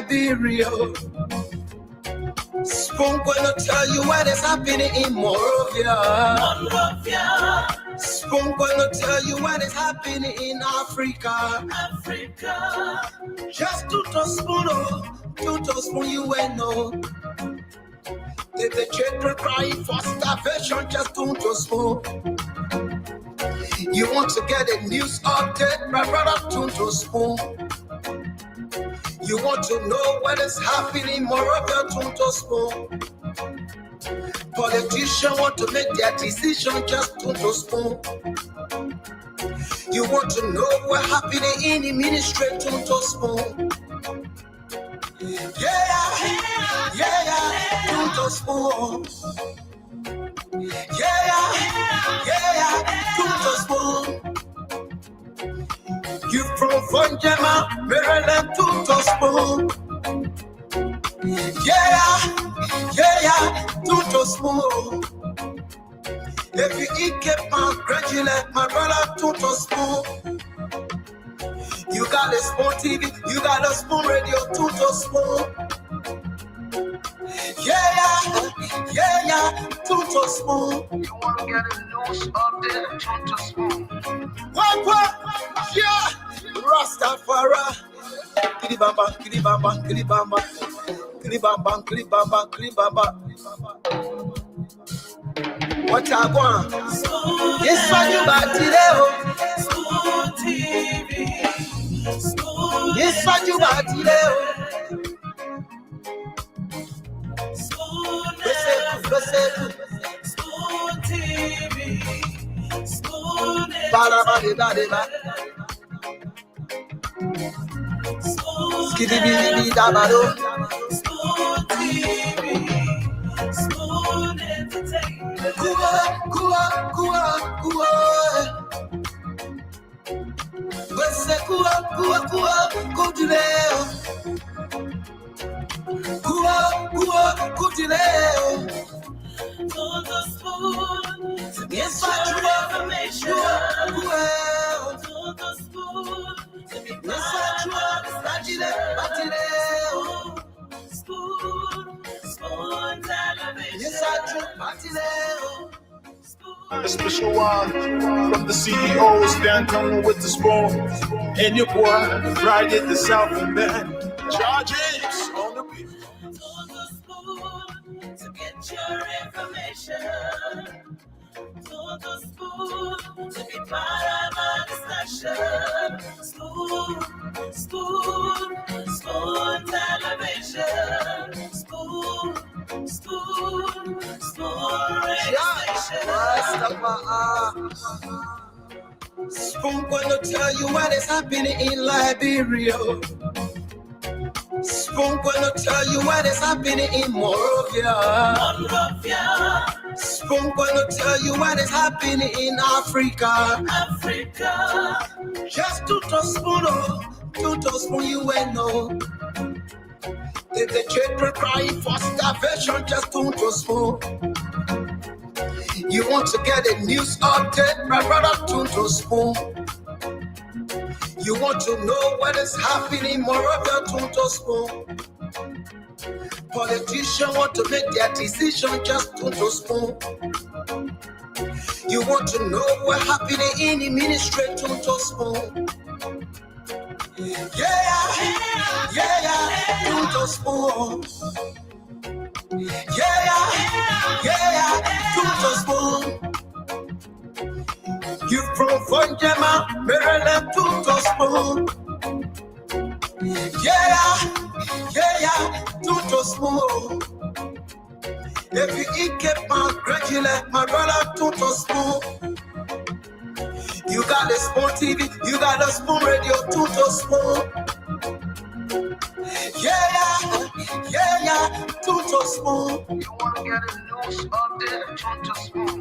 Liberia. Spoon gonna tell you what is happening in Monrovia. Spoon gonna tell you what is happening in Africa. Just to spoon, you ain't know. If the children crying for starvation, just to spoon. You want to get a news update, my brother, to spoon. You want to know what is happening in Monrovia, to spoon. Politicians want to make their decision, just to spoon. You want to know what happening in the ministry, to spoon. Yeah, to spoon. Yeah, to spoon. You from Fonjema, Maryland, to spoon. Yeah, to spoon. If you eat my graduate, my brother, to spoon. You got a Spoon TV, you got a Spoon Radio, to spoon. Yeah, to spoon. You want to get a news update, to spoon. What? Yeah, Rastafari. Kilibamba. What I want? Yes, you got today. Spoon TV. Yes, you got today. Spoon TV. Spoon Skidibidi dabado. Spoon TV. Spoon Entertainment. Kua. Wese kua kutuleo. Kutuleo. Toto Spoon. Yes, I information. Toto Spoon. Yes, I Spoon television. Yes, I A special one from the CEOs, Dan coming with the spoon. And your boy, Friday the South and Ben. Charges on the beat. To spoon to get your information. To spoon to be part of our discussion. Spoon television. Spoon radio station. Spoon gonna tell you what is happening in Liberia. Spoon gonna tell you what is happening in Monrovia. Spoon gonna tell you what is happening in Africa. Just to spoon, you ain't know. If the children crying for starvation, just to spoon. You want to get a news update, my brother, to spoon. You want to know what is happening in Monrovia, to spoon. Politicians want to make their decision, just to spoon. You want to know what happening in the ministry, to spoon. Yeah, to spoon. Yeah, to spoon. You from Fonjema, Maryland, to spoon. Yeah, to spoon. If you eat my graduate, my brother, to spoon. You got a Spoon TV, you got a Spoon Radio, to spoon. Yeah, to spoon. You want to get a news update, to spoon.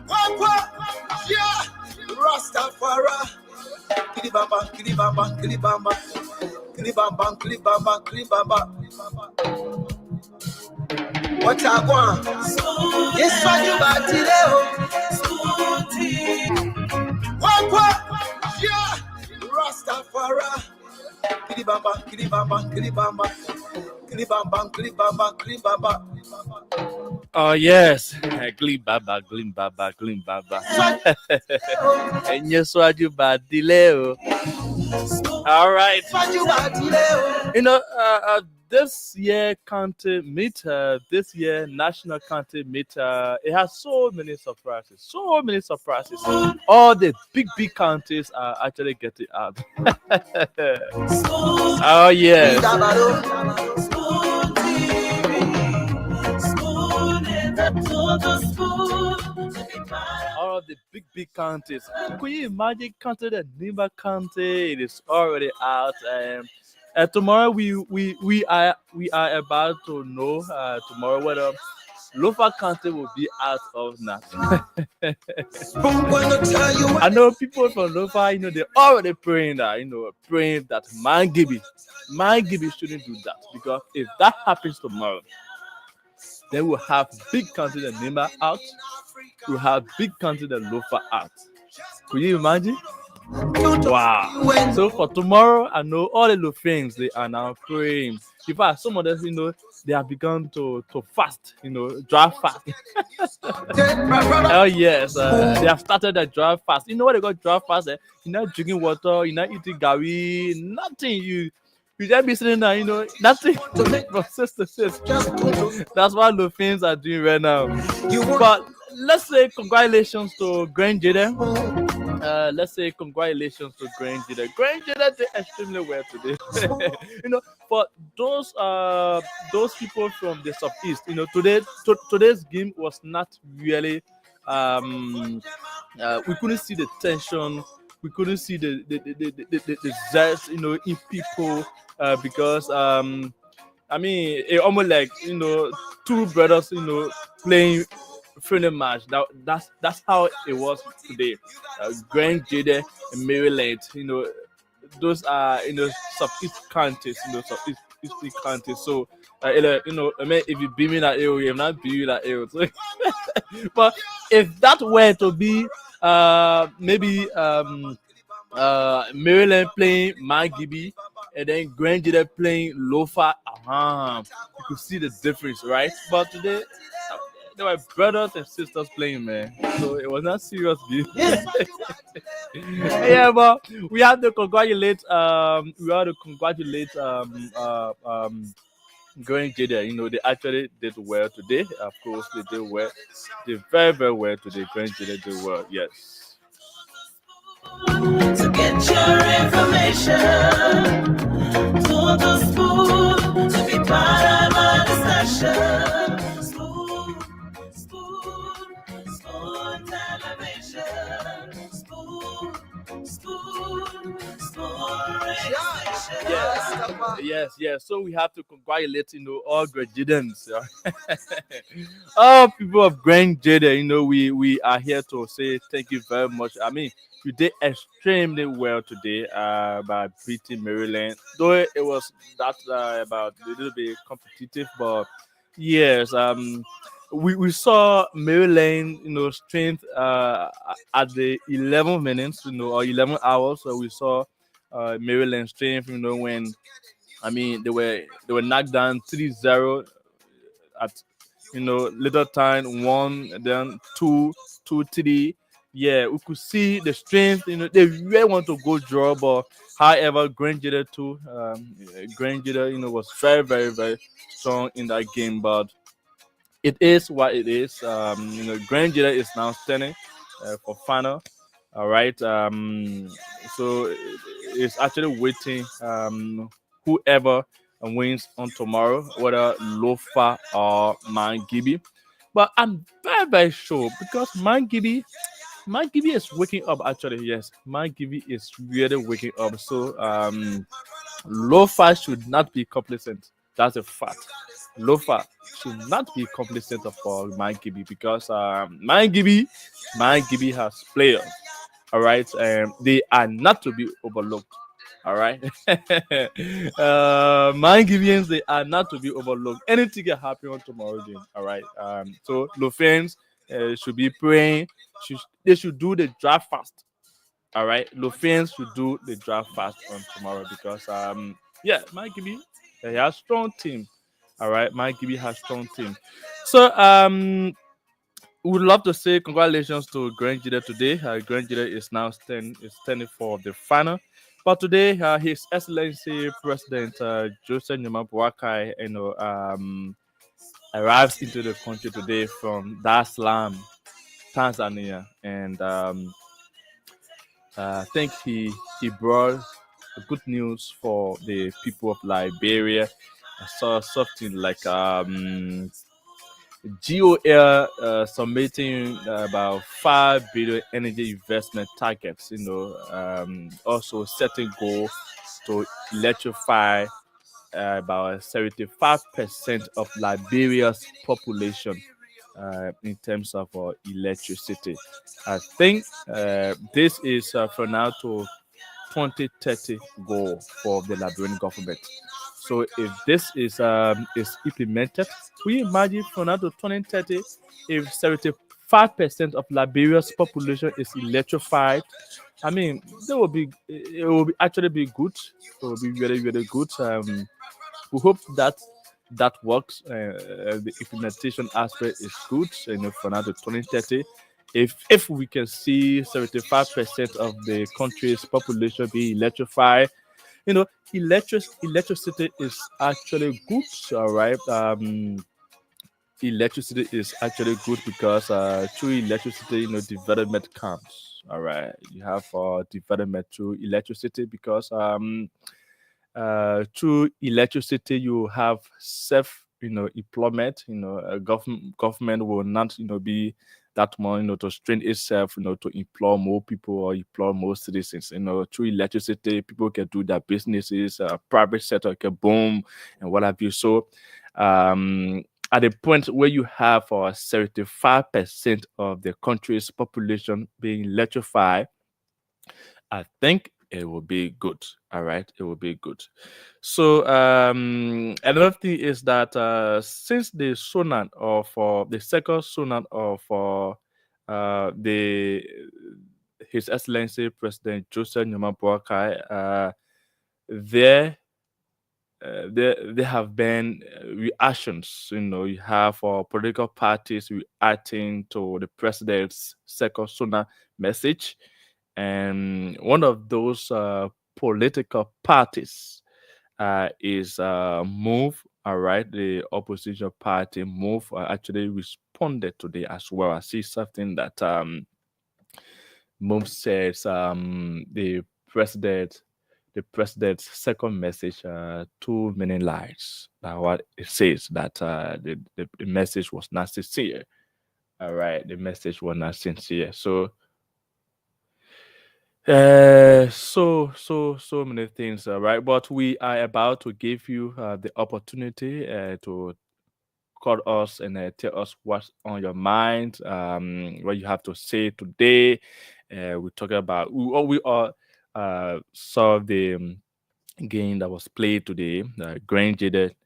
What? Yeah, Rastafari. Kilibamba. What I want? Yes, you got today. Spoon TV. What? Yeah, Rastafari. Kiribamba, kiribamba, kiribamba, kiribamba, kiribamba, kiribamba. Oh yes, Glim Baba, Glim Baba, Glim Baba. And yes, what you bad delay. All right. You know, this year county meter, this year national county meter, it has so many surprises, so many surprises. All the big counties are actually getting out. Oh yes. All of the big counties. Could you imagine county the Nimba County? It is already out. Tomorrow we are about to know tomorrow whether Lofa County will be out of that. I know people from Lofa, they're already praying that, praying that Man Gibi shouldn't do that, because if that happens tomorrow, then we'll have big country the Nimba out. We'll have big country the Lofa out. Could you imagine? Wow. So for tomorrow, I know all the Lofans, they are now praying. In fact, some of them, they have begun to fast, dry fast. Oh yes, they have started the dry fast. You know what they got dry fast? You're not drinking water, you're not eating gari, nothing. You just be sitting there, nothing from 6 to 6. That's what Lofans are doing right now. But let's say congratulations to Grand Jada. Let's say congratulations to Grand Jada. Grand Jada did extremely well today. For those people from the southeast, today's game was not really. We couldn't see the tension. We couldn't see the zest, in people, because it almost like two brothers, playing friendly match. That's how it was today. Grand Jade and Maryland, those are southeast counties, southeast counties. So if you beat me that area, I'm not beat you that area. So, but if that were to be maybe Maryland playing Man-Gibi and then Grand Jade playing Lofa, you could see the difference, right? But today they were brothers and sisters playing, man. So it was not serious game. Yeah, but we have to congratulate Grand Jada. They actually did well today. Of course, they did well. They did very, very well today. Grand Jada did well, yes. To get your information to the spoon, to be part of our discussion. Spoon television. Spoon Yes. So we have to congratulate, all graduates. All people of Grand Jada, we are here to say thank you very much. You did extremely well today by beating Maryland. Though it was that about a little bit competitive, but yes, we saw Maryland, strength at the 11 minutes, or 11 hours. So we saw Maryland strength, when they were knocked down 3-0 at little time, 1, then 2, 2, 3. Yeah, we could see the strength. They really want to go draw, but however, Grand Jada too. Grand Jada, was very, very, very strong in that game. But it is what it is. Grand Jada is now standing for final. All right. So it's actually waiting. Whoever wins on tomorrow, whether Lofa or Man-Gibi. But I'm very, very sure because Man-Gibi is waking up actually. Yes, Man-Gibi is really waking up. So Lofa should not be complacent. That's a fact. Lofa should not be complacent for Man-Gibi because Man-Gibi has players. All right, they are not to be overlooked. All right, Man-Gibians, they are not to be overlooked. Anything can happen on tomorrow game. All right, so Lofans should be praying. They should do the draft fast. All right, Lofans should do the draft fast on tomorrow because Yeah, Mike Gibby, he has strong team. All right, Mike Gibby has strong team. So we would love to say congratulations to Grand Jide today. Grand Jide is now standing for the final. But today, His Excellency President Joseph Nyuma Boakai, arrives into the country today from Dar es Salaam, Tanzania, and I think he brought good news for the people of Liberia. I saw something like GOL submitting about 5 billion energy investment targets. Also setting goal to electrify about 75% of Liberia's population in terms of electricity. I think this is from now to 2030 goal for the Liberian government. So if this is implemented, we imagine from now to 2030, if 75% of Liberia's population is electrified, I mean, it will be actually be good. It will be really really good. We hope that works. The implementation aspect is good. For now to 2030, if we can see 75% of the country's population be electrified, electricity is actually good. All right. Electricity is actually good because through electricity, development comes. All right. You have development through electricity because through electricity you have self employment. Government will not be that more to strain itself to employ more people or employ more citizens. Through electricity people can do their businesses, private sector can boom and what have you. So at the point where you have 75% of the country's population being electrified, I think it will be good. All right, it will be good. So another thing is that since the sonat of the second sonat of the His Excellency President Joseph Nyuma Boakai, there there have been reactions. You have political parties reacting to the president's second sonat message, and one of those political parties is Move. All right, the opposition party Move actually responded today as well. I see something that Move says president the president's second message too many lies. What it says that the message was not sincere. All right, the message was not sincere. So so many things, right? But we are about to give you the opportunity to call us and tell us what's on your mind, what you have to say today. We talk about we all saw the game that was played today. Grand Jade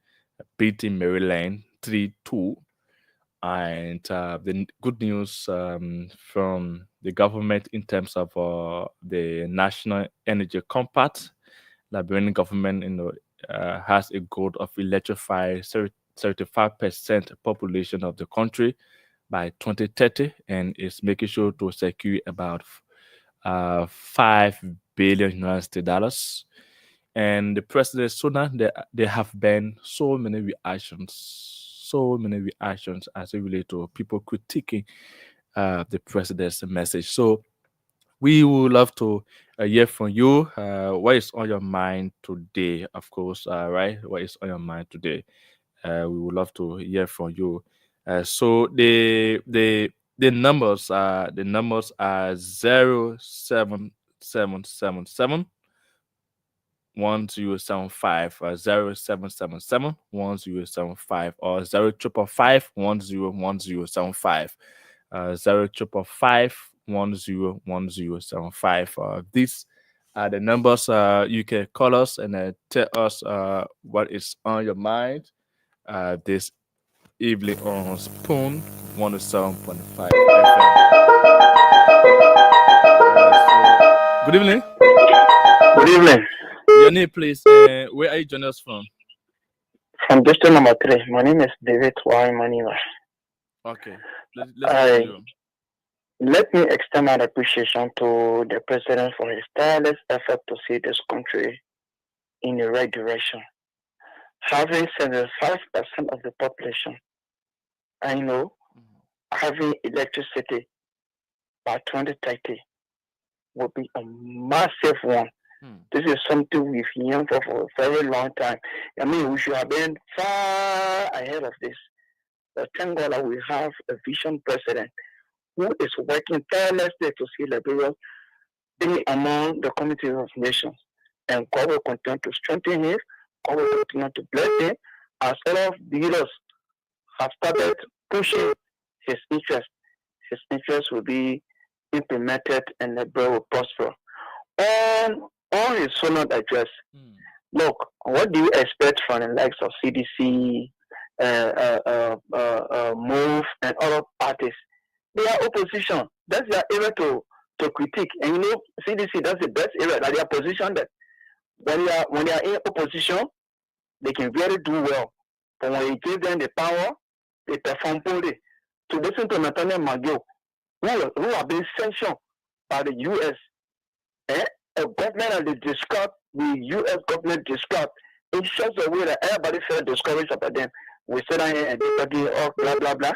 beating Maryland 3-2. And the good news from the government in terms of the National Energy Compact, Liberian government, has a goal of electrify 35% population of the country by 2030, and is making sure to secure about $5 billion. And the president sooner there have been so many reactions as it relates to people critiquing the president's message. So we would love to hear from you. What is on your mind today? Of course, right? What is on your mind today? We would love to hear from you. So the numbers are 0777 1075 0777 1075 or 0555 101075 0555 101075. These are the numbers. You can call us and tell us what is on your mind this evening on Spoon 107.5 FM. Good evening. Good evening. Your name, please. Where are you joining us from? From district number 3, my name is David Y. Maniwa. Okay, let's hear from I you. Let me extend my appreciation to the president for his tireless effort to see this country in the right direction. Having 75% of the population, I know, having electricity by 2030 will be a massive one. This is something we've yearned for a very long time. I mean, we should have been far ahead of this. But thank God that we have a vision president who is working tirelessly to see Liberia be among the community of nations. And God will continue to strengthen him. God will continue to bless him as all of the leaders have started pushing his interest. His interest will be implemented and Liberia will prosper. On his sonnet address, look, what do you expect from the likes of CDC, MOVE, and other parties? They are opposition. That's their area to critique. And you know, CDC, that's the best area that they are positioned that when they are in opposition, they can really do well. But when you give them the power, they perform poorly. To listen to Nathaniel Magio, who have been sanctioned by the US, a government that they describe, the US government described in such a way that everybody felt discouraged about them. We sit down here and they're talking, oh, blah, blah, blah.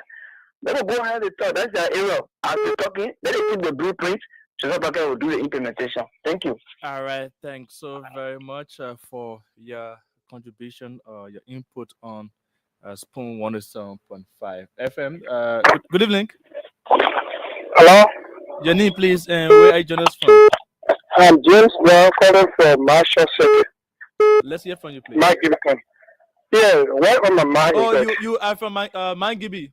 Let them go ahead and talk. That's their area. As they're talking, let them keep the blueprint. So that will do the implementation. Thank you. All right. Thanks so very much for your contribution, your input on Spoon 107.5 FM. Good evening. Hello? Your name, please, and where are you joining us from? I'm James Brown calling from Marshall City. Let's hear from you, please. Mike Gibson. Yeah, what on my mind Oh, is that, you are from Mine Gibby.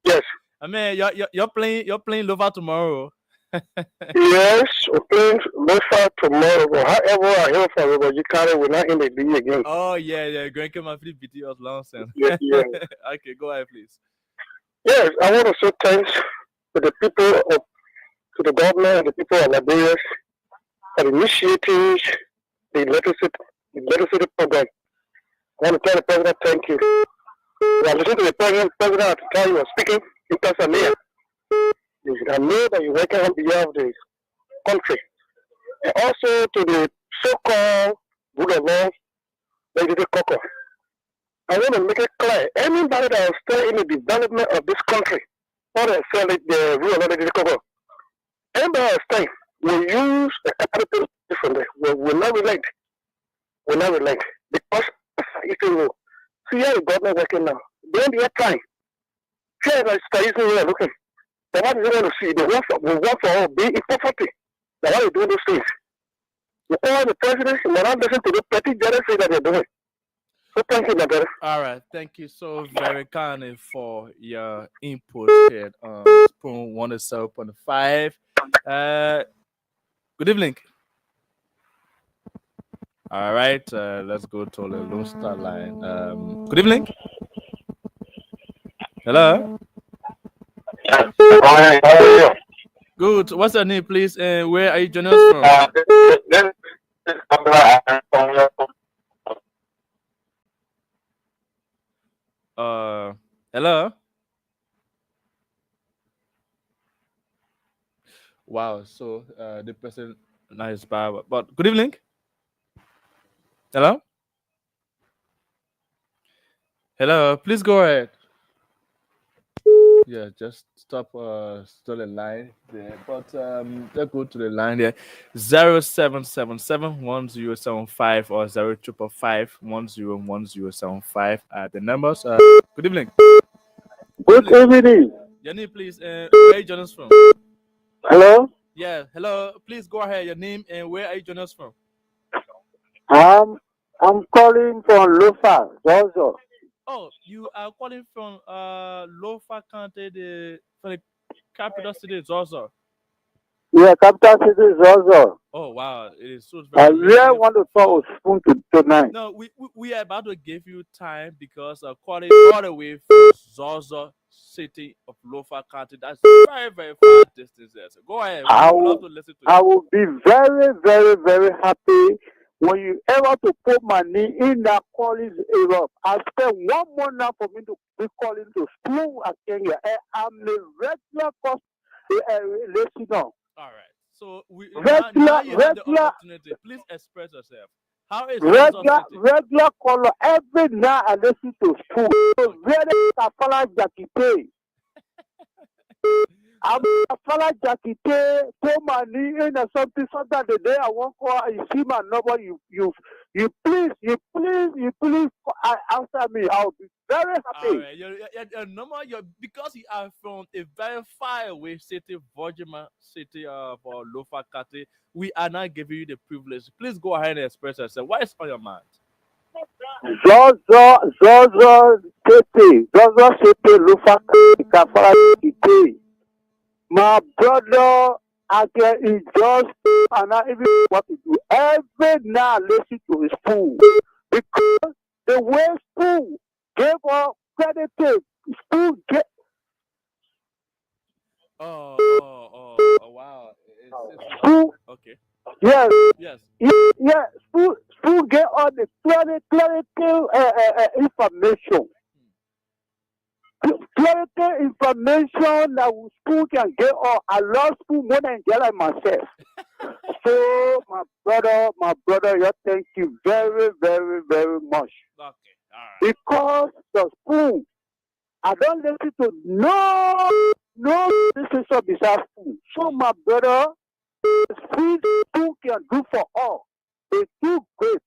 yes. I mean, you're playing Lova tomorrow. Yes, we're playing Lofa tomorrow. But however, I hear from you, but you can't, we're not in the league again. Oh, yeah. Grand came and beat us long sen. Yeah. Okay, go ahead, please. Yes, I want to say thanks to the people to the government and the people of Liberia for initiating the literacy program. I want to tell the president thank you. I listened to the president at the time he was speaking in Tanzania. I know that you're working on behalf of the country. And also to the so-called rule of law, Lady Coco. I want to make it clear, anybody that is still in the development of this country, or the rule of law, Lady Coco, anybody that is still will use the capital differently. Will not relate. Because it's a rule. See how the government working now. They don't have time. Here is we are looking. But what they want to see, they want for all be in poverty. Now why are you doing those things? You call the president, you not listen to the petty jealousy that they're doing. So thank you, my brother. All right, thank you so very kindly for your input here on Spoon 107.5. Good evening. All right, let's go to the Lone Star line. Good evening. Hello. Hi, how are you? Good. What's your name, please? And where are you joining us from? Hello. Wow. So the person now is bad. But good evening. Hello. Hello. Please go ahead. Yeah, just stop still in line there. But let's go to the line there. 0777-1075 or 0555-101075 the numbers. Good evening. Good evening. Your name, please. Where are you joining us from? Hello? Yeah, hello. Please go ahead. Your name and where are you joining us from? I'm calling from Lofa, Zozo. Oh, you are calling from Lofa County, from the capital city, Zozo. Yeah, capital city Zozo. Oh wow, it is so I very. really want to talk with Spoon tonight. No, we are about to give you time because calling all the way from Zozo city of Lofa County. That's very far distance there. So go ahead. We would love to listen to you. I will be very, very, very happy when you ever to put money in that college Europe, I spent 1 month now for me to be calling to school at Kenya. And I'm a regular cost listener. All right. So now you have the opportunity. Please express yourself. How is regular caller every night I listen to school. So really Kafala Jakite. I'm Kafala Jakite, put money in or something the day I won't call, you see my number, you please answer me. I'll be very happy. All right. Your number, because you are from a very far away city, Vojima city of Lofa Kate, we are not giving you the privilege. Please go ahead and express yourself. What is on your mind? Zozo City, Lofa Kafala Jakite. My brother, I can just and I even what to do. Every night listen to his school. Because the way school gave up credit, school get. Oh, wow. School. Okay. Yes. Yes. School get all the clerical information. Clerical information that school can get all. I love school more than get like myself. So my brother, thank you very, very, very much. Okay. All right. Because the school, I don't listen to no decision besides school. So my brother, school can do for all. They do great.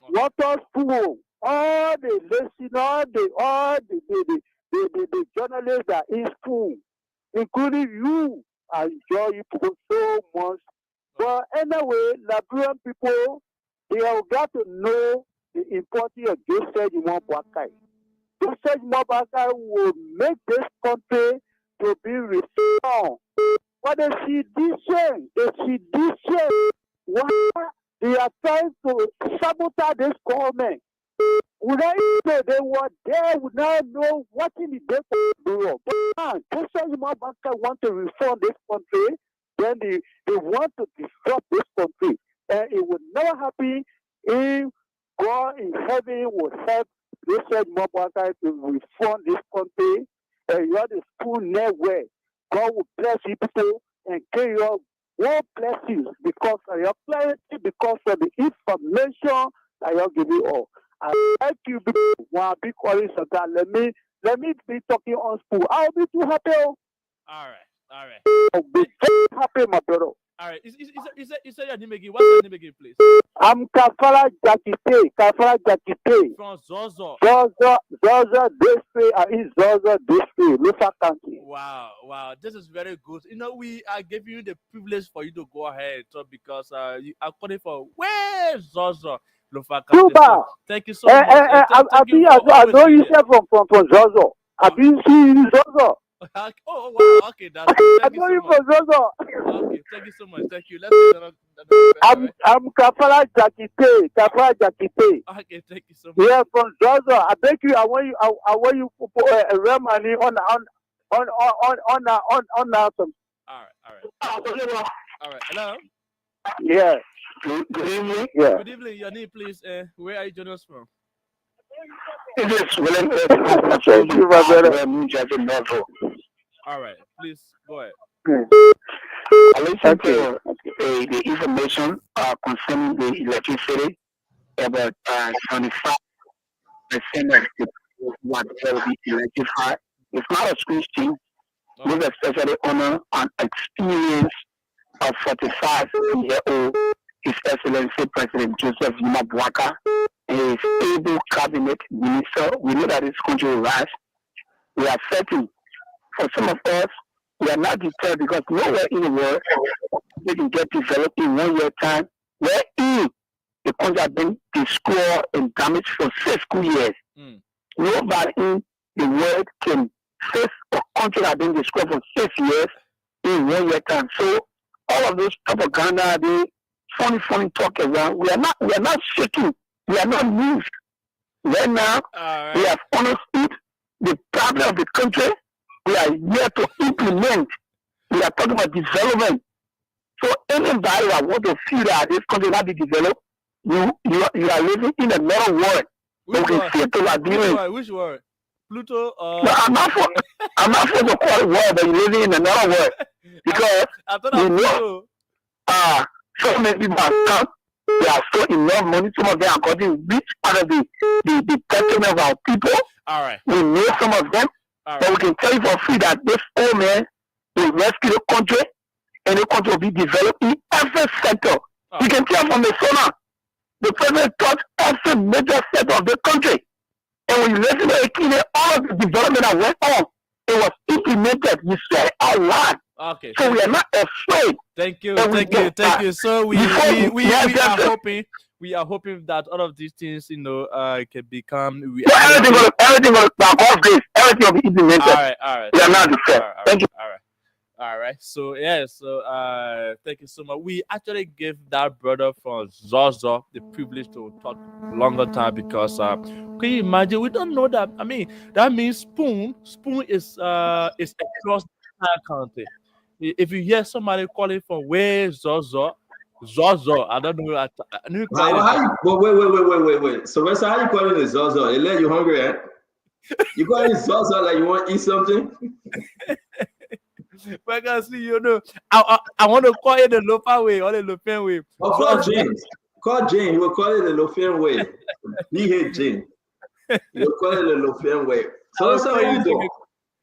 Water school, all the listeners, the journalists that in school, including you, I enjoy you people so much. But anyway, Liberian people, they have got to know the importance of Joseph Imwabuakai. Joseph Imwabuakai will make this country to be reformed. But the sedition, why they are trying to sabotage this government. Would I say they were there, would not know what in the day for But now, Joseph Imwabuakai want to reform this country, then they want to disrupt this country. And it would never happen if God in heaven would help Joseph Imwabuakai to reform this country. And you have the school network. God will bless you people and give you more blessings because of your clarity, because of the information that you're giving all. I thank you people want to be calling so that let me be talking on school. I'll be too happy. All right. I'll be very happy, my brother. All right. You say your name again. What's your name again, please? I'm Kafala Jakite. From Zozo. Zozo District, Lufa County. Wow. This is very good. You know, we are giving you the privilege for you to go ahead and talk because you are calling for where Zozo. Lufa County. So, thank you so much. I know you said from Zozo. I've been seeing Zozo. Oh wow, okay, that's good. Thank you so much. Okay, thank you so much. Thank you. Let's see another I'm Kafala Jakite. Okay, thank you so much. Yeah, from Zozo. I beg you. I want you to put real money on some. All right. Hello. Yeah. Good evening. Yeah. Good evening. Your name, please. Where are you joining us from? It is William. Thank you, my brother. All right, please go ahead. I listened to the information concerning the electricity about 75% of the people will be electrified. It's not a school team. This especially honor and experience of 45-year-old His Excellency President Joseph Imwabuakai and his able cabinet minister. We know that this country will rise. We are certain. For some of us, we are not deterred because nowhere in the world they can get developed in 1 year time, wherein the country has been destroyed and damaged for 6 school years. Nobody in the world can face a country that has been destroyed for 6 years in 1 year time. So all of this propaganda, the funny talk around, we are not shaking, we are not moved. Right now, we have understood the problem of the country. We are here to implement. We are talking about development. So anybody that wants to see that this country not be developed, You are living in another world. Which Okay, one? see to Labyrinth. Which one? Pluto? No, I'm not for to call it world, but you're living in another world because I thought you I'm know, Pluto. so many people have come. They have so enough money. Some of them are getting rich out of the settlement of our people. All right. We know some of them, All but we right. can tell you for free that this old man will rescue the country, and the country will be developed in every sector. Oh. You can tell from the solar, the president touched every major sector of the country. And when you listen to Ekine, all of the development that went on, it was implemented. You said it out loud. Okay. So we are not afraid. Thank you. And we Thank you. know Thank that you. So we before we yes, are yes, hoping. We are hoping that all of these things, can become so reality. everything will, by God's grace, everything will be implemented. All right. We are not afraid. Thank you. All right. So yeah. So thank you so much. We actually gave that brother from Zozo the privilege to talk longer time because can you imagine? We don't know that. I mean, that means spoon. Spoon is across the entire country. If you hear somebody calling from where Zozo, I don't know. I knew Wait. So Wes, how you calling it Zozo? It let you hungry, eh? You calling it Zozo like you want to eat something? Because I want to call it the local way or the Lofen way. Oh, call James. Call James. You will call it the Lofen way. He hate James. You will call it the Lofen way. So that's how you do.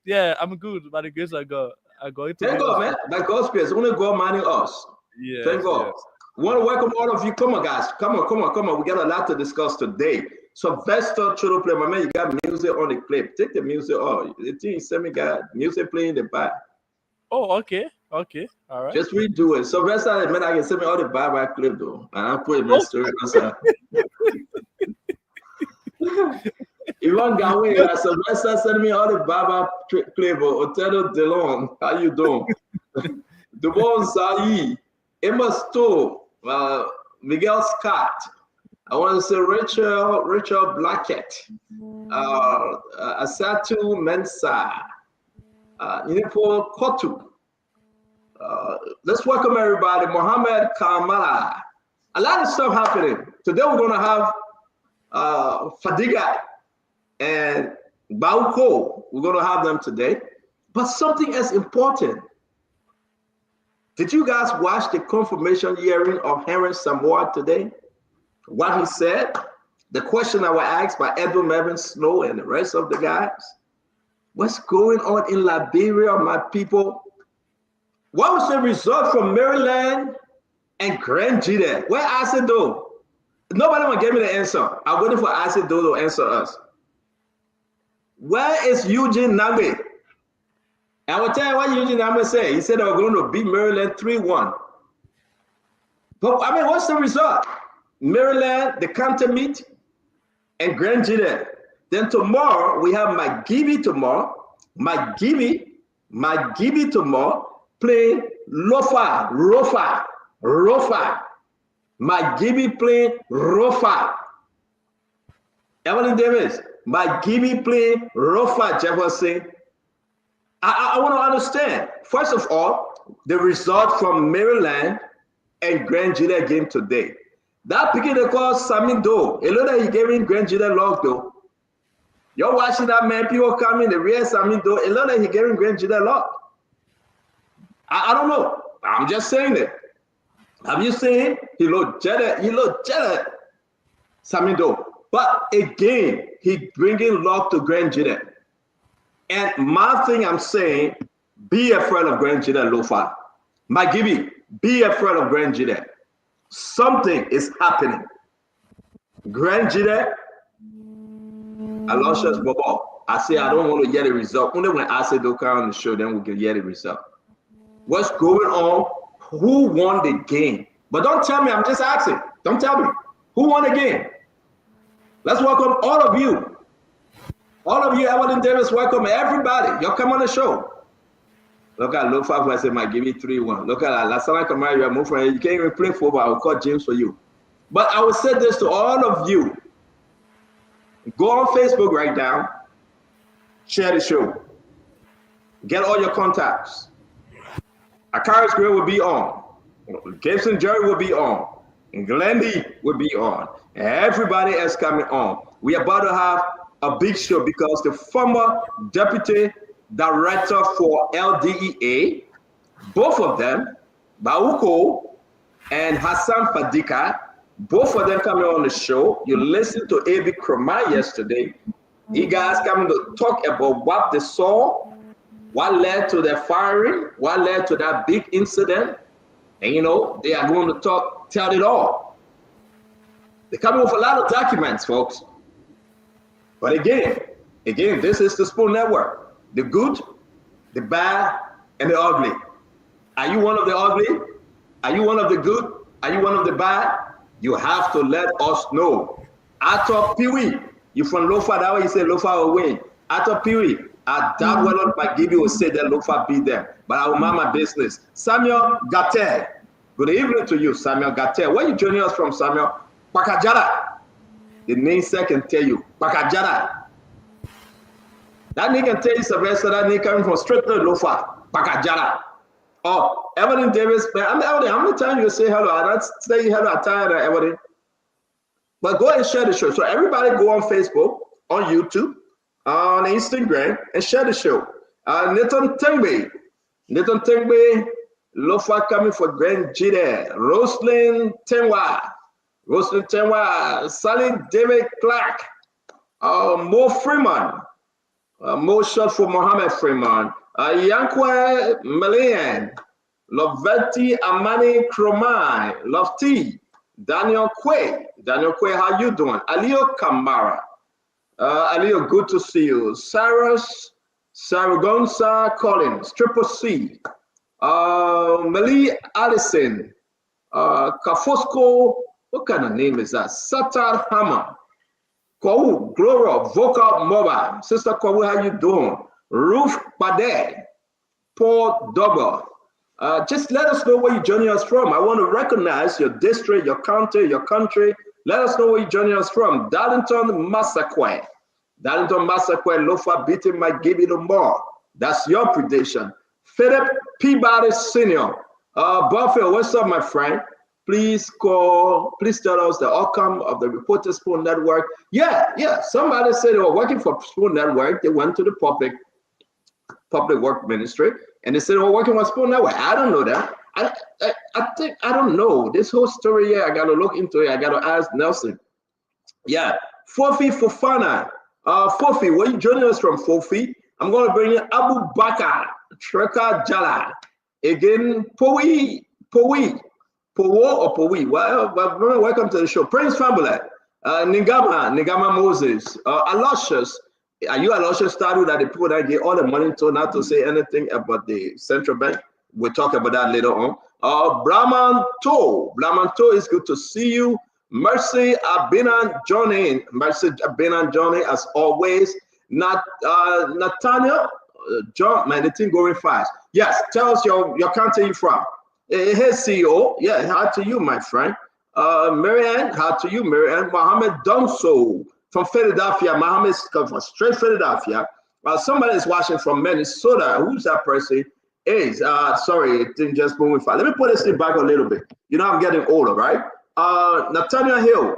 Yeah, I'm good. By the grace of God, I go into. Thank God, man. By God's grace, only God minding us. Yeah. Thank God. Yes. We want to welcome all of you. Come on, guys. Come on. We got a lot to discuss today. Sylvester Cholo play. My man, you got music on the play. Take the music off. The thing send me got music playing in the back. Oh, okay. All right. Just redo it. Sylvester, man, I can send me all the bye-bye clip though. And I'll put it in my story. Ivan Gawe, Sylvester send me all the bye-bye clip. Otelo Delon, how you doing? Dubon Sayi, Emma Stowe, Miguel Scott. I want to say Rachel Blackett, Asatu Mensah, Nipo Kotu. Let's welcome everybody. Mohammed Kamala. A lot of stuff happening. Today we're going to have Fadiga and Bauko. We're going to have them today. But something as important. Did you guys watch the confirmation hearing of Henry Samoa today? What he said? The question that was asked by Edwin Mervyn Snow and the rest of the guys. What's going on in Liberia, my people? What was the result from Maryland and Grand Jide? Where Asido? Nobody will give me the answer. I'm waiting for Asido to answer us. Where is Eugene Nagbe? I will tell you what Eugene Nagbe said. He said they were going to beat Maryland 3-1. But I mean, what's the result? Maryland, the counter meet, and Grand Jide. Then tomorrow we have McGibby tomorrow. McGibby tomorrow. Playing Rofa. McGibby playing Rofa. Evelyn Davis. McGibby playing Rofa, Jefferson. I want to understand. First of all, the result from Maryland and Grand Jide game today. That picking they call Sami Do. A lot of he gave in Grand Jide log though. You're watching that man, people coming, the real Sami Do. A lot of he gave in Grand Jide log. I don't know. I'm just saying it. Have you seen? He looked jealous. Samido. But again, he bringing luck to Grand Jide. And my thing I'm saying, be afraid of Grand Jide, Lofa. McGibby, be afraid of Grand Jide. Something is happening. Grand Jide, Aloysius Bobo. I say I don't want to hear the result. Only when I say don't come on the show, then we can hear the result. What's going on? Who won the game? But don't tell me, I'm just asking. Don't tell me. Who won the game? Let's welcome all of you. All of you, Evelyn Davis, welcome everybody. Y'all come on the show. Look at Lofa, I said, might give you 3-1. Look at Lasana Kamara, you're moving. You can't even play football. I will call James for you. But I will say this to all of you. Go on Facebook right now. Share the show. Get all your contacts. Akaris Gray will be on. Gibson Jerry will be on. Glendy will be on. Everybody else coming on. We are about to have a big show because the former deputy director for LDEA, both of them, Bauko and Hassan Fadika, both of them coming on the show. You listened to A.B. Kromah yesterday. You guys coming to talk about what they saw, what led to their firing, what led to that big incident. And you know, they are going to tell it all. They're coming with a lot of documents, folks. But again, this is the Spoon Network. The good, the bad, and the ugly. Are you one of the ugly? Are you one of the good? Are you one of the bad? You have to let us know. Ato Piwi, you from Lofa, that way you say Lofa will win. Ato Piwi, I doubt whether Magibi will say that Lofa beat them, but I will mind my business. Samuel Gatel, good evening to you, Samuel Gatel. Where are you joining us from, Samuel? Pakajara. The namesake can tell you, Pakajara. That nigga can tell you, Sylvester, that nigga coming from straight to Lofa, Pakajara. Oh, Evelyn Davis, I'm Evelyn. How many times you say hello? I don't say hello. I'm tired of Evelyn. But go ahead and share the show. So everybody go on Facebook, on YouTube, on Instagram, and share the show. Nathan Tengbe, Lofa coming for Grand Jide, Roslyn Tenwa, Sally David Clark, Mo Freeman, Mo shot for Mohammed Freeman, Yankwe Malian, Loveti Amani Kromai, Lofty, Daniel Quay, how you doing? Alio Kamara, Alio, good to see you. Saragonsa Collins, Triple C, Mali Allison, Kafosco, what kind of name is that? Satar Hammer, Kwawu, Gloria, Vocal Mobile, Sister Kwawu, how you doing? Ruth Bade, Paul Dogger. Just let us know where you're joining us from. I want to recognize your district, your county, your country. Let us know where you're joining us from. Darlington Massaquoi, Lofa beating Magibi no more. That's your prediction. Philip Peabody Sr. Buffett, what's up, my friend? Please tell us the outcome of the Reporter Spoon Network. Yeah. Somebody said they were working for Spoon Network. They went to the public work ministry, and they said they were working with Spoon Network. I don't know that. I don't know. This whole story here, I got to look into it. I got to ask Nelson. Yeah. Fofi Fofana. Fofi, where you joining us from, Fofi? I'm going to bring in Abu Bakar, Treka Jala. Again, Powo or Powi. Well, welcome to the show. Prince Family, Nigama Moses, Aloysius. Are you Aloysius Stadu that the people that get all the money to not to say anything about the central bank? We'll talk about that later on. Brahman To, it's good to see you. Mercy Abinan Johnny, as always. Nathaniel, John, man, the thing going fast. Yes, tell us your country you're from. Hey, CEO, yeah, how to you, my friend. Marianne, how to you, Marianne. Mohammed Donso from Philadelphia. Mohammed comes from straight Philadelphia. Somebody is watching from Minnesota. Who's that person? Is sorry, it didn't just move fast. Let me put this thing back a little bit. You know, I'm getting older, right? Nathaniel Hill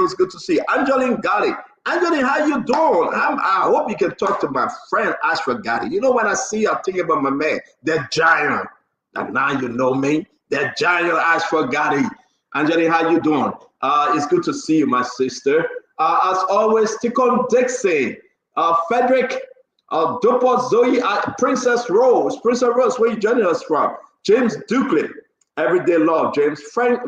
is good to see. Angeline Gali. Angeline, how you doing? I hope you can talk to my friend Ashford Gali. You know, when I see you, I'm thinking about my man, that giant. And now you know me, that giant Ashford Gali. Angeline, how you doing? It's good to see you, my sister. As always, Tikon Dixon, Frederick, Dopo Zoe, Princess Rose, where you joining us from? James Dukley, Everyday Love, James Frank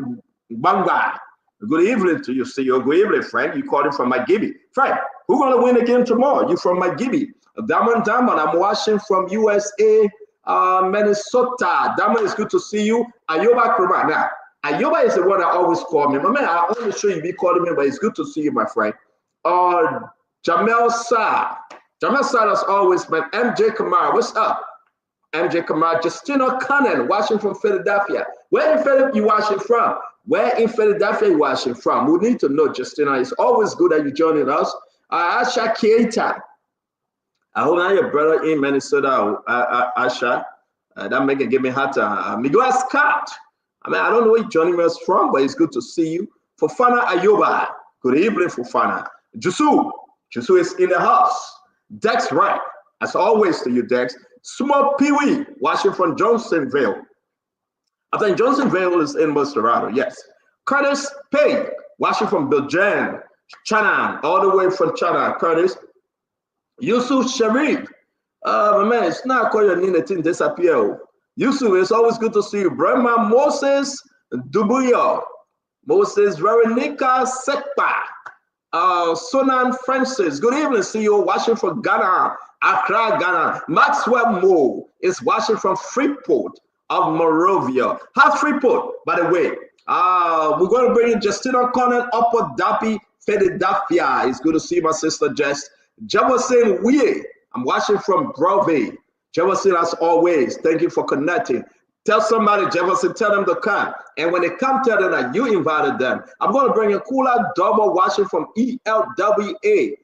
Banga. Good evening to you, CEO. Good evening, Frank. You called him from Magibi. Frank, who's going to win the game tomorrow? You from Magibi. Damon, I'm watching from USA, Minnesota. Damon, it's good to see you. Ayoba Kroma. Now, Ayoba is the one that always call me. My man, I only show you be calling me, but it's good to see you, my friend. Jamel Sa. Jamel Sa has always been. MJ Kamara, what's up? MJ Kamara. Justina Cannon, watching from Philadelphia. Where in Philadelphia you watching from? Where in Philadelphia you watching from? We need to know, Justina. It's always good that you joining us. Asha Keita. I hope now your brother in Minnesota, Asha. That make it give me hot. Miguel Scott. I mean, I don't know where you're joining us from, but it's good to see you. Fofana Ayoba, good evening, Fofana. Jusu is in the house. Dex right, as always to you, Dex. Small Pee-wee, watching from Johnsonville. I think Johnsonville is in Monterrey, yes. Curtis Pay, watching from Biljan, China, all the way from China, Curtis. Yusuf Sharif, my man, it's not called your name, thing disappear. Yusuf, it's always good to see you. Brahma Moses Dubuyo, Moses Veronica Sekpa, Sonan Francis, good evening, see you watching from Ghana, Accra, Ghana. Maxwell Mo is watching from Freeport of Morovia. How's Freeport, by the way? We're going to bring in Justina Conan, Upper Dapi, Philadelphia. It's good to see my sister Jess. Jefferson Wie, I'm watching from Grove. Jefferson, as always, thank you for connecting. Tell somebody, Jefferson, tell them to come. And when they come, tell them that you invited them. I'm going to bring in Kula Double watching from ELWA.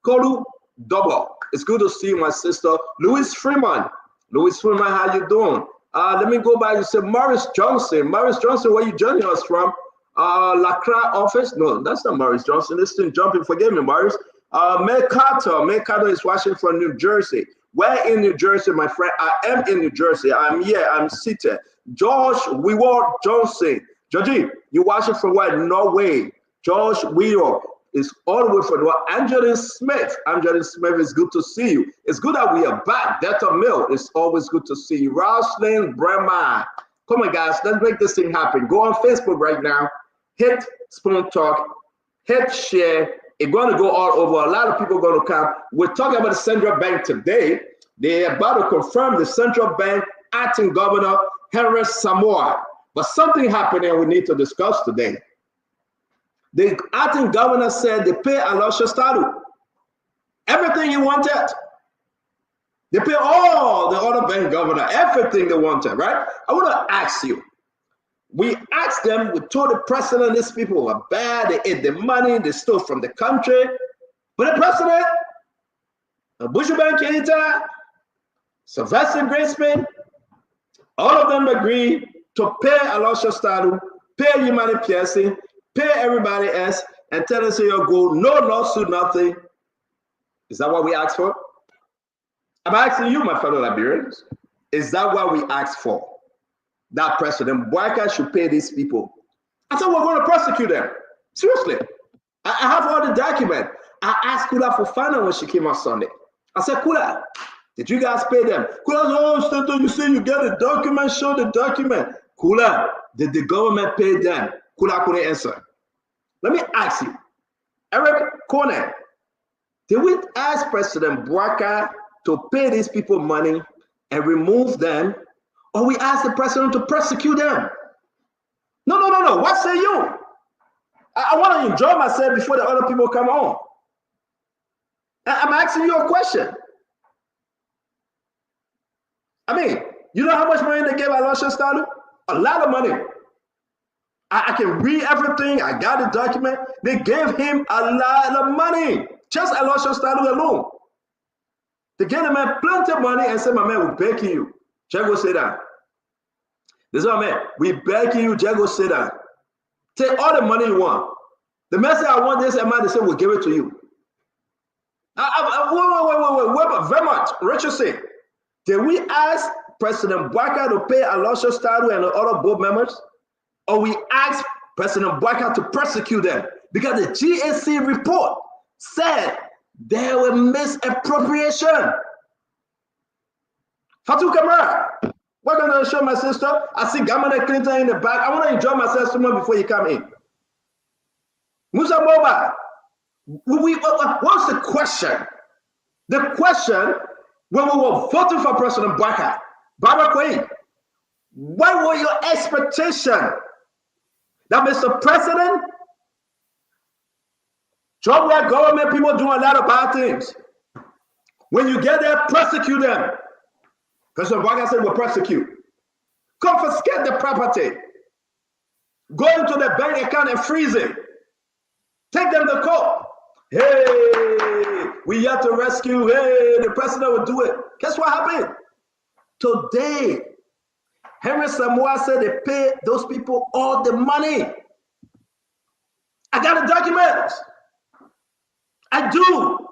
Kolu Double. It's good to see my sister, Louis Freeman. Louis Freeman, how you doing? Let me go back. You said Morris Johnson. Morris Johnson, where you joining us from? Lacra office? No, that's not Morris Johnson. This thing jumping. Forgive me, Morris. May Carter is watching from New Jersey. Where in New Jersey, my friend? I am in New Jersey. I'm here. I'm seated. George Weward Johnson. Georgie, you watching from where? Norway. George Weward is all the way from what? Angelin Smith. Angelin Smith, is good to see you. It's good that we are back. Delta Mill, it's always good to see you. Rosalind Bremer. Come on, guys, let's make this thing happen. Go on Facebook right now. Hit Spoon Talk. Hit share. It's going to go all over. A lot of people are going to come. We're talking about the central bank today. They're about to confirm the central bank acting governor, Henry Samoa. But something happened and we need to discuss today. The acting governor said they pay Aloysius Stadu everything he wanted. They pay all the other bank governor everything they wanted, right? I want to ask you. We asked them, we told the president these people were bad, they ate the money, they stole from the country. But the president, Bushman Keita, Sylvester Gracefin, all of them agreed to pay Aloysius Stadu, pay Yimani Piercy, pay everybody else, and tell us your goal, no lawsuit, nothing. Is that what we asked for? I'm asking you, my fellow Liberians, is that what we asked for? That President Boyka should pay these people. I said, we're going to prosecute them. Seriously. I have all the documents. I asked Kula Fofana when she came on Sunday. I said, Kula, did you guys pay them? Kula, oh, Stanton, you say you get the document, show the document. Kula, did the government pay them? Kula couldn't answer. Let me ask you, Eric Conan, did we ask President Boyka to pay these people money and remove them, or we ask the president to prosecute them? No. What say you? I want to enjoy myself before the other people come on. I'm asking you a question. I mean, you know how much money they gave Aloysius Stadu? A lot of money. I can read everything. I got the document. They gave him a lot of money. Just Aloysius Stadu alone. They gave the man plenty of money and said, my man, we're begging you. Jago said that. This is what I mean. We begging you, Jago said that. Take all the money you want. The man said, I want this amount. They said, we'll give it to you. Wait. Vermont, Richardson. Did we ask President Boyka to pay Aloysius Stadu and the other board members? Or we asked President Boyka to prosecute them? Because the GAC report said there were misappropriation. Fatou Camara, welcome to the show, my sister. I see Governor Clinton in the back. I want to enjoy myself some more before you come in. Musa Boba, what's the question? The question, when we were voting for President Boyka, Barbara Quay, what were your expectations? That Mr. President, job where government people doing a lot of bad things. When you get there, prosecute them. President Boyka said we'll prosecute. Confiscate the property. Go into the bank account and freeze it. Take them to court. Hey, we have to rescue. Hey, the president will do it. Guess what happened? Today, Henry Samoa said they pay those people all the money. I got the documents. I do.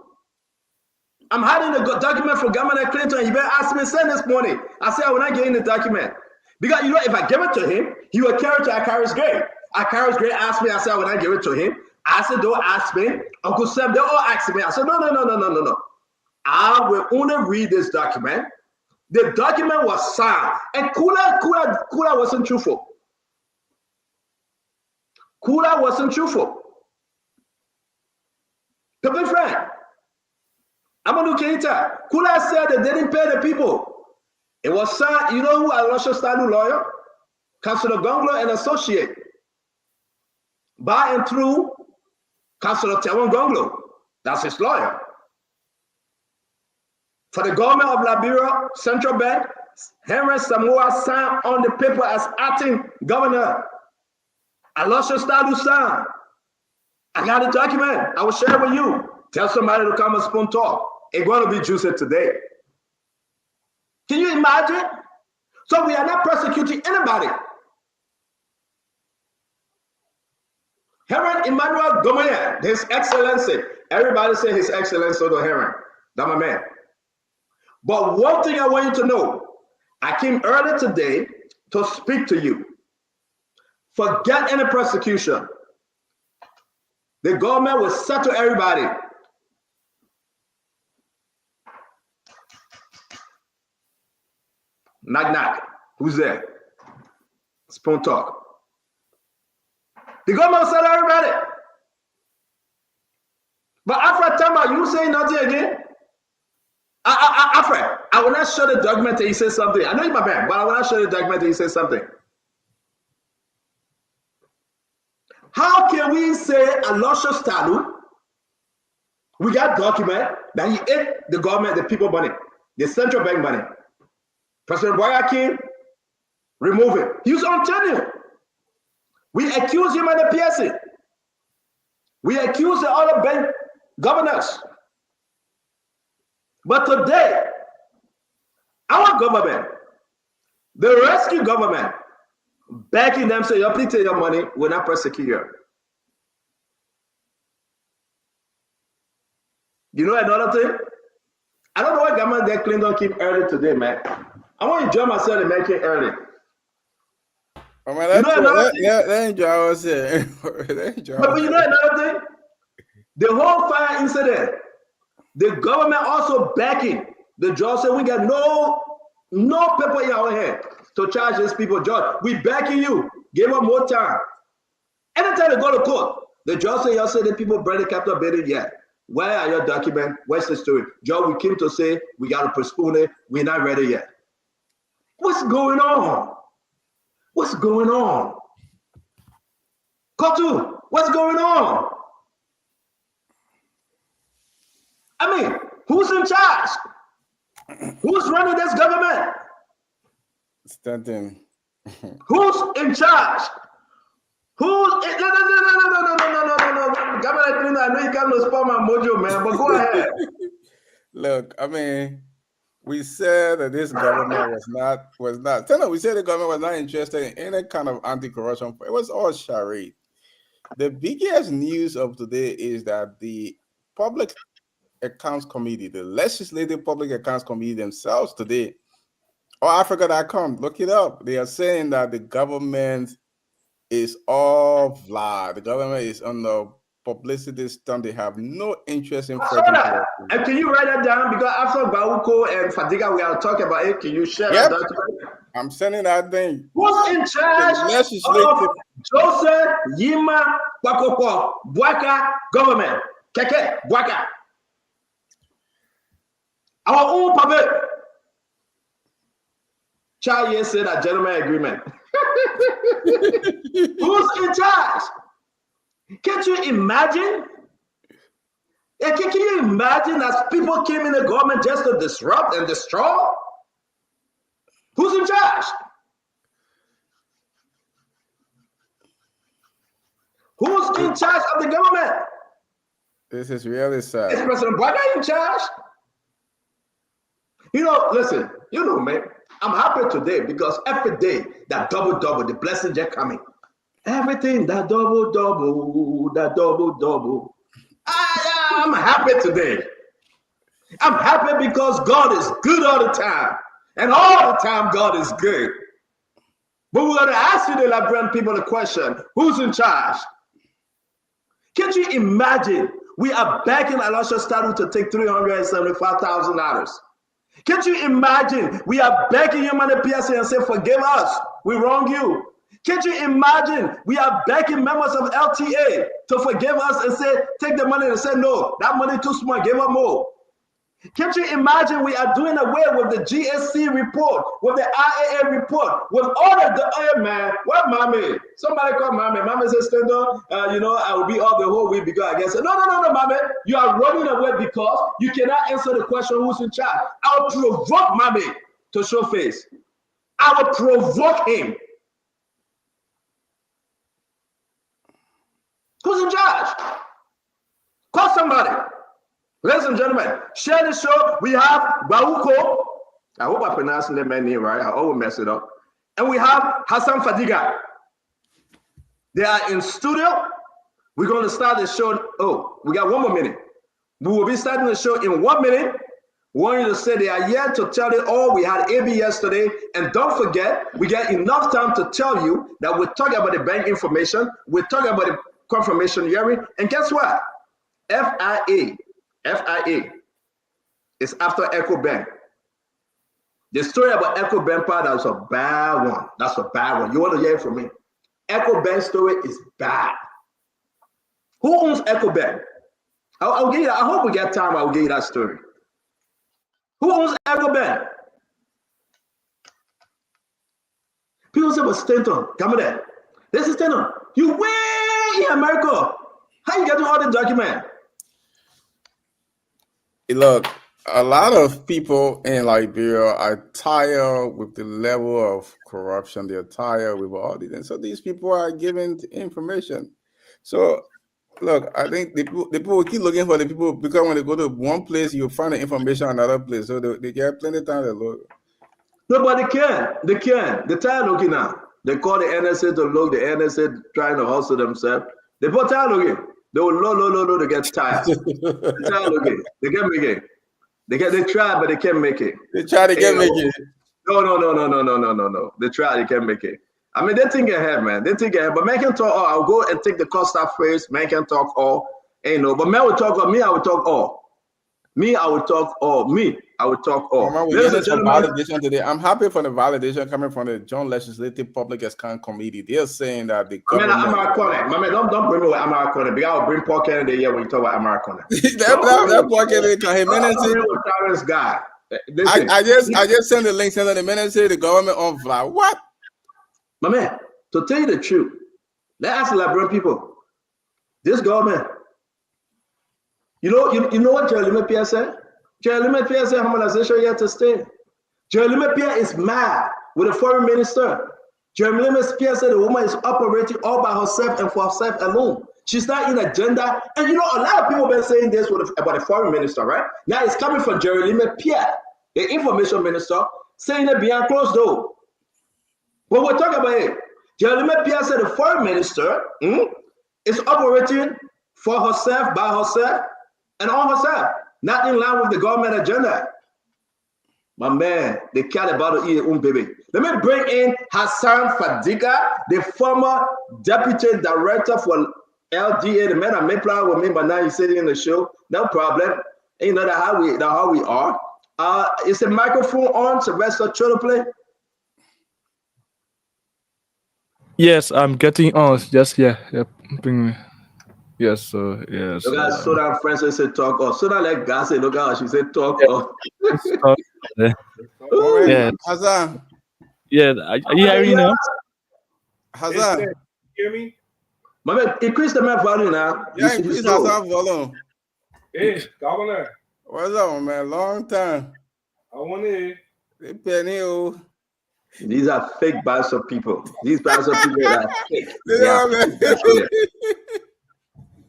I'm hiding the document from Governor Clinton. You better ask me send this morning. I said I will not give him the document. Because you know, if I give it to him, he will carry it to Akari's grave. Akari's grave asked me, I said I will not give it to him. I said, don't ask me. Uncle Sam, they all asked me. I said, no. I will only read this document. The document was signed. And Kula wasn't truthful. Kula wasn't truthful. To be frank, Amadou Keita, Kula said they didn't pay the people. It was signed. You know who Alosha Stalu lawyer? Councilor Gonglo and associate. By and through Councilor Tewon Gonglo. That's his lawyer. For the government of Liberia, Central Bank, Henry Samoa signed on the paper as acting governor. Alosha Stalu signed. I got a document. I will share it with you. Tell somebody to come and spoon talk. It's going to be juicy today. Can you imagine? So we are not persecuting anybody. Heron Emmanuel Gomoya, His Excellency. Everybody say His Excellency to Heron. That's my man. But one thing I want you to know, I came early today to speak to you. Forget any persecution. The government will settle everybody. Knock, knock. Who's there? Spoon talk. The government will settle everybody. But Alfred Tamba, you saying nothing again? Alfred, I will not show the document that you say something. I know you're my man, but I will not show the document that you say something. How can we say Alosha Stalu, we got document that he ate the government, the people money, the central bank money. President Boyaki, remove it. He was on tenure. We accuse him of the PSC. We accuse the other bank governors. But today, our government, the rescue government, backing them, say, you please take your money, we're not persecute you. You know another thing? I don't know why government that Clinton keep early today, man. I want to join myself and make it early. Oh, man, that enjoy us here. But you know another thing? The whole fire incident, the government also backing the judge said we got no paper in our hand to charge these people. Judge, we backing you. Give them more time. Anytime they go to court, the judge say, y'all say the people burn the capital building yet. Where are your documents? Where's the story? Judge, we came to say we got to postpone it. We're not ready yet. What's going on? What's going on? Kotu, what's going on? I mean, who's in charge? Who's running this government? Stanton. Who's in charge? Who's no. Governor Clinton, I know you can't spoil my mojo, man, but go ahead. Look, I mean, we said that this government was not. We said the government was not interested in any kind of anti-corruption. It was all charade. The biggest news of today is that the Public Accounts Committee, the Legislative Public Accounts Committee themselves today, or Africa.com, look it up. They are saying that the government is all blah. The government is on the publicity stunt. They have no interest in fighting corruption. And can you write that down? Because after Bauko and Fadiga, we are talking about it. Can you share that document? I'm sending that thing. Who's in charge of Joseph Yima Wakoko Bwaka government? Keke Bwaka. Our own public. Charlie said that gentleman agreement. Who's in charge? Can't you imagine? Can you imagine that people came in the government just to disrupt and destroy? Who's in charge? Who's in charge of the government? This is really sad. Is President Bwaka in charge? You know, listen, you know, man. I'm happy today because every day that double, the blessing just coming. Everything that double. I'm happy today. I'm happy because God is good all the time. And all the time, God is good. But we're going to ask you, the Liberian people, the question, who's in charge? Can't you imagine we are begging Elisha Statue to take $375,000? Can't you imagine we are begging Yemane PSA and say, forgive us, we wrong you? Can't you imagine we are begging members of LTA to forgive us and say, take the money and say, no, that money too small, give us more. Can't you imagine we are doing away with the GSC report, with the IAA report, with all of the, oh man, what mommy? Somebody call mommy. Mommy says, stand up, I will be off the whole week because I guess, no, mommy. You are running away because you cannot answer the question who's in charge. I'll provoke mommy to show face. I will provoke him. Who's in charge? Call somebody. Ladies and gentlemen, share the show. We have Bauko. I hope I'm pronouncing the man's name right. I always mess it up. And we have Hassan Fadiga. They are in studio. We're going to start the show. Oh, we got 1 more minute. We will be starting the show in 1 minute. We want you to say they are here to tell you all. We had AB yesterday. And don't forget, we get enough time to tell you that we're talking about the bank information. We're talking about the confirmation hearing. And guess what? FIA is after EcoBank. The story about EcoBank part, that was a bad one. That's a bad one. You want to hear it from me? EcoBank story is bad. Who owns EcoBank? I'll give you. I hope we get time. I'll give you that story. Who owns EcoBank? People say, but Stanton, come there. This is Stanton. You way in America. How you getting all the documents? Look, a lot of people in Liberia are tired with the level of corruption. They're tired with all these, and so these people are giving information. So, look, I think the people keep looking for the people because when they go to one place, you find the information another place. So they get plenty of time to look. No, but they can. They're tired looking now. They call the NSA to look. The NSA trying to hustle themselves. They put tired looking. They will low, they get tired. They're tired looking. They can't make it. They try, but they can't make it. They try, they can't make it. No. They try, they can't make it. I mean, they think ahead, man. They think ahead. But man can talk all. I'll go and take the Costa phrase. Man can talk all. Ain't no. But man will talk all. Me, I will talk all. I will talk all. Mama, we get some validation today. I'm happy for the validation coming from the John Legislative Public Account Committee. They're saying that the government... Man, don't bring me with Amaracone because I'll bring Paul Kennedy here when you talk about Amaracone. that Paul Kennedy guy. I just sent the link to the ministry, the government on fly. What? My man, to tell you the truth, let's ask the Liberian people. This government, you know what Jeremy Pierre said? Jeremy Pierre said harmonization yet to stay. Jeremy Pierre is mad with the foreign minister. Jeremy Pierre said the woman is operating all by herself and for herself alone. She's not in agenda. And a lot of people have been saying this about the foreign minister, right? Now it's coming from Jeremy Pierre, the information minister, saying it behind closed door. But we're talking about it. Jeremy Pierre said the foreign minister is operating for herself, by herself, and on herself, not in line with the government agenda. My man, they care about to eat their own baby. Let me bring in Hassan Fadiga, the former deputy director for LDA. The man I made plan with me, but now he's sitting in the show. No problem. And you know that how we are. Is the microphone on? Sylvester, try to play. Yes, I'm getting on. Just bring me. Yes, so yes. Look at Sudan Francis said talk or Sudan like God said, look how she said talk or yeah. Hazan. Yeah, are you hearing now? Hazan. You hear me? My man, increase the man volume now. Yeah, increase Hazan volume. Hey, Governor. What's up, man? Long time. I want to They penny, oh. These are fake Basel people. These Basel people are fake.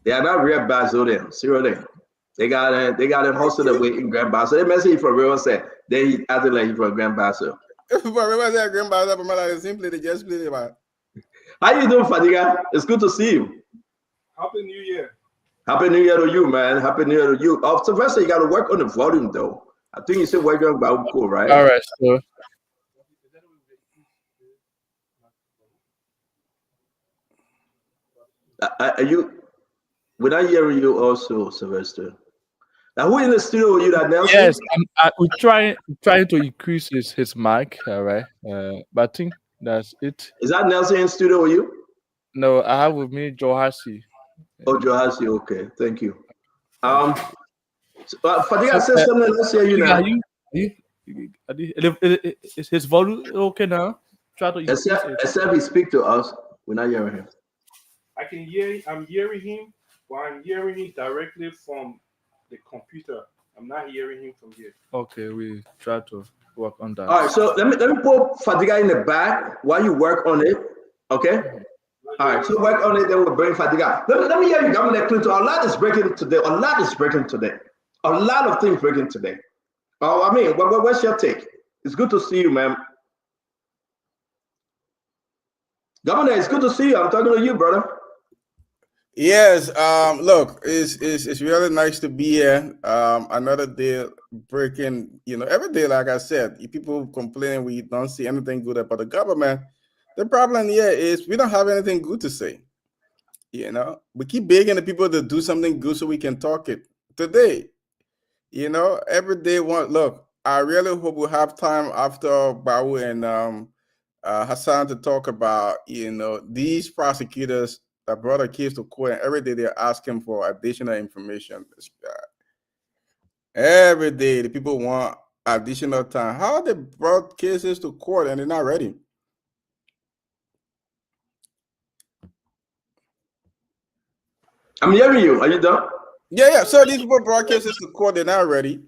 They are not real Basel. Seriously. They got him hosted away in Grand Basel. They message him from real set. Then he acted like he from Grand Basel. Simply they just play about. How you doing, Fadiga? It's good to see you. Happy New Year. Happy New Year to you, man. Happy New Year to you. Sylvester, you got to work on the volume, though. I think you said work on Bauco, right? All right, so Are you? We're not hearing you also, Sylvester. Now, who in the studio with you? That Nelson? yes, we're trying to increase his mic, all right. But I think that's it. Is that Nelson in studio with you? No, I have with me Johasi. Oh, Johasi. Okay, thank you. Fadiga, say something. Let's hear you now. Is his volume okay now? Try to increase it. Except he speak to us, we're not hearing him. I can hear. I'm hearing him, but I'm hearing him directly from the computer. I'm not hearing him from here. Okay, we try to work on that. All right, so let me put Fadiga in the back while you work on it. Okay. All right, so work on it, then we'll bring Fadiga. Let me hear you, Governor Clinton. A lot is breaking today. A lot is breaking today. A lot of things breaking today. Oh, I mean, what's your take? It's good to see you, man. Governor, it's good to see you. I'm talking to you, brother. Yes, look, it's really nice to be here. Another day breaking, every day, like I said, if people complain we don't see anything good about the government. The problem here is we don't have anything good to say. We keep begging the people to do something good so we can talk it today. Every day look, I really hope we'll have time after Bau and Hassan to talk about, these prosecutors that brought a case to court, and every day they're asking for additional information. Every day the people want additional time. How they brought cases to court and they're not ready? I'm hearing you. Are you done? Yeah. So these people brought cases to court, they're not ready.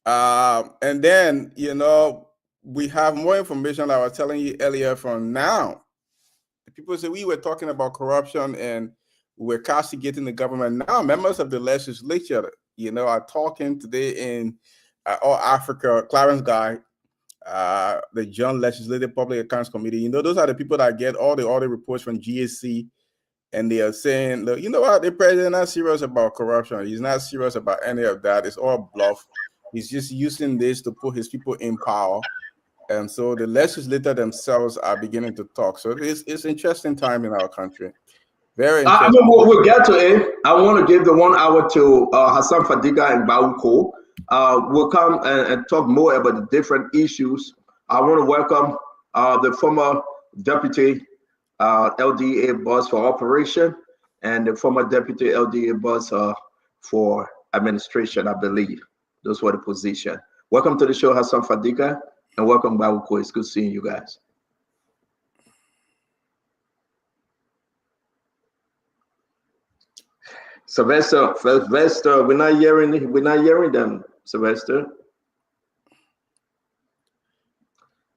And then, we have more information I was telling you earlier from now. People say we were talking about corruption and we're castigating the government. Now members of the legislature, are talking today in All Africa, Clarence Guy, the Joint Legislative Public Accounts Committee. Those are the people that get all the audit reports from GSC. And they are saying, look, you know what? The president not serious about corruption. He's not serious about any of that. It's all bluff. He's just using this to put his people in power. And so the legislators themselves are beginning to talk. So it's interesting time in our country. Very interesting. We'll get to it. I want to give the 1 hour to Hassan Fadiga and Bauco. We'll come and talk more about the different issues. I want to welcome the former deputy LDA boss for operation and the former deputy LDA boss for administration, I believe. Those were the position. Welcome to the show, Hassan Fadiga, and welcome, Bauco. It's good seeing you guys. Sylvester, we're not hearing them, Sylvester.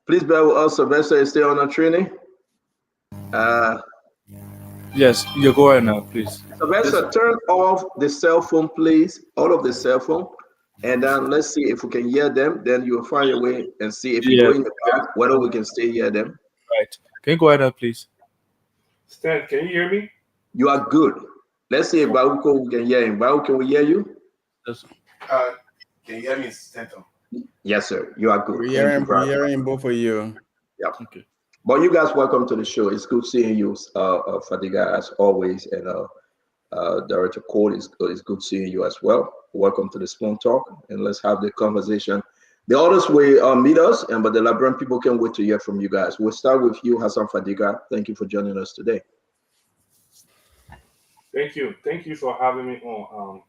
Please bear with us. Sylvester is still on the training. Yes, you go ahead now, please. Sylvester, turn off the cell phone, please. All of the cell phone. And then let's see if we can hear them. Then you'll find a way and see if you go in the back, whether we can still hear them. Right. Can you go ahead now, please? Stan, can you hear me? You are good. Let's see if Bauco can hear him. Bauco, can we hear you? Yes. Can you hear me, Stanton? Yes, sir. You are good. We're hearing both of you. Yeah. Okay. But you guys, welcome to the show. It's good seeing you, Fadiga, as always, and Director Cole, it's good seeing you as well. Welcome to the Spoon Talk, and let's have the conversation. The others will meet us, but the Liberian people can't wait to hear from you guys. We'll start with you, Hassan Fadiga. Thank you for joining us today. Thank you. Thank you for having me on.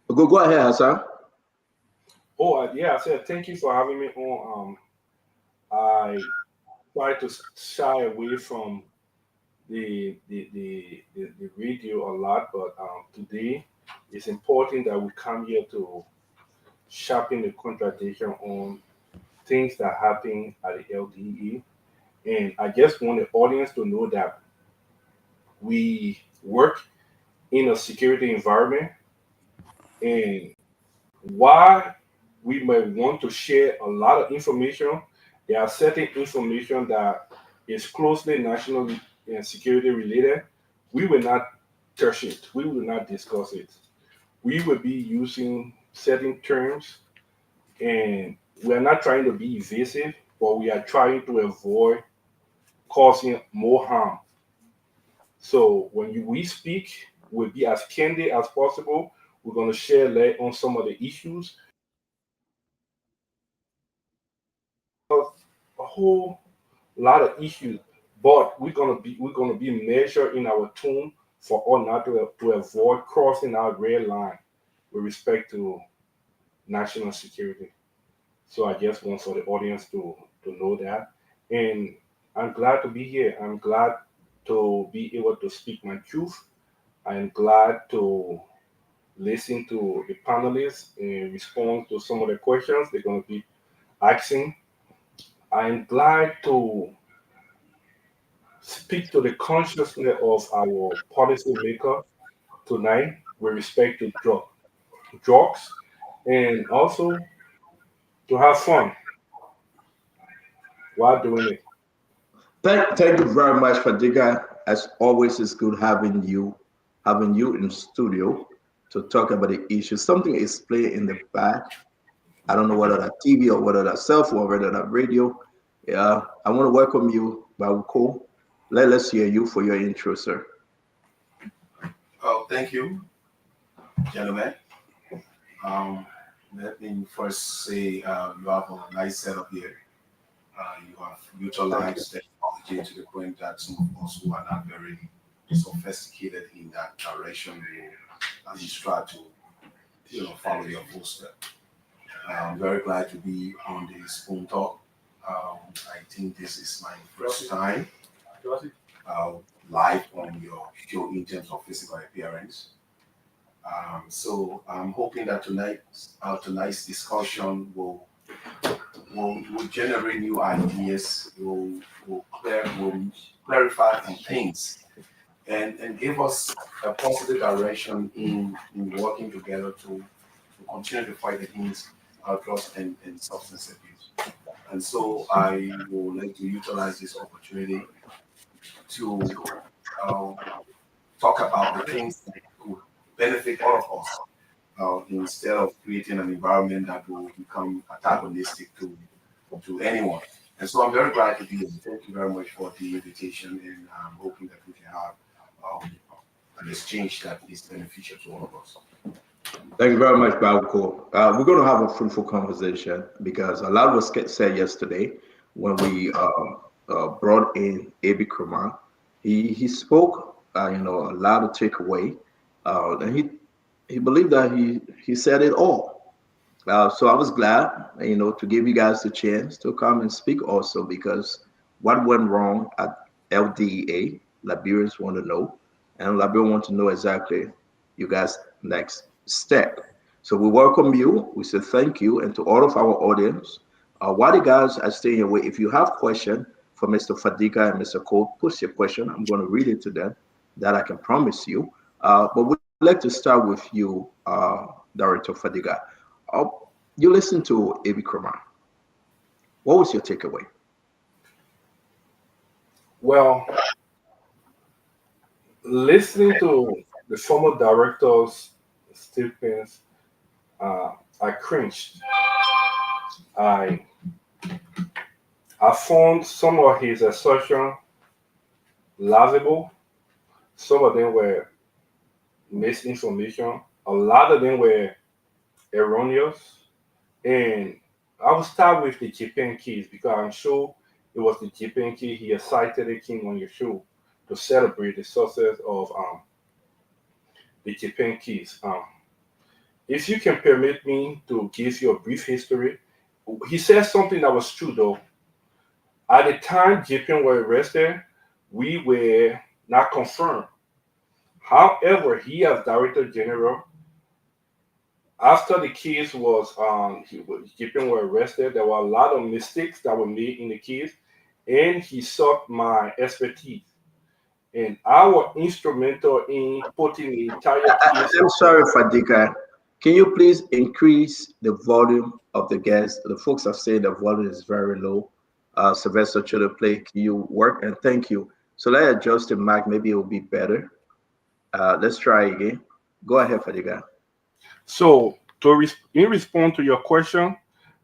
Go ahead, Hassan. I said thank you for having me on. I try to shy away from the radio a lot, but today it's important that we come here to sharpen the contradiction on things that happen at the LDE. And I just want the audience to know that we work in a security environment, and Why we may want to share a lot of information, there are certain information that is closely national and security related. We will not touch it. We will not discuss it. We will be using certain terms, and we are not trying to be evasive, but we are trying to avoid causing more harm. So when we speak, we'll be as candid as possible. We're going to share light on some of the issues. A whole lot of issues, but we're gonna be measured in our tone for all not to avoid crossing our red line with respect to national security. So I just want for the audience to know that, and I'm glad to be here. I'm glad to be able to speak my truth. I'm glad to listen to the panelists and respond to some of the questions they're going to be asking. I'm glad to speak to the consciousness of our policymaker tonight with respect to drugs, and also to have fun while doing it. Thank you very much, Fadiga. As always, it's good having you in studio to talk about the issue. Something is playing in the back. I don't know whether that TV or whether that cell phone or whether that radio. Yeah, I want to welcome you, Bauko. Let's hear you for your intro, sir. Oh, thank you, gentlemen. Um, Let me first say you have a nice setup here. You have utilized technology to the point that some of us who are not very sophisticated in that direction will at least try to, follow your footsteps. I'm very glad to be on the Spoon Talk. I think this is my first time uh, live on your show in terms of physical appearance. So I'm hoping that tonight's discussion will generate new ideas, will clarify some things, and give us a positive direction in working together to continue to fight against drugs and substance abuse. And so I would like to utilize this opportunity to uh, talk about the things that could benefit all of us instead of creating an environment that will become antagonistic to anyone. And so I'm very glad to be here. Thank you very much for the invitation, and I'm hoping that we can have um, an exchange that is beneficial to all of us. Thank you very much, Bauko. We're going to have a fruitful conversation because a lot was said yesterday when we brought in Abi Kraman. He spoke, a lot of takeaway, and he believed that he said it all. So I was glad, to give you guys the chance to come and speak also because what went wrong at LDEA, Liberians want to know, and Liberians want to know exactly you guys' next step. So we welcome you. We say thank you, and to all of our audience. While the guys are staying away, if you have question for Mr. Fadiga and Mr. Cole, push your question. I'm going to read it to them. That I can promise you. But we'd like to start with you, Director Fadiga. You listened to Abi Kraman. What was your takeaway? Well, listening to the former director's statements, I cringed. I I found some of his assertions laughable. Some of them were misinformation. A lot of them were erroneous. And I will start with the Japan keys because I'm sure it was the Japan key he had cited the king on your show to celebrate the success of the Japan keys. If you can permit me to give you a brief history, he said something that was true though. At the time Japan were arrested, we were not confirmed. However, he as Director General, after the case was Japan were arrested, there were a lot of mistakes that were made in the case, and he sought my expertise. And I was instrumental in putting the entire case. I'm sorry, Fadika. Can you please increase the volume of the guests? The folks are saying the volume is very low. Sylvester Chidoplay, can you work? And thank you. So let's adjust the mic. Maybe it will be better. Let's try again. Go ahead, Fadiga. So, in response to your question,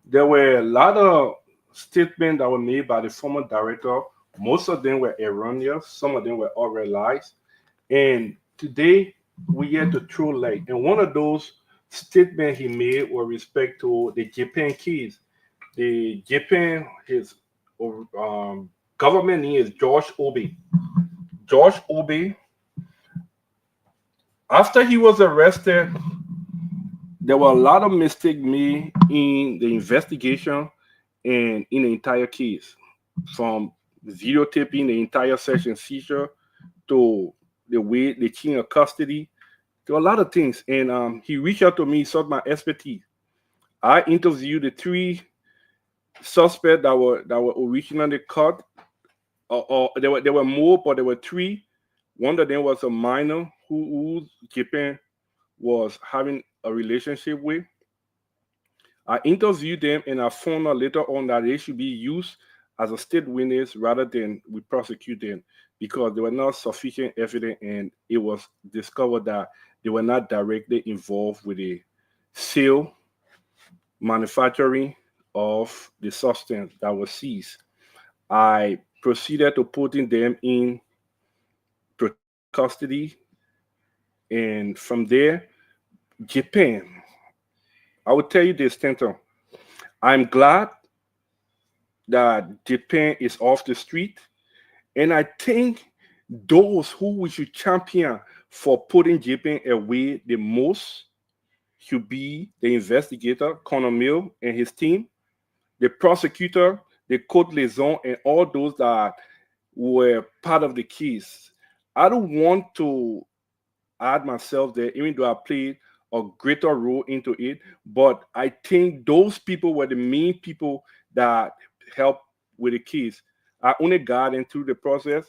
there were a lot of statements that were made by the former director. Most of them were erroneous. Some of them were outright lies. And today, we had to throw light. And one of those statements he made with respect to the Japan keys. The Japan, his government name is George Obe. George Obe, after he was arrested, there were a lot of mistakes made in the investigation and in the entire case, from videotaping the entire session seizure to the way the chain of custody. There were a lot of things, and he reached out to me, sought my expertise. I interviewed the 3 suspects that were originally caught. Or there were more, but there were 3. One of them was a minor who Japan was having a relationship with. I interviewed them, and I found out later on that they should be used as a state witness rather than we prosecute them, because there were not sufficient evidence, and it was discovered that they were not directly involved with the sale, manufacturing of the substance that was seized. I proceeded to putting them in custody, and from there, Japan. I will tell you this, Stanton. I'm glad that Japan is off the street, and I think those who we should champion for putting Japan away the most should be the investigator, Connor Mill, and his team, the prosecutor, the court liaison, and all those that were part of the case. I don't want to add myself there, even though I played a greater role into it, but I think those people were the main people that helped with the case. I only got into the process,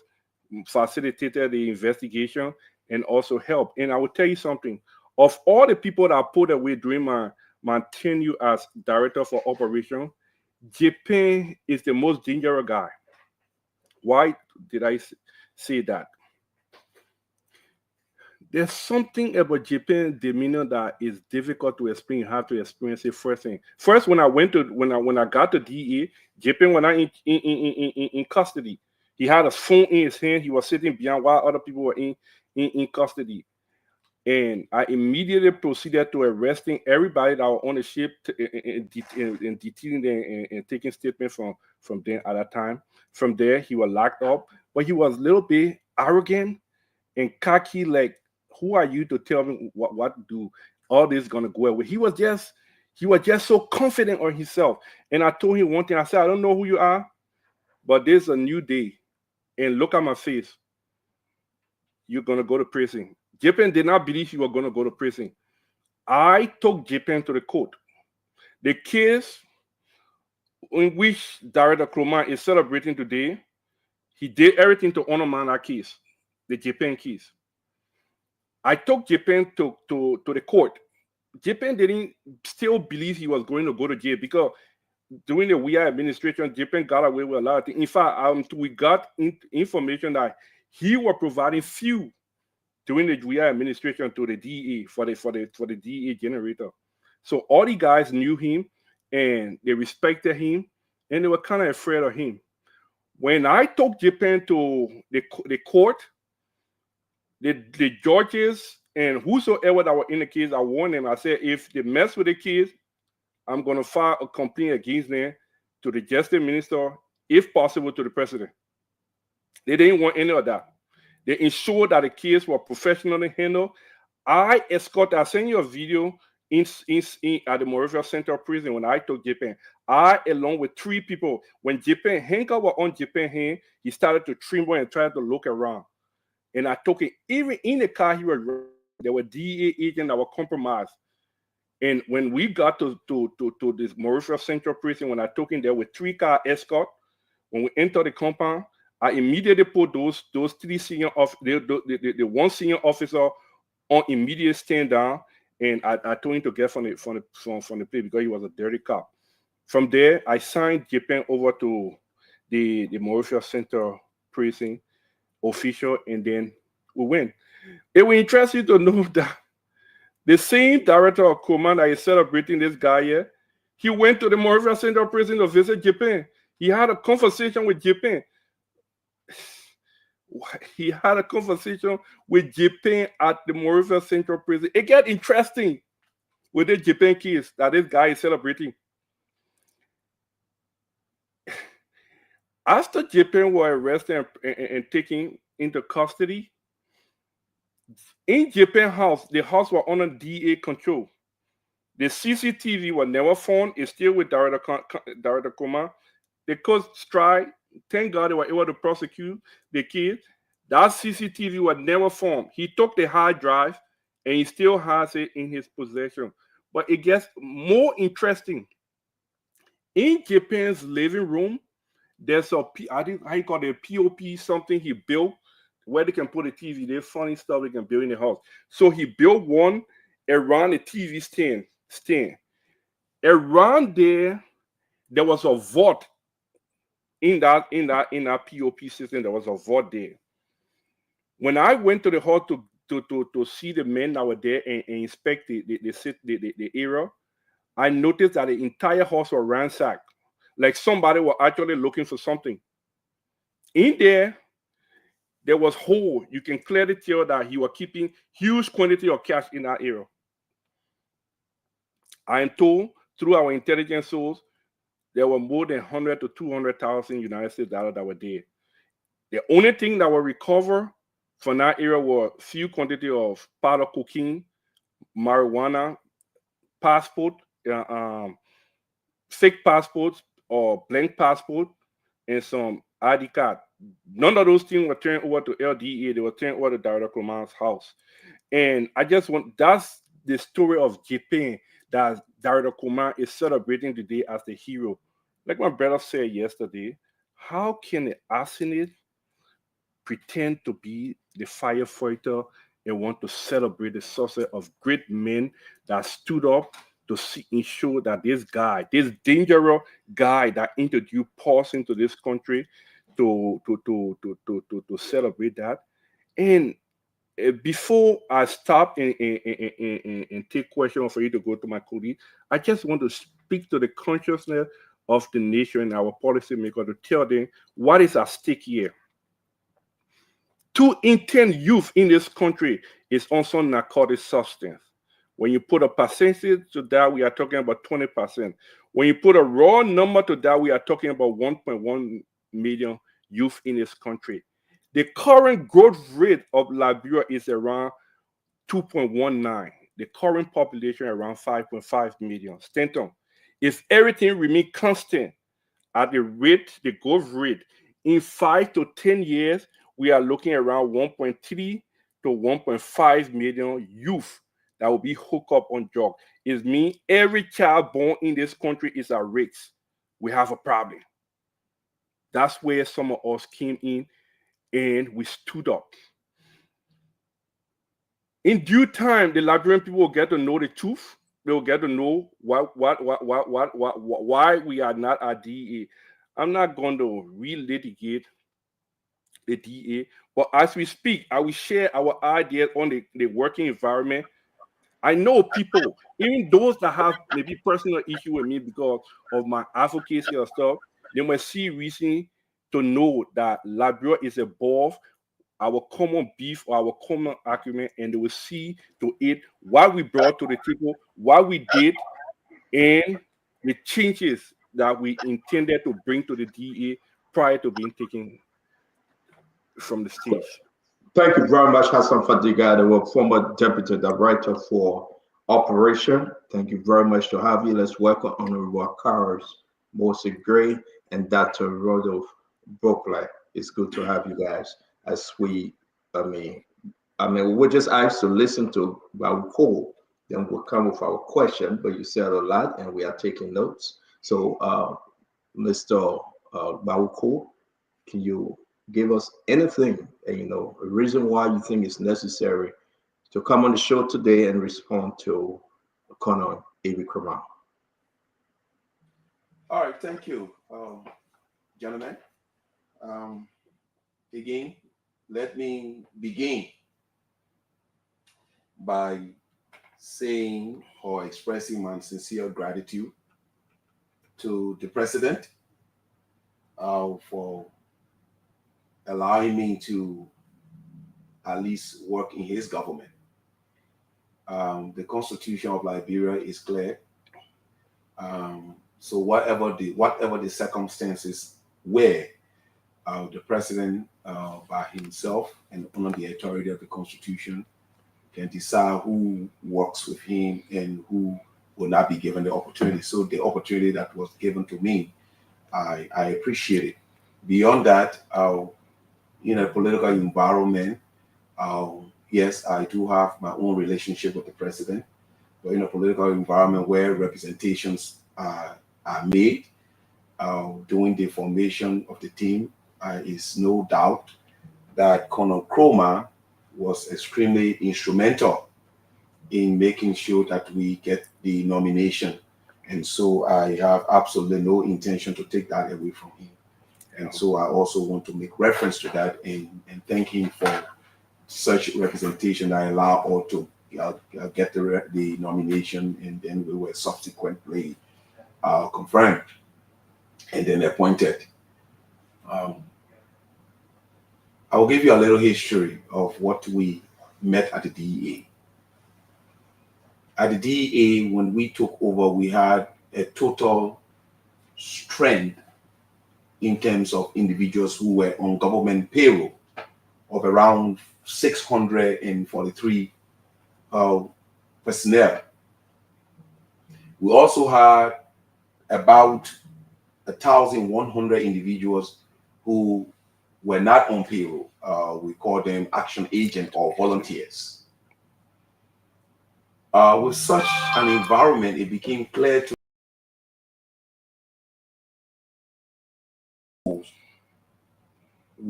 facilitated the investigation, and also helped. And I will tell you something. Of all the people that I put away during my tenure as director for operation, Japan is the most dangerous guy. Why did I say that? There's something about Japan's demeanor that is difficult to explain. You have to experience it first thing. First, when I got to DEA, Japan was not in custody. He had a phone in his hand. He was sitting behind while other people were in custody. And I immediately proceeded to arresting everybody that was on the ship and detaining them and taking statements from them at that time. From there, he was locked up, but he was a little bit arrogant and cocky, like, who are you to tell me what do all this gonna go away? He was just so confident on himself. And I told him one thing. I said, I don't know who you are, but there's a new day. And look at my face. You're gonna go to prison. Japan did not believe you were gonna go to prison. I took Japan to the court. The case in which Director Kroman is celebrating today, he did everything to honor that case, the Japan case. I took Japan to the court. Japan didn't still believe he was going to go to jail, because during the Weah administration, Japan got away with a lot of things. In fact, we got information that he was providing fuel during the Weah administration to the DEA for the DEA generator. So all the guys knew him, and they respected him, and they were kind of afraid of him. When I took Japan to the court, the judges and whosoever that were in the case, I warned them. I said, if they mess with the case, I'm going to file a complaint against them to the justice minister, if possible, to the president. They didn't want any of that. They ensured that the case was professionally handled. I sent you a video at the Monrovia Central Prison when I took Japan. I, along with 3 people, when Japan handcuffs were on Japan's hand, he started to tremble and tried to look around. And I took it, even in the car, there were DEA agents that were compromised. And when we got to this Monrovia Central Prison, when I took him there with 3-car escort, when we entered the compound, I immediately put those 3 senior the one senior officer on immediate stand down, and I told him to get from the place because he was a dirty cop. From there, I signed Japan over to the Mauritius Center prison official, and then we went. It will interest you to know that the same director of command that is celebrating this guy here, he went to the Mauritius Central Prison to visit Japan. He had a conversation with Japan. He had a conversation with Japan at the Mauritius Central Prison. It gets interesting with the Japan case that this guy is celebrating. After Japan were arrested and taken into custody, in Japan house, the house was under DA control. The CCTV was never found. It's still with Director Command. The court strike. Thank God they were able to prosecute the case. That CCTV was never found. He took the hard drive and he still has it in his possession. But it gets more interesting. In Japan's living room, there's I think how you call it, a POP, something he built where they can put a TV. There's funny stuff they can build in the house. So he built one around the TV stand. Around there was a vault in that POP system. There was a vault there. When I went to the hall to see the men that were there and inspect the area, I noticed that the entire house was ransacked. Like somebody was actually looking for something. In there was hole. You can clearly tell that he was keeping huge quantity of cash in that area. I am told through our intelligence source, there were more than 100 to 200,000 United States dollars that were there. The only thing that were recovered from that area were few quantity of powder cocaine, marijuana, passport, fake passports or blank passport, and some ID card. None of those things were turned over to LDA. They were turned over to Director Command's house. And I just want, that's the story of Japan that Director Command is celebrating today as the hero. Like my brother said yesterday, how can the arsonist pretend to be the firefighter and want to celebrate the success of great men that stood up to ensure that this guy, this dangerous guy that introduced Paulson into this country, to celebrate that? And before I stop and take questions for you to go to my colleague, I just want to speak to the consciousness of the nation and our policymakers to tell them what is at stake here. 2 in 10 youth in this country is also narcotic substance. When you put a percentage to that, we are talking about 20%. When you put a raw number to that, we are talking about 1.1 million youth in this country. The current growth rate of Liberia is around 2.19. The current population around 5.5 million. Stanton, if everything remains constant at the rate, the growth rate, in 5 to 10 years, we are looking around 1.3 to 1.5 million youth that will be hooked up on drugs. It means every child born in this country is at risk. We have a problem. That's where some of us came in and we stood up. In due time, the Liberian people will get to know the truth. They will get to know why we are not at DA. I'm not going to relitigate the DA, but as we speak, I will share our ideas on the working environment. I know people, even those that have maybe personal issue with me because of my advocacy or stuff, they must see reason to know that Liberia is above our common beef or our common argument, and they will see to it what we brought to the table, what we did, and the changes that we intended to bring to the DA prior to being taken from the stage. Thank you very much, Hassan Fadiga, the former Deputy Director for Operation. Thank you very much to have you. Let's welcome Honorable Karos Mose Gray and Dr. Rodolphe Brooklyn. It's good to have you guys. As we, we're just asked to listen to our call, then we'll come with our question, but you said a lot and we are taking notes. So, Mr. Bauko, can you give us anything, a reason why you think it's necessary to come on the show today and respond to Colonel Eric Kramer. All right, thank you, gentlemen. Again, let me begin by saying or expressing my sincere gratitude to the president for allowing me to at least work in his government. The Constitution of Liberia is clear. So whatever the circumstances were, the president by himself and under the authority of the Constitution can decide who works with him and who will not be given the opportunity. So the opportunity that was given to me, I appreciate it. Beyond that, in a political environment, yes, I do have my own relationship with the president, but in a political environment where representations are made during the formation of the team, is no doubt that Colonel Kramer was extremely instrumental in making sure that we get the nomination. And so I have absolutely no intention to take that away from him. And so I also want to make reference to that and thank him for such representation that allowed all to get the nomination, and then we were subsequently confirmed and then appointed. I will give you a little history of what we met at the DEA. At the DEA, when we took over, we had a total strength in terms of individuals who were on government payroll of around 643 personnel. We also had about 1,100 individuals who were not on payroll. We call them action agents or volunteers. With such an environment, it became clear to who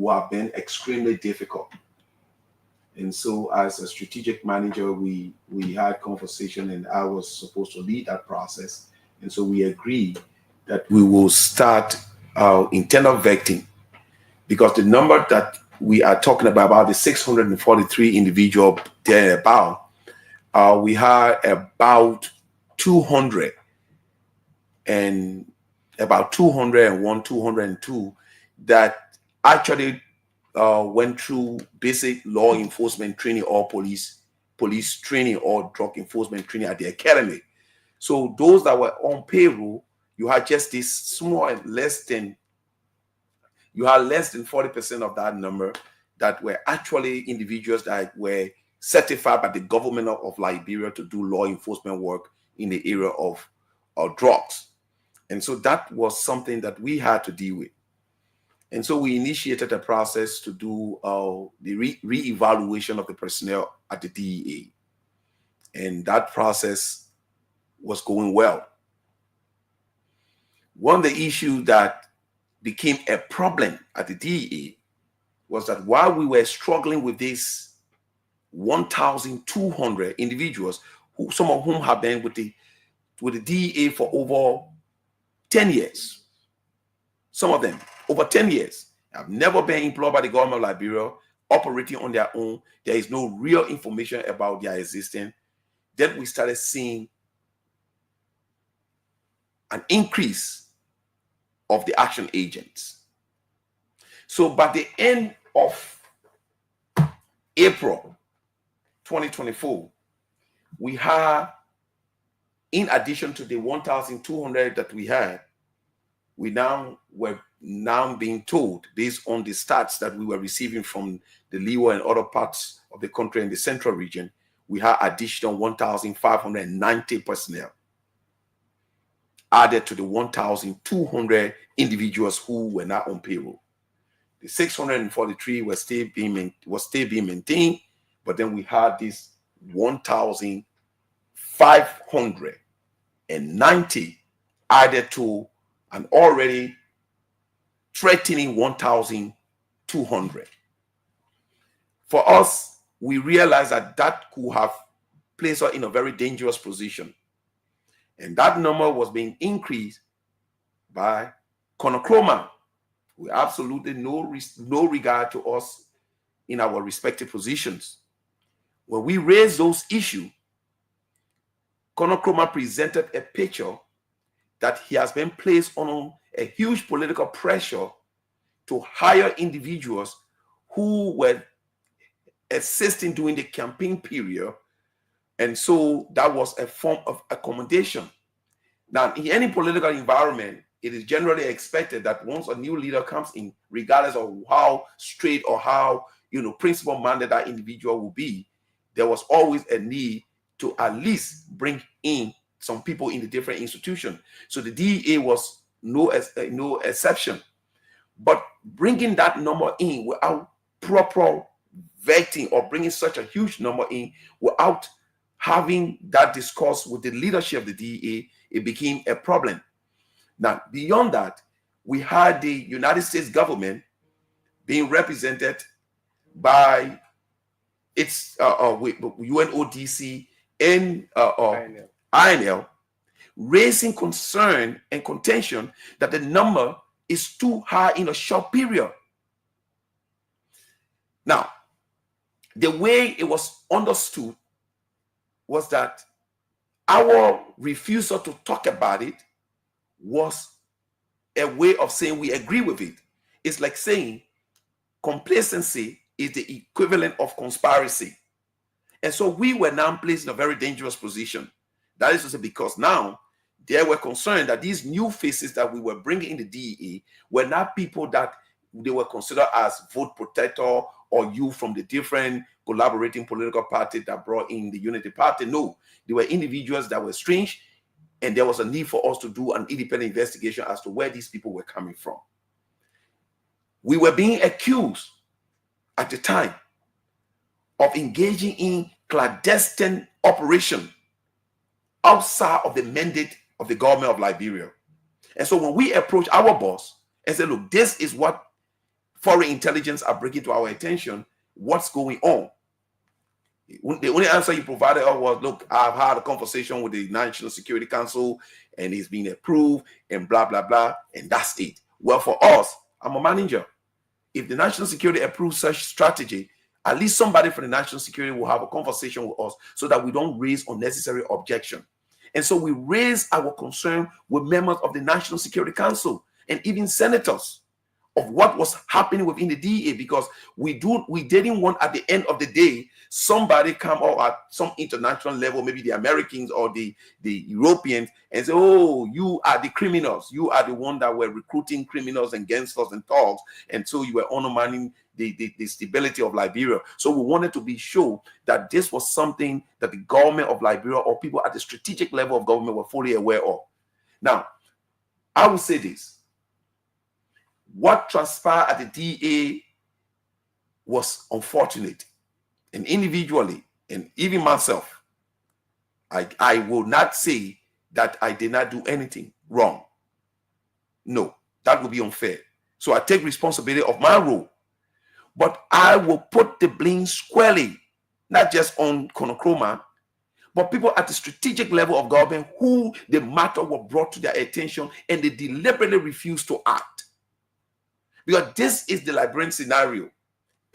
have been extremely difficult. And so as a strategic manager, we had conversation, and I was supposed to lead that process. And so we agreed that we will start our internal vetting, because the number that we are talking about the 643 individual thereabout, we had about 200 and about 201, 202 that actually went through basic law enforcement training or police training or drug enforcement training at the academy. So those that were on payroll, you had just this small, less than 40% of that number that were actually individuals that were certified by the government of Liberia to do law enforcement work in the area of drugs. And so that was something that we had to deal with. And so we initiated a process to do the re-evaluation of the personnel at the DEA. And that process was going well. One of the issues that became a problem at the DEA was that while we were struggling with these 1,200 individuals, who some of whom have been with the DEA for over 10 years, some of them over 10 years, have never been employed by the government of Liberia, operating on their own. There is no real information about their existence. Then we started seeing an increase of the action agents. So by the end of April 2024, we had, in addition to the 1,200 that we had, we were being told, based on the stats that we were receiving from the Leeward and other parts of the country in the central region, we had additional 1,590 personnel added to the 1,200 individuals who were not on payroll. The 643 was still being maintained, but then we had this 1,590 added to an already threatening 1,200. For us, we realized that that could have placed her in a very dangerous position. And that number was being increased by Konocloma, with absolutely no regard to us in our respective positions. When we raised those issues, Konocloma presented a picture that he has been placed on a huge political pressure to hire individuals who were assisting during the campaign period. And so that was a form of accommodation. Now, in any political environment, it is generally expected that once a new leader comes in, regardless of how straight or how principle-minded that individual will be, there was always a need to at least bring in some people in the different institutions. So the DEA was no exception. But bringing that number in without proper vetting, or bringing such a huge number in without having that discourse with the leadership of the DEA, it became a problem. Now, beyond that, we had the United States government being represented by its UNODC and INL, raising concern and contention that the number is too high in a short period. Now, the way it was understood was that our refusal to talk about it was a way of saying we agree with it. It's like saying complacency is the equivalent of conspiracy. And so we were now placed in a very dangerous position. That is to say, because now they were concerned that these new faces that we were bringing in the DEA were not people that they were considered as vote protector or you from the different collaborating political parties that brought in the Unity Party. No, they were individuals that were strange, and there was a need for us to do an independent investigation as to where these people were coming from. We were being accused at the time of engaging in clandestine operation outside of the mandate of the government of Liberia. And so when we approached our boss and said, look, this is what foreign intelligence are bringing to our attention, what's going on? The only answer he provided was, look, I've had a conversation with the National Security Council and it's been approved and blah, blah, blah, and that's it. Well, for us, I'm a manager. If the National Security approves such strategy, at least somebody from the National Security will have a conversation with us so that we don't raise unnecessary objection. And so we raised our concern with members of the National Security Council and even senators of what was happening within the DEA, because we didn't want at the end of the day somebody come out at some international level, maybe the Americans or the Europeans, and say, oh, you are the criminals, you are the one that were recruiting criminals and gangsters and thugs, and so you were undermining the stability of Liberia. So we wanted to be sure that this was something that the government of Liberia or people at the strategic level of government were fully aware of. Now, I will say this. What transpired at the DEA was unfortunate, and individually, and even myself, I will not say that I did not do anything wrong. No, that would be unfair. So I take responsibility of my role, but I will put the blame squarely, not just on Konocloma, but people at the strategic level of government who the matter was brought to their attention and they deliberately refused to act. Because this is the Liberian scenario.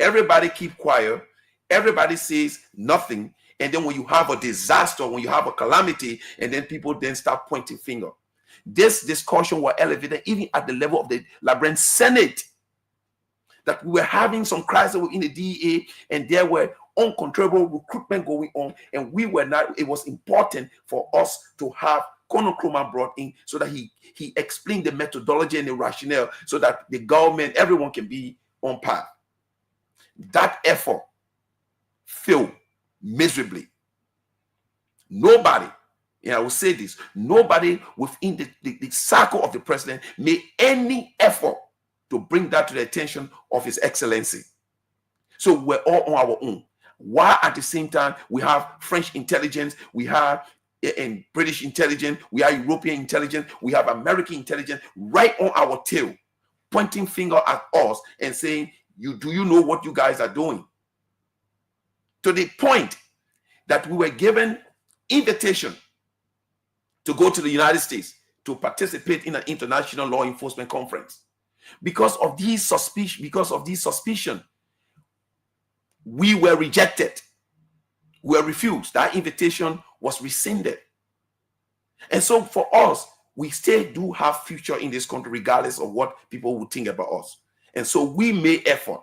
Everybody keep quiet. Everybody says nothing. And then when you have a disaster, when you have a calamity, and then people then start pointing finger. This discussion was elevated even at the level of the Liberian Senate, that we were having some crisis within the DEA, and there were uncontrollable recruitment going on, and we were not. It was important for us to have Konocloma brought in so that he explained the methodology and the rationale so that the government, everyone can be on par. That effort failed miserably. Nobody, and I will say this, nobody within the circle of the president made any effort to bring that to the attention of His Excellency. So we're all on our own. While at the same time, we have French intelligence, we have and British intelligence, we have European intelligence, we have American intelligence right on our tail, pointing finger at us and saying, do you know what you guys are doing? to the point that we were given invitation to go to the United States to participate in an international law enforcement conference. Because of these suspicion, we were rejected. We were refused. That invitation was rescinded. And so for us, we still do have future in this country, regardless of what people would think about us. And so we made effort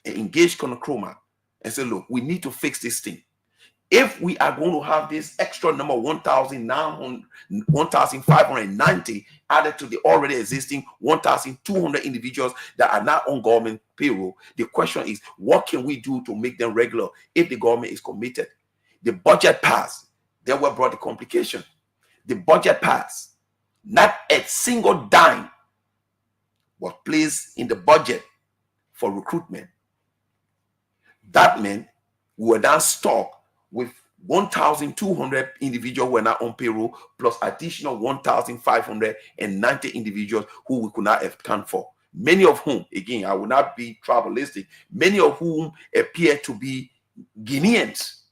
and engaged Colonel Chroma and said, look, we need to fix this thing. If we are going to have this extra number 1,590 added to the already existing 1,200 individuals that are not on government payroll, the question is, what can we do to make them regular if the government is committed? The budget passed. Then what brought the complication? The budget passed. Not a single dime was placed in the budget for recruitment. That meant we were now stuck with 1,200 individuals who were not on payroll, plus additional 1,590 individuals who we could not account for. Many of whom, again, I will not be tribalistic, many of whom appear to be Guineans.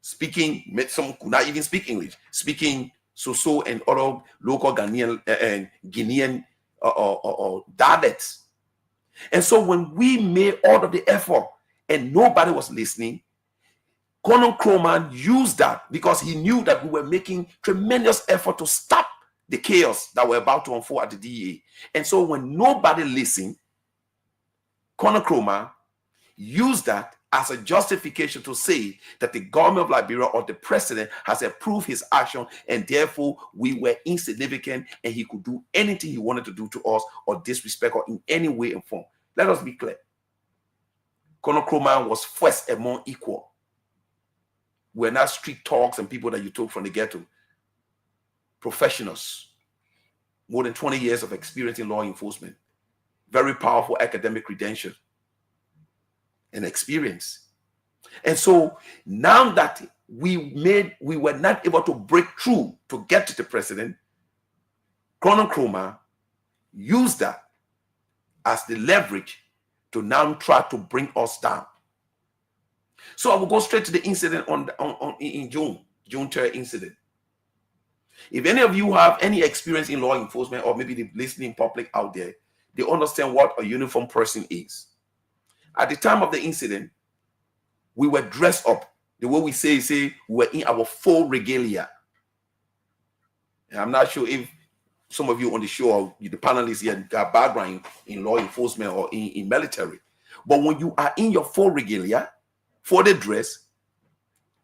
Speaking, some could not even speak English, speaking Soso and other local Ghanaian and Guinean dialects. And so when we made all of the effort and nobody was listening, Colonel Chroma used that because he knew that we were making tremendous effort to stop the chaos that were about to unfold at the DEA. And so when nobody listened, Colonel Chroma used that as a justification to say that the government of Liberia or the president has approved his action and therefore we were insignificant and he could do anything he wanted to do to us or disrespect or in any way and form. Let us be clear. Colonel Chroma was first among equal. We're not street talks and people that you took from the ghetto. Professionals, more than 20 years of experience in law enforcement, very powerful academic credentials and experience. And so now that we were not able to break through to get to the president, Colonel Chroma used that as the leverage to now try to bring us down. So I will go straight to the incident in June 3rd incident. If any of you have any experience in law enforcement or maybe the listening public out there, they understand what a uniformed person is. At the time of the incident, we were dressed up. The way we say we were in our full regalia. And I'm not sure if some of you on the show or the panelists here got background in law enforcement or in military. But when you are in your full regalia, for the dress,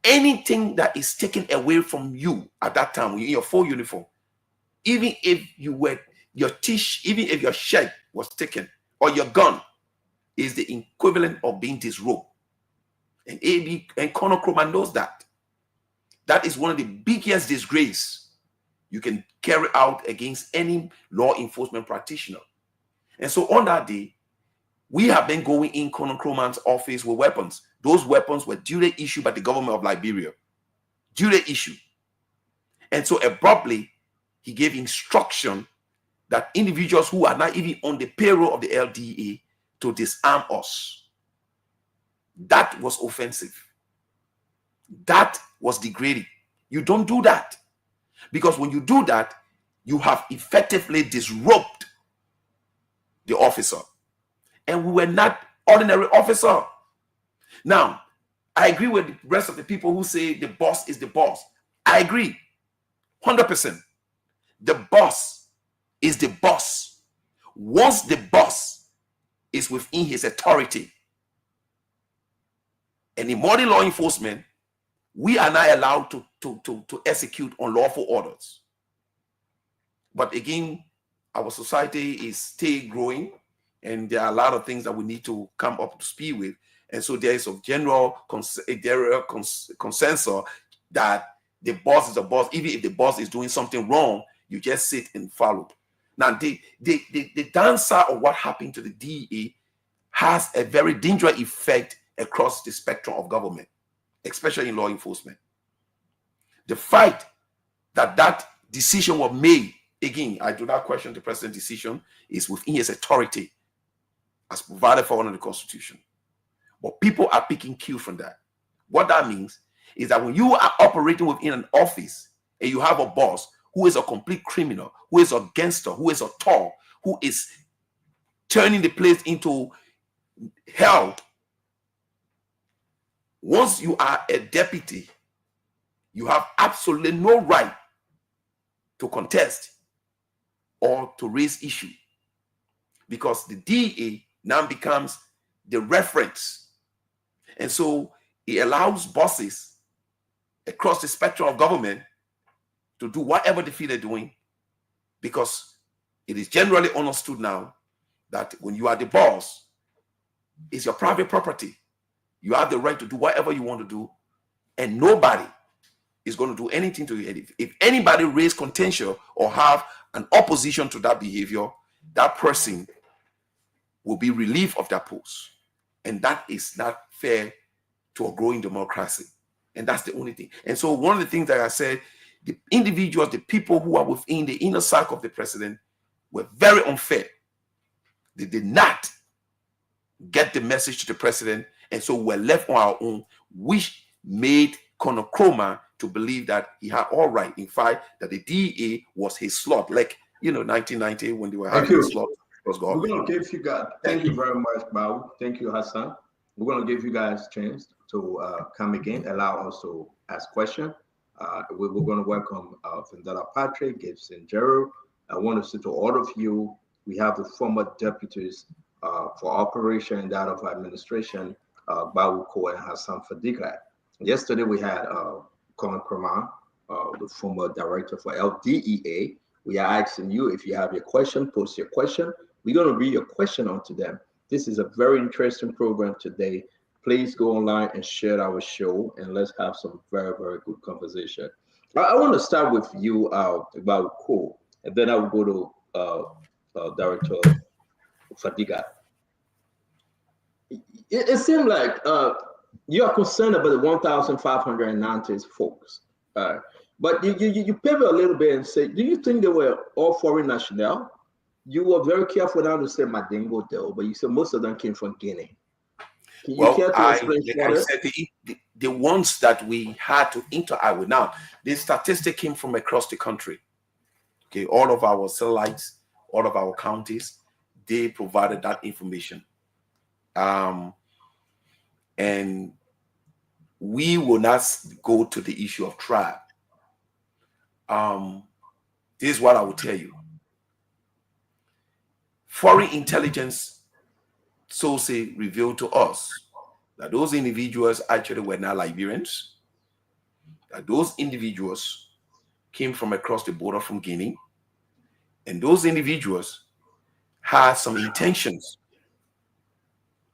anything that is taken away from you at that time, when you're in your full uniform, even if you were even if your shirt was taken or your gun, is the equivalent of being disrobed. And Colonel Chroma knows that. That is one of the biggest disgrace you can carry out against any law enforcement practitioner. And so on that day, we have been going in Colonel Chroma's office with weapons. Those weapons were duly issued by the government of Liberia. Duly issued. And so abruptly, he gave instruction that individuals who are not even on the payroll of the LDA to disarm us. That was offensive. That was degrading. You don't do that. Because when you do that, you have effectively disrupted the officer. And we were not ordinary officer. Now, I agree with the rest of the people who say the boss is the boss. I agree 100%. The boss is the boss. Once the boss is within his authority, and in modern law enforcement, we are not allowed to execute unlawful orders. But again, our society is still growing, and there are a lot of things that we need to come up to speed with. And so there is a general consensus that the boss is the boss. Even if the boss is doing something wrong, you just sit and follow. Now, the downside of what happened to the DEA has a very dangerous effect across the spectrum of government, especially in law enforcement. The fact that decision was made, again, I do not question the president's decision, is within his authority as provided for under the Constitution. But people are picking cue from that. What that means is that when you are operating within an office and you have a boss who is a complete criminal, who is a gangster, who is a thug, who is turning the place into hell, once you are a deputy, you have absolutely no right to contest or to raise issue, because the DA now becomes the reference. And so it allows bosses across the spectrum of government to do whatever they feel they're doing, because it is generally understood now that when you are the boss, it's your private property. You have the right to do whatever you want to do, and nobody is going to do anything to you. If anybody raise contention or have an opposition to that behavior, that person will be relieved of that post. And that is not fair to a growing democracy. And that's the only thing. And so one of the things that I said, the individuals, the people who are within the inner circle of the president were very unfair. They did not get the message to the president, and so we're left on our own, which made Conor Kromah to believe that he had all right. In fact, that the DA was his slot, like 1990 when they were having a slot. Was gone. We're going to give you guys. Thank you very much, Babu. Thank you, Hassan. We're going to give you guys a chance to come again, allow us to ask questions. We're going to welcome Vendetta Patrick, Gibson Gerald. I want to say to all of you, we have the former deputies for operation and that of administration, Babu Ko and Hassan Fadiga. Yesterday we had Conor Kromah, the former director for LDEA. We are asking you, if you have your question, post your question. We're going to read your question onto them. This is a very interesting program today. Please go online and share our show, and let's have some very, very good conversation. I want to start with you, Babu Ko, and then I will go to Director Fadiga. It seemed like you are concerned about the 1,590 folks, but you pivot a little bit and say, do you think they were all foreign nationals? You were very careful not to say Madingo though, but you said most of them came from Guinea. Can you care to explain I said the ones that we had to interact with. Now, the statistic came from across the country. Okay, all of our satellites, all of our counties, they provided that information. And we will not go to the issue of tribe. This is what I will tell you. Foreign intelligence sources revealed to us that those individuals actually were not Liberians, that those individuals came from across the border from Guinea, and those individuals had some intentions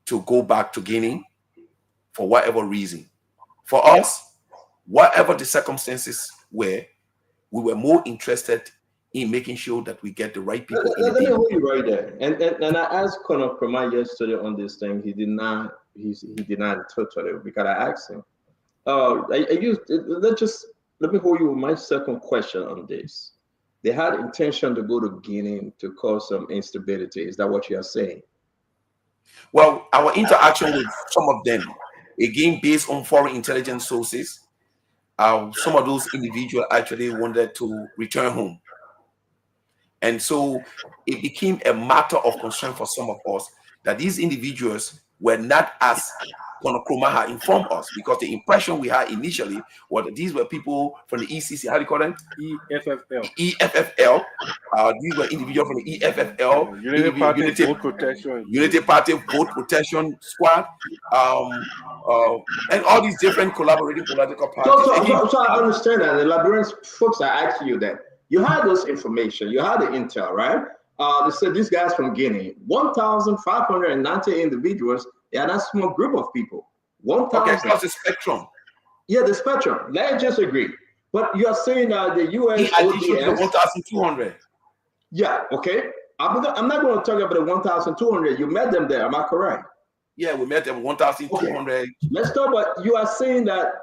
to go back to Guinea for whatever reason. For us, whatever the circumstances were, we were more interested in making sure that we get the right people. Let me hold you right there. And I asked Conor Kromah yesterday on this thing. He denied totally, because I asked him. Let me hold you with my second question on this. They had intention to go to Guinea to cause some instability. Is that what you are saying? Well, our interaction with some of them, again, based on foreign intelligence sources, some of those individuals actually wanted to return home. And so it became a matter of concern for some of us that these individuals were not as Conor Kromah had informed us, because the impression we had initially was that these were people from the ECC, how do you call them? EFFL. EFFL. These were individuals from the EFFL, Unity Party Vote Protection Squad, and all these different collaborating political parties. So I understand that. The Liberians folks are asking you that. You had those information, you had the intel, right? They said these guys from Guinea, 1,590 individuals. Yeah, that's a small group of people. 1,000. Okay, across the spectrum. Yeah, the spectrum. Let's just agree. But you are saying that the U.S. In addition to 1,200. Yeah, okay. I'm not going to talk about the 1,200. You met them there. Am I correct? Yeah, we met them 1,200. Okay. Let's talk about. You are saying that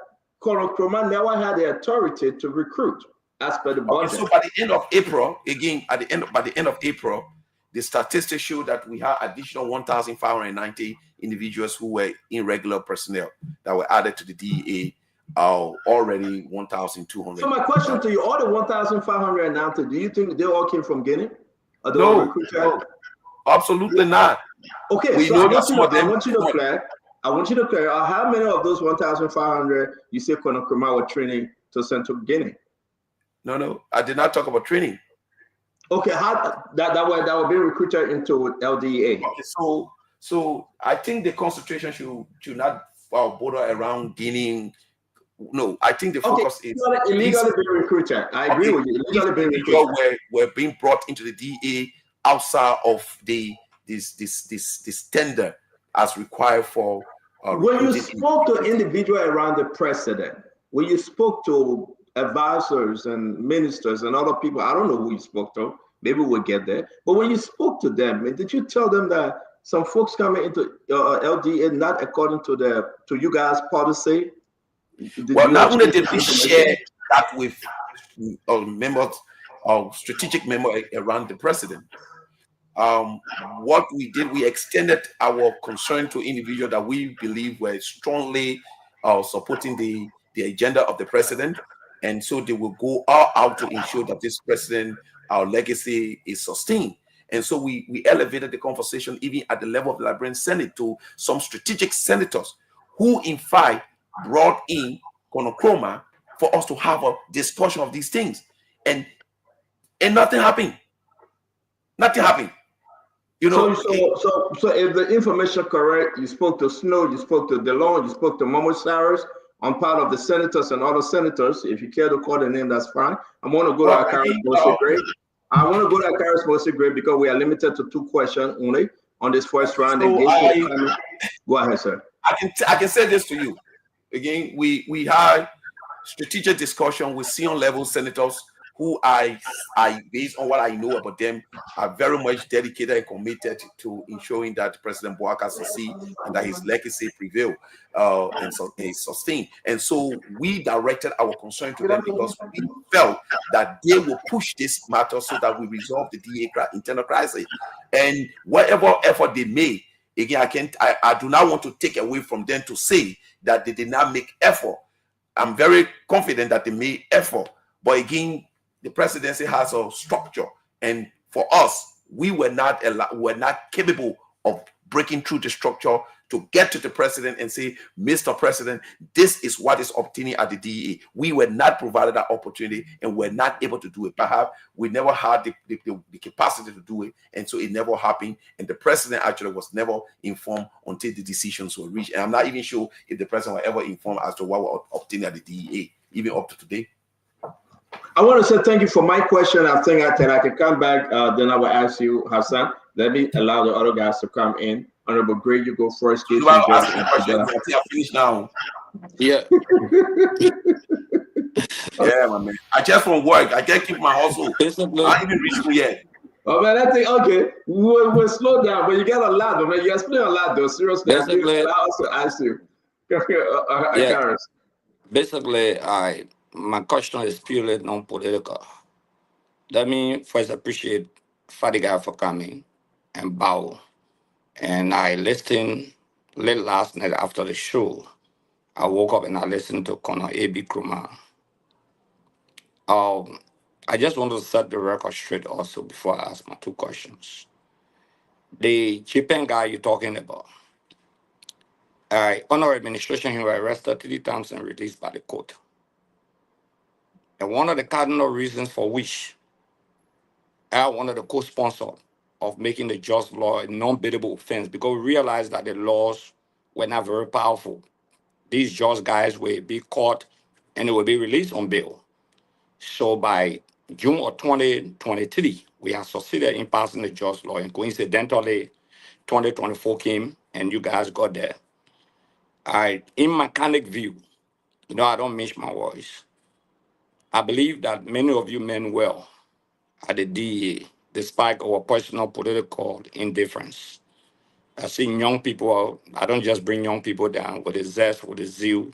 Conor Kromah never had the authority to recruit as per the budget. Okay, so by the end of April, again, by the end of April, the statistics show that we had additional 1,590 individuals who were irregular personnel that were added to the DEA. Already 1,200. So my question to you: all the 1,590, do you think they all came from Guinea? Or they No, were recruited? no, absolutely not. Okay, We so know I that some of them. want you to clear how many of those 1,500 you say Colonel Nkrumah were training to send to Guinea? No, I did not talk about training. Okay, how that were being recruited into LDA. Okay, so I think the concentration should not border around Guinea. No, I think the focus is illegally being recruited. I agree with you. Illegally being recruited were being brought into the DA outside of this tender as required for. When you spoke to individuals around the president, when you spoke to advisors and ministers and other people, I don't know who you spoke to. Maybe we'll get there. But when you spoke to them, did you tell them that some folks coming into LDA not according to you guys' policy? Well, not only did we share that with members of strategic members around the president. What we did, we extended our concern to individuals that we believe were strongly supporting the agenda of the president, and so they will go all out to ensure that this president, our legacy, is sustained. And so we elevated the conversation even at the level of the Liberian Senate to some strategic senators who, in fact, brought in Colonel Nkrumah for us to have a discussion of these things, and nothing happened. Nothing happened. You know. So if the information correct, you spoke to Snow, you spoke to DeLong, you spoke to Momo Cyrus on part of the senators and other senators. If you care to call the name, that's fine. I want to go to Akaris Mosegre. I want to go to Akaris Mosegre because we are limited to 2 questions only on this first round. So go ahead, sir. I can say this to you. Again, we had strategic discussion with senior level senators who I based on what I know about them, are very much dedicated and committed to ensuring that President Boubacar succeed and that his legacy prevail and sustain. And so we directed our concern to them because we felt that they will push this matter so that we resolve the DA internal crisis. And whatever effort they made, again, I do not want to take away from them to say that they did not make effort. I'm very confident that they made effort, but again, the presidency has a structure, and for us, we were not capable of breaking through the structure to get to the president and say, Mr. President, this is what is obtaining at the DEA. We were not provided that opportunity and were not able to do it. Perhaps we never had the capacity to do it, and so it never happened. And the president actually was never informed until the decisions were reached. And I'm not even sure if the president was ever informed as to what was obtaining at the DEA, even up to today. I want to say thank you for my question. I think I can come back. Then I will ask you, Hassan. Let me allow the other guys to come in. Honorable Gray, you go first. I finish now. Yeah. Yeah, my man. I just want work. I can't keep my hustle. I even reach me yet. Oh man, I think okay. We'll slow down, but you got a lot, man. You explain a lot, though. Seriously, I also ask you. Basically, my question is purely non-political. Let me first appreciate Fadiga for coming and bow. And I listened late last night after the show. I woke up and I listened to Colonel A.B. Nkrumah. I just want to set the record straight also before I ask my 2 questions. The Japan guy you're talking about, under administration, he was arrested 3 times and released by the court. And one of the cardinal reasons for which I wanted the co-sponsor of making the just law a non-biddable offense, because we realized that the laws were not very powerful. These just guys will be caught and they will be released on bail. So by June of 2023, we have succeeded in passing the just law, and coincidentally, 2024 came and you guys got there. In mechanic view, I don't mince my words. I believe that many of you meant well at the DEA, despite our personal political indifference. I see young people, I don't just bring young people down with the zest, with the zeal,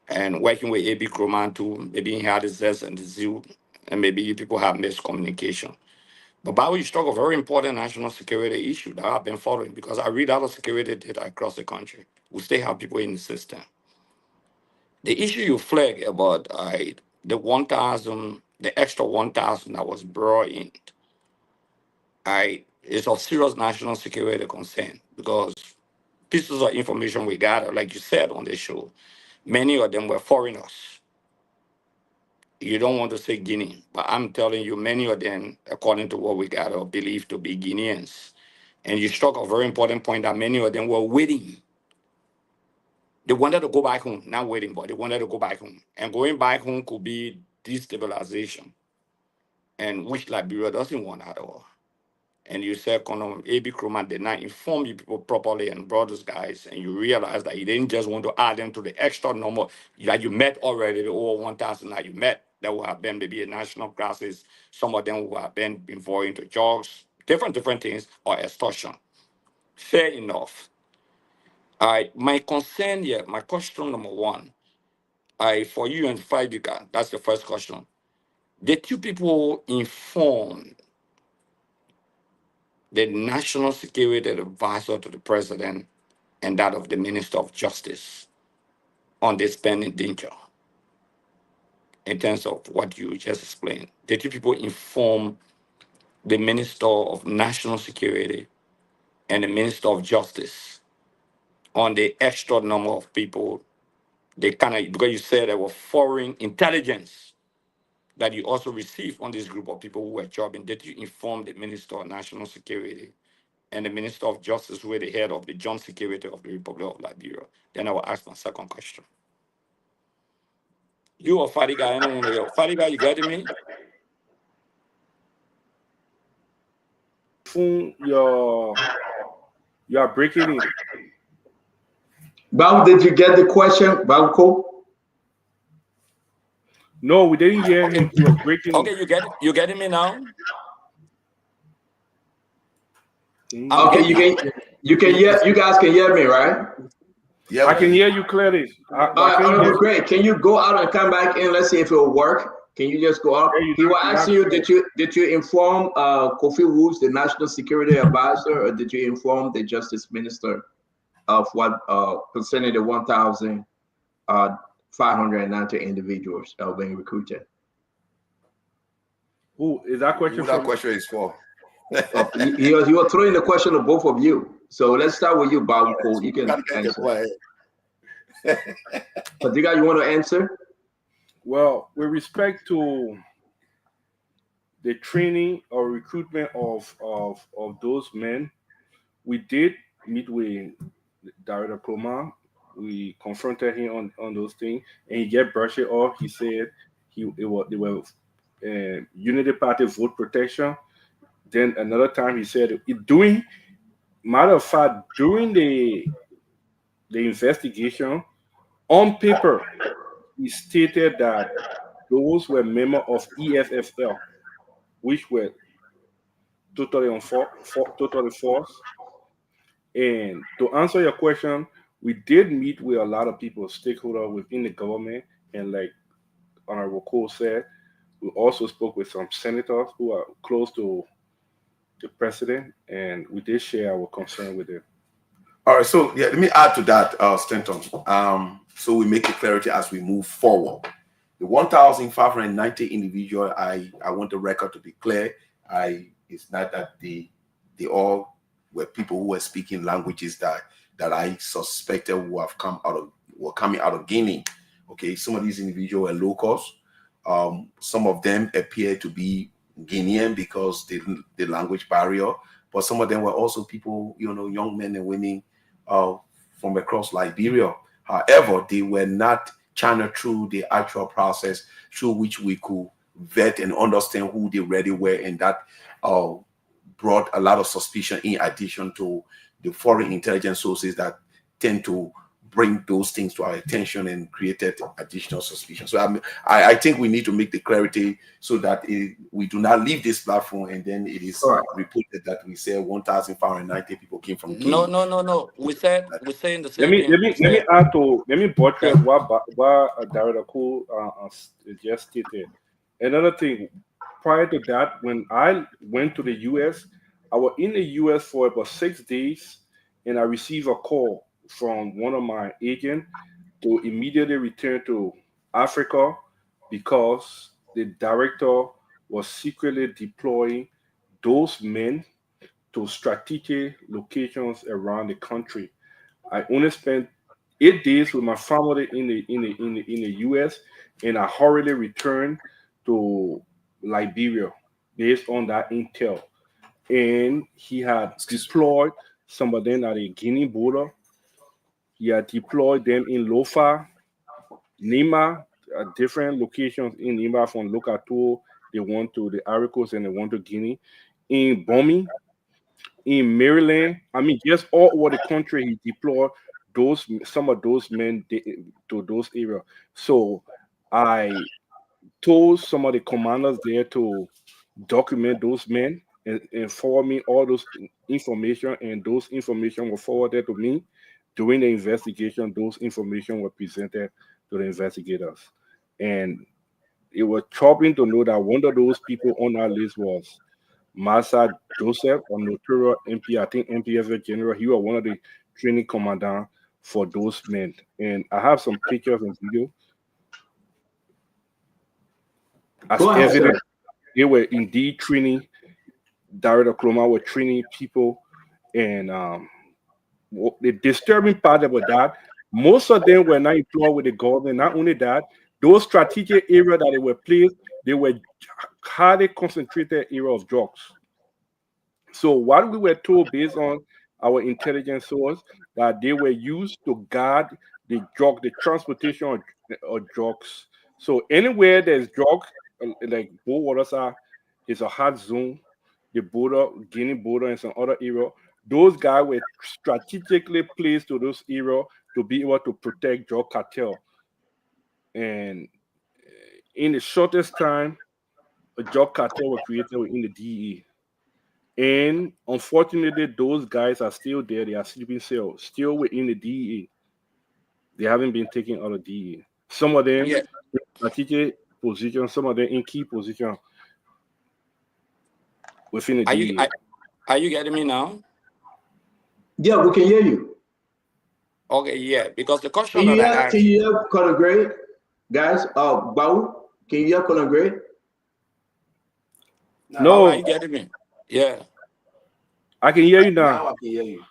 and working with A.B. Nkrumah too, maybe he had the zest and the zeal, and maybe you people have miscommunication. But Bible, you struck a very important national security issue that I've been following because I read other security data across the country. We still have people in the system. The issue you flag about the 1,000, the extra 1,000 that was brought in, is of serious national security concern because pieces of information we gather, like you said on the show, many of them were foreigners. You don't want to say Guinea, but I'm telling you, many of them, according to what we gather, are believed to be Guineans. And you struck a very important point that many of them were waiting. They wanted to go back home, not waiting, but they wanted to go back home. And going back home could be destabilization, and which Liberia doesn't want at all. And you said A.B. Krumah did not inform you people properly and brought those guys, and you realize that you didn't just want to add them to the extra number that you met already, the over 1,000 that you met, that would have been maybe a national crisis, some of them would have been involved into drugs, different things, or extortion. Fair enough. My concern here, my question number one, for you and Fidika, that's the first question. Did you people inform the national security advisor to the president and that of the Minister of Justice on this pending danger in terms of what you just explained? Did you people inform the Minister of National Security and the Minister of Justice on the extra number of people because you said there were foreign intelligence that you also received on this group of people who were jobbing? Did you inform the Minister of National Security and the Minister of Justice, who were the head of the Joint Security of the Republic of Liberia? Then I will ask my second question. You or Fadiga, anyone of you? Fadiga, you getting me? You are breaking it. Bob, did you get the question, Bauko? No, we didn't hear him. You were breaking. Okay, you getting me now? Okay, you can hear. You guys can hear me, right? Yeah, I can hear you clearly. Great. Can you go out and come back in? Let's see if it will work. Can you just go out? He will ask you, did you inform Kofi Woods, the National Security Advisor, or did you inform the Justice Minister of what concerning the 1,590 individuals that are being recruited? Who is that question? Who that question is for? He was throwing the question to both of you. So let's start with you, Bob. You can answer. Fadiga, you want to answer? Well, with respect to the training or recruitment of those men, we did meet with Director Krumah. We confronted him on those things, and he just brushed it off. He said they were Unity Party vote protection. Then another time he said matter of fact, during the investigation, on paper, he stated that those were members of EFFL, which were totally false. And to answer your question, we did meet with a lot of people, stakeholders within the government, and like Honorable Cole said, we also spoke with some senators who are close to the president, and we did share our concern with them. All right, so let me add to that, Stanton. So we make it clarity as we move forward. The 1,590 individual, I want the record to be clear. It's not that they all were people who were speaking languages that I suspected were coming out of Guinea. Okay, some of these individuals were locals. Some of them appear to be Guinean because the language barrier, but some of them were also people, young men and women from across Liberia. However, they were not channeled through the actual process through which we could vet and understand who they really were, and that brought a lot of suspicion in addition to the foreign intelligence sources that tend to bring those things to our attention and created additional suspicion. So I think we need to make the clarity so that we do not leave this platform and then it is reported that we say 1,590 people came from Guinea. No. We're saying the same thing. Let me buttress what Director Cole just stated. Another thing, prior to that, when I went to the U.S., I was in the U.S. for about 6 days, and I received a call from one of my agents to immediately return to Africa because the director was secretly deploying those men to strategic locations around the country. I only spent 8 days with my family in the U.S. and I hurriedly returned to Liberia based on that intel. And he had deployed some of them at the Guinea border. He had deployed them in Lofa, Nima, different locations in Nima from Lokato. They went to the Ivory Coast and they went to Guinea. In Bomi, in Maryland, I mean, just all over the country, he deployed some of those men to those areas. So I told some of the commanders there to document those men and forward me all those information, and those information were forwarded to me during the investigation. Those information were presented to the investigators, and it was troubling to know that one of those people on our list was Massa Joseph, a notorious MP, I think MPFA general. He was one of the training commandant for those men, and I have some pictures and video as Go ahead, sir. evidence. They were indeed training. Director Kloma were training people, and the disturbing part about that, most of them were not employed with the government. Not only that, those strategic areas that they were placed, they were highly concentrated area of drugs. So what we were told based on our intelligence source, that they were used to guard the transportation of drugs. So anywhere there's drugs, like Bowater is a hot zone, the border, Guinea border, and some other area. Those guys were strategically placed to those areas to be able to protect drug cartel. And in the shortest time, a drug cartel was created within the DEA. And unfortunately, those guys are still there. They are sleeping cells, still within the DEA. They haven't been taken out of DEA. Some of them in strategic position, some of them in key position within the DEA. Are you getting me now? Yeah, we can hear you. Okay, yeah, because the question Can that you hear Colonel Gray? Guys, Bao, can you hear Colonel Gray? No. Are you getting me? Yeah. I can hear you now. Now I can hear you.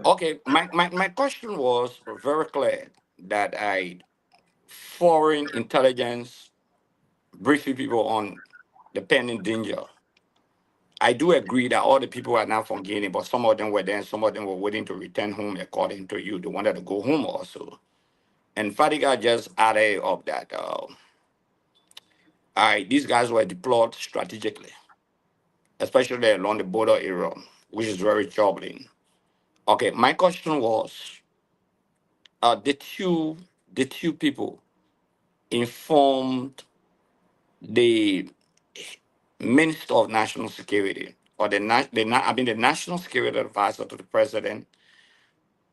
Okay, my question was very clear that foreign intelligence briefing people on the pending danger. I do agree that all the people are now from Guinea, but some of them were there and some of them were waiting to return home according to you. They wanted to go home also. And Fadiga just added up that these guys were deployed strategically, especially along the border area, which is very troubling. Okay, my question was, did you people informed the Minister of National Security or the National Security Advisor to the President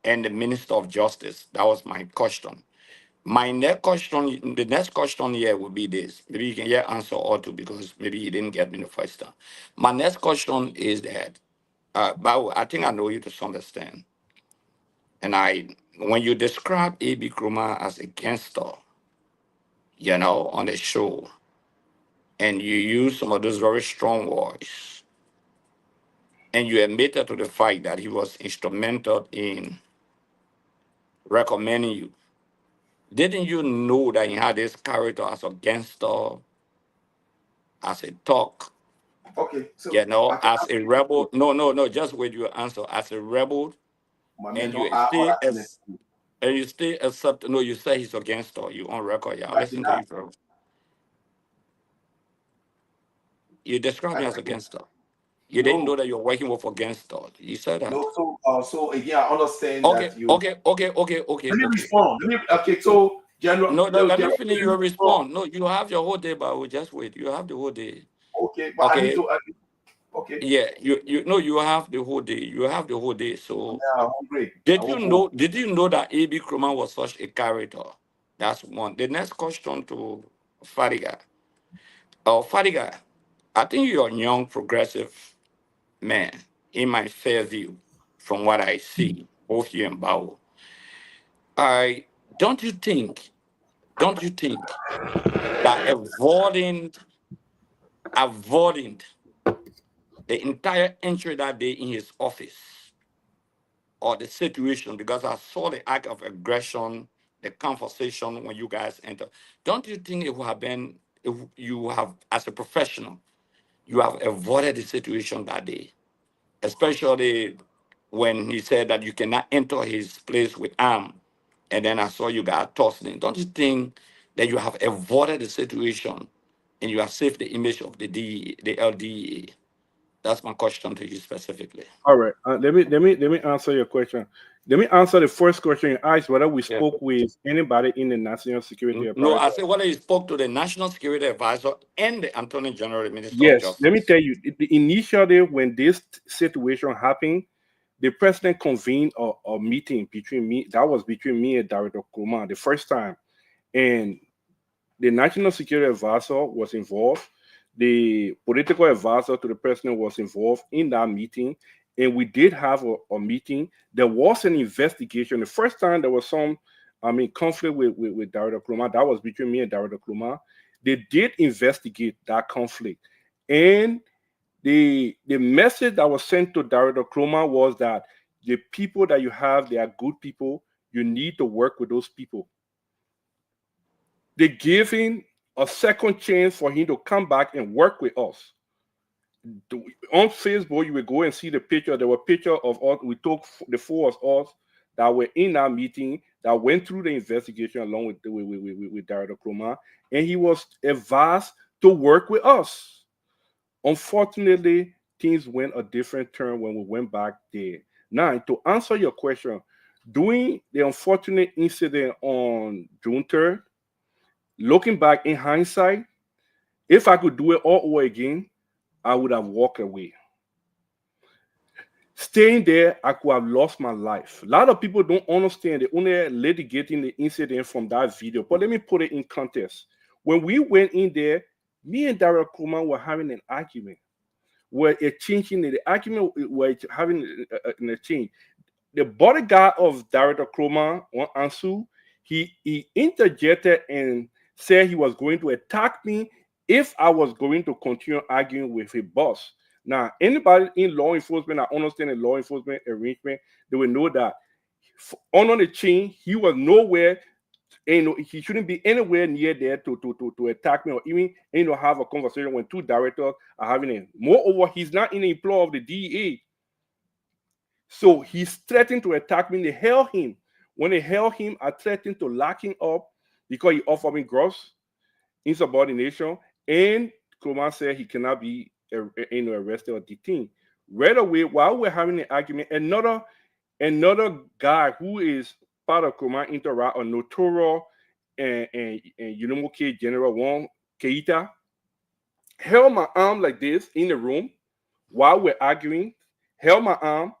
and the Minister of Justice? That was my question. The next question here would be this. Maybe you can answer all two because maybe you didn't get me the first time. My next question is that, but I think I know you to some extent. And when you describe A.B. Krumah as a gangster, on the show, and you use some of those very strong words, and you admitted to the fact that he was instrumental in recommending you, didn't you know that he had this character as a gangster, as a talk, Okay, so as a rebel? No, just wait your answer. As a rebel, and you still accept. No, you say he's a gangster. You on record, yeah. Listen to you, bro. You describe me as a gangster. You didn't know that you're working with a gangster. You said that. No, so again, I understand that you. Okay. Let me respond. So General. No, let me finish your response. No, you have your whole day, but we'll just wait. You have the whole day. Okay, but I need to. Okay. Yeah, you have the whole day. You have the whole day. So yeah, I'm great. Did you know that A.B. Krumah was such a character? That's one. The next question to Fadiga. Fadiga, I think you're a young, progressive man, in my fair view, from what I see, both you and Bao. Don't you think that avoiding the entire entry that day in his office or the situation, because I saw the act of aggression, the conversation when you guys enter, don't you think it would have been, if you have, as a professional, you have avoided the situation that day, especially when he said that you cannot enter his place with arm, and then I saw you guys tossing. Don't you think that you have avoided the situation and you have saved the image of the LDA? That's my question to you specifically. All right. Let me answer your question. Let me answer the first question you asked, whether we Yeah. spoke with anybody in the national security No, I apparatus. said whether you spoke to the National Security Advisor and the Attorney General, Minister of Yes. Justice. Let me tell you, initially when this situation happened, the president convened a meeting between me. That was between me and Director Kuma the first time, and the National Security Advisor was involved. The political advisor to the president was involved in that meeting, and we did have a meeting. There was an investigation. The first time there was some, conflict with Director Kluma. That was between me and Director Kluma. They did investigate that conflict, and the message that was sent to Director Kluma was that the people that you have, they are good people. You need to work with those people. They gave him a second chance for him to come back and work with us. On Facebook, you will go and see the picture. There were pictures of us. We took the four of us that were in that meeting that went through the investigation along with Director Kluma, and he was advised to work with us. Unfortunately, things went a different turn when we went back there. Now, to answer your question, during the unfortunate incident on June 3rd, looking back in hindsight, if I could do it all over again, I would have walked away. Staying there, I could have lost my life. A lot of people don't understand. They're only litigating the incident from that video. But let me put it in context. When we went in there, me and Daryl Kuhlman were having an argument. We're exchanging the argument. We're having an exchange. The bodyguard of Director Kuhlman, Ansu, he interjected and said he was going to attack me if I was going to continue arguing with a boss. Now, anybody in law enforcement that understands the law enforcement arrangement, they will know that on the chain, he was nowhere, and he shouldn't be anywhere near there to attack me or even have a conversation when two directors are having it. Moreover, he's not in the employ of the DEA. So he's threatening to attack me. They held him. When they held him, I threatened to lock him up because he offered me gross insubordination, and Kuhlman said he cannot be arrested or detained. Right away, while we're having an argument, another guy who is part of Kuhlman Interact, a Notoro and Unomoke General Wong Keita, held my arm like this in the room while we're arguing, held my arm.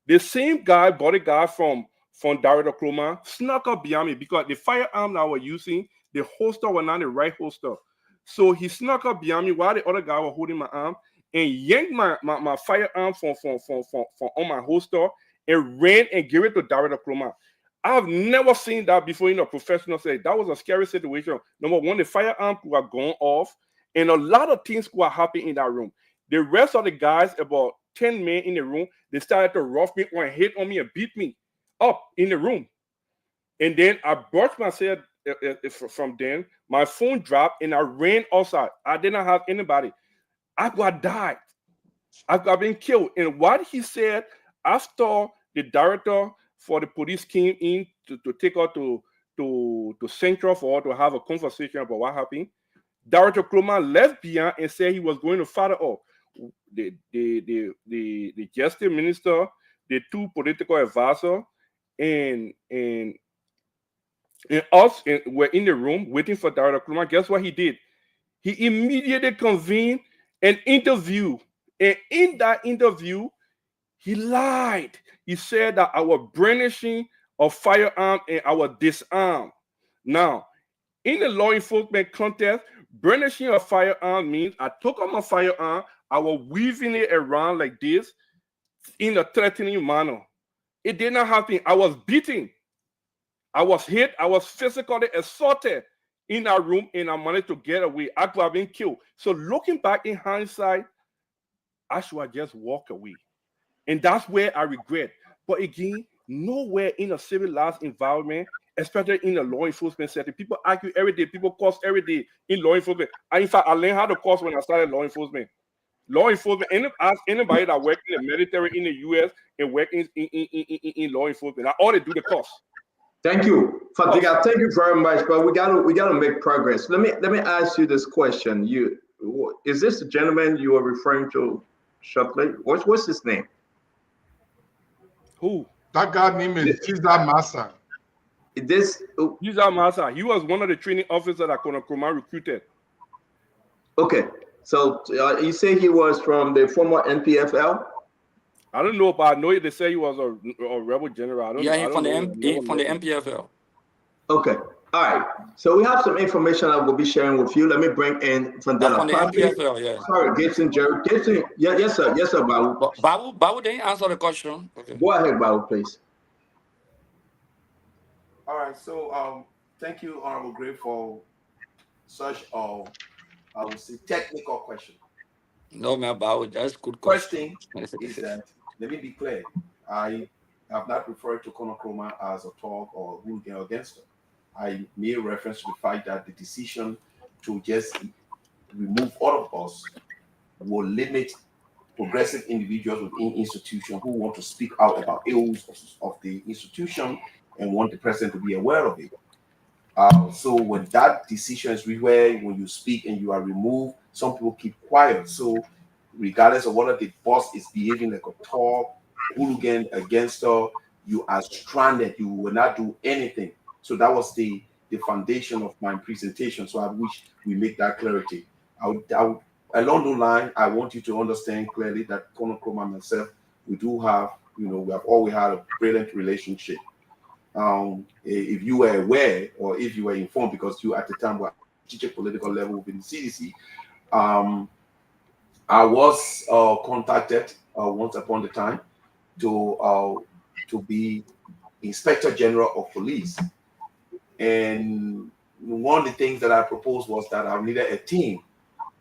The same guy, bodyguard from Director Kuhlman, snuck up behind me because the firearm that I was using, the holster was not the right holster. So he snuck up behind me while the other guy was holding my arm and yanked my firearm from on my holster and ran and gave it to Director Kuhlman. I've never seen that before in a professional setting. That was a scary situation. Number one, the firearm could have gone off, and a lot of things could have happened in that room. The rest of the guys, about 10 men in the room, they started to rough me or hit on me and beat me up in the room. And then I brushed myself from then. My phone dropped and I ran outside. I did not have anybody. I got died. I got been killed. And what he said after the director for the police came in to take her to Central for her to have a conversation about what happened, Director Kuhlman left behind and said he was going to fire up. The justice minister, the two political advisors, and us were in the room waiting for Director Kuhlman. Guess what he did? He immediately convened an interview. And in that interview, he lied. He said that I was brandishing a firearm and I was disarmed. Now, in the law enforcement context, Brandishing a firearm means I took out my firearm, I was weaving it around like this in a threatening manner. It did not happen. I was beaten. I was hit. I was physically assaulted in our room, and I managed to get away. I could have been killed. So looking back in hindsight, I should have just walked away. And that's where I regret. But again, nowhere in a civilized environment, especially in a law enforcement setting, people argue every day, people curse every day in law enforcement. In fact, I learned how to curse when I started law enforcement. Law enforcement, ask anybody that works in the military in the US and work in law enforcement, I ought to do the course. Thank you, Fatiga. Thank you very much. But we gotta make progress. Let me ask you this question. Is this the gentleman you are referring to shortly? What's his name? Who? That guy name is Cesar Massa. Cesar Massa. He was one of the training officers that Konokoma recruited. Okay. So you say he was from the former NPFL? I don't know, but I know they say he was a rebel general. I don't know. He's from the MPFL. Okay. All right. So we have some information I will be sharing with you. Let me bring in Vandela. From the MPFL, yeah. Sorry, Gibson, Jerry. Gibson, yes, sir. Yes, sir, Babu. Babu didn't answer the question. Okay. Go ahead, Babu, please. All right. So thank you, Honorable Gray, for such I would say technical question. No, man, Babu, that's good question. First thing is that, let me be clear, I have not referred to Konokoma as a talk or hooligan or gangster. I made reference to the fact that the decision to just remove all of us will limit progressive individuals within institutions who want to speak out about ills of the institution and want the president to be aware of it. So when that decision is where when you speak and you are removed, some people keep quiet. So regardless of whether the boss is behaving like a talk, hooligan, a gangster, you are stranded. You will not do anything. So that was the foundation of my presentation. So I wish we make that clarity. Along the line, I want you to understand clearly that Konokoma and myself, we do have, we have always had a brilliant relationship. If you were aware or if you were informed, because you at the time were at political level within the CDC, I was contacted once upon a time to be Inspector General of Police, and one of the things that I proposed was that I needed a team,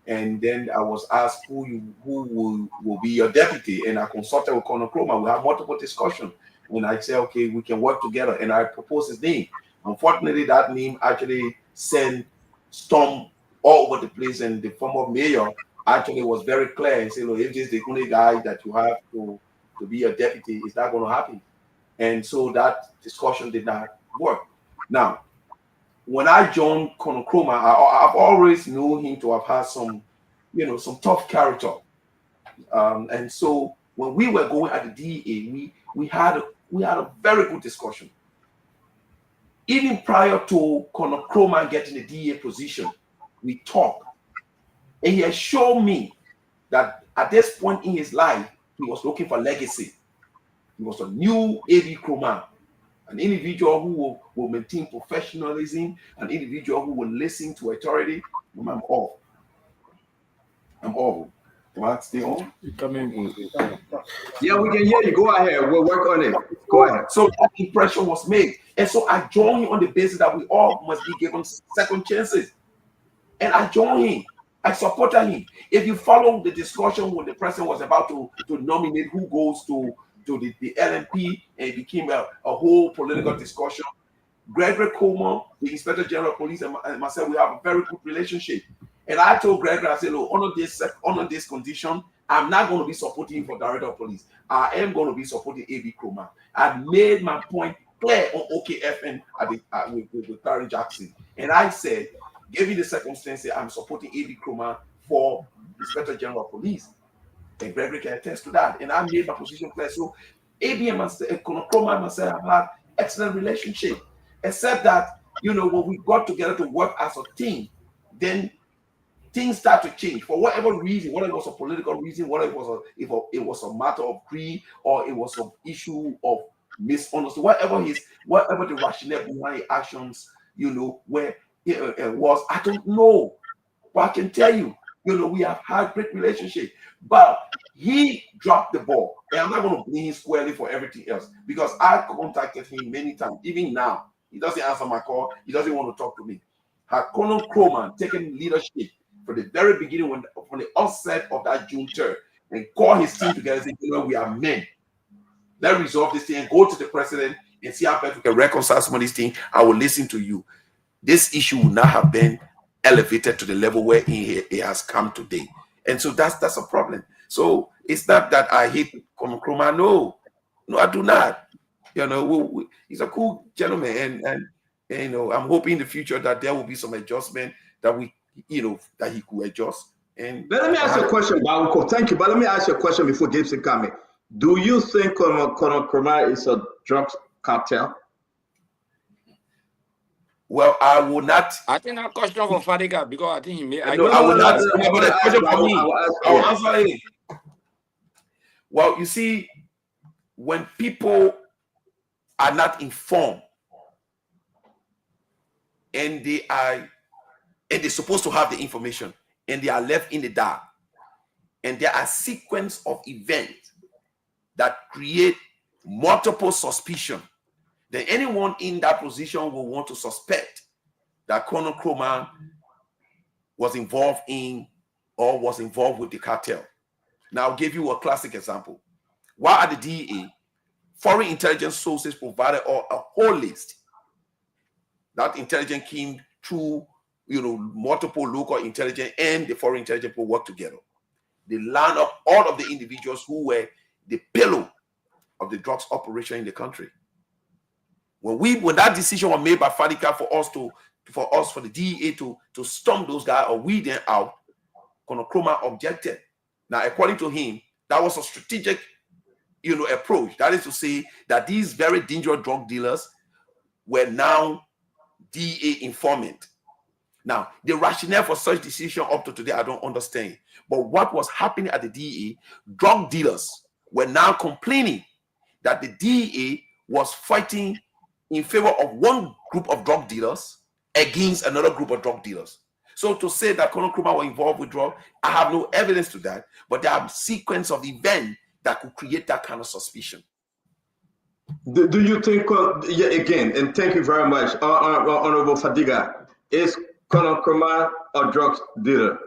and then I was asked who will be your deputy, and I consulted with Konokoma. We had multiple discussions. And I said, okay, we can work together. And I proposed his name. Unfortunately, that name actually sent storm all over the place. And the former mayor actually was very clear and said, look, if this is the only guy that you have to be a deputy, it's not going to happen. And so that discussion did not work. Now, when I joined Konokoma, I've always known him to have had some tough character. And so when we were going at the DEA, we had a very good discussion. Even prior to Konokoma getting the DEA position, we talked. And he has shown me that at this point in his life, he was looking for legacy. He was a new A.B. Kromah, an individual who will maintain professionalism, an individual who will listen to authority. I'm off. Am I stay on? Yeah, we can hear you. Go ahead. We'll work on it. Go ahead. So that impression was made. And so I joined him on the basis that we all must be given second chances. And I joined him. I supported him. If you follow the discussion when the president was about to nominate who goes to the LNP, and it became a whole political discussion, Gregory Coleman, the Inspector General of Police, and myself, we have a very good relationship. And I told Gregory, I said, look, under this condition, I'm not going to be supporting for Director of Police. I am going to be supporting A.B. Kromah. I made my point clear on OKFN with Barry Jackson. And I said, given the circumstances, I'm supporting A.B. Kromah for Inspector General of Police. And Gregory can attest to that. And I made my position clear. So A.B. and Kromah and myself have had excellent relationship. Except that, when we got together to work as a team, then things start to change for whatever reason, whether it was a political reason, whether it was a matter of greed, or it was an issue of misunderstanding, whatever the rationale behind actions, where it was, I don't know. But I can tell you, we have had great relationship. But he dropped the ball. And I'm not going to blame him squarely for everything else because I contacted him many times. Even now, he doesn't answer my call. He doesn't want to talk to me. Had Colonel Crowman taken leadership from the very beginning, from the onset of that June 3rd, and call his team together and say, we are men. Let's resolve this thing and go to the president and see how best we can reconcile some of these things. I will listen to you. This issue would not have been elevated to the level where it has come today. And so that's a problem. So it's not that I hate Colonel Crowman. No, I do not. He's a cool gentleman, and I'm hoping in the future that there will be some adjustment that that he could adjust. And let me ask you a question, Bawuko. Thank you, but let me ask you a question before Gibson comes. Do you think Colonel Crowman is a drug cartel? Well, I will not. I think that question for Fadiga because I think he may. I will not. But the question for me, I will answer it. Well, you see, when people are not informed and they're supposed to have the information and they are left in the dark, and there are a sequence of events that create multiple suspicion, then anyone in that position will want to suspect that Colonel Crowman was involved in or was involved with the cartel. Now, I'll give you a classic example. While at the DEA, foreign intelligence sources provided a whole list. That intelligence came through, multiple local intelligence and the foreign intelligence will work together. They lined up all of the individuals who were the pillow of the drugs operation in the country. When that decision was made by Fadiga for the DEA to stomp those guys or weed them out, Colonel Crowman objected. Now, according to him, that was a strategic, approach. That is to say that these very dangerous drug dealers were now DEA informant. Now, the rationale for such decision up to today, I don't understand. But what was happening at the DEA, drug dealers were now complaining that the DEA was fighting in favor of one group of drug dealers against another group of drug dealers. So to say that Colonel Crowman was involved with drugs, I have no evidence to that, but there are a sequence of events that could create that kind of suspicion. Do you think, again, and thank you very much, Honorable Fadiga, is Colonel Crowman a drug dealer?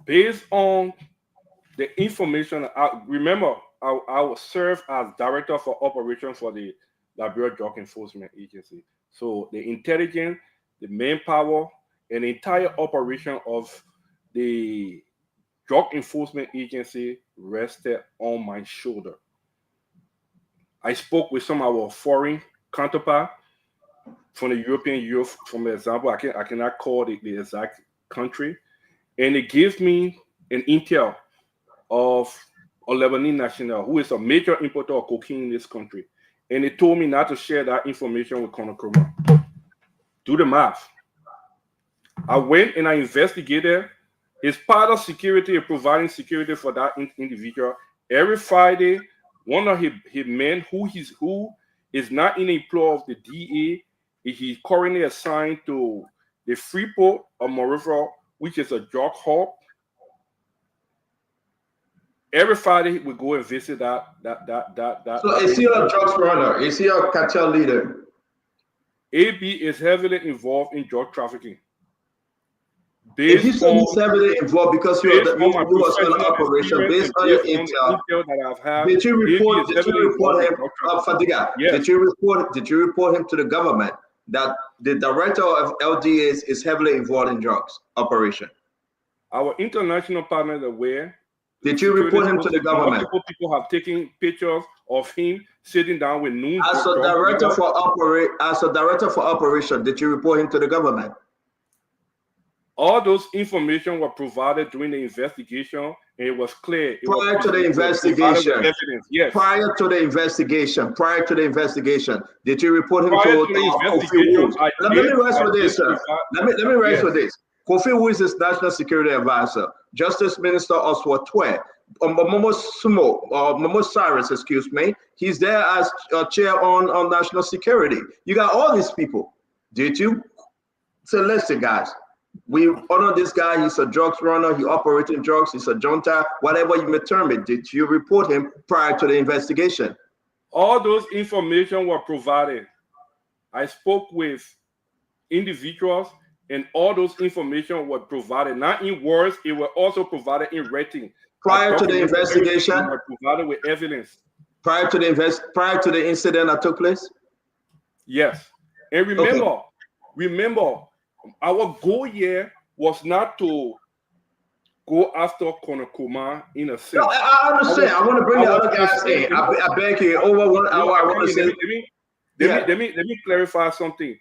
Based on the information, remember, I was served as director for operations for the Liberia Drug Enforcement Agency. So the intelligence, the manpower, and the entire operation of the Drug Enforcement Agency rested on my shoulder. I spoke with some of our foreign counterparts from the European Union, for example. I cannot call the exact country. And it gives me an intel of a Lebanese national who is a major importer of cocaine in this country. And they told me not to share that information with Colonel Crowman. Do the math. I went and I investigated. It's part of security and providing security for that individual. Every Friday, one of his men who is not in the employ of the DEA, he's currently assigned to the Freeport of Monrovia, which is a drug hub. Every Friday we go and visit that. So is he a drugs runner? Is he a cartel leader? AB is heavily involved in drug trafficking. If he's heavily involved because you was on the operation, based on your intel that I've had, did you report him, Fadiga? Yes. Did you report him to the government that the director of LDA is heavily involved in drugs operation? Our international partners are aware. Did you report him to the government? Multiple people have taken pictures of him sitting down with noon. As a director for operation, did you report him to the government? All those information were provided during the investigation, and it was clear. Prior to the investigation, yes. Prior to the investigation, did you report him to Kofi Woods? Let me rest with this, sir. Let me rest with this. Kofi Woods is National Security Advisor. Justice Minister Oswald Twe, Momo Cyrus, excuse me, he's there as chair on national security. You got all these people. Did you So listen, guys. We honor this guy. He's a drugs runner. He operating drugs. He's a junta. Whatever you may term it. Did you report him prior to the investigation? All those information were provided. I spoke with individuals, and all those information were provided, not in words, it was also provided in writing. Prior to the investigation? Were provided with evidence. Prior to the incident that took place? Yes. And remember, our goal here was not to go after Conor Coman in a sense. No, I understand. I want to bring the other guys in. I beg you, over 1 hour, I want to say. Let me clarify something.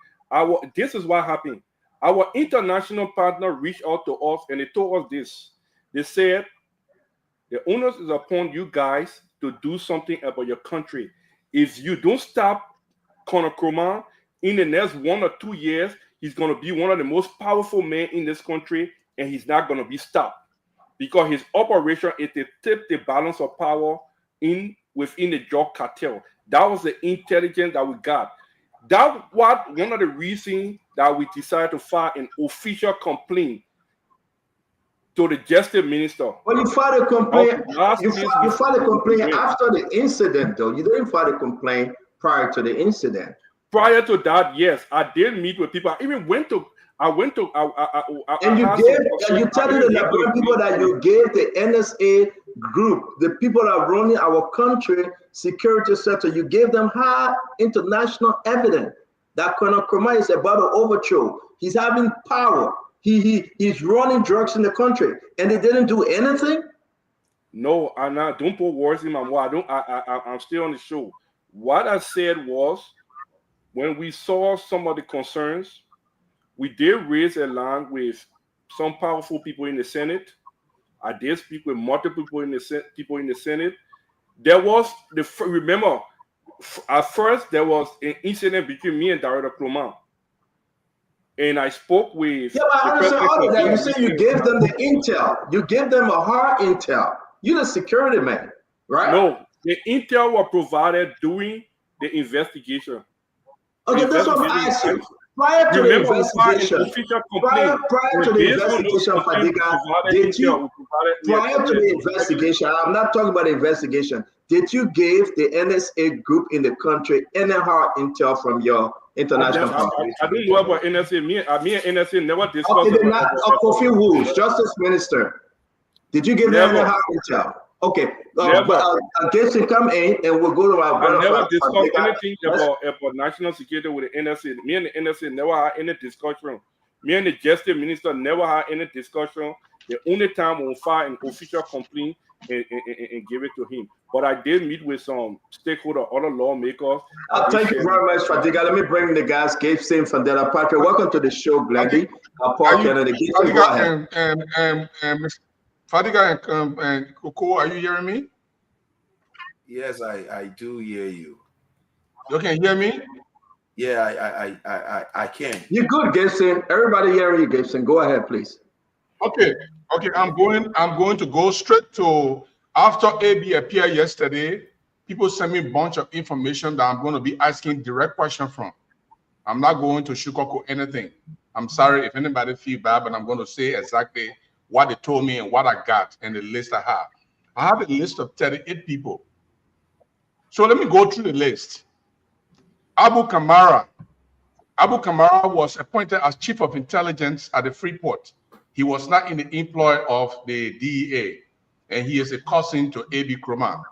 This is what happened. Our international partner reached out to us and they told us this. They said, the onus is upon you guys to do something about your country. If you don't stop Conor Coman, in the next 1 or 2 years, he's going to be one of the most powerful men in this country, and he's not going to be stopped because his operation is to tip the balance of power within the drug cartel. That was the intelligence that we got. That was one of the reasons that we decided to file an official complaint to the justice minister. Well, you filed a complaint. You filed a complaint after the incident, though. You didn't file a complaint prior to the incident. Prior to that, yes, I did meet with people. I even went to. And you tell the Liberian people that you gave the NSA group, the people that are running our country security sector, you gave them high international evidence that Conor Coman is about to overthrow. He's having power. He's running drugs in the country, and they didn't do anything. No, I'm not. Don't put words in my mouth. I'm still on the show. What I said was, when we saw some of the concerns, we did raise a line with some powerful people in the Senate. I did speak with multiple people in the Senate. There was remember, at first there was an incident between me and Director Clement. And I spoke with. Yeah, but I understand all of that. You say you gave them the intel. You gave them a hard intel. You're the security man, right? No, the intel was provided during the investigation. Okay, that's what I'm asking. Prior to the investigation, Fadiga, did you, prior to the investigation, I'm not talking about the investigation, did you give the NSA group in the country any hard intel from your international company? I didn't know about NSA. Me and NSA never discussed. Okay, not Kofi Woods, Justice Minister. Did you give them any hard intel? Okay, Gibson, come in and we'll go to our. I never discussed anything about national security with the NSA. Me and the NSA never had any discussion. Me and the Justice Minister never had any discussion. The only time we'll file an official complaint and give it to him. But I did meet with some stakeholders, other lawmakers. Thank you very much, Fadiga. Let me bring the guys, Gibson, Fandela Patrick. Welcome to the show, Glendy. Paul Kennedy. Gibson, go ahead. Fadiga and Coco, are you hearing me? Yes, I do hear you. You can hear me? Yeah, I can. You're good, Gibson. Everybody hearing you, Gibson. Go ahead, please. Okay. I'm going to go straight to after AB appeared yesterday. People sent me a bunch of information that I'm going to be asking direct question from. I'm not going to sugarcoat anything. I'm sorry if anybody feel bad, but I'm going to say exactly what they told me and what I got and the list I have. I have a list of 38 people. So let me go through the list. Abu Kamara was appointed as Chief of Intelligence at the Freeport. He was not in the employ of the DEA, and he is a cousin to A.B. Kromah.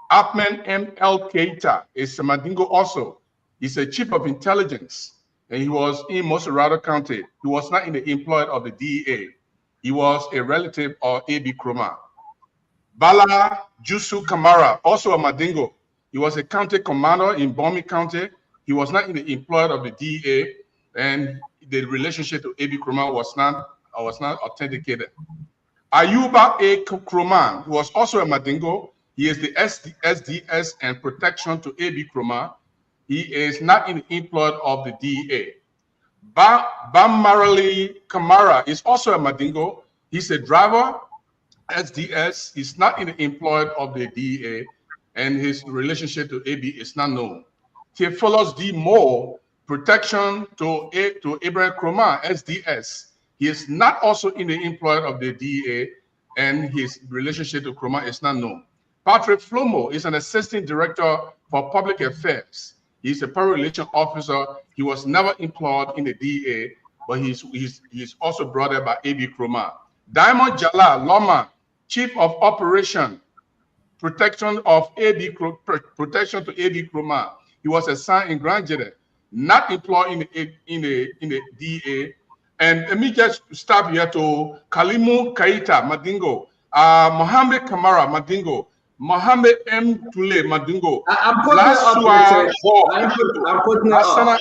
Ahmed M.L. Keita is a Mandingo also. He's a Chief of Intelligence, and he was in Moserado County. He was not in the employ of the DEA. He was a relative of A.B. Kromah. Bala Jusu Kamara, also a Mandingo. He was a county commander in Bomi County. He was not in the employ of the DEA, and the relationship to A.B. Kromah was not authenticated. Ayuba A. Kromah, who was also a Mandingo. He is the SDS and protection to A.B. Kromah. He is not in the employ of the DEA. Bamarali Kamara is also a Mandingo. He's a driver, SDS. He's not in the employ of the DEA, and his relationship to AB is not known. Theophilus D. Moore protection to Abraham Kroma, SDS. He is not also in the employ of the DEA, and his relationship to Kroma is not known. Patrick Flomo is an assistant director for public affairs. He's a public relations officer. He was never employed in the DEA, but he's also brought up by A.B. Kroma. Diamond Jala, lawman, chief of operation, protection of protection to A.B. Kroma. He was assigned in Grand Jede, not employed in the DEA. And let me just stop here to Kalimu Kaita Madingo, Mohammed Kamara Madingo, Mohammed M. Tule Madingo, I'm putting it up.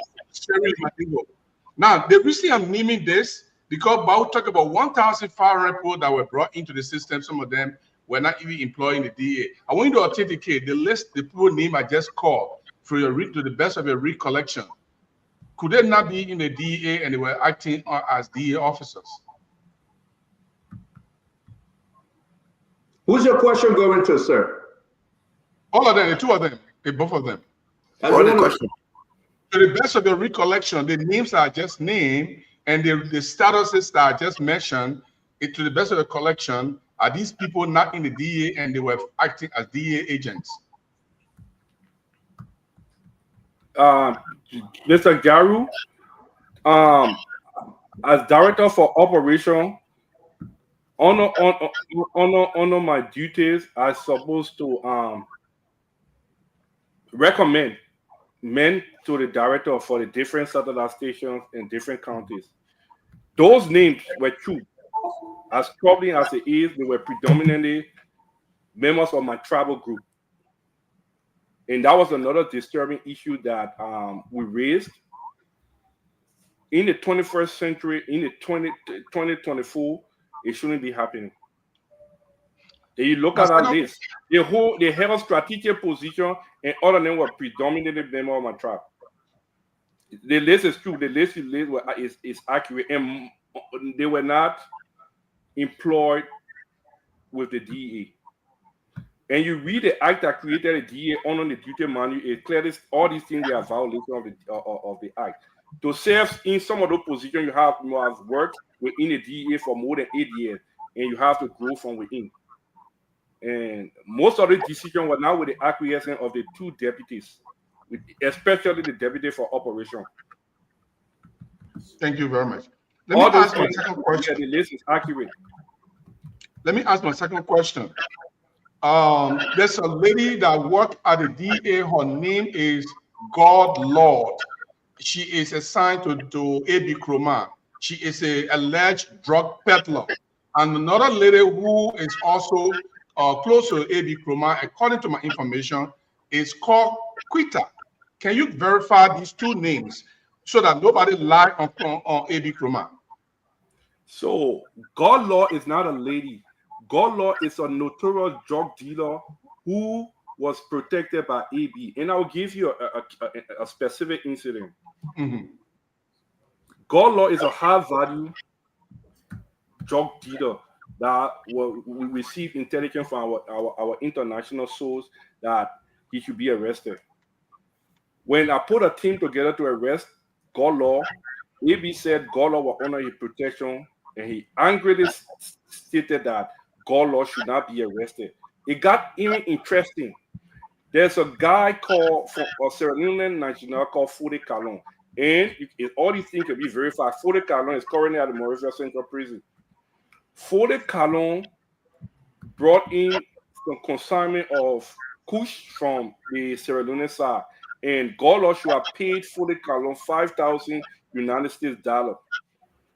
Now, the reason I'm naming this, because Bao talked about 1,500 people that were brought into the system. Some of them were not even employed in the DA. I want you to authenticate the list, the people name I just called, for your to the best of your recollection. Could they not be in the DEA and they were acting as DEA officers? Who's your question going to, sir? All of them, the two of them, both of them. What the question? To the best of your recollection, the names I just named and the statuses that I just mentioned, to the best of your collection, are these people not in the DEA and they were acting as DEA agents? Mr. Garu, as director for operation, honor my duties, I'm supposed to recommend men to the director for the different satellite stations in different counties. Those names were true. As probably as it is, they were predominantly members of my tribal group. And that was another disturbing issue that we raised. In the 21st century, in the 2024, it shouldn't be happening. And you look at that list, they held a strategic position, and all of them were predominantly members of my tribe. The list is true. The list is accurate, and they were not employed with the DEA. And you read the act that created the DEA on the duty manual, it clearly all these things are violations of the act. To serve in some of those positions, you have worked within the DEA for more than 8 years, and you have to grow from within. And most of the decisions were now with the acquiescence of the two deputies, especially the deputy for operation. Thank you very much. Let me ask my second question. The list is accurate. Let me ask my second question. There's a lady that worked at the DA. Her name is God Lord. She is assigned to A.B. Kroma. She is an alleged drug peddler. And another lady who is also close to A.B. Kroma, according to my information, is called Quita. Can you verify these two names so that nobody lies on A.B. Kroma? So God Lord is not a lady. God Lord is a notorious drug dealer who was protected by AB. And I'll give you a specific incident. Mm-hmm. God Lord is a high-value drug dealer that we received intelligence from our international source that he should be arrested. When I put a team together to arrest God Lord, AB said God Lord will honor his protection, and he angrily stated that God Lord should not be arrested. It got even interesting. There's a guy called from Sierra Leone National called Fode Kalon, and all these things can be verified. Fode Kalon is currently at the Monrovia Central Prison. Fode Kalon brought in some consignment of kush from the Sierra Leone side, and God Lord should have paid Fode Kalon $5,000 United States dollars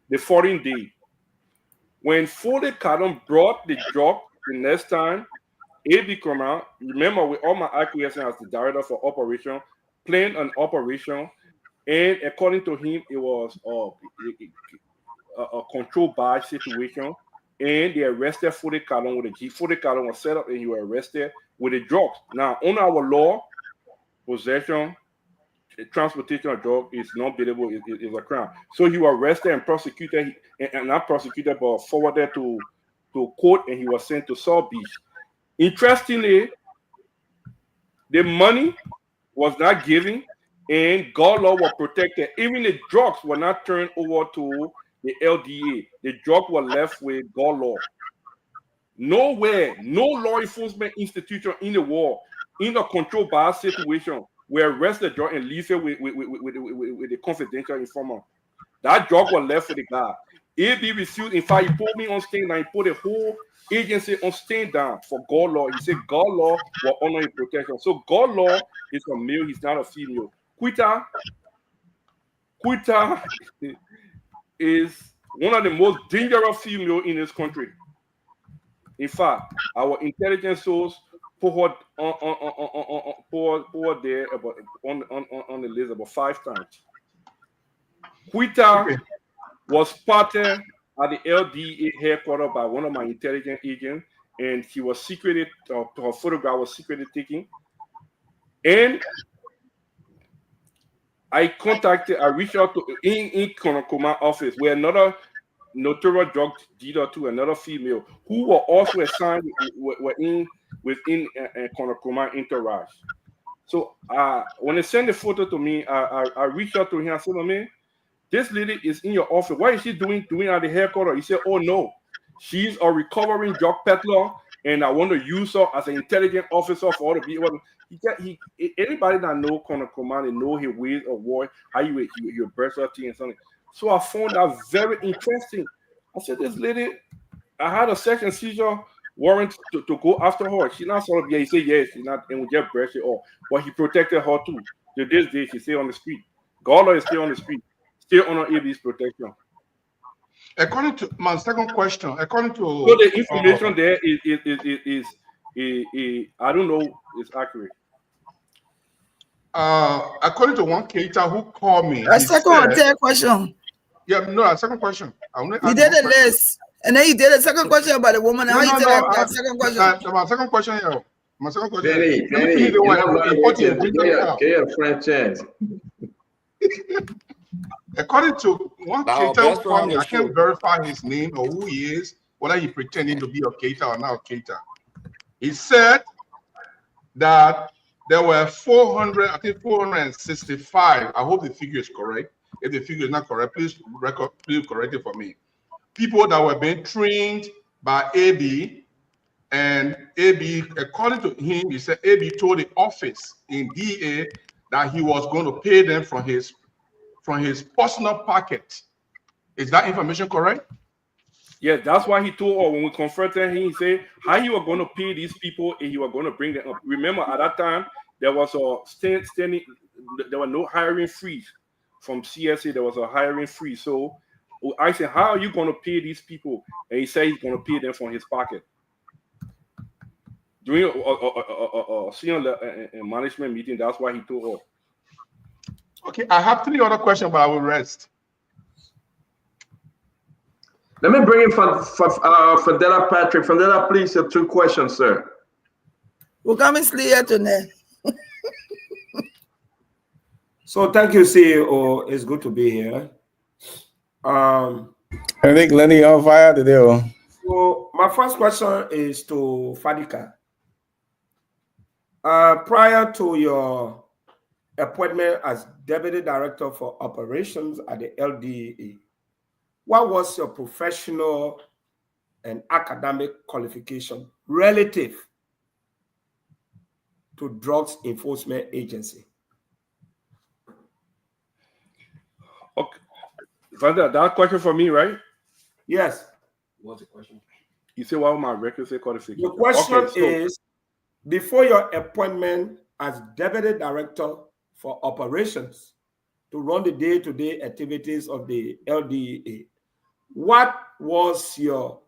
the following day. When Fode Kalon brought the drug the next time, A.B. Kroma, remember with all my acquiescence as the director for operation, planned an operation, and according to him, it was a controlled buy situation, and they arrested Fode Kalon with a G. Fode Kalon was set up and you were arrested with the drugs. Now, on our law, possession, transportation of drug is not billable, is a crime. So he was arrested and prosecuted, and not prosecuted, but forwarded to court, and he was sent to South Beach. Interestingly, the money was not given, and God law were protected. Even the drugs were not turned over to the LDA. The drug were left with God law. Nowhere, no law enforcement institution in the world, in a controlled by situation, will arrest the drug and leave it with the confidential informant. That drug was left with the guy. AB refused. In fact, he put me on stand and he put the whole agency on stand down for God law. He said God law will honor his protection. So God law is a male, he's not a female. Quita is one of the most dangerous female in this country. In fact, our intelligence source put her there about on the list about 5 times. Quita was spotted at the LDA headquarters by one of my intelligence agents, and she was secretly, her photograph was secretly taken. And I reached out to in Konokoma office where another notorious drug dealer to another female who were also assigned within Konokoma entourage. So when they sent the photo to me, I reached out to him. I said, man, this lady is in your office. What is she doing at the headquarters? He said, oh no, she's a recovering drug peddler, and I want to use her as an intelligent officer for all the people. Anybody that know Konokoma, they know his ways of war, how you brush her teeth and something. So I found that very interesting. I said, this lady, I had a search and seizure warrant to go after her. She's not sort of, he said, yes, she's not, and we just brush it off. But he protected her too. To this day, she stay on the street. Gala is still on the street, still under AB's protection. According to my second question, according to so the information there is I don't know, it's accurate. According to one cater who called me. A second or third question. Yeah, no, a second question. You did the list, and then you did a second question about the woman. How you did that second question? My second question, yeah. My second question. Benny, get a French chance. According to one cater who called me, I can't verify his name or who he is, whether he pretending to be a cater or not a cater. He said that there were 465. I hope the figure is correct. If the figure is not correct, please correct it for me. People that were being trained by AB, and AB, according to him, he said AB told the office in DA that he was going to pay them from his personal pocket. Is that information correct? Yeah, that's why he told her when we confronted him, he said how you were going to pay these people and you were going to bring them up. Remember, at that time, there was a standing, there was no hiring freeze from CSA. There was a hiring freeze. So I said, how are you going to pay these people? And he said he's going to pay them from his pocket. During a senior management meeting, that's why he told her. Okay, I have 3 other questions, but I will rest. Let me bring in Fadela Patrick. Fadela, please, your 2 questions, sir. We're coming here tonight. So thank you, CEO. It's good to be here. I think Lenny on fire today. So my first question is to Fadika. Prior to your appointment as Deputy Director for Operations at the LDA, what was your professional and academic qualification relative to Drugs Enforcement Agency? Okay, that question for me, right? Yes. What's the question? You say what my requisite qualification? The question is, before your appointment as Deputy Director for Operations to run the day-to-day activities of the LDA, what was your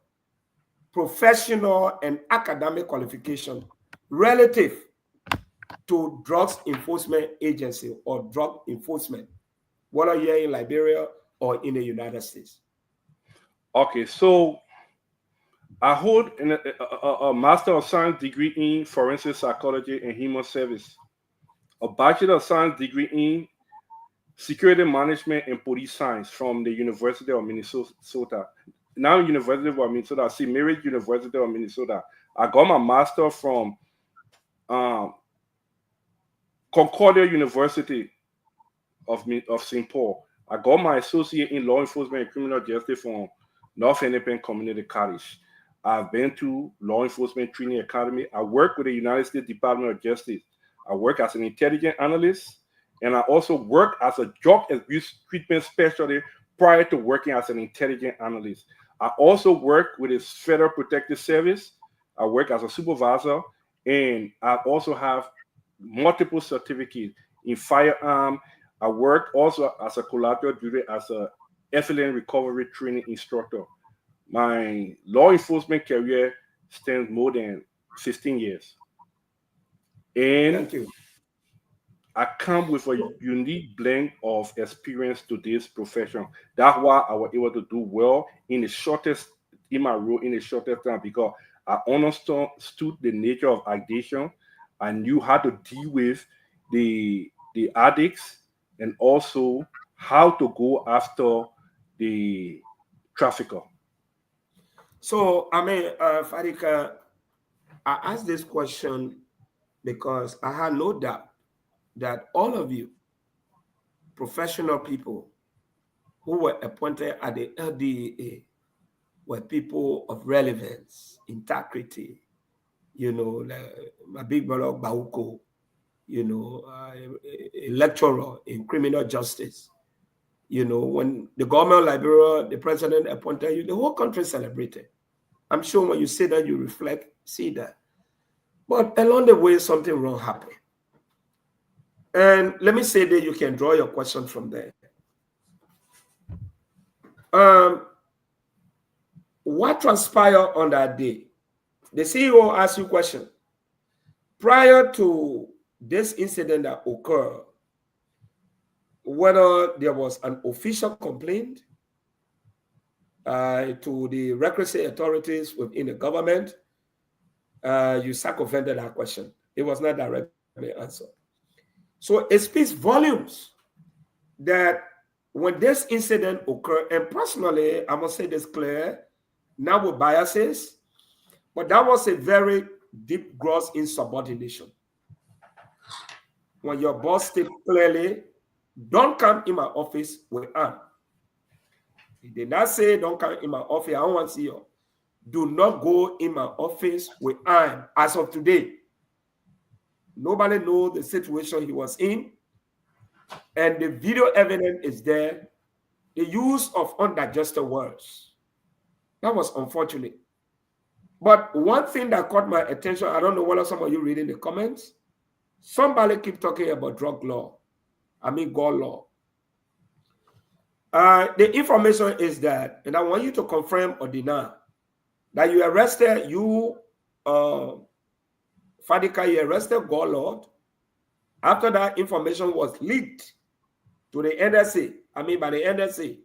professional and academic qualification relative to Drugs Enforcement Agency or drug enforcement, whether you're in Liberia or in the United States? Okay, so I hold a Master of Science degree in Forensic Psychology and Human Service, a Bachelor of Science degree in Security Management and Police Science from the University of Minnesota. Now University of Minnesota, St. Mary's University of Minnesota. I got my master from Concordia University of St. Paul. I got my associate in law enforcement and criminal justice from North Hennepin Community College. I've been to Law Enforcement Training Academy. I work with the United States Department of Justice. I work as an intelligence analyst, and I also work as a drug abuse treatment specialist prior to working as an intelligence analyst. I also work with the Federal Protective Service. I work as a supervisor, and I also have multiple certificates in firearm. I work also as a collateral duty as a FLN recovery training instructor. My law enforcement career stands more than 15 years. And thank you. I come with a unique blend of experience to this profession. That's why I was able to do well in my role in the shortest time, because I understood the nature of addiction. I knew how to deal with the addicts, and also how to go after the trafficker. So, I mean, Fadika, I asked this question because I had no doubt that all of you, professional people who were appointed at the LDA, were people of relevance, integrity. You know, my big brother Bauko, you know, a lecturer in criminal justice. You know, when the government of Liberia, the president appointed you, the whole country celebrated. I'm sure when you say that, you reflect, see that. But along the way, something wrong happened. And let me say that you can draw your question from there. What transpired on that day? The CEO asked you a question. Prior to this incident that occurred, whether there was an official complaint to the requisite authorities within the government, you circumvented that question. It was not directly answered. So it speaks volumes that when this incident occurred, and personally, I must say this clear, not with biases, but that was a very deep, gross insubordination. When your boss stated clearly, don't come in my office with arm. He did not say, don't come in my office, I don't want to see you. Do not go in my office with arm as of today. Nobody knows the situation he was in. And the video evidence is there. The use of undigested words. That was unfortunate. But one thing that caught my attention, I don't know whether some of you read in the comments, somebody keep talking about drug law. I mean, gun law. The information is that, and I want you to confirm or deny, that you arrested, Fadika, you arrested Gorlord after that information was leaked to the NSA, by the NSA,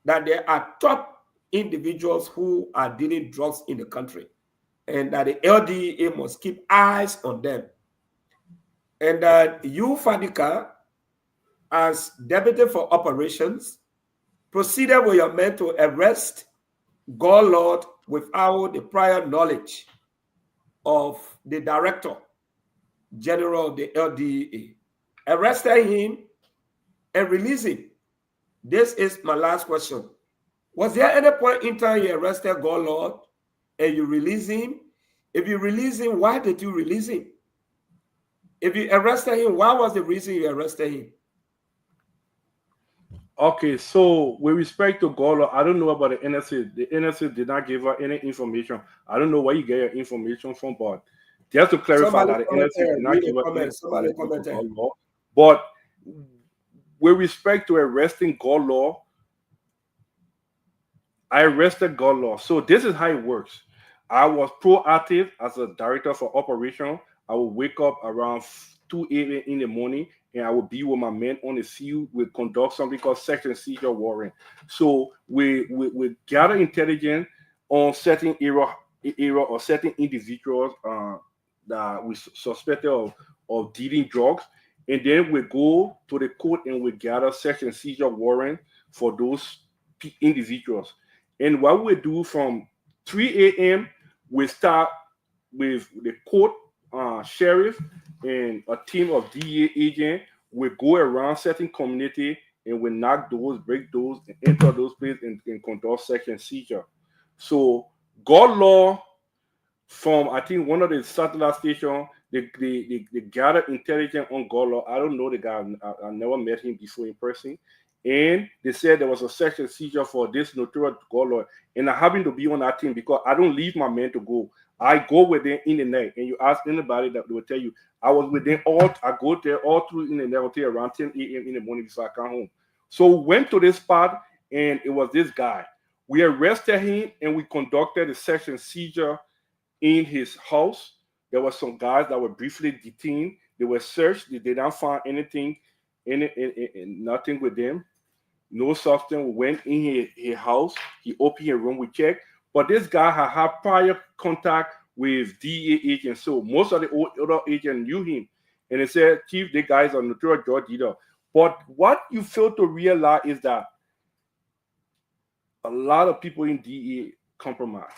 that there are top individuals who are dealing drugs in the country, and that the LDA must keep eyes on them. And that you, Fadika, as Deputy for Operations, proceeded with your men to arrest Gorlord without the prior knowledge of the Director General of the LDA. Arrested him and released him. This is my last question. Was there any point in time you arrested Gorlord and you released him? If you released him, why did you release him? If you arrested him, what was the reason you arrested him? Okay, so with respect to Gorlord, I don't know about the NSA. The NSA did not give her any information. I don't know where you get your information from, but just to clarify that the NSA did not give her any information. But with respect to arresting Gorlord, I arrested Gorlord. So this is how it works. I was proactive as a director for operation. I would wake up around 2 a.m. in the morning, and I would be with my men on the field. We conduct something called search and seizure warrant. So we gather intelligence on certain area or certain individuals that we suspected of dealing drugs, and then we go to the court and we gather search and seizure warrant for those individuals. And what we do from 3 a.m., we start with the court sheriff and a team of DEA agents. will go around certain community and will knock doors, break doors, and enter those places and conduct search and seizure. So God law from I think one of the satellite stations, they gathered intelligence on God law. I don't know the guy. I never met him before in person. And they said there was a search and seizure for this notorious God law. And I happen to be on that team because I don't leave my men to go. I go with them in the night. And you ask anybody that they will tell you, I was with them I go there all through in the night until around 10 a.m. in the morning before I come home. So we went to this spot and it was this guy. We arrested him and we conducted a search and seizure in his house. There were some guys that were briefly detained. They were searched. They did not find anything, nothing with them. No substance. We went in his house. He opened a room. We checked. But this guy had prior contact with DEA agents. So most of the other agents knew him. And they said, Chief, the guy is a notorious drug dealer. But what you fail to realize is that a lot of people in DEA compromise.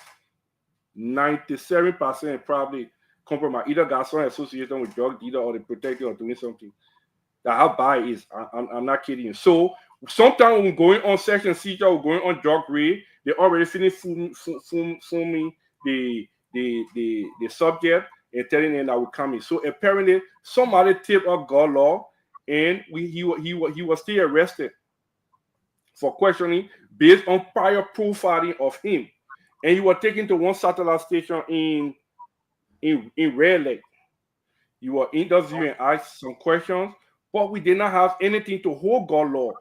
97% probably compromise. Either got some association with drug dealer or they protect you or doing something. That's how bad it is. I'm not kidding you. So sometimes when we're going on search and seizure, we're going on drug raid, they already finished filming the subject and telling them that we're coming. So apparently somebody tipped up God law and he was still arrested for questioning based on prior profiling of him. And he was taken to one satellite station in Red Lake. You were interviewed and asked some questions, but we did not have anything to hold God law.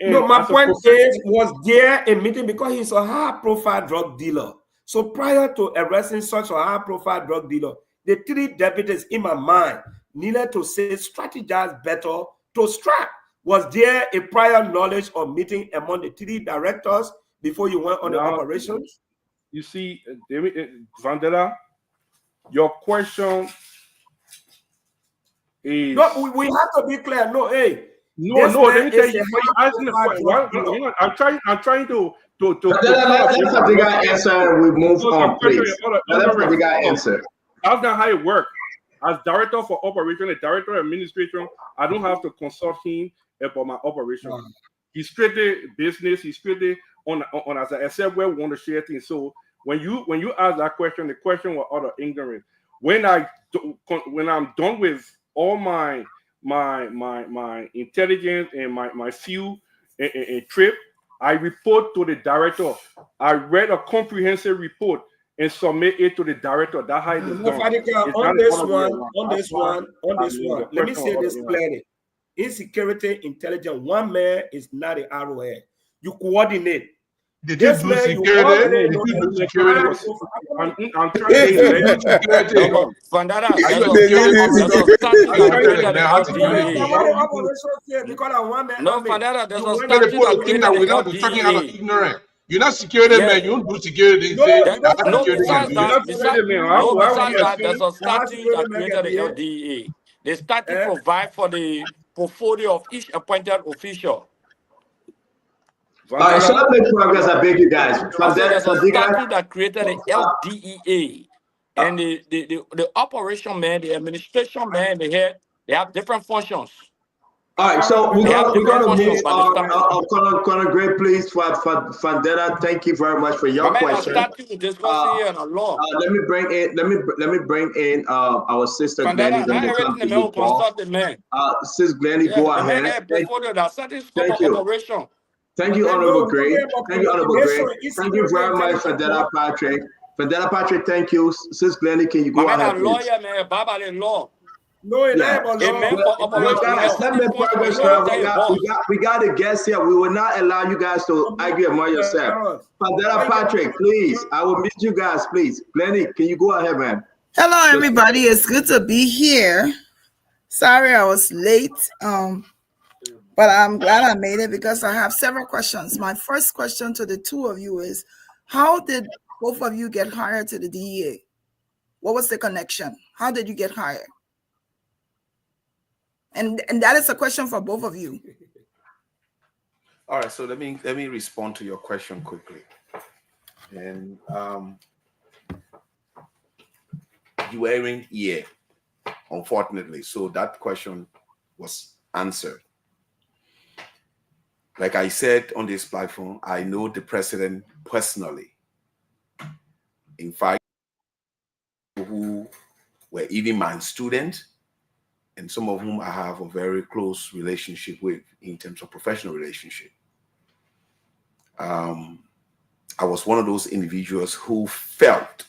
And no, my point is, was there a meeting because he's a high-profile drug dealer. So prior to arresting such a high-profile drug dealer, the three deputies in my mind needed to say strategize better to strike. Was there a prior knowledge or meeting among the three directors before you went on the operations? You see, Vandela, your question is... No, we have to be clear. No, hey. No, let me tell you. Asking the question. I'm trying to let the guy answer and we move on, please. Let the guy answer. That's not how it works. As director for operation, the director of administration, I don't have to consult him about my operation. He's strictly business. He's strictly on as I said, where we want to share things. So when you ask that question, the question was out of ignorance. When I'm done with all my intelligence and my field and trip, I report to the director. I read a comprehensive report and submit it to the director. That's how it is done. On this one, let me say this clearly. Insecurity intelligence, one man is not an arrowhead. You coordinate. Did you do security? I'm trying to Vandana, no, Vandana, there's a statute that we're not talking about ignorant. You're not security man. You don't do security. Besides that, there's a statute that created the LDA. The statute provides for the portfolio of each appointed official. All right, so let's make progress. I beg you guys. There's a statute that created the LDEA, and the operation man, the administration man, they have different functions. All right, so we're gonna move on. Conor Gray, please, for Vandana. Thank you very much for your question. Let me bring in our sister Glenny. Sis Glenny, go ahead. Thank you. Thank you, Honorable Gray. Thank you, Honorable Gray. Thank you very much, Vandana Patrick. Vandana Patrick, thank you. Sis Glenny, can you go ahead, please? Lawyer, man, Baba law. No, it ain't about we got a guest here. We will not allow you guys to argue among yourselves. Vandana Patrick, please. I will meet you guys, please. Glenny, can you go ahead, man? Hello, everybody. It's good to be here. Sorry I was late. But I'm glad I made it because I have several questions. My first question to the two of you is, how did both of you get hired to the DEA? What was the connection? How did you get hired? And that is a question for both of you. All right, so let me respond to your question quickly. And you weren't here, unfortunately. So that question was answered. Like I said on this platform, I know the president personally. In fact, who were even my students, and some of whom I have a very close relationship with in terms of professional relationship. I was one of those individuals who felt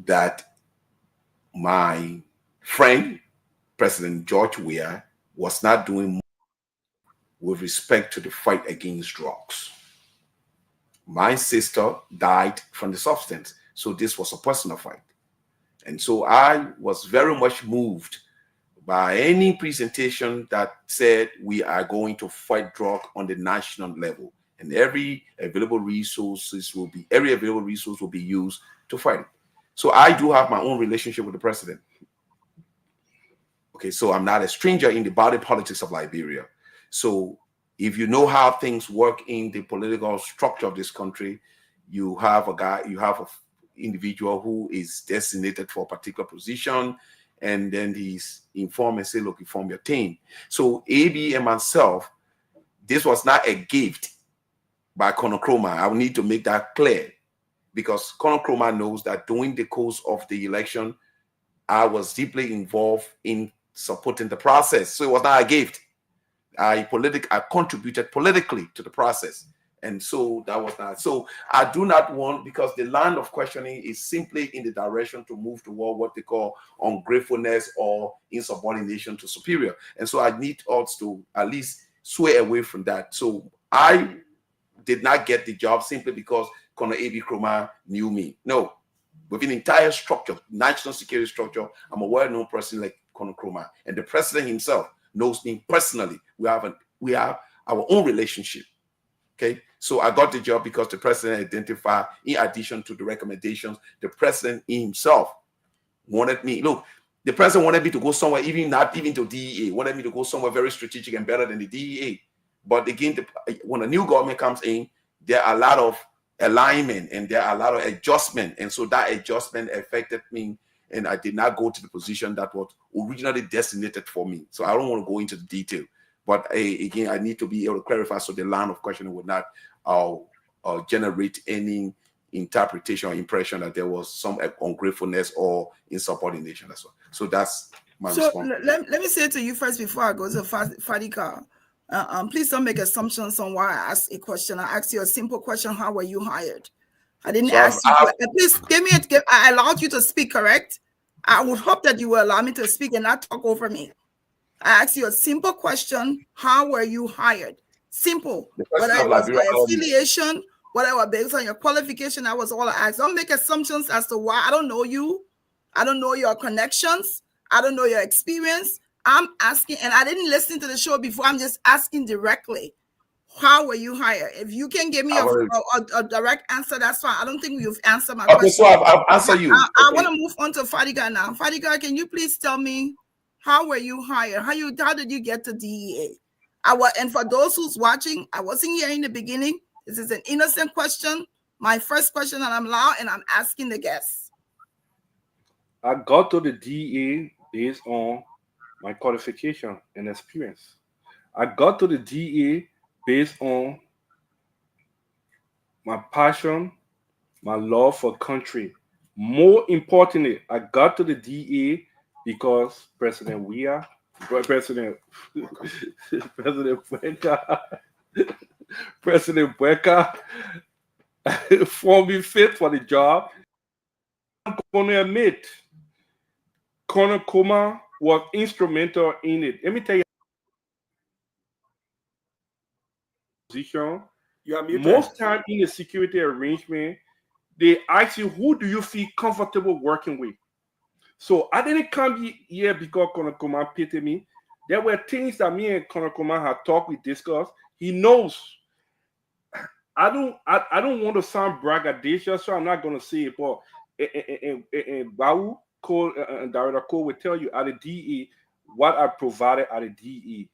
that my friend, President George Weah, was not doing much with respect to the fight against drugs. My sister died from the substance, so this was a personal fight. And so I was very much moved by any presentation that said we are going to fight drug on the national level, and every available resource will be used to fight it. So I do have my own relationship with the president. Okay, so I'm not a stranger in the body politics of Liberia. So if you know how things work in the political structure of this country, you have an individual who is designated for a particular position, and then he's informed and say, look, you form your team. So AB and myself, this was not a gift by Colonel Kromah. I will need to make that clear, because Colonel Kromah knows that during the course of the election, I was deeply involved in supporting the process. So it was not a gift. I contributed politically to the process. And so that was not. So I do not want, because the line of questioning is simply in the direction to move toward what they call ungratefulness or insubordination to superior. And so I need us to at least sway away from that. So I did not get the job simply because Colonel A.B. Kromah knew me. No, within the entire structure, national security structure, I'm a well-known person like Colonel Kromah. And the president himself knows me personally. We have our own relationship. Okay, so I got the job because the president identified, in addition to the recommendations, the president himself wanted me. Look, the president wanted me to go somewhere, not even to DEA, wanted me to go somewhere very strategic and better than the DEA. But again, when a new government comes in, there are a lot of alignment and there are a lot of adjustment. And so that adjustment affected me, and I did not go to the position that was originally designated for me. So I don't want to go into the detail. But again, I need to be able to clarify so the line of questioning would not generate any interpretation or impression that there was some ungratefulness or insubordination as well. So that's my response. Let me say to you first before I go to Fadika. Please don't make assumptions on why I asked a question. I asked you a simple question: how were you hired? I didn't ask you. Please I allowed you to speak, correct? I would hope that you will allow me to speak and not talk over me. I asked you a simple question: how were you hired? Simple. Whether it was by affiliation, whether it was based on your qualification, that was all I asked. Don't make assumptions as to why. I don't know you. I don't know your connections. I don't know your experience. I'm asking, and I didn't listen to the show before. I'm just asking directly. How were you hired? If you can give me a direct answer, that's fine. I don't think you've answered my question. Okay, so I'll answer you. I want to move on to Fadika now. Fadika, can you please tell me, how were you hired? How did you get to DEA? And for those who's watching, I wasn't here in the beginning. This is an innocent question. My first question, and I'm loud, and I'm asking the guests. I got to the DEA based on my qualification and experience. I got to the DEA based on my passion, my love for country. More importantly, I got to the DEA because President Weah, President Bweka found me fit for the job. I'm going to admit, Colonel Kromah was instrumental in it. Let me tell you, position. Most time in a security arrangement, they ask you, who do you feel comfortable working with? So I didn't come here because Colonel Kromah pitied me. There were things that me and Colonel Kromah had talked, we discussed. He knows. I don't want to sound braggadocious, so I'm not going to say it, but Bawu Cole and Director Cole will tell you at the DE what I provided at the DE.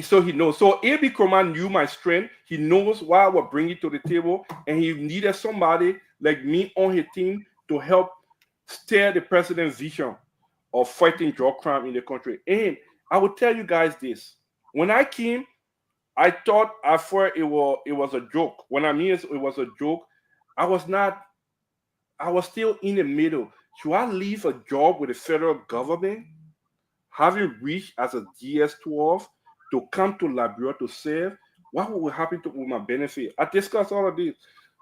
So he knows. So A.B. Kromah knew my strength. He knows what I would bring it to the table, and he needed somebody like me on his team to help steer the president's vision of fighting drug crime in the country. And I will tell you guys this: when I came, I thought at first it was a joke. When I mean it was a joke, I was still in the middle. Should I leave a job with the federal government, having reached as a DS-12, to come to Liberia to serve? What will happen with my benefit? I discussed all of this,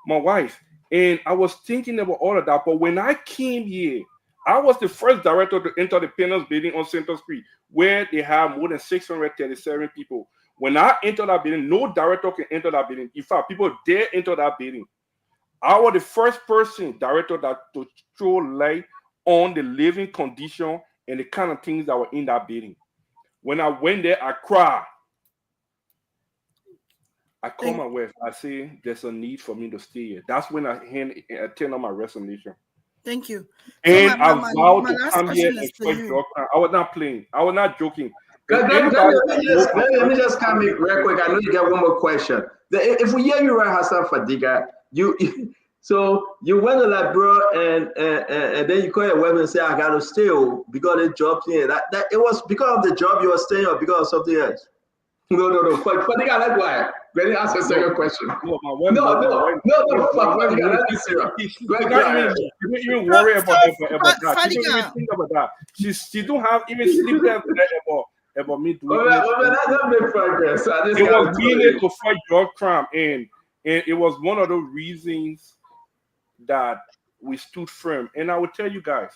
my wife, and I was thinking about all of that. But when I came here, I was the first director to enter the Penance building on Central Street, where they have more than 637 people. When I entered that building, no director can enter that building. In fact, people dare enter that building. I was the first director to throw light on the living condition and the kind of things that were in that building. When I went there, I cried. I called my wife. I say, there's a need for me to stay here. That's when I turned on my resignation. Thank you. And I vowed to come here and fight drug crime. I was not playing. I was not joking. Let me just come in real quick. I know you got one more question. If we hear you right, Hassan Fadiga, so you went to Liberia and then you call your wife and say, I gotta stay because the job here. That it was because of the job you were staying or because of something else? No. Fadiga, that's why. Let me ask a second question. No. Fadiga, let's be serious. You don't even worry about that. She don't even think about that. She don't have even sleep there about me doing that's big progress. It was needed to fight drug crime, and it was one of the reasons that we stood firm. And I will tell you guys,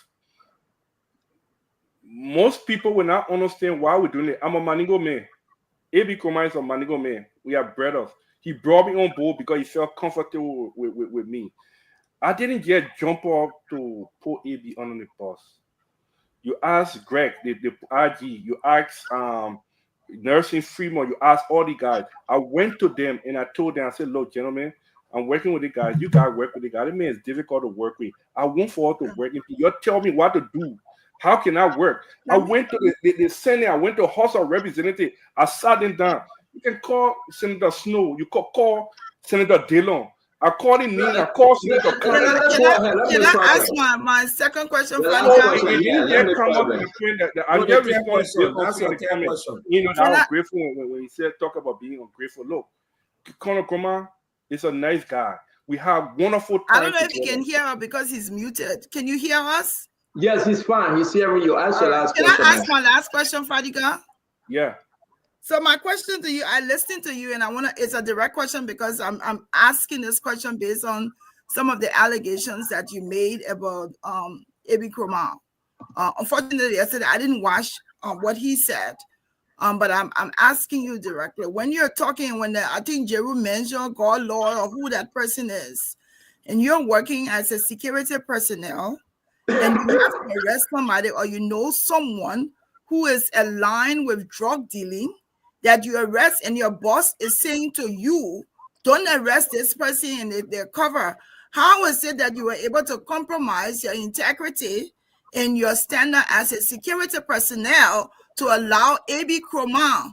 most people will not understand why we're doing it. I'm a Maningo man. A.B. Kromah is a Maningo man. We are brothers. He brought me on board because he felt comfortable with me. I didn't just jump up to put A.B. on the bus. You ask Greg, the IG, you ask Nursing Fremont, you ask all the guys. I went to them and I told them, I said, look, gentlemen, I'm working with the guys. You guys work with the guys. It means it's difficult to work with. I want for all to work with you. You tell me what to do. How can I work? I went to the Senate. I went to House of Representatives. I sat them down. You can call Senator Snow. You can call Senator Dillon. I called him I called Senator Can I ask my second question? I'm grateful when he said talk about being ungrateful. Look, Colonel Kromah is a nice guy. We have wonderful time. I don't know if you can hear her because he's muted. Can you hear us? Yes, he's fine. He's hearing you. Ask your last question. Can I ask my last question, Fadiga? Yeah. So my question to you, I listened to you, and it's a direct question because I'm asking this question based on some of the allegations that you made about A.B. Kromah. Unfortunately, yesterday I didn't watch what he said, but I'm asking you directly. When you're talking, I think Jeru mentioned God, Lord, or who that person is, and you're working as a security personnel, and you have to arrest somebody, or you know someone who is aligned with drug dealing, that you arrest, and your boss is saying to you, don't arrest this person in their cover. How is it that you were able to compromise your integrity and your standard as a security personnel to allow A.B. Kromah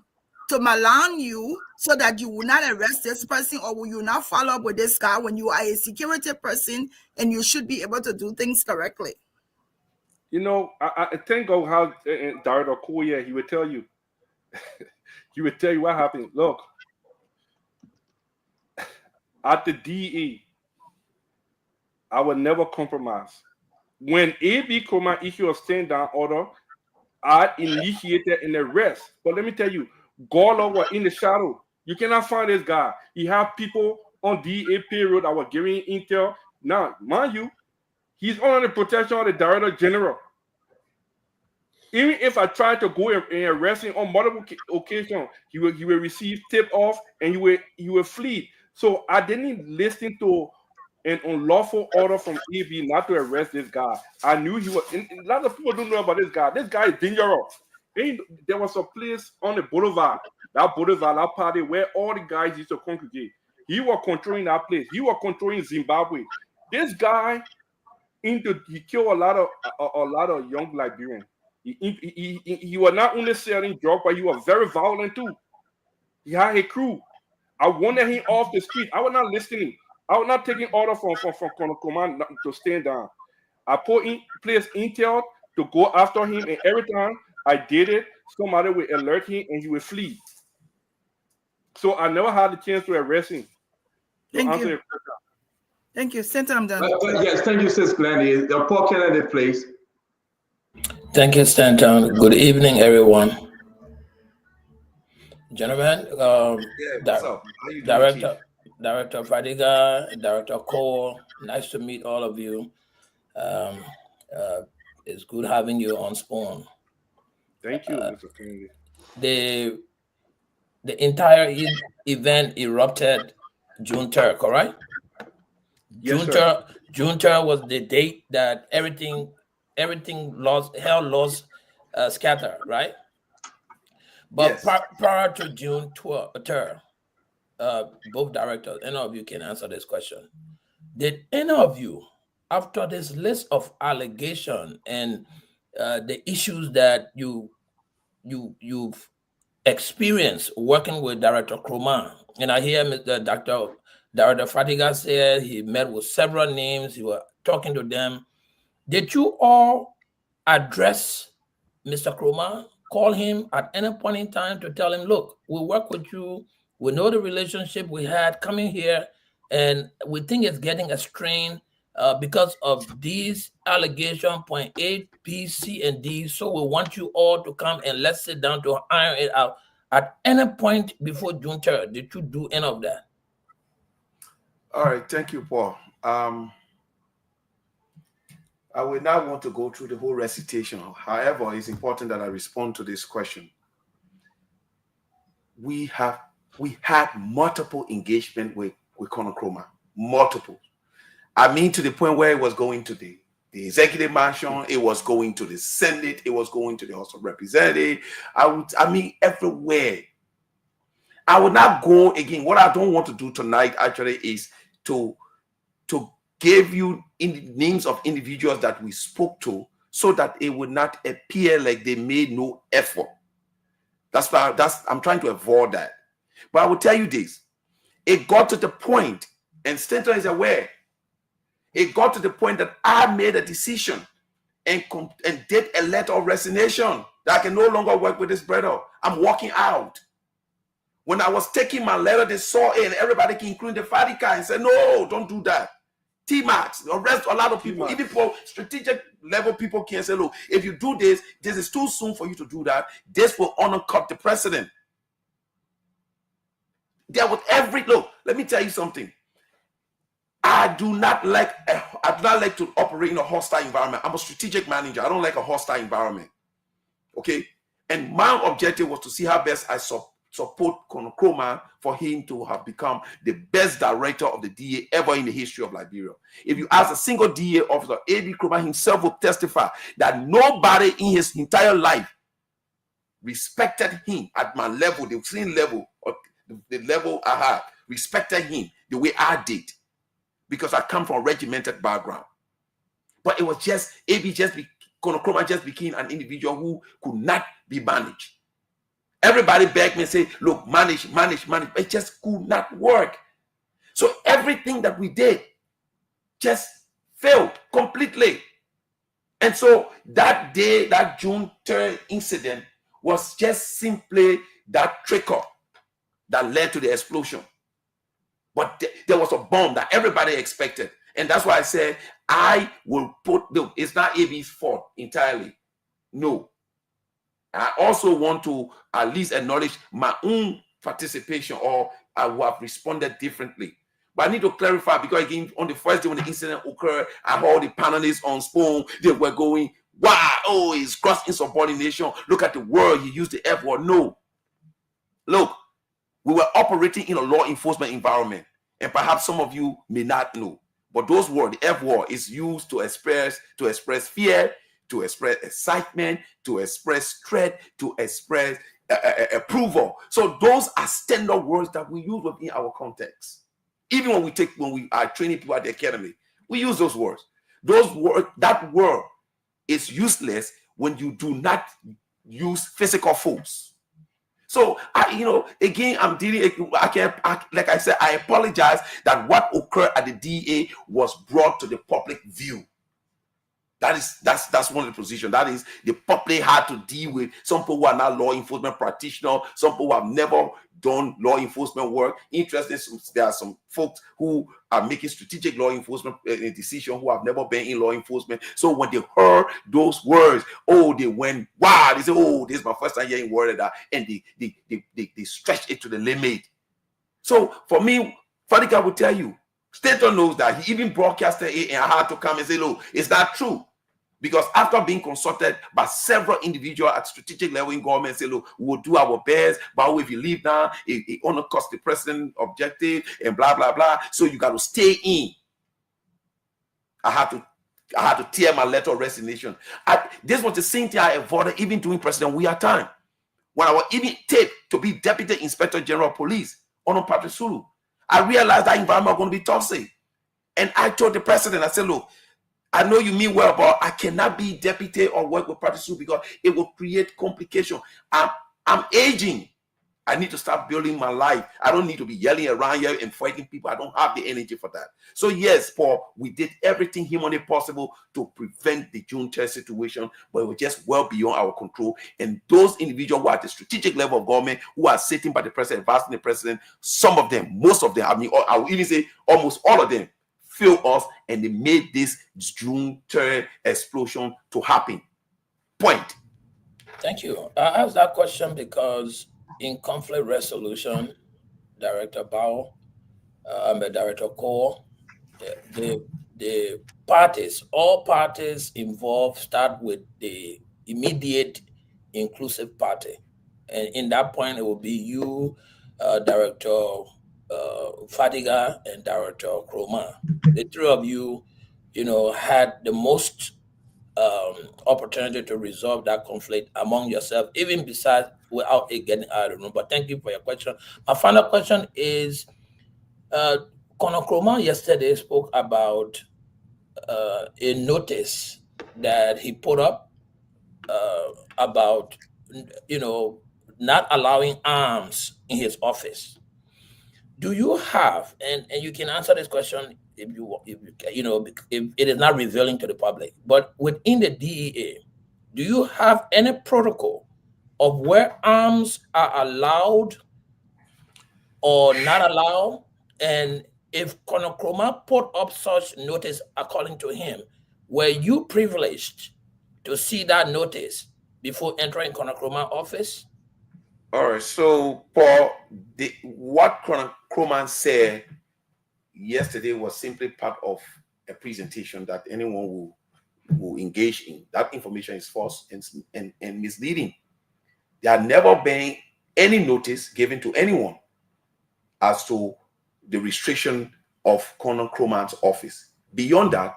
to malign you so that you will not arrest this person, or will you not follow up with this guy when you are a security person and you should be able to do things correctly? You know, I thank God how Director Koya, he would tell you. He would tell you what happened. Look, at the DE, I would never compromise. When A.B. Kromah issued a stand-down order, I initiated an arrest. But let me tell you, Gorlo was in the shadow. You cannot find this guy. He had people on DA payroll that were giving intel. Now, mind you, he's under the protection of the Director General. Even if I tried to go and arrest him on multiple occasions, he will receive tip-off and he will flee. So I didn't listen to an unlawful order from A.B. not to arrest this guy. I knew he was. And a lot of people don't know about this guy. This guy is dangerous. There was a place on the boulevard, that party where all the guys used to congregate. He was controlling that place. He was controlling Zimbabwe. This guy, he killed a lot of young Liberians. He was not only selling drugs, but he was very violent too. He had a crew. I wanted him off the street. I was not listening. I was not taking order from Colonel Kromah to stand down. I put in place intel to go after him, and every time I did it, somebody would alert him and he would flee. So I never had the chance to arrest him. Thank you. Thank you. Senator, I'm done. Yes, thank you, Sis Glendy. Paul Kennedy, please. Thank you, Stanton. Good evening, everyone. Gentlemen, Director Fadiga, Director Cole, nice to meet all of you. It's good having you on Spoon. Thank you, Mr. Kennedy. The entire event erupted June 3rd, correct? Yes, sir. June 3rd was the date that everything lost scatter, right? But Yes. prior to June 3rd, both directors, any of you can answer this question. Did any of you, after this list of allegations and the issues that you've experienced working with Director Krumah, and I hear Director Fadiga said he met with several names, he was talking to them. Did you all address Mr. Krumah, call him at any point in time to tell him, look, we work with you, we know the relationship we had coming here, and we think it's getting a strain because of these allegations, point A, B, C, and D. So we want you all to come and let's sit down to iron it out. At any point before June 3rd, did you do any of that? All right, thank you, Paul. I will not want to go through the whole recitation. However, it's important that I respond to this question. We had multiple engagement with Colonel Krumah, multiple. I mean, to the point where it was going to the executive mansion, it was going to the Senate, it was going to the House of Representatives. I mean, everywhere. I would not go again. What I don't want to do tonight actually is to give you names of individuals that we spoke to so that it would not appear like they made no effort. That's why I'm trying to avoid that. But I will tell you this. It got to the point, and Stanton is aware, it got to the point that I made a decision and did a letter of resignation that I can no longer work with this brother. I'm walking out. When I was taking my letter, they saw it, and everybody, including the Fadiga, and said, no, don't do that. T-Max, arrest a lot of people, even for strategic level people can say, look, if you do this, this is too soon for you to do that. This will undercut the precedent. There was look, let me tell you something. I do not like to operate in a hostile environment. I'm a strategic manager. I don't like a hostile environment. Okay? And my objective was to see how best I support Colonel Krumah for him to have become the best director of the DA ever in the history of Liberia. If you ask a single DA officer, A.B. Krumah himself will testify that nobody in his entire life respected him at my level, the same level, or the level I had, respected him the way I did, because I come from a regimented background. But it was just, Colonel Krumah just became an individual who could not be managed. Everybody begged me and said, look, manage. It just could not work. So everything that we did just failed completely. And so that day, that June 3rd incident was just simply that trickle that led to the explosion. But there was a bomb that everybody expected. And that's why I said, it's not AB's fault entirely. No. I also want to at least acknowledge my own participation, or I would have responded differently. But I need to clarify, because again, on the first day when the incident occurred, I heard the panelists on Spoon, they were going, wow, oh, it's cross insubordination. Look at the word, he used the F word. No. Look, we were operating in a law enforcement environment, and perhaps some of you may not know. But those words, the F word, is used to express fear, to express excitement, to express threat, to express approval. So those are standard words that we use within our context. Even when we are training people at the academy, we use those words. That word is useless when you do not use physical force. So again, like I said, I apologize that what occurred at the DA was brought to the public view. That's one of the positions. That is the public had to deal with some people who are not law enforcement practitioners, some people who have never done law enforcement work. Interesting, there are some folks who are making strategic law enforcement decisions who have never been in law enforcement. So when they heard those words, they went, wow, they say, this is my first time hearing word of that, and they stretched it to the limit. So for me, Fadika will tell you, Staton knows that. He even broadcasted it, and I had to come and say, look, it's not true. Because after being consulted by several individuals at strategic level in government, say, look, we'll do our best, but if you leave now, it only costs the president objective and blah, blah, blah. So you got to stay in. I had to tear my letter of resignation. This was the same thing I avoided even during President Weah time. When I was even taped to be Deputy Inspector General of Police, Ono Patrick Sulu, I realized that environment was going to be toxic. And I told the president, I said, look, I know you mean well, but I cannot be deputy or work with Patrick Sulu because it will create complication. I'm aging. I need to start building my life. I don't need to be yelling around here and fighting people. I don't have the energy for that. So yes, Paul, we did everything humanly possible to prevent the June 3rd situation, but it was just well beyond our control. And those individuals who are at the strategic level of government, who are sitting by the president, advising the president, some of them, most of them, I mean, I will even say almost all of them, failed us, and they made this June 3rd explosion to happen. Point. Thank you. I asked that question because in conflict resolution, Director Bao, Director Cole, the parties, all parties involved start with the immediate inclusive party. And in that point, it will be you, Director Fadiga, and Director Kroma. The three of you, had the most opportunity to resolve that conflict among yourself, even besides without it getting out of the room. But thank you for your question. My final question is, Colonel Kroma yesterday spoke about a notice that he put up about, not allowing arms in his office. Do you have, and you can answer this question if it is not revealing to the public, but within the DEA, do you have any protocol of where arms are allowed or not allowed? And if Colonel Kroma put up such notice, according to him, were you privileged to see that notice before entering Colonel Kroma's office? All right, so Paul, what Colonel Kroma said yesterday was simply part of a presentation that anyone will engage in. That information is false and misleading. There had never been any notice given to anyone as to the restriction of Colonel Kroma's office. Beyond that,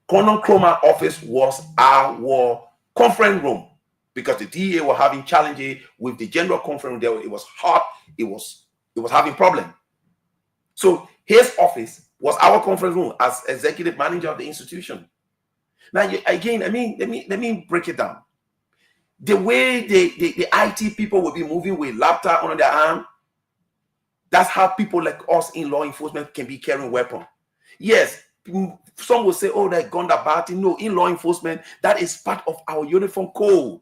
Colonel Kroma's office was our conference room, because the DEA were having challenges with the general conference there. It was hot. It was having problems. So his office was our conference room as executive manager of the institution. Now, again, let me break it down. The way the IT people will be moving with laptop under their arm, that's how people like us in law enforcement can be carrying weapons. Yes, some will say, oh, they're gun about it. No, in law enforcement, that is part of our uniform code.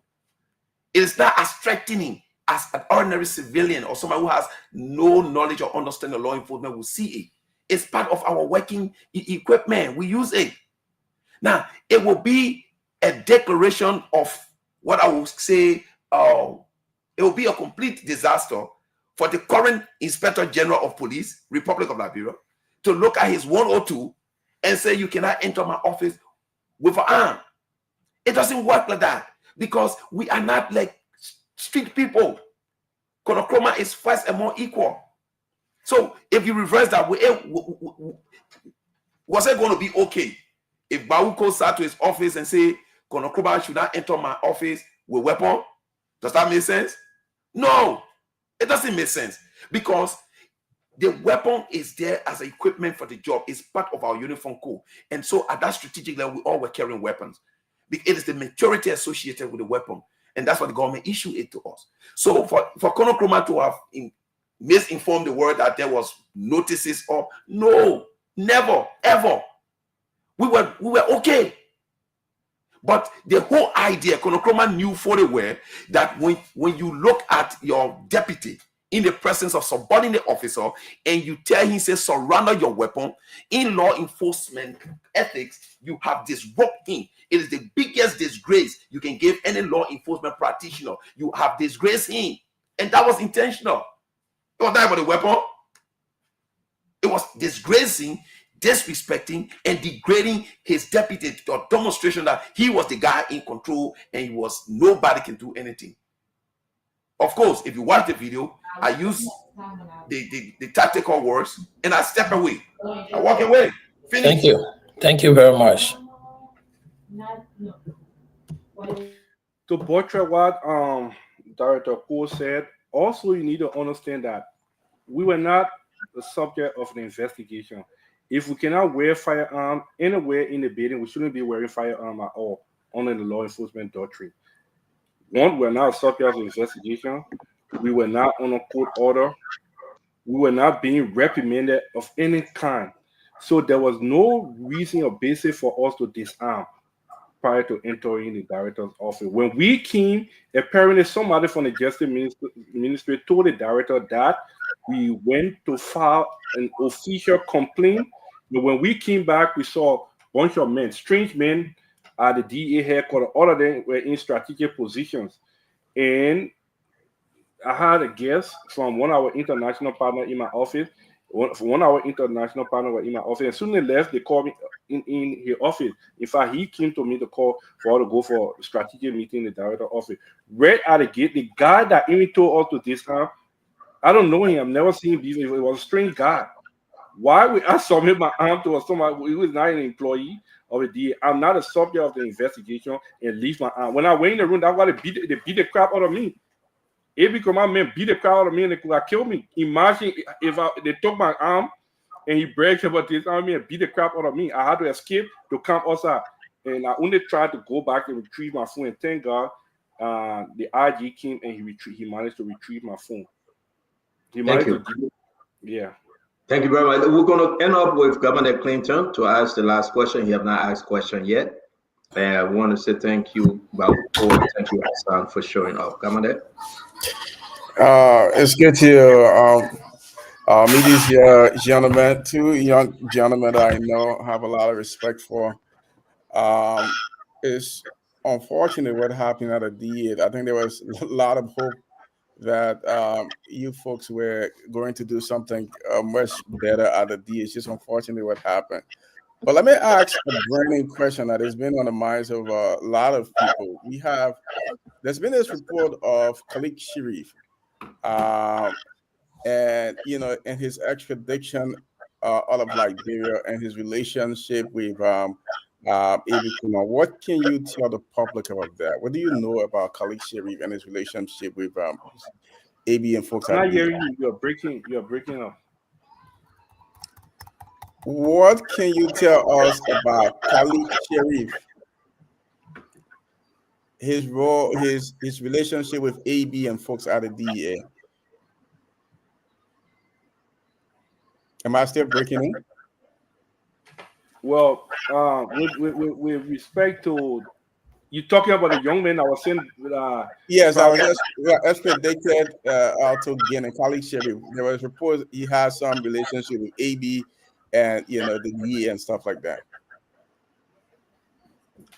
It is not as threatening as an ordinary civilian or someone who has no knowledge or understanding of law enforcement will see it. It's part of our working equipment. We use it. Now, it will be a declaration of what I would say, it will be a complete disaster for the current Inspector General of Police, Republic of Liberia, to look at his 102 and say, you cannot enter my office with an arm. It doesn't work like that, because we are not like street people. Colonel Kroma is first and more equal. So if you reverse that, was it going to be okay if Bauko sat to his office and say, Colonel Kroma should not enter my office with weapon? Does that make sense? No, it doesn't make sense, because the weapon is there as equipment for the job. It's part of our uniform code. And so at that strategic level, we all were carrying weapons. It is the maturity associated with the weapon. And that's what the government issued it to us. So for Colonel Kroma to have misinformed the world that there was notices or no, never, ever. We were okay. But the whole idea, Konokrama knew fully well that when you look at your deputy in the presence of subordinate officer and you tell him, say, surrender your weapon, in law enforcement ethics, you have disrupted him. It is the biggest disgrace you can give any law enforcement practitioner. You have disgraced him. And that was intentional. It was not about the weapon. It was disgracing, disrespecting, and degrading his deputy to a demonstration that he was the guy in control and nobody can do anything. Of course, if you watch the video, I use the tactical words and I step away. I walk away. Finish. Thank you. Thank you very much. To butcher what Director Cole said, also you need to understand that we were not the subject of an investigation. If we cannot wear firearm anywhere in the building, we shouldn't be wearing firearm at all under the law enforcement doctrine. One, we're not a subject of investigation. We were not on a court order. We were not being reprimanded of any kind. So there was no reason or basis for us to disarm prior to entering the director's office. When we came, apparently somebody from the Justice Ministry told the director that we went to file an official complaint. But when we came back, we saw a bunch of men, strange men at the DEA headquarters. All of them were in strategic positions. And I had a guest from one of our international partners in my office. One of our international partners were in my office. As soon as they left, they called me in his office. In fact, he came to me to call for us to go for a strategic meeting in the director's office. Right at the gate, the guy that even told us to disarm, I don't know him. I've never seen him before. It was a strange guy. Why would I submit my arm to somebody who is not an employee of the DA? I'm not a subject of the investigation and leave my arm. When I went in the room, that's why they beat the crap out of me. Every command man beat the crap out of me and they could have killed me. Imagine if they took my arm and he bragged about this arm and beat the crap out of me. I had to escape to come outside. And I only tried to go back and retrieve my phone. And thank God the IG came and he managed to retrieve my phone. Thank you. Yeah. Thank you very much. We're going to end up with Governor Clinton to ask the last question. He have not asked question yet. And I want to say thank you, Babu. Thank you, Hassan, for showing up. Governor. It's good to meet these gentlemen, two young gentlemen that I know have a lot of respect for. It's unfortunate what happened at the DA. I think there was a lot of hope that you folks were going to do something much better at the DA. It's just unfortunately what happened. But let me ask a burning question that has been on the minds of a lot of people. There's been this report of Khalid Sharif, and and his extradition out of Liberia and his relationship with AB Kuma. What can you tell the public about that? What do you know about Khalid Sharif and his relationship with AB and folks? I'm not hearing you. You're breaking up. What can you tell us about Khalid Sharif? His role, his relationship with AB and folks at the DEA. Am I still breaking in? Well, with respect to you talking about the young man I was saying. Yes, I was just extradited out to Guinea. Khalid Sharif. There was reports he has some relationship with AB and the DEA and stuff like that.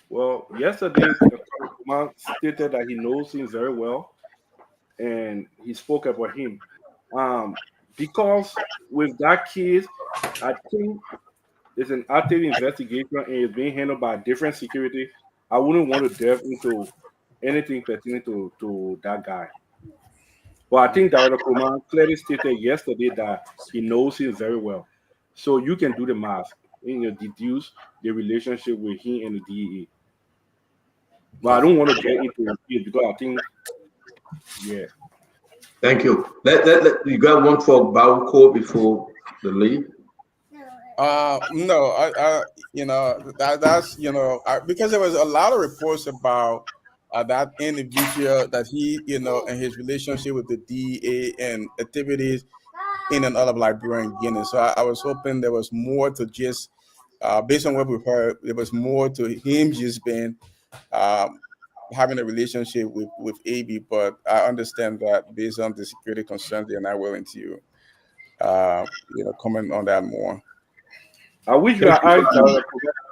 Well, yesterday the man stated that he knows him very well, and he spoke about him. Because with that case, I think it's an active investigation and it's being handled by different security. I wouldn't want to delve into anything pertaining to that guy. But I think Director Coleman clearly stated yesterday that he knows him very well. So you can do the math and deduce the relationship with him and the DEA. But I don't want to get into it because I think, yeah. Thank you. You got one for Bauco before the leave? No, that's because there was a lot of reports about that individual that he and his relationship with the DEA and activities in and out of Liberia and Guinea. So I was hoping there was more to just based on what we've heard, there was more to him just being having a relationship with AB, but I understand that based on the security concerns, they're not willing to, comment on that more. I wish you had asked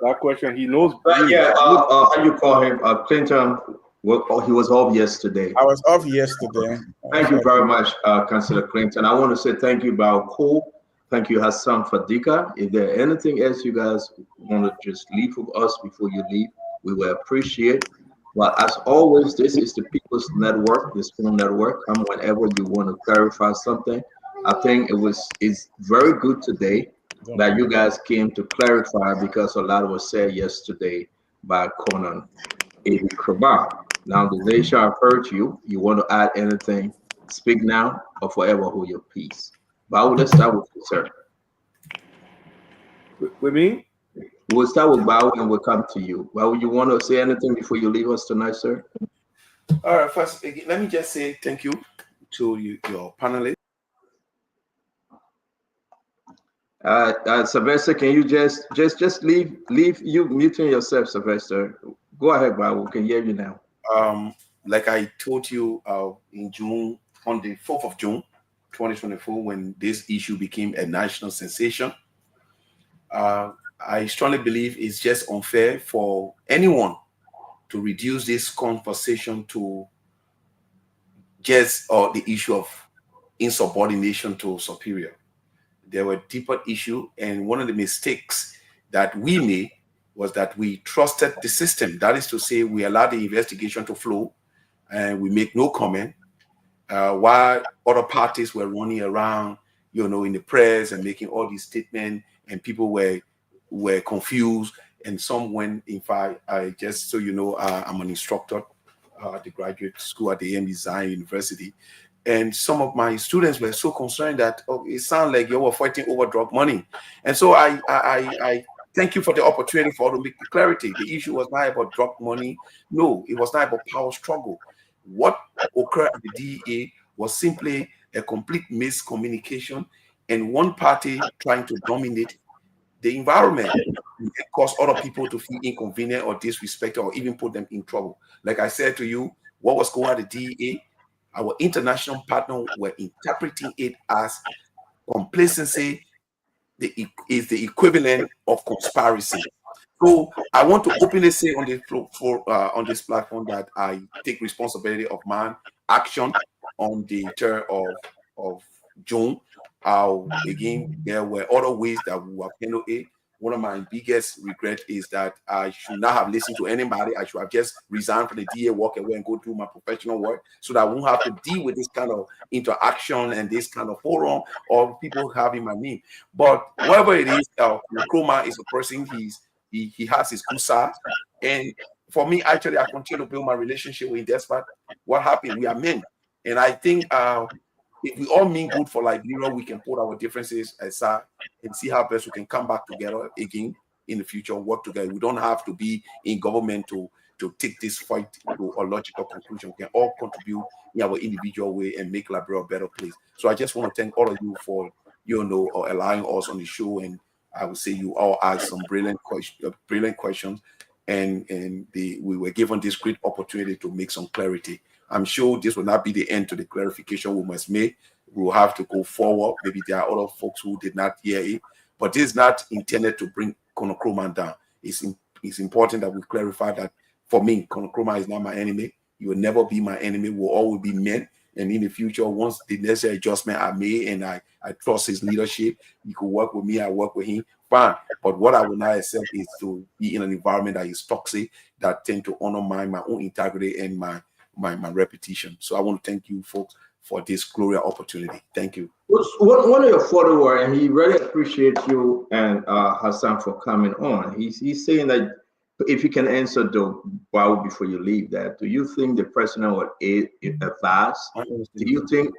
that question. He knows. How you call him? Clinton. Well, he was off yesterday. I was off yesterday. Thank you very much, Councillor Clinton. I want to say thank you, Baoko. Thank you, Hassan Fadika. If there's anything else you guys want to just leave with us before you leave, we will appreciate. But as always, this is the People's Network, the Spoon Network. Whenever you want to clarify something, I think it's very good today that you guys came to clarify, because a lot was said yesterday by Conan Eddie Krabar. Now the nation have heard you. You want to add anything? Speak now or forever hold your peace. Bao, let's start with you, sir. With me? We'll start with Bao and we'll come to you. Bao, you want to say anything before you leave us tonight, sir? All right, first, let me just say thank you to your panelists. Sylvester, can you just leave you muting yourself, Sylvester? Go ahead, Bao. We can hear you now. Like I told you in June, on the 4th of June, 2024, when this issue became a national sensation, I strongly believe it's just unfair for anyone to reduce this conversation to just the issue of insubordination to superior. There were deeper issues, and one of the mistakes that we made was that we trusted the system. That is to say, we allowed the investigation to flow, and we make no comment, while other parties were running around, in the press and making all these statements, and people were confused, and some went. In fact, just so you know, I'm an instructor at the graduate school at the AMD Zion University. And some of my students were so concerned that it sounded like you were fighting over drug money. And so I thank you for the opportunity for to make the clarity. The issue was not about drug money. No, it was not about power struggle. What occurred at the DEA was simply a complete miscommunication and one party trying to dominate the environment and cause other people to feel inconvenient or disrespected or even put them in trouble. Like I said to you, what was going on at the DEA? Our international partners were interpreting it as complacency is the equivalent of conspiracy. So I want to openly say on on this platform that I take responsibility of my action on the 3rd of June. Again, there were other ways that we were handled it. One of my biggest regrets is that I should not have listened to anybody. I should have just resigned from the DA, walk away and go do my professional work so that I won't have to deal with this kind of interaction and this kind of forum or people having my name. But whatever it is, Nkrumah is a person, he has his good side. And for me, actually, I continue to build my relationship with him despite what happened. We are men. And I think if we all mean good for Liberia, we can put our differences aside and see how best we can come back together again in the future, work together. We don't have to be in government to take this fight to a logical conclusion. We can all contribute in our individual way and make Liberia a better place. So I just want to thank all of you for, allowing us on the show. And I would say you all asked some brilliant questions. And we were given this great opportunity to make some clarity. I'm sure this will not be the end to the clarification we must make. We will have to go forward. Maybe there are other folks who did not hear it, but this is not intended to bring Nkrumah down. It's important that we clarify that for me, Nkrumah is not my enemy. He will never be my enemy. We'll always be men. And in the future, once the necessary adjustment are made and I trust his leadership, he could work with me, I work with him, fine. But what I will not accept is to be in an environment that is toxic, that tend to undermine my own integrity and my reputation. So I want to thank you folks for this glorious opportunity. Thank you. One of your followers, and he really appreciates you and Hassan for coming on. He's saying that if you can answer though, Bao, before you leave, that do you think the president would advise? Do you think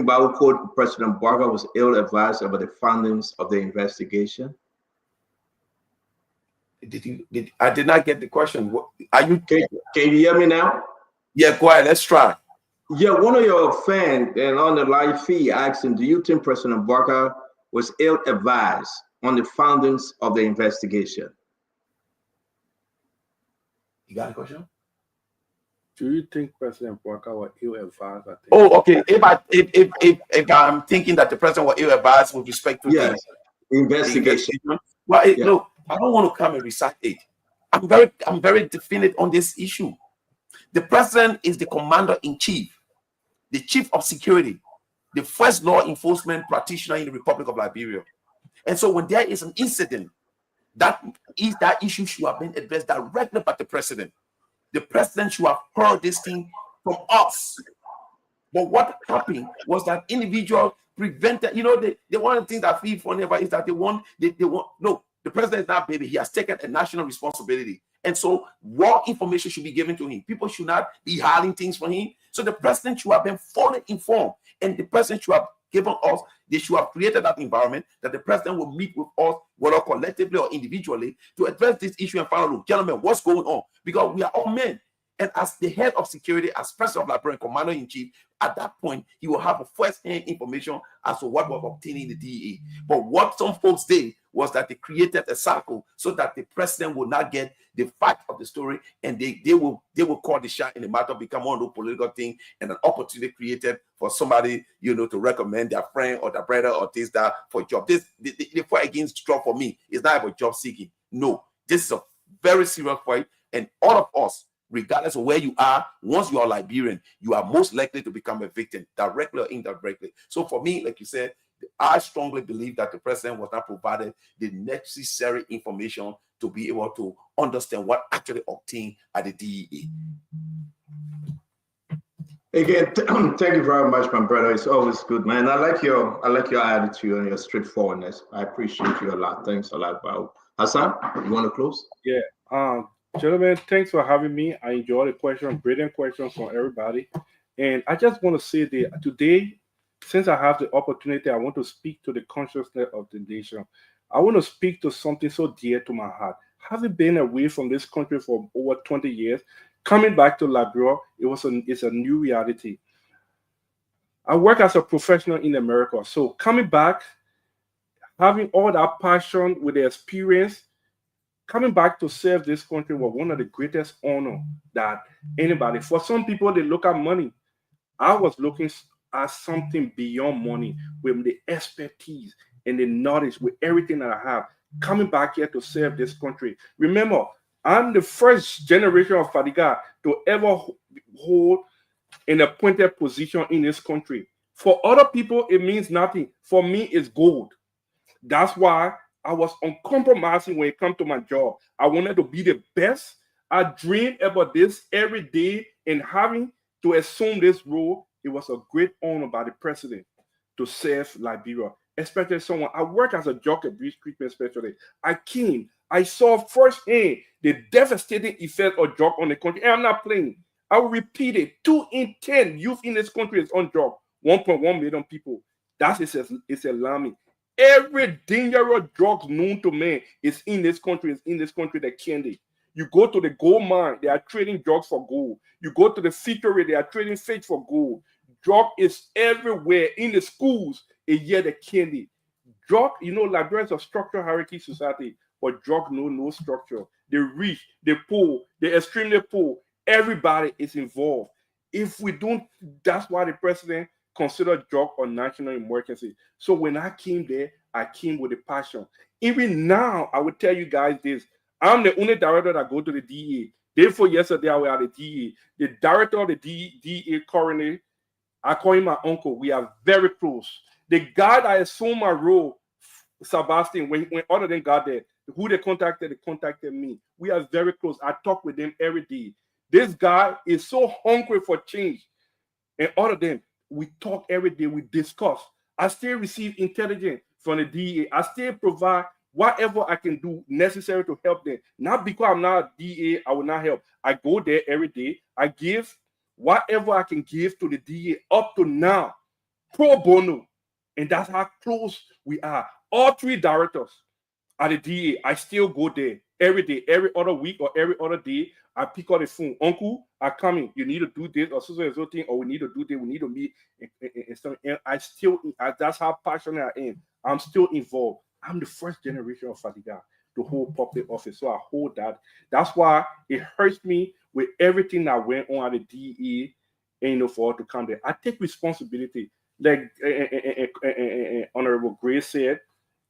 Bao called President Barker was ill-advised about the findings of the investigation? I did not get the question. Are you? Can you hear me now? Yeah, go ahead. Let's try. Yeah, one of your fans and on the live feed asking, do you think President Barker was ill-advised on the findings of the investigation? You got a question? Do you think President Walker was ill-advised? Oh, okay. If I'm thinking that the president was ill-advised with respect to the investigation. Well, look, I don't want to come and recite it. I'm very definite on this issue. The president is the commander-in-chief, the chief of security, the first law enforcement practitioner in the Republic of Liberia. And so when there is an incident, that issue should have been addressed directly by the president. The president should have heard this thing from us. But what happened was that individual prevented, the one of the things that I feel funny about is that they want, no, the president is not baby. He has taken a national responsibility. And so raw information should be given to him. People should not be hiding things from him. So the president should have been fully informed. And the president should have given us, they should have created that environment that the president will meet with us, whether collectively or individually, to address this issue and find out, look, gentlemen, what's going on? Because we are all men. And as the head of security, as president of Liberia, commander-in-chief, at that point, he will have first-hand information as to what was obtaining the DEA. But what some folks did was that they created a cycle so that the president will not get the fact of the story, and they will call the shot in the matter, become one of those political things, and an opportunity created for somebody, to recommend their friend or their brother or this, that for a job. The fight against Trump for me is not about job seeking. No, this is a very serious fight, and all of us, regardless of where you are, once you are Liberian, you are most likely to become a victim, directly or indirectly. So for me, like you said, I strongly believe that the president was not provided the necessary information to be able to understand what actually obtained at the DEA. Again, thank you very much, my brother. It's always good, man. I like your attitude and your straightforwardness. I appreciate you a lot. Thanks a lot, Bao. Hassan, you want to close? Yeah. Gentlemen, thanks for having me. I enjoy the question, brilliant questions from everybody. And I just want to say that today, since I have the opportunity, I want to speak to the consciousness of the nation. I want to speak to something so dear to my heart. Having been away from this country for over 20 years, coming back to Liberia, it's a new reality. I work as a professional in America. So coming back, having all that passion with the experience, coming back to serve this country was one of the greatest honors that anybody. For some people, they look at money. I was looking at something beyond money, with the expertise and the knowledge, with everything that I have, coming back here to serve this country. Remember, I'm the first generation of Fadiga to ever hold an appointed position in this country. For other people, it means nothing. For me, it's gold. That's why I was uncompromising when it comes to my job. I wanted to be the best. I dreamed about this every day, and having to assume this role, it was a great honor by the president to serve Liberia, especially someone. I work as a drug abuse treatment specialist. I saw firsthand the devastating effect of drug on the country. And I'm not playing. I will repeat it. 2 in 10 youth in this country is on drug. 1.1 million people. It's alarming. Every dangerous drug known to man is in this country. The candy. You go to the gold mine, they are trading drugs for gold. You go to the factory, they are trading fish for gold. Drug is everywhere in the schools. And yet the candy. Drug, Liberia is a structural hierarchy society, but drug no structure. The rich, the poor, the extremely poor, everybody is involved. If we don't, that's why the president considered drug a national emergency. So when I came there, I came with a passion. Even now, I will tell you guys this. I'm the only director that go to the DEA. Therefore, yesterday I was at the DEA. The director of the DEA currently, I call him my uncle. We are very close. The guy that assumed my role, Sebastian, when other than got there, who they contacted me. We are very close. I talk with them every day. This guy is so hungry for change. And other than, we talk every day, we discuss. I still receive intelligence from the DEA. I still provide whatever I can do necessary to help them. Not because I'm not a DEA, I will not help. I go there every day. I give whatever I can give to the DEA up to now, pro bono. And that's how close we are. All 3 directors at the DEA, I still go there every day, every other week or every other day. I pick up the phone. Uncle, I come in. You need to do this or so thing, or we need to do this. We need to meet. And I still, that's how passionate I am. I'm still involved. I'm the first generation of Fadiga. to hold public office. So I hold that. That's why it hurts me with everything that went on at the DEA, and for her to come there. I take responsibility. Like Honorable Grace said,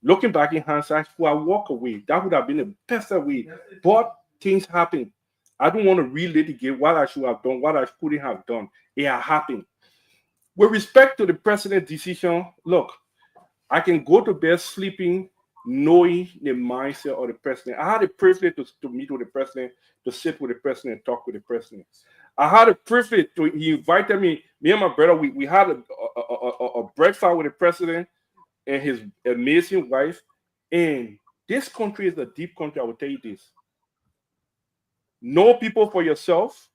looking back in hindsight, if I walk away, that would have been the best way. But things happen. I don't want to relitigate what I should have done, what I couldn't have done. It happened. With respect to the president's decision, look, I can go to bed sleeping knowing the mindset of the president. I had the privilege to meet with the president, to sit with the president, and talk with the president. I had a privilege to, he invited me and my brother, we had a breakfast with the president and his amazing wife. And this country is a deep country, I will tell you this. Know people for yourself.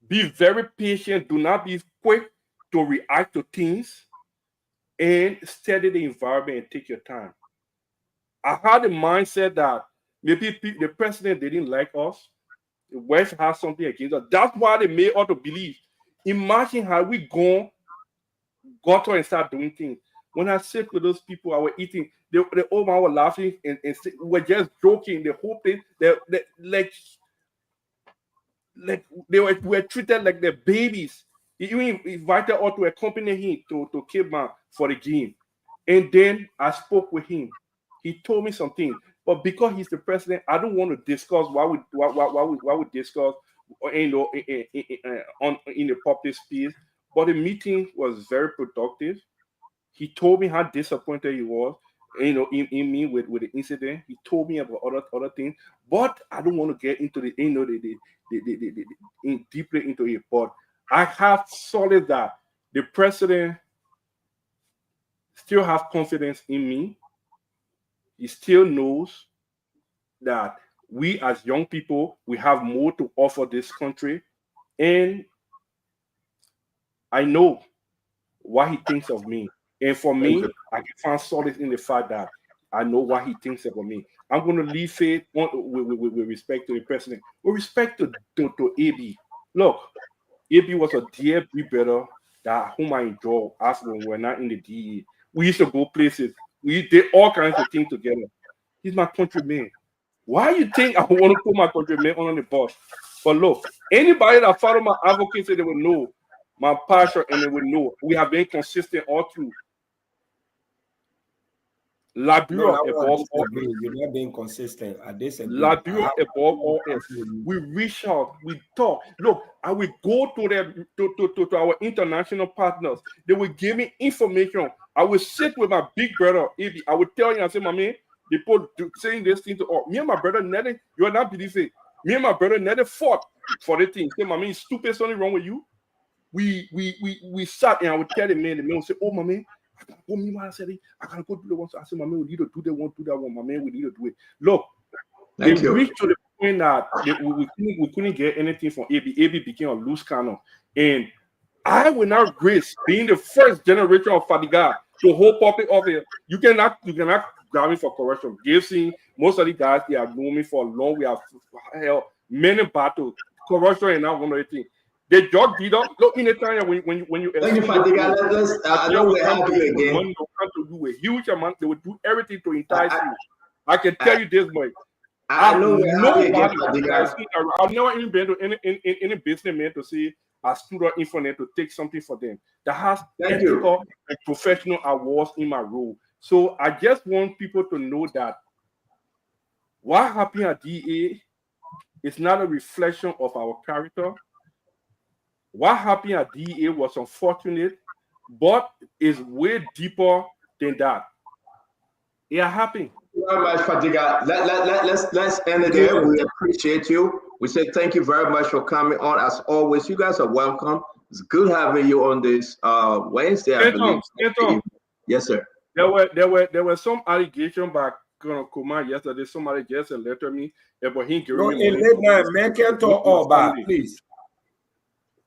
Be very patient. Do not be quick to react to things. And study the environment and take your time. I had the mindset that maybe the president didn't like us. The West has something against us. That's why they made us to believe. Imagine how we got her and start doing things. When I sit with those people, I was eating. The old man was laughing and we were just joking. The whole thing, they were treated like their babies. He even invited us to accompany him to Cape Man for the game. And then I spoke with him. He told me something. But because he's the president, I don't want to discuss what we discuss in the public space. But the meeting was very productive. He told me how disappointed he was, in me with the incident. He told me about other things. But I don't want to get into deeply into it. But I have solid that the president still has confidence in me. He still knows that we as young people, we have more to offer this country. And I know what he thinks of me. And for me, I can find solace in the fact that I know what he thinks about me. I'm going to leave it with respect to the president. With respect to AB, look, AB was a dear brother that whom I enjoy as when we're not in the DE. We used to go places. We did all kinds of things together. He's my countryman. Why you think I want to put my countryman on the bus? But look, anybody that follow my advocacy, they will know my passion and they will know we have been consistent all through. Liberia above all. You're not being consistent. I disagree. Liberia above all else. We reach out, we talk. Look, I will go to our international partners. They will give me information. I will sit with my big brother. I will tell you, I say, my man, people saying this thing to all. Me and my brother, you are not believing. Me and my brother never fought for the thing. Say, my man, stupid, something wrong with you. We sat and I would tell the man will say, oh, my man, I gotta go do the one. I said, my man, we need to do the one, my man, we need to do it. Look, they reached to the point that we couldn't get anything from AB. AB became a loose cannon. And I will not risk being the first generation of Fadiga to hold public office. You cannot grab me for corruption. Gibson, most of the guys, they have known me for long. We have held many battles. Corruption and not one of the things. They just did up. Look in the time when you. Thank you, Fadiga. I know we have you again. Money to do a huge amount. They would do everything to entice you. I can tell you this much. I know we have you again, Fadiga. I've never even been to any businessman to say I stood up in front of them to take something for them. That has ethical and professional awards in my role. So I just want people to know that what happened at DA is not a reflection of our character. What happened at DA was unfortunate, but it's way deeper than that. It happened. Thank you very much, Fadiga. Let's end it there. We appreciate you. We say thank you very much for coming on. As always, you guys are welcome. It's good having you on this Wednesday, I believe. Yes, sir. There were some allegations by Colonel Kumar yesterday. Somebody just letter me about him giving me money. Please.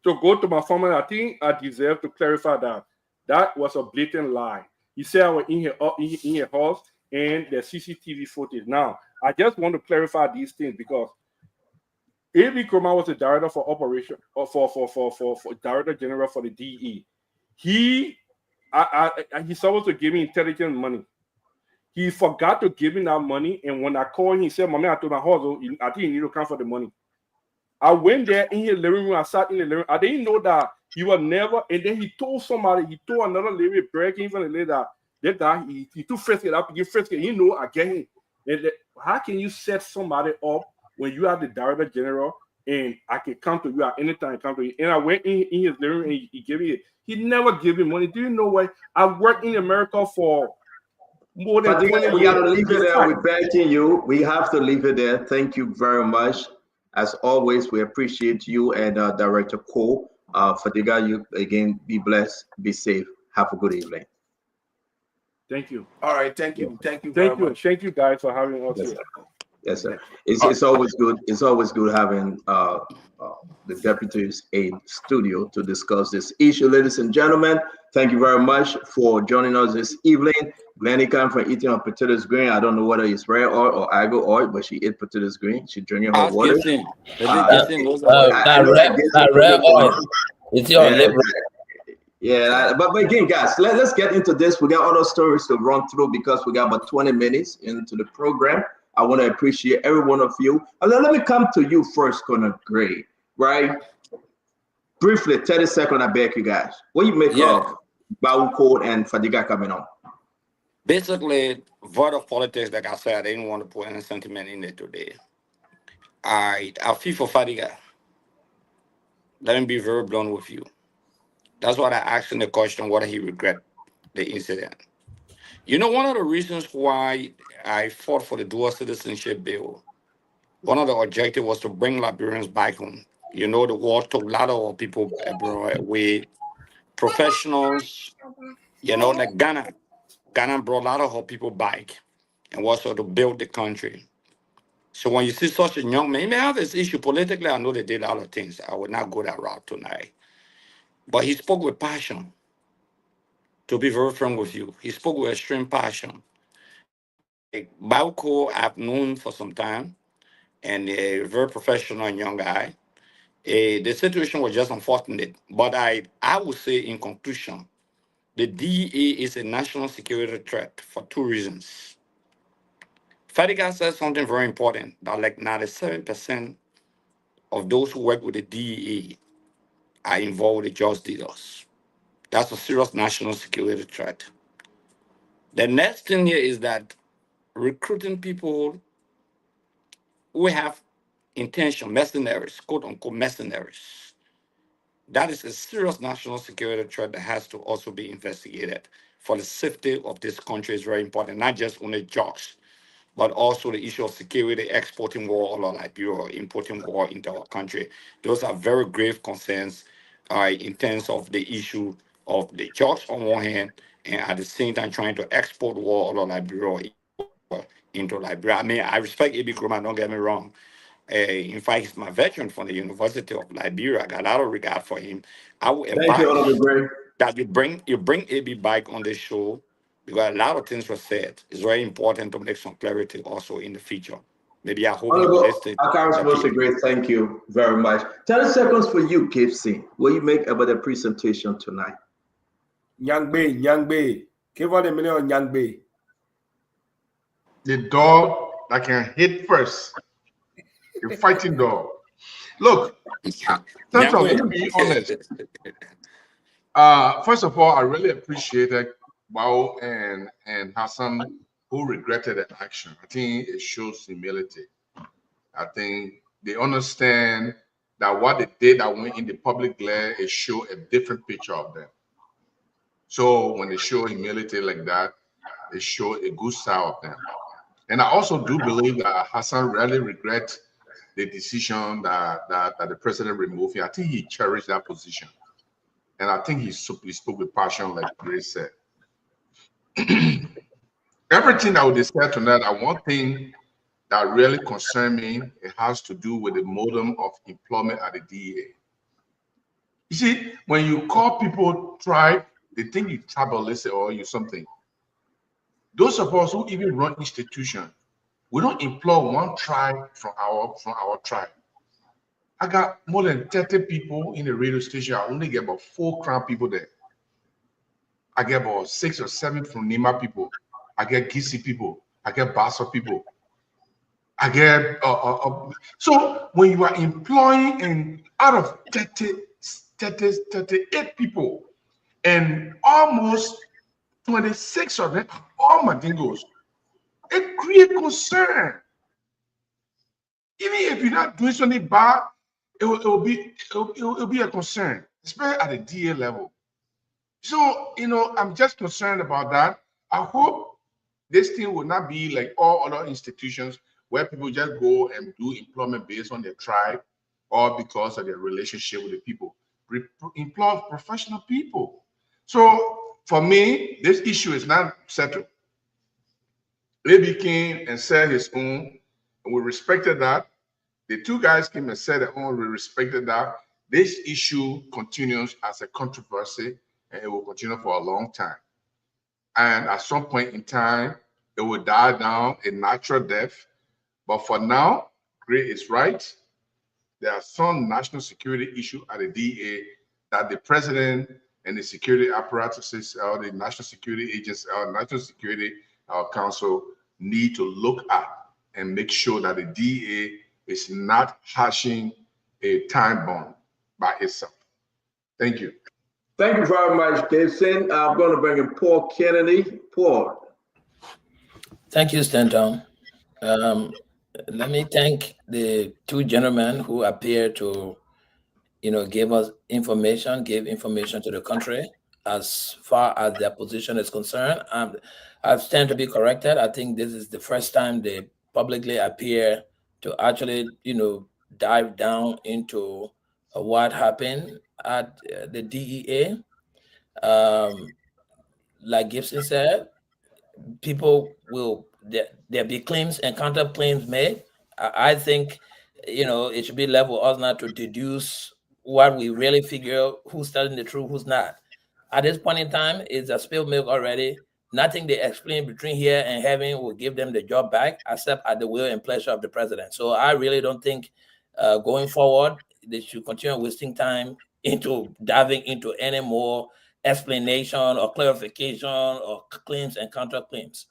To go to my family, I think I deserve to clarify that. That was a blatant lie. He said I was in your house and the CCTV footage. Now, I just want to clarify these things because A.B. Kumar was the director for operation, for director general for the DE. He's supposed to give me intelligent money. He forgot to give me that money. And when I called him, he said, Mommy, I told my husband, I think you need to come for the money. I went there in his living room. I sat in the living room. I didn't know that he was never. And then he told somebody, he told another lady, breaking from the lady that guy, he too frisky, that get frisky. You know, I get him. And how can you set somebody up when you are the director general and I can come to you at any time, come to you? And I went in his living room and he gave me it. He never gave me money. Do you know what? I worked in America for more than 20 years. We got to leave it there. We're thanking you. We have to leave it there. Thank you very much. As always, we appreciate you and Director Cole. Fadiga, you again, be blessed, be safe. Have a good evening. Thank you. All right, thank you. Thank you very much. Thank you guys for having us here. Yes, sir. It's always good. It's always good having the deputies in studio to discuss this issue. Ladies and gentlemen, thank you very much for joining us this evening. Glenny came from eating her potatoes green. I don't know whether it's rare oil or agro oil, but she ate potatoes green. She drinking her water. Rare oil. It's your liver. Yeah, but again, guys, let's get into this. We got other stories to run through because we got about 20 minutes into the program. I want to appreciate every one of you. And let me come to you first, Conor Gray, right? Briefly, 30 seconds, I beg you guys. What do you make of Bahu Code and Fadiga coming on? Basically, void of politics, like I said, I didn't want to put any sentiment in it today. I feel for Fadiga. Let me be very blunt with you. That's why I asked him the question, whether he regret the incident. You know, one of the reasons why I fought for the dual citizenship bill, one of the objectives was to bring Liberians back home. You know, the war took a lot of people abroad with professionals, you know, like Ghana. Ghana brought a lot of our people back and also to build the country. So when you see such a young man, he may have his issue politically. I know they did a lot of things. I would not go that route tonight. But he spoke with passion. To be very frank with you, he spoke with extreme passion. Bauko, I've known for some time, and a very professional and young guy. The situation was just unfortunate. But I would say, in conclusion, the DEA is a national security threat for two reasons. Fadiga said something very important, that like 97% of those who work with the DEA are involved with drug dealers. That's a serious national security threat. The next thing here is that recruiting people who have intention, mercenaries, quote unquote mercenaries. That is a serious national security threat that has to also be investigated. For the safety of this country is very important, not just only drugs, but also the issue of security, exporting war all over Liberia, importing war into our country. Those are very grave concerns in terms of the issue of the drugs on one hand, and at the same time trying to export war all over Liberia into Liberia. I mean, I respect A.B. Nkrumah, don't get me wrong. In fact, he's my veteran from the University of Liberia. I got a lot of regard for him. I would advise that you bring A.B. back on the show, because a lot of things were said. It's very important to make some clarity also in the future. Maybe I hope you listen. Great. Thank you very much. 10 seconds for you, Gibson. What do you make about the presentation tonight? Young Bay. Give her the minute on Young Bay. The dog that can hit first. The fighting dog. Look, Central, let me be honest. First of all, I really appreciated Bao and Hassan, who regretted the action. I think it shows humility. I think they understand that what they did that went in the public glare, it showed a different picture of them. So when they show humility like that, they show a good side of them. And I also do believe that Hassan really regrets the decision that the president removed him. I think he cherished that position. And I think he spoke with passion, like Grace said. Everything that we said tonight, one thing that really concerns me, it has to do with the modem of employment at the DEA. You see, when you call people tribe, they think you tribalistic or you something. Those of us who even run institutions, we don't employ one tribe from our tribe. I got more than 30 people in the radio station. I only get about 4 Crown people there. I get about 6 or 7 from Nima people. I get Gisi people, I get Bassa people, I get so when you are employing and out of 38 people and almost 26 of them, all Mandingos, it creates concern. Even if you're not doing something bad, it will be a concern, especially at the DA level. So, I'm just concerned about that. I hope this thing will not be like all other institutions where people just go and do employment based on their tribe or because of their relationship with the people. Employ professional people. So for me, this issue is not settled. Lady came and said his own, and we respected that. The two guys came and said their own, we respected that. This issue continues as a controversy, and it will continue for a long time. And at some point in time, it will die down a natural death. But for now, Gray is right. There are some national security issues at the DA that the president and the security apparatuses, or the National Security Agency, or National Security Council need to look at and make sure that the DA is not hashing a time bomb by itself. Thank you. Thank you very much, Jason. I'm going to bring in Paul Kennedy. Paul. Thank you, Stanton. Let me thank the two gentlemen who appear to, give us information, give information to the country as far as their position is concerned. I stand to be corrected. I think this is the first time they publicly appear to actually, dive down into what happened at the DEA. Like Gibson said, people will, there'll be claims and counterclaims made. I think, it should be level us not to deduce what we really figure who's telling the truth, who's not. At this point in time, it's a spilled milk already. Nothing they explain between here and heaven will give them the job back, except at the will and pleasure of the president. So I really don't think going forward, they should continue wasting time into diving into any more explanation or clarification or claims and counterclaims.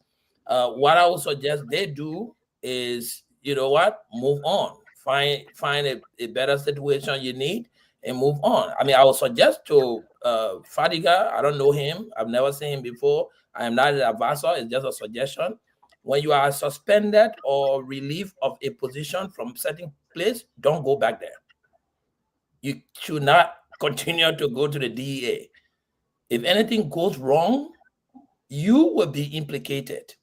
What I would suggest they do is, move on, find a better situation you need and move on. I mean, I would suggest to Fadiga, I don't know him, I've never seen him before. I am not an advisor, it's just a suggestion. When you are suspended or relieved of a position from certain place, don't go back there. You should not continue to go to the DEA. If anything goes wrong, you will be implicated.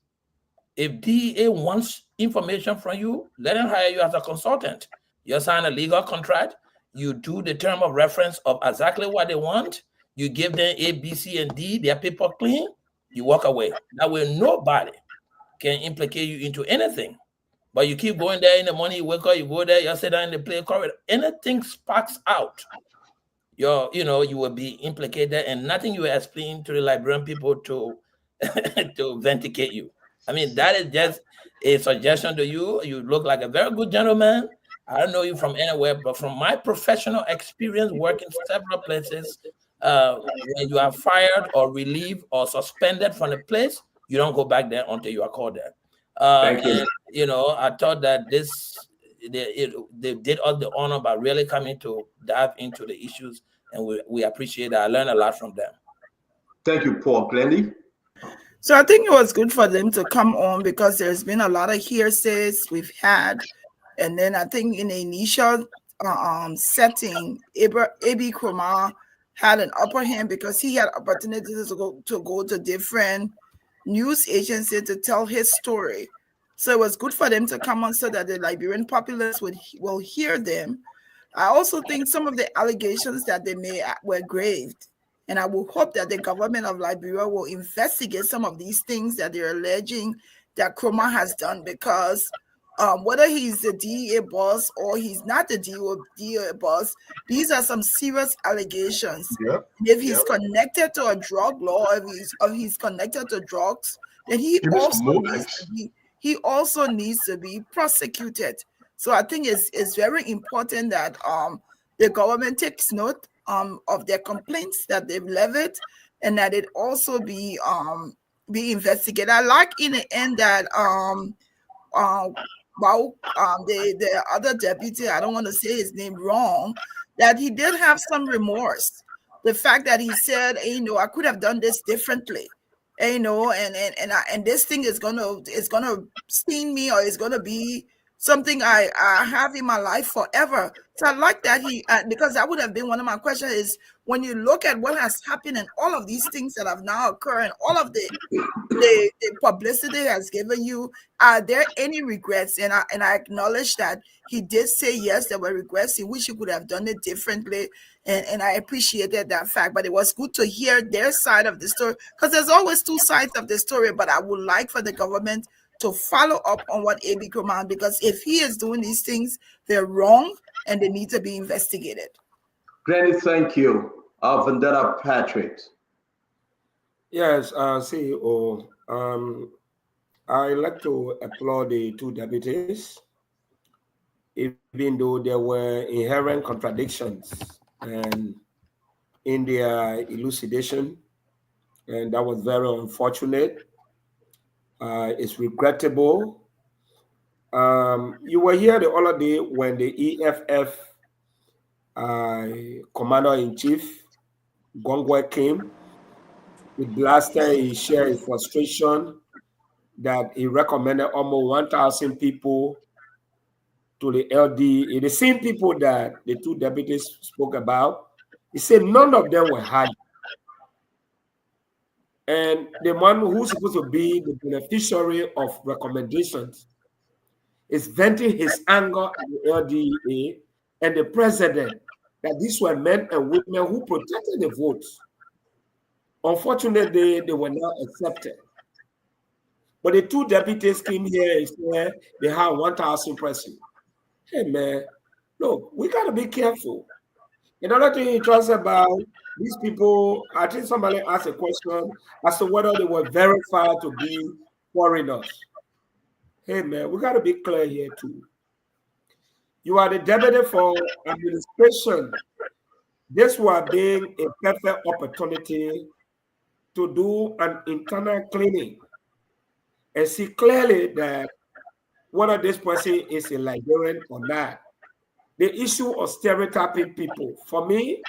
If DEA wants information from you, let them hire you as a consultant. You sign a legal contract, you do the term of reference of exactly what they want, you give them A, B, C, and D, their paper clean, you walk away. That way nobody can implicate you into anything. But you keep going there in the morning, you wake up, you go there, you sit down in the play corridor, anything sparks out, you will be implicated, and nothing you explain to the Liberian people to to vindicate you. I mean, that is just a suggestion to you. You look like a very good gentleman. I don't know you from anywhere, but from my professional experience working several places, when you are fired or relieved or suspended from a place, you don't go back there until you are called there. Thank you. And, I thought that they did us the honor by really coming to dive into the issues, and we appreciate that. I learned a lot from them. Thank you, Paul. Glendy? So I think it was good for them to come on because there's been a lot of hearsays we've had. And then I think in the initial setting, A.B. Kromah had an upper hand because he had opportunities to go to different news agencies to tell his story. So it was good for them to come on so that the Liberian populace will hear them. I also think some of the allegations that they made were grave. And I will hope that the government of Liberia will investigate some of these things that they're alleging that Kromah has done, because whether he's the DEA boss or he's not the DEA boss, these are some serious allegations. Yep. If he's connected to a drug law, if he's connected to drugs, then he also needs to be prosecuted. So I think it's very important that the government takes note of their complaints that they've levied, and that it also be be investigated. I like in the end that the other deputy, I don't want to say his name wrong, that he did have some remorse. The fact that he said, I could have done this differently, and this thing is gonna sting me, or it's gonna be something I have in my life forever. So I like that because that would have been one of my questions, is when you look at what has happened and all of these things that have now occurred and all of the publicity has given you, are there any regrets? And I acknowledge that he did say yes, there were regrets. He wish he could have done it differently, and I appreciated that fact. But it was good to hear their side of the story, because there's always two sides of the story. But I would like for the government to follow up on what A.B. Kromah, because if he is doing these things, they're wrong and they need to be investigated. Granny, thank you. Vendetta Patrick. Yes, CEO. I like to applaud the two deputies, even though there were inherent contradictions and in their elucidation, and that was very unfortunate. It's regrettable. You were here the other day when the EFF Commander-in-Chief, Gongwe, came. He blasted, he shared his frustration that he recommended almost 1,000 people to the LDA. The same people that the two deputies spoke about, he said none of them were hired. And the one who's supposed to be the beneficiary of recommendations is venting his anger at the LDA and the president, that these were men and women who protected the votes. Unfortunately, they were not accepted. But the two deputies came here and said they have 1,000 persons. Hey, man, look, we got to be careful. Another thing he talks about, these people, I think somebody asked a question as to whether they were verified to be foreigners. Hey, man, we got to be clear here, too. You are the deputy for administration. This will be a perfect opportunity to do an internal cleaning and see clearly that whether this person is a Liberian or not. The issue of stereotyping people, for me,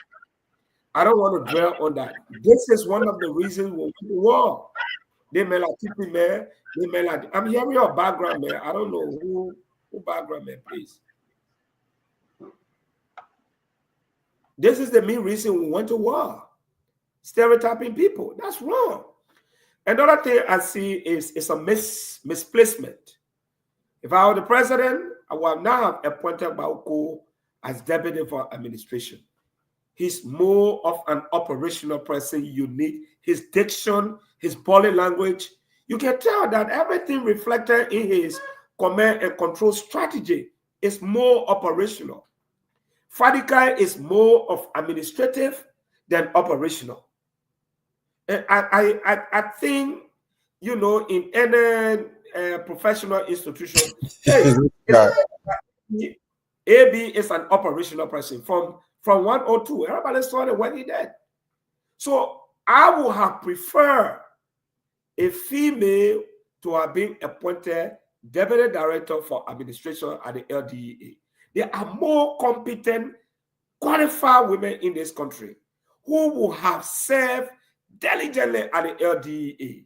I don't want to dwell on that. This is one of the reasons we went to war. They may like keeping man, they may like. I'm hearing your background, man. I don't know who background, man, please. This is the main reason we went to war. Stereotyping people. That's wrong. Another thing I see is a misplacement. If I were the president, I would now have appointed Bauko as deputy for administration. He's more of an operational person. You need his diction, his body language. You can tell that everything reflected in his command and control strategy is more operational. Fadikai is more of administrative than operational. And I think, in any professional institution, AB is an operational person from 102. Everybody saw what he did. So I would have preferred a female to have been appointed deputy director for administration at the LDA. There are more competent, qualified women in this country who will have served diligently at the LDA.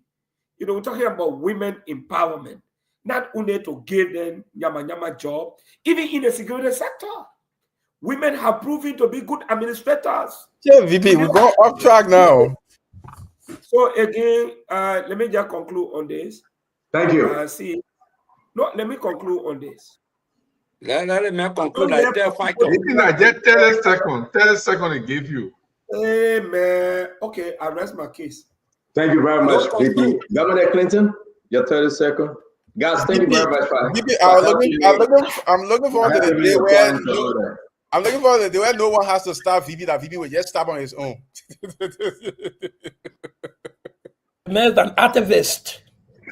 We're talking about women empowerment, not only to give them yama job, even in the security sector. Women have proven to be good administrators. Yeah, VP, we go off track now. So again, let me just conclude on this. Thank you. Let me conclude on this. Let me conclude. Just 30 seconds he gave you. Hey, man. Okay, I rest my case. Thank you very much, VP. Governor Clinton, your 30 seconds. Guys, thank you very much. VP, I'm looking forward to the day where I'm looking forward to the day where no one has to stop VP, that VP will just stop on his own. Man, an activist.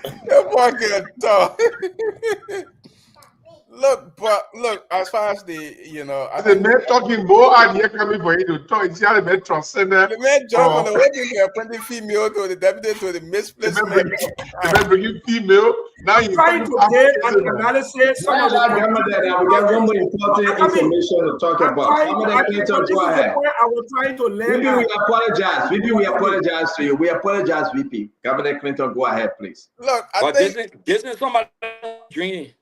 You fucking talk. Look, as far as I The think man talking more and here coming for you to talk. It's the man transcendent. the man jump on the way to appointing female to the deputy to the misplaced man. The man bringing female. Now you trying to get an analysis. Some of the I got one more important information to talk about. Governor Clinton, go ahead. I was trying to learn. VP, we apologize. VP, we apologize to you. We apologize, VP. Governor Clinton, go ahead, please. Look, But this is somebody dream.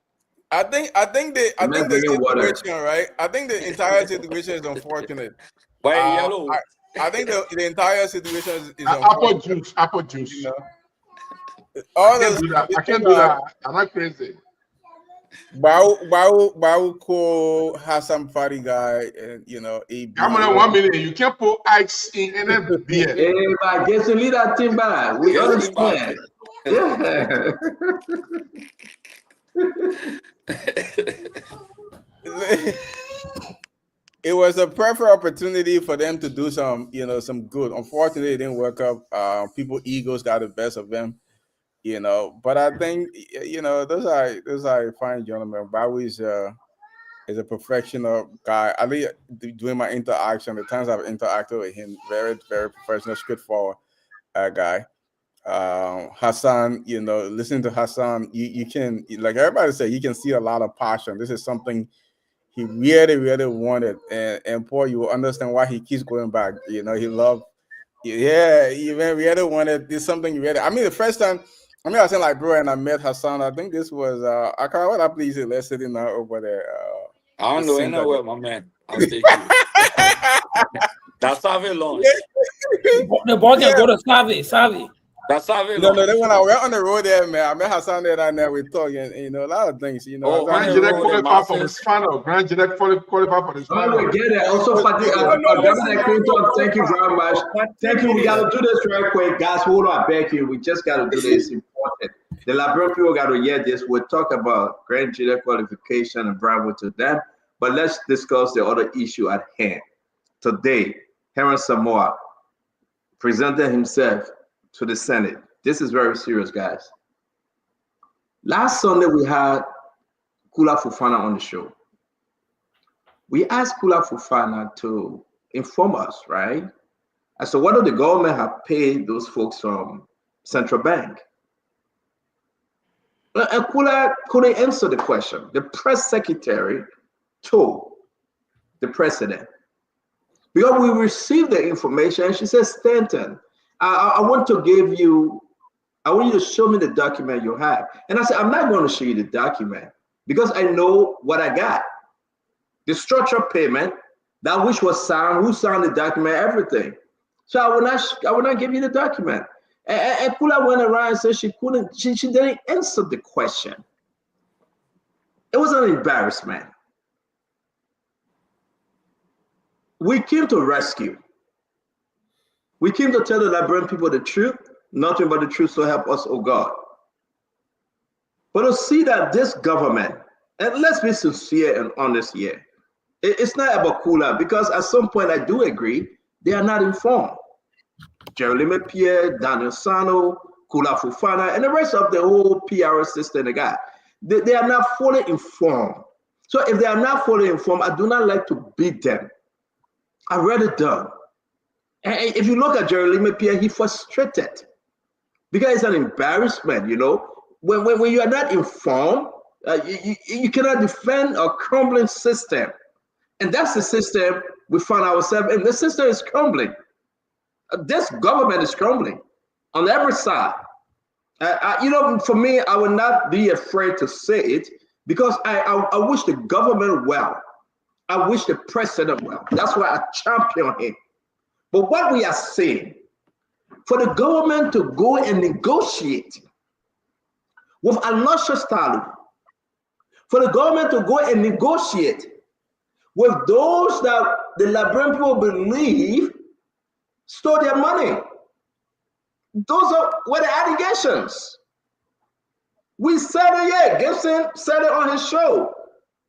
I think the situation, right? I think the entire situation is unfortunate. But yellow. I think the entire situation is apple juice. Apple juice. You know? I can't do that. I'm not crazy. Bau call Hassan Fari guy, and I'm on 1 minute. You can't put ice in any beer. Hey, but guess you lead that team back. We understand. Yeah. It was a perfect opportunity for them to do some good. Unfortunately, it didn't work out. People egos got the best of them, But I think those are fine gentlemen. Bowie is a professional guy. I think doing my interaction, the times I've interacted with him, very very professional, straightforward guy. Hassan, listening to Hassan, you can, like everybody said, you can see a lot of passion. This is something he really, really wanted, and Paul, you will understand why he keeps going back. He loved, he really wanted this something really. I mean, the first time, I was saying like, bro, and I met Hassan. I think this was I can't what I please it. Let's sit in over there. I don't know anywhere, my man. I'll take you. That's Savvy launch. The boy can go to Savvy. That's Savvy. No, then when I went on the road there, man, I met Hassan there and there. We talking, a lot of things, Grand Jeanette qualified for this final. Grand Jeanette qualified for this final. We get it. Also, Governor Clinton, thank you very much. Thank you. We got to do this real quick, guys. Hold on, I beg you. We just got to do this. It's important. The Liberian people got to hear this. We'll talk about Grand Jeanette qualification and Bravo to them, but let's discuss the other issue at hand. Today, Heron Samoa presented himself to the Senate. This is very serious, guys. Last Sunday, we had Kula Fofana on the show. We asked Kula Fofana to inform us, right, as to whether the government have paid those folks from Central Bank. And Kula couldn't answer the question. The press secretary told the president, because we received the information, she said, Stanton, I want you to show me the document you have. And I said, I'm not going to show you the document because I know what I got. The structured payment, that which was signed, who signed the document, everything. So I will not give you the document. And Kula went around and said she didn't answer the question. It was an embarrassment. We came to rescue. We came to tell the Liberian people the truth, nothing but the truth, so help us, oh God. But to see that this government, and let's be sincere and honest here, it's not about Kula, because at some point I do agree, they are not informed. Jeremy Pierre, Daniel Sano, Kula Fofana, and the rest of the whole PR system they got, they are not fully informed. So if they are not fully informed, I do not like to beat them. I read it done. And if you look at Jeremy Pierre, he's frustrated because it's an embarrassment, When you are not informed, you cannot defend a crumbling system. And that's the system we find ourselves in. The system is crumbling. This government is crumbling on every side. For me, I would not be afraid to say it because I wish the government well. I wish the president well. That's why I champion him. But what we are saying, for the government to go and negotiate with Aloysius Talu, for the government to go and negotiate with those that the Liberian people believe stole their money. Those were the allegations. We said it, yeah. Gibson said it on his show.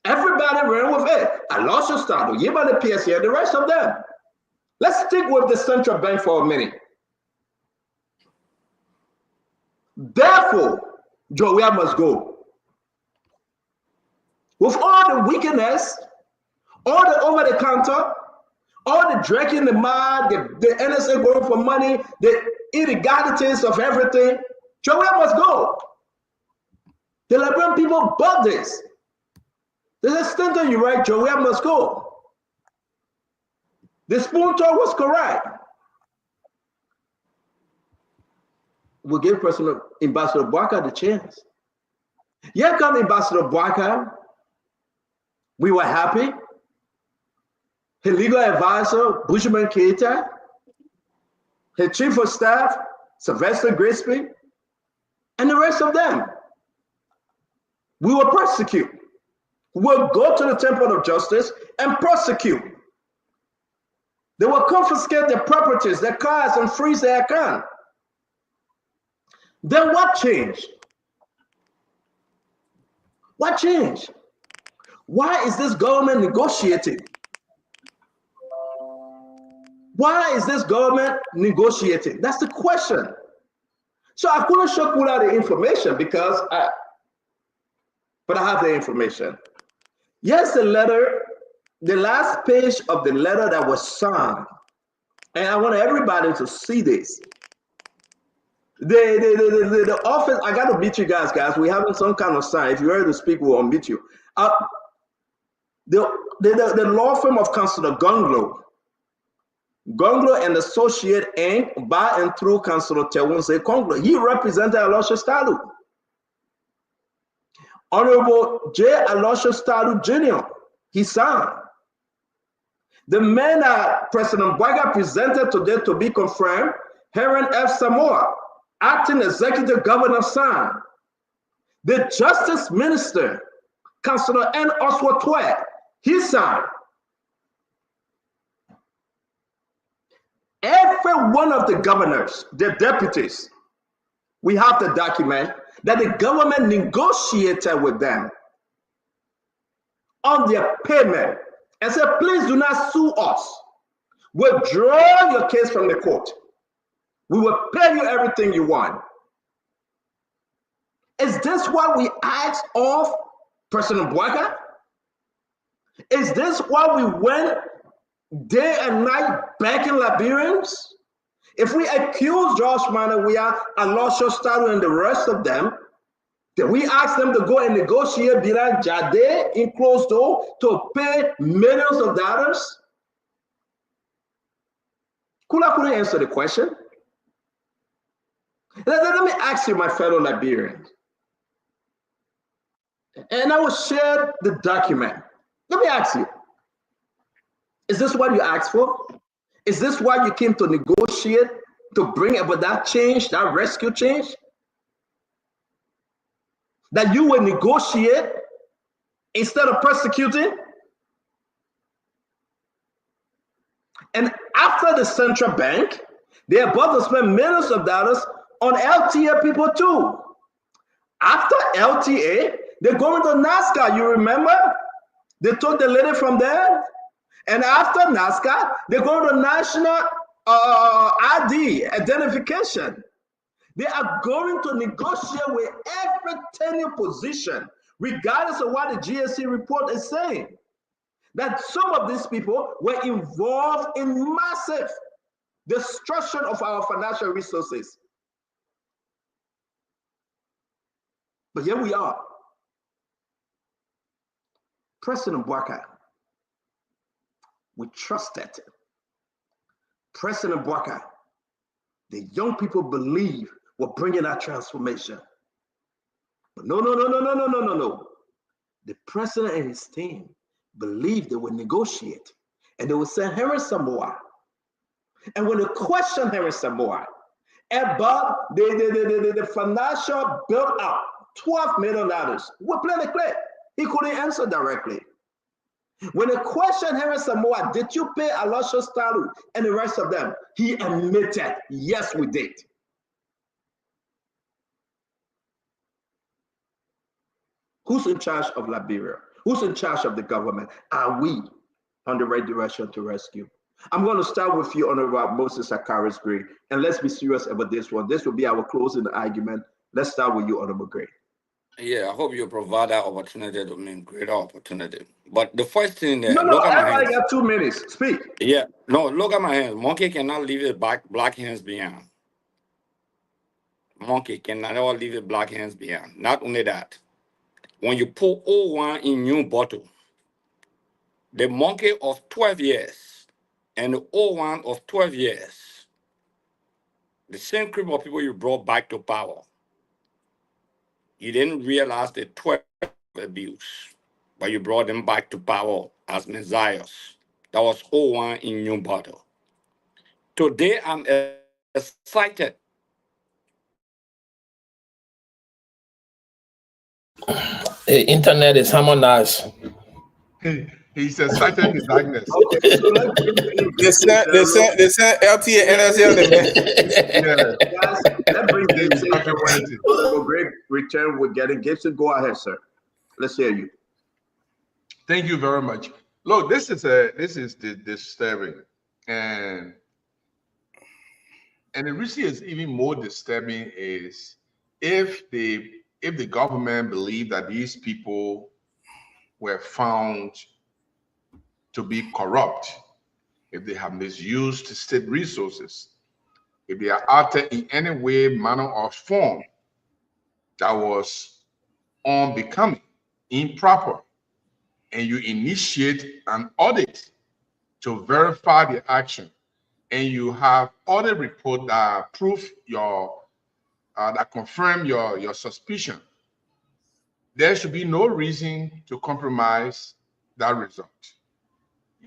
Everybody ran with it. Aloysius Talu, Yebale PSC, and the rest of them. Let's stick with the central bank for a minute. Therefore, Joe, we must go. with all the wickedness, all the over-the-counter, all the drinking, the mad, the NSA going for money, the illegalities of everything, Joel must go. The Liberian people bought this. There's a sentence you write, Joel must go. The spoon talk was correct. We'll give President Ambassador Boakai the chance. Here come Ambassador Boakai. We were happy. His legal advisor, Bushman Keita, his chief of staff, Sylvester Grisby, and the rest of them. We will prosecute. We'll go to the Temple of Justice and prosecute. They will confiscate their properties, their cars, and freeze their account. Then what changed? What changed? Why is this government negotiating? Why is this government negotiating? That's the question. So I couldn't show put out the information because but I have the information. Yes, the letter, the last page of the letter that was signed, and I want everybody to see this. The office, I got to meet you guys. We having some kind of sign. If you're ready to speak, we'll unmute you. The law firm of Councilor Gonglo and Associate Inc. by and through Councilor Tewonse Gonglo. He represented Aloysius Talu. Honorable J. Aloysius Talu Jr. He signed. The man that President Boakai presented today to be confirmed, Heron F. Samoa, acting executive governor, signed. The Justice Minister, Councilor N. Oswald Twett, he signed. Every one of the governors, the deputies, we have the document that the government negotiated with them on their payment and said, please do not sue us. Withdraw your case from the court. We will pay you everything you want. Is this what we asked of President Boakai? Is this why we went day and night back in Liberians? If we accuse Josh Manor, we are Aloysius Talu and the rest of them, then we ask them to go and negotiate behind Jade in closed door to pay millions of dollars? Kula couldn't answer the question. Let me ask you, my fellow Liberians, and I will share the document. Let me ask you, is this what you asked for? Is this why you came to negotiate, to bring about that change, that rescue change? That you will negotiate instead of persecuting? And after the central bank, they are about to spend millions of dollars on LTA people too. After LTA, they're going to NASCAR, you remember? They took the lady from there. And after NASCAR, they're going to national ID, identification. They are going to negotiate with every tenure position, regardless of what the GSC report is saying. That some of these people were involved in massive destruction of our financial resources. But here we are. President Boakai, we trusted President Boakai. The young people believe we're bringing that transformation. But no. The president and his team believed they would negotiate and they would send Henry Samoa. And when they questioned Henry Samoa about the financial build up, $12 million, we're playing the clip. He couldn't answer directly. When they questioned Henry Samoa, did you pay Aloysius Talu and the rest of them? He admitted, yes, we did. Who's in charge of Liberia? Who's in charge of the government? Are we on the right direction to rescue? I'm going to start with you, Honorable Moses Akaris Gray, and let's be serious about this one. This will be our closing argument. Let's start with you, Honorable Gray. Yeah, I hope you provide that opportunity to me, greater opportunity. But the first thing No, that no, look at my everybody hands. got 2 minutes. Speak. Yeah, no, look at my hands. Monkey cannot leave his black hands behind. Monkey cannot never leave his black hands behind. Not only that, when you put old wine in new bottle, the monkey of 12 years and the old one of 12 years, the same group of people you brought back to power, you didn't realize the 12 abuse, but you brought them back to power as messiahs. That was old wine in new bottle. Today, I'm excited. The internet is harmonized. He's excited in darkness. They sent LT and NSL. Guys, let's bring Gibson. For great return with getting Gibson. Go ahead, sir. Let's hear you. Thank you very much. Look, this is the disturbing, and the reason is even more disturbing is if the government believed that these people were found to be corrupt, if they have misused state resources, if they are acted in any way, manner, or form that was unbecoming, improper, and you initiate an audit to verify the action, and you have audit report that prove your that confirm your suspicion, there should be no reason to compromise that result.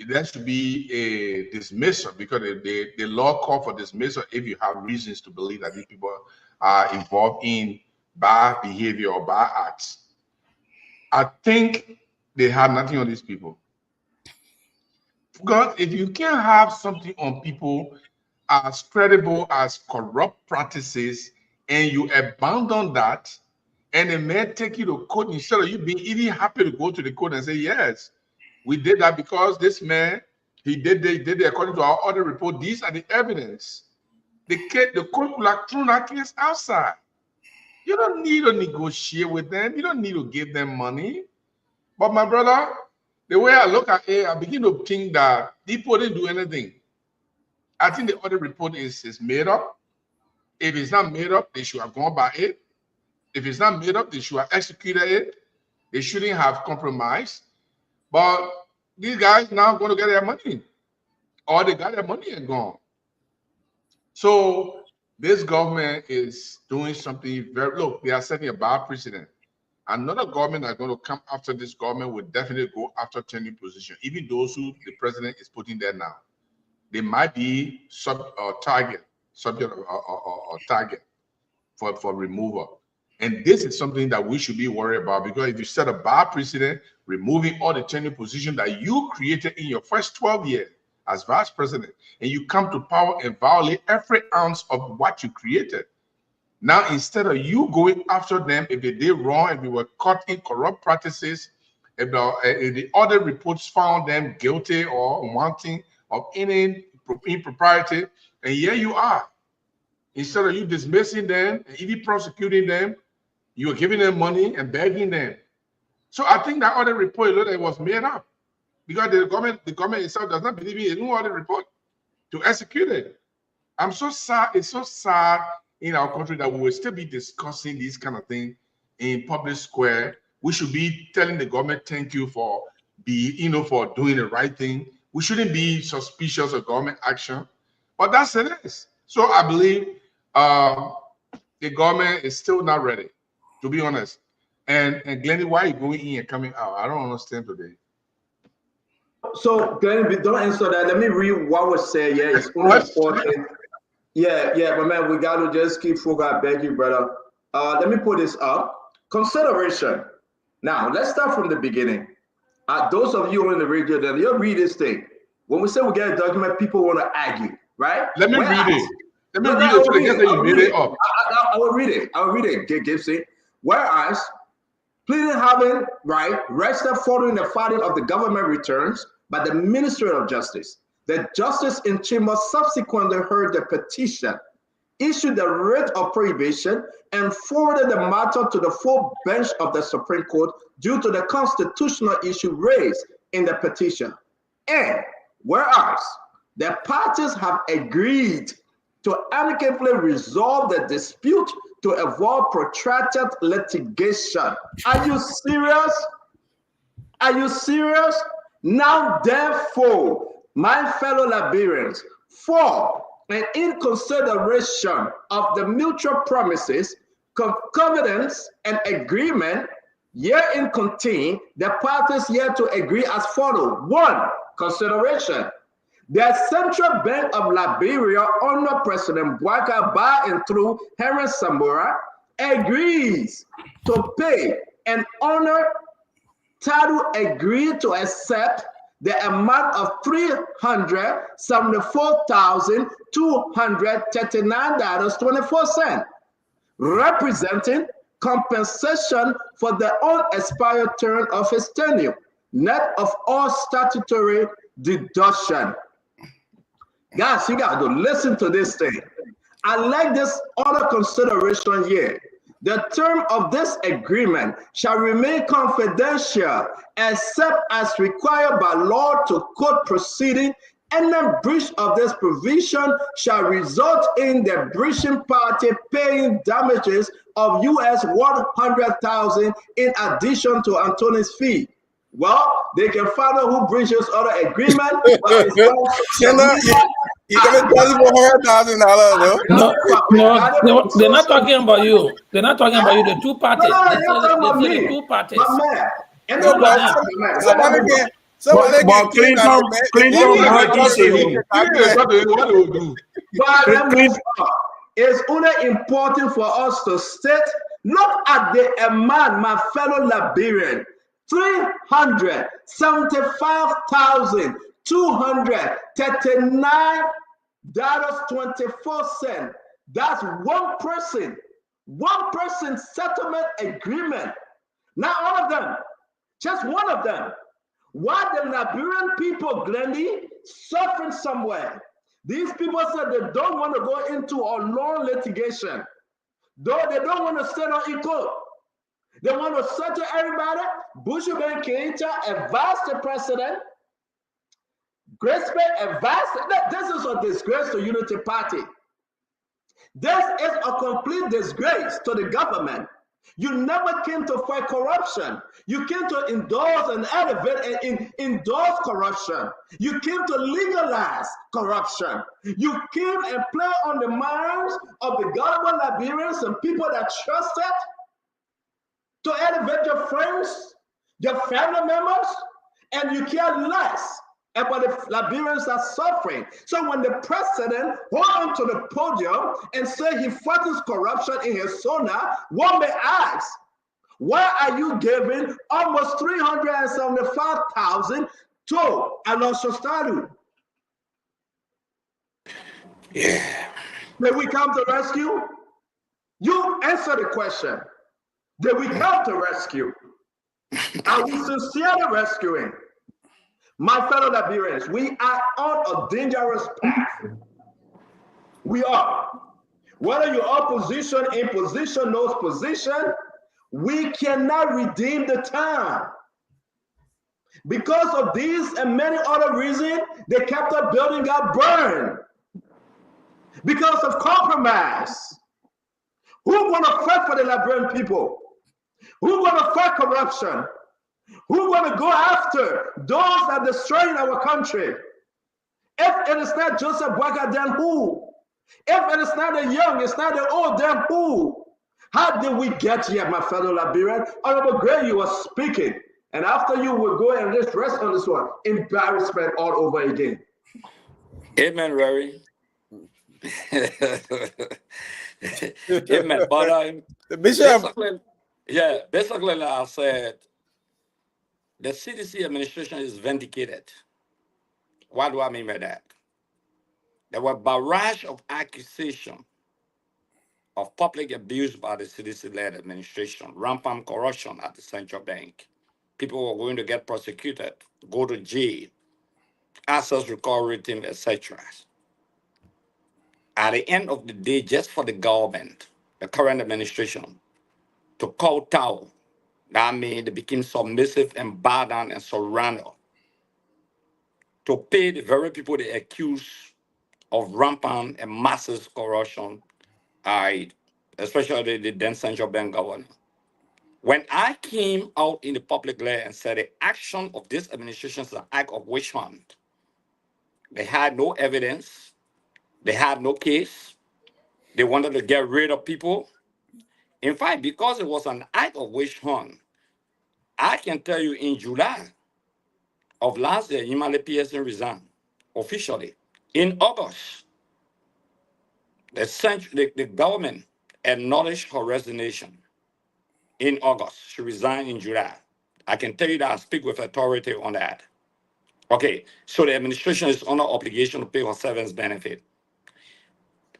There should be a dismissal, because the law calls for dismissal if you have reasons to believe that these people are involved in bad behavior or bad acts. I think they have nothing on these people. Because if you can't have something on people as credible as corrupt practices and you abandon that, and the man take you to court instead of you being even happy to go to the court and say, yes, we did that because this man, he did it according to our audit report. These are the evidence. The court will have thrown that case outside. You don't need to negotiate with them. You don't need to give them money. But my brother, the way I look at it, I begin to think that people didn't do anything. I think the audit report is made up. If it's not made up, they should have gone by it. If it's not made up, they should have executed it. They shouldn't have compromised. But these guys now going to get their money, or they got their money and gone. So this government is doing something very, look, they are setting a bad precedent. Another government that's going to come after this government will definitely go after turning position, even those who the president is putting there now. They might be target for removal. And this is something that we should be worried about, because if you set a bad precedent, removing all the tenure positions that you created in your first 12 years as vice president, and you come to power and violate every ounce of what you created. Now, instead of you going after them, if they did wrong, if they were caught in corrupt practices, if the audit reports found them guilty or wanting of any impropriety, and here you are. Instead of you dismissing them and even prosecuting them, you are giving them money and begging them. So I think that audit report was made up, because the government itself does not believe in a new audit report to execute it. I'm so sad. It's so sad in our country that we will still be discussing these kind of things in public square. We should be telling the government thank you for for doing the right thing. We shouldn't be suspicious of government action, but that's it is. So I believe the government is still not ready, to be honest. And Glenny, why are you going in and coming out? I don't understand today. So Glenny, don't answer that. Let me read what was said. Yeah, it's only important. Yeah, but man, we got to just keep focused. I beg you, brother. Let me put this up. Consideration. Now, let's start from the beginning. Those of you on the radio, then you'll read this thing. When we say we get a document, people want to argue, right? Let me read it. Let me read it so they get that you made it up. I will read it. I will read it, Gibson. Whereas, pleading having rested following the filing of the government returns by the Ministry of Justice. The Justice in Chamber subsequently heard the petition issued the writ of prohibition and forwarded the matter to the full bench of the Supreme Court due to the constitutional issue raised in the petition. And whereas the parties have agreed to amicably resolve the dispute to avoid protracted litigation. Are you serious? Are you serious? Now, therefore, my fellow Liberians, for and in consideration of the mutual promises, covenants, and agreement herein contained, the parties here to agree as follows. 1. Consideration. The Central Bank of Liberia, under President Bouakai by and through Henry Samora, agrees to pay and honor Tadu agreed to accept the amount of $374,239.24, representing compensation for the unexpired term of his tenure, net of all statutory deduction. Guys, you got to listen to this thing. I like this other consideration here. The term of this agreement shall remain confidential except as required by law to court proceeding, and the breach of this provision shall result in the breaching party paying damages of US $100,000 in addition to Anthony's fee. Well, they can find out who breaches other agreement. But you can tell me $100,000, no, they're not talking about you. They're not talking about you. The two parties. No, They say the two parties. It's only important for us to state, look at the amount, my fellow Liberian, $375,239.24. That's one person settlement agreement. Not all of them, just one of them. Why the Liberian people, Glendy, suffering somewhere? These people said they don't want to go into a long litigation. Though they don't want to settle in court. They want to settle everybody. Bushman Keita advised the president. Grace Bay advised. This is a disgrace to Unity Party. This is a complete disgrace to the government. You never came to fight corruption. You came to endorse and elevate and endorse corruption. You came to legalize corruption. You came and play on the minds of the gullible Liberians and people that trusted to elevate your friends, your family members, and you care less about the Liberians that are suffering. So when the president hold on to the podium and say he fights corruption in his zona, one may ask, why are you giving almost $375,000 to Alonso Stadu? Yeah. May we come to rescue? You answer the question. Did we come to rescue? Are we sincerely rescuing? My fellow Liberians, we are on a dangerous path. We are. Whether you're opposition, imposition, no position, we cannot redeem the time. Because of these and many other reasons, the Capitol building got burned. Because of compromise. Who gonna fight for the Liberian people? Who gonna fight corruption? Who gonna go after those that are destroying our country? If it is not Joseph Bouakai, then who? If it is not the young, it's not the old, then who? How did we get here, my fellow Liberian? Honorable Gray, you were speaking. And after you will go and just rest on this one. Embarrassment all over again. Amen, Rory. Amen. But basically, like I said, the CDC administration is vindicated. What do I mean by that? There were a barrage of accusation of public abuse by the CDC-led administration, rampant corruption at the central bank. People were going to get prosecuted, go to jail, access recovery team, etc. at the end of the day, just for the government, the current administration, to kowtow, that means they became submissive and bow down and surrender, to pay the very people they accuse of rampant and massive corruption, especially the then central bank governor. When I came out in the public layer and said the action of this administration is an act of witch hunt, they had no evidence, they had no case, they wanted to get rid of people. In fact, because it was an act of witch hunt, I can tell you in July of last year, Imale Pearson resigned officially. In August, the government acknowledged her resignation. In August, she resigned in July. I can tell you that I speak with authority on that. Okay, so the administration is under obligation to pay her severance benefit.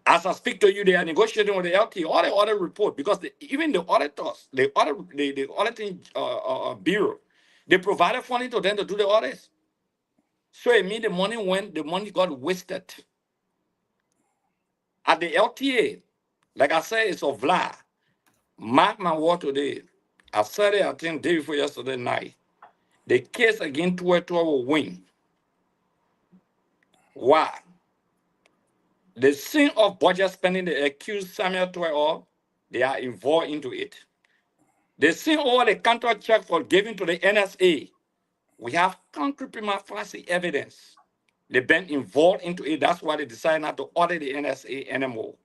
As I speak to you, they are negotiating with the LT, all the audit report, because even the auditors, the auditing bureau, they provided funding to them to do the audits. So it means the money got wasted. At the LTA, like I said, it's of lie. Mark my word today. I said it, I think, day before yesterday night. The case against 12 will win. Why? The sin of budget spending, they accused Samuel 12, they are involved into it. The sin over the contract check for giving to the NSA, we have concrete prima facie evidence. They've been involved into it. That's why they decided not to audit the NSA anymore.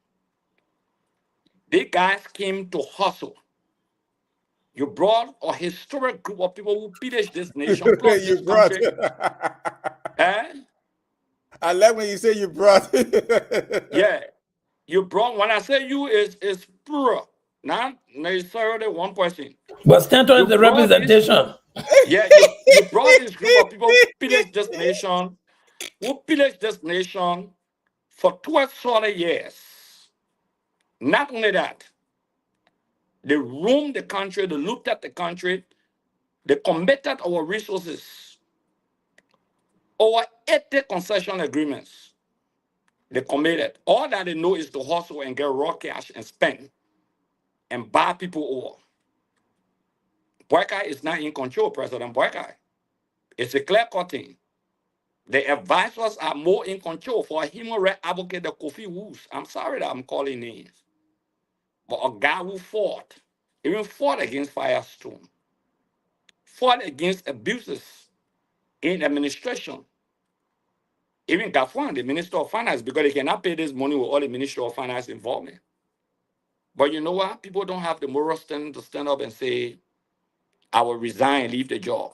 These guys came to hustle. You brought a historic group of people who pillaged this nation. Plus You this brought. country. I like when you say you brought. Yeah. You brought, when I say you, is plural. Not necessarily one person. But Stanton is the representation. Yeah, you brought this group of people who pillaged this nation, for 12 solid years. Not only that, they roamed the country, they looked at the country, they committed our resources. Over 80 concession agreements, they committed. All that they know is to hustle and get raw cash and spend and buy people over. Boyka is not in control, President Boyka. It's a clear-cut thing. The advisors are more in control. For a human rights advocate, the Kofi Woos, I'm sorry that I'm calling names, but a guy who fought against Firestone, fought against abuses in administration. Even Gafwan, the Minister of Finance, because they cannot pay this money with all the Minister of Finance involvement. But you know what? People don't have the moral standing to stand up and say, I will resign and leave the job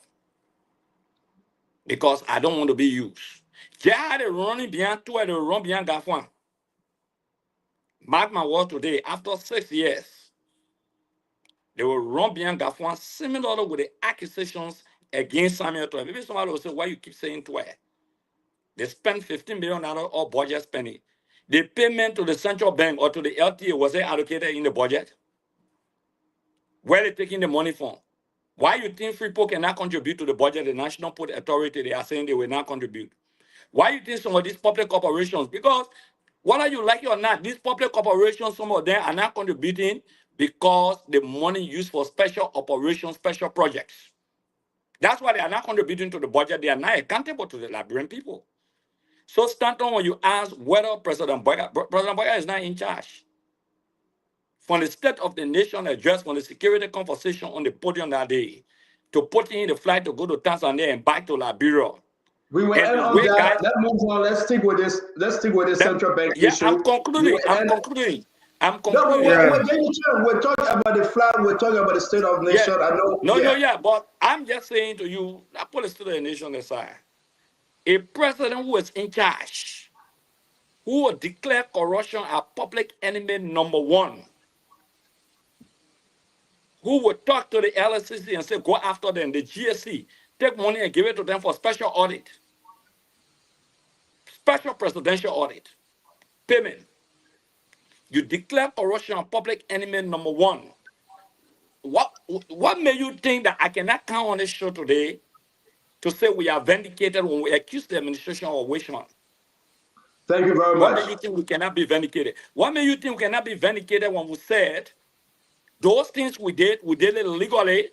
because I don't want to be used. Yeah, they running behind two, they run behind Gafwan. Mark my word today, after 6 years, they will run behind Gafwan, similar with the accusations against Samuel Toy. Maybe somebody will say, why you keep saying Toy? They spent $15 million of budget spending. The payment to the central bank or to the LTA, was it allocated in the budget? Where are they taking the money from? Why you think Freeport cannot contribute to the budget? The National Port Authority, they are saying they will not contribute. Why you think some of these public corporations? Because whether you like it or not, these public corporations, some of them are not contributing because the money used for special operations, special projects. That's why they are not contributing to the budget. They are not accountable to the Liberian people. So, Stanton, when you ask whether President Boyka is not in charge, from the State of the Nation address, from the security conversation on the podium that day, to put in the flight to go to Tanzania and back to Liberia. We will end on that. Let's move on. Let's stick with this. Let's stick with this central bank issue. I'm concluding. We're talking about the flag. We're talking about the State of the Nation. I know. But I'm just saying to you, I put the State of the Nation aside. A president who is in charge, who will declare corruption as public enemy number one, who will talk to the LSCC and say, go after them, the GSC, take money and give it to them for special audit, special presidential audit, payment. You declare corruption as public enemy number one. What made you think that I cannot count on this show today to say we are vindicated when we accuse the administration of witch hunt? Thank you very What much. made you think we cannot be vindicated? What made you think we cannot be vindicated when we said those things we did it illegally,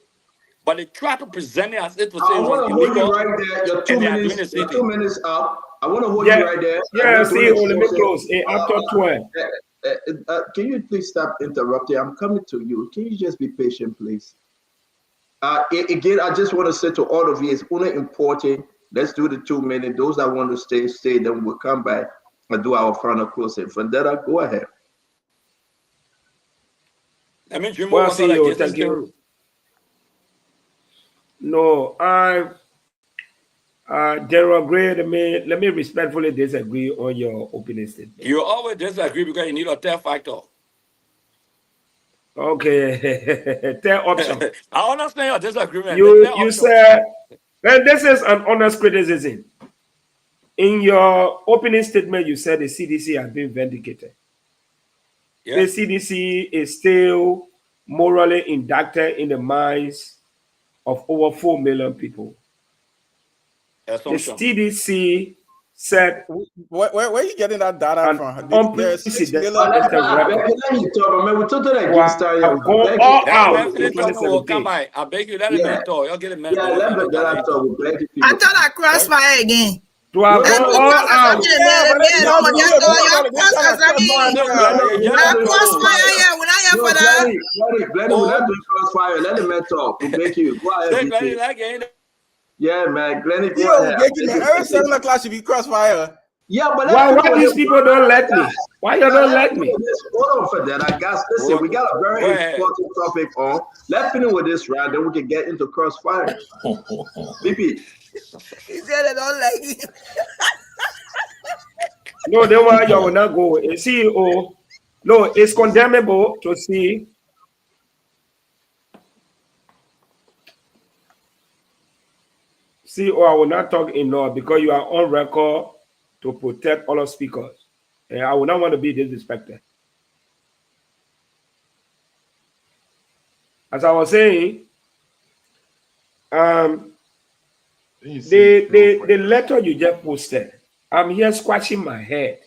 but they tried to present it as if to say I it was want to hold you illegal, right there. Your and they are doing the your same 2 thing. minutes up. I want to hold Yeah, you right there. yeah. I'm See, let me close. After 12. Can you please stop interrupting? I'm coming to you. Can you just be patient, please? Again, I just want to say to all of you, it's only important. Let's do the 2 minutes. Those that want to stay. Then we'll come back and do our final closing. Vendetta, go ahead. I mean, Jimbo Well, was not CEO, against thank this you. thing. No, General Gray, let me respectfully disagree on your opening statement. You always disagree because you need a third factor. Okay, third option. I understand your disagreement. You said, well, this is an honest criticism. In your opening statement, you said the CDC has been vindicated. Yes. The CDC is still morally indicted in the minds of over 4 million people. Assumption. The CDC said, where are you getting that data from? There's 6 million. Let me talk, man. We're totally against go all out. I beg you, let him talk. You'll get a minute. Yeah, let me talk. I thought I crossfire again. To have gone all out. Glenny, we're not doing crossfire. Let the man talk. We'll make you. Go ahead. Yeah, man. Glenny, go ahead. Every 7 o'clock should be crossfire. Yeah, but why these people don't let me? Why you don't let me? Hold on for that. I guess listen, we got a very important topic on. Let's finish with this round, then we can get into crossfire. BP. He said they don't like you. No, then why you will not go? A CEO, no, it's condemnable to see. CEO, I will not talk enough because you are on record to protect all of speakers. And I will not want to be disrespected. As I was saying, the letter you just posted, I'm here scratching my head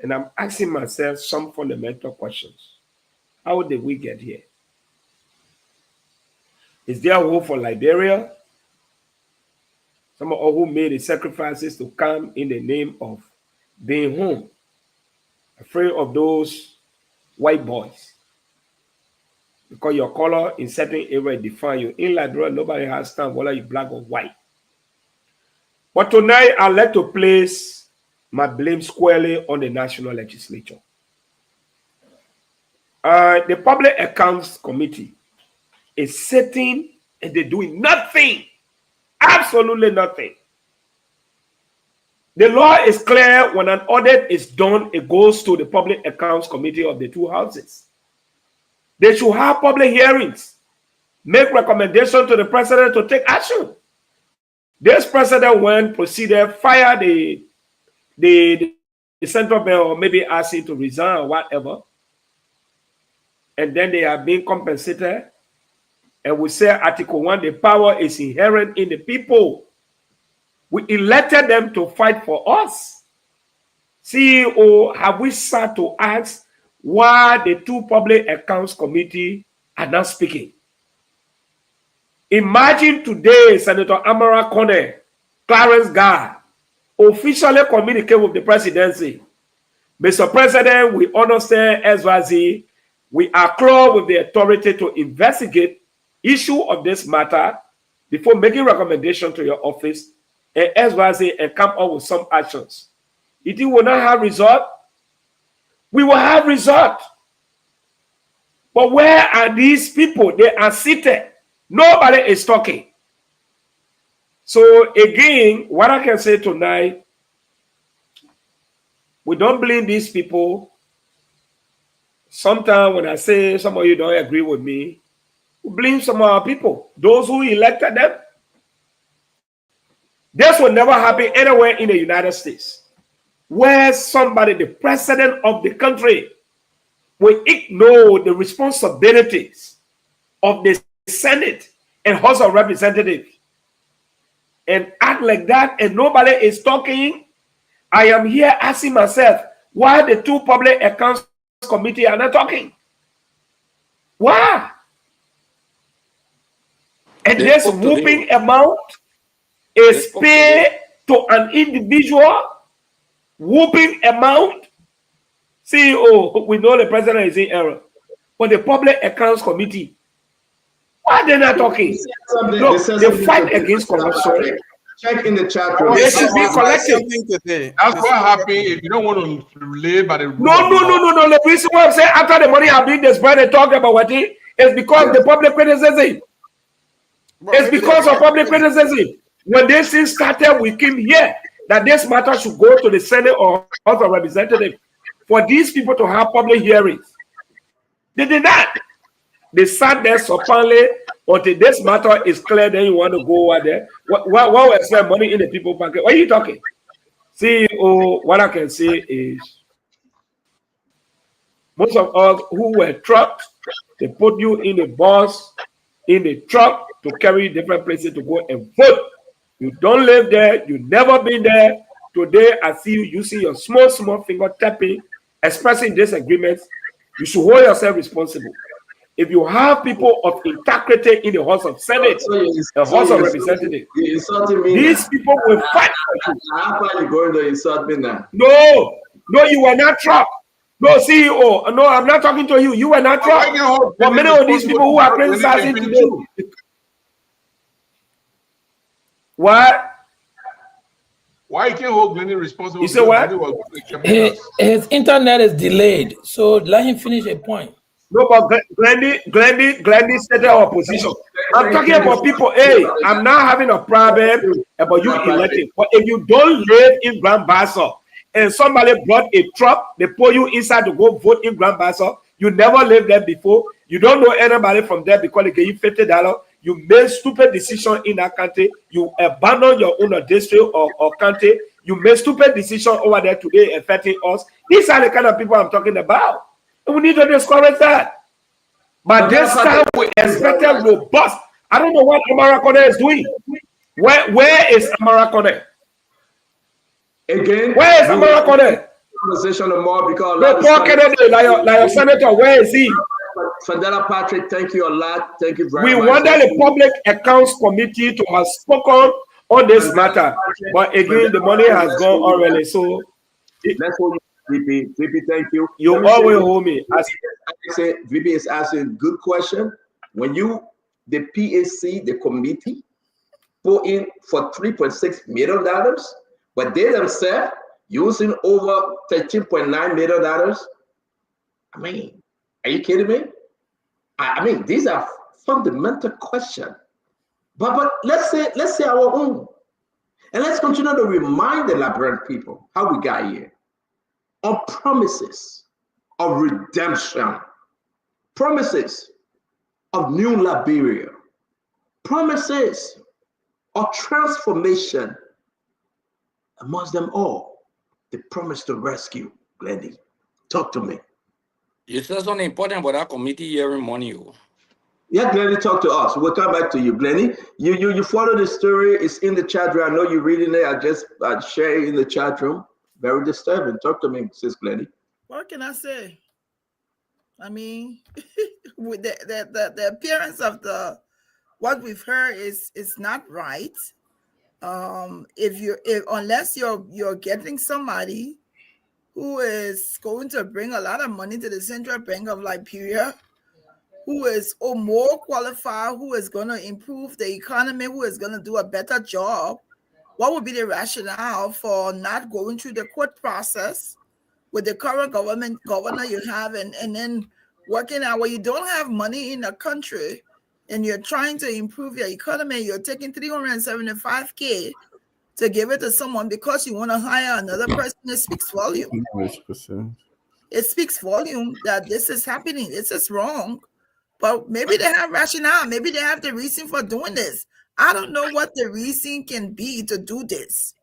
and I'm asking myself some fundamental questions. How did we get here? Is there hope for Liberia? Some of who made the sacrifices to come in the name of being home, afraid of those white boys. Because your color in certain areas define you. In Liberia, nobody has time whether you're black or white. But tonight, I'd like to place my blame squarely on the National Legislature. The Public Accounts Committee is sitting and they're doing nothing. Absolutely nothing. The law is clear. When an audit is done, it goes to the Public Accounts Committee of the two houses. They should have public hearings, make recommendation to the president to take action. This president went, proceeded, fired the central bank, or maybe asked him to resign or whatever. And then they are being compensated. And we say Article 1, the power is inherent in the people. We elected them to fight for us. CEO, have we sat to ask why the two Public Accounts Committee are not speaking? Imagine today, Senator Amara Kone, Clarence Guy, officially communicate with the presidency. Mr. President, we understand SYZ. We are close with the authority to investigate issue of this matter before making recommendation to your office and SYZ and come up with some actions. If you will not have result, we will have result. But where are these people? They are seated. Nobody is talking. So again, what I can say tonight, we don't blame these people. Sometimes when I say some of you don't agree with me, we blame some of our people, those who elected them. This will never happen anywhere in the United States, where somebody, the president of the country, will ignore the responsibilities of the Senate and House of Representatives and act like that, and nobody is talking. I am here asking myself, why the two public accounts committee are not talking? Why? And this whooping amount is paid to an individual, whooping amount. CEO, we know the president is in error. But the public accounts committee, why are they not talking? Look, they fight against corruption. Check in the chat room. They should be collective. That's what happened if you don't want to relay by the rule. No. The reason why I'm saying after the money have been dispersed and talk about what it is because the public criticism. It's because of public criticism. When this thing started, we came here that this matter should go to the Senate or House of Representatives for these people to have public hearings. They did not. They sat there supinely until this matter is clear. Then you want to go over there. What will spend money in the people pocket? What are you talking? CEO, what I can say is most of us who were trucked, they put you in the bus, in the truck to carry different places to go and vote. You don't live there. You've never been there. Today, I see you using your small finger tapping, expressing disagreements. You should hold yourself responsible. If you have people of integrity in the House of Senate, the House of Representatives, these people will fight for you. How far you going to insult me now? No, you were not trucked. No, CEO. No, I'm not talking to you. You were not trucked. But many of these people who are criticizing today. What? Why you can't hold Glenny responsible? You say what? His internet is delayed, so let him finish a point. No, but Glenny said our position. I'm talking about people. Hey, I'm not having a problem about you electing. But if you don't live in Grand Bassa and somebody brought a truck, they put you inside to go vote in Grand Bassa, you never lived there before, you don't know anybody from there because they give you $50. You made stupid decision in that country. You abandon your own district or country. You made stupid decision over there today affecting us. These are the kind of people I'm talking about. And we need to discourage that. But this time we expected robust. I don't know what Amara Kone is doing. Where is Amara Kone? Again, where is Amara Kone? Conversation more because the poor Kennedy, like your senator, where is he? Fadela Patrick, thank you a lot. Thank you very much. We wanted the Public Accounts Committee to have spoken on this matter, but again, the money has gone already. So let's hold you, VP. VP, thank you. You always hold me. I say VP is asking good question. When you the PAC, the committee, put in for $3.6 million, but they themselves using over $13.9 million. I mean, are you kidding me? I mean, these are fundamental questions. But let's say our own. And let's continue to remind the Liberian people how we got here. On promises of redemption, promises of new Liberia, promises of transformation. Amongst them all, the promise to rescue. Glendy, talk to me. You said something important about that committee hearing money. Yeah, Glenny, talk to us. We'll come back to you, Glenny. You follow the story. It's in the chat room. I know you're reading it. I just share it in the chat room. Very disturbing. Talk to me, sis Glenny. What can I say? I mean, with the appearance of what we've heard is not right. Unless you're getting somebody who is going to bring a lot of money to the Central Bank of Liberia, who is more qualified, who is going to improve the economy, who is going to do a better job, what would be the rationale for not going through the court process with the current governor you have and then working out where you don't have money in the country and you're trying to improve your economy, you're taking $375K to give it to someone because you want to hire another person? It speaks volume. It speaks volume that this is happening. This is wrong. But maybe they have rationale. Maybe they have the reason for doing this. I don't know what the reason can be to do this.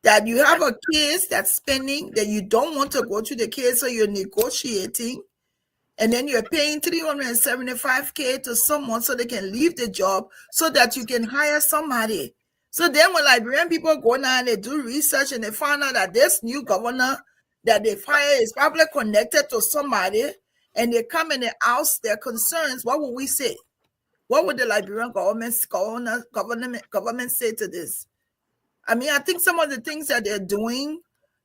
That you have a case that's pending, that you don't want to go to the case, so you're negotiating, and then you're paying $375K to someone so they can leave the job so that you can hire somebody. So then when Liberian people go now and they do research and they find out that this new governor that they fire is probably connected to somebody, and they come and they ask their concerns, what would we say? What would the Liberian government say to this? I mean, I think some of the things that they're doing,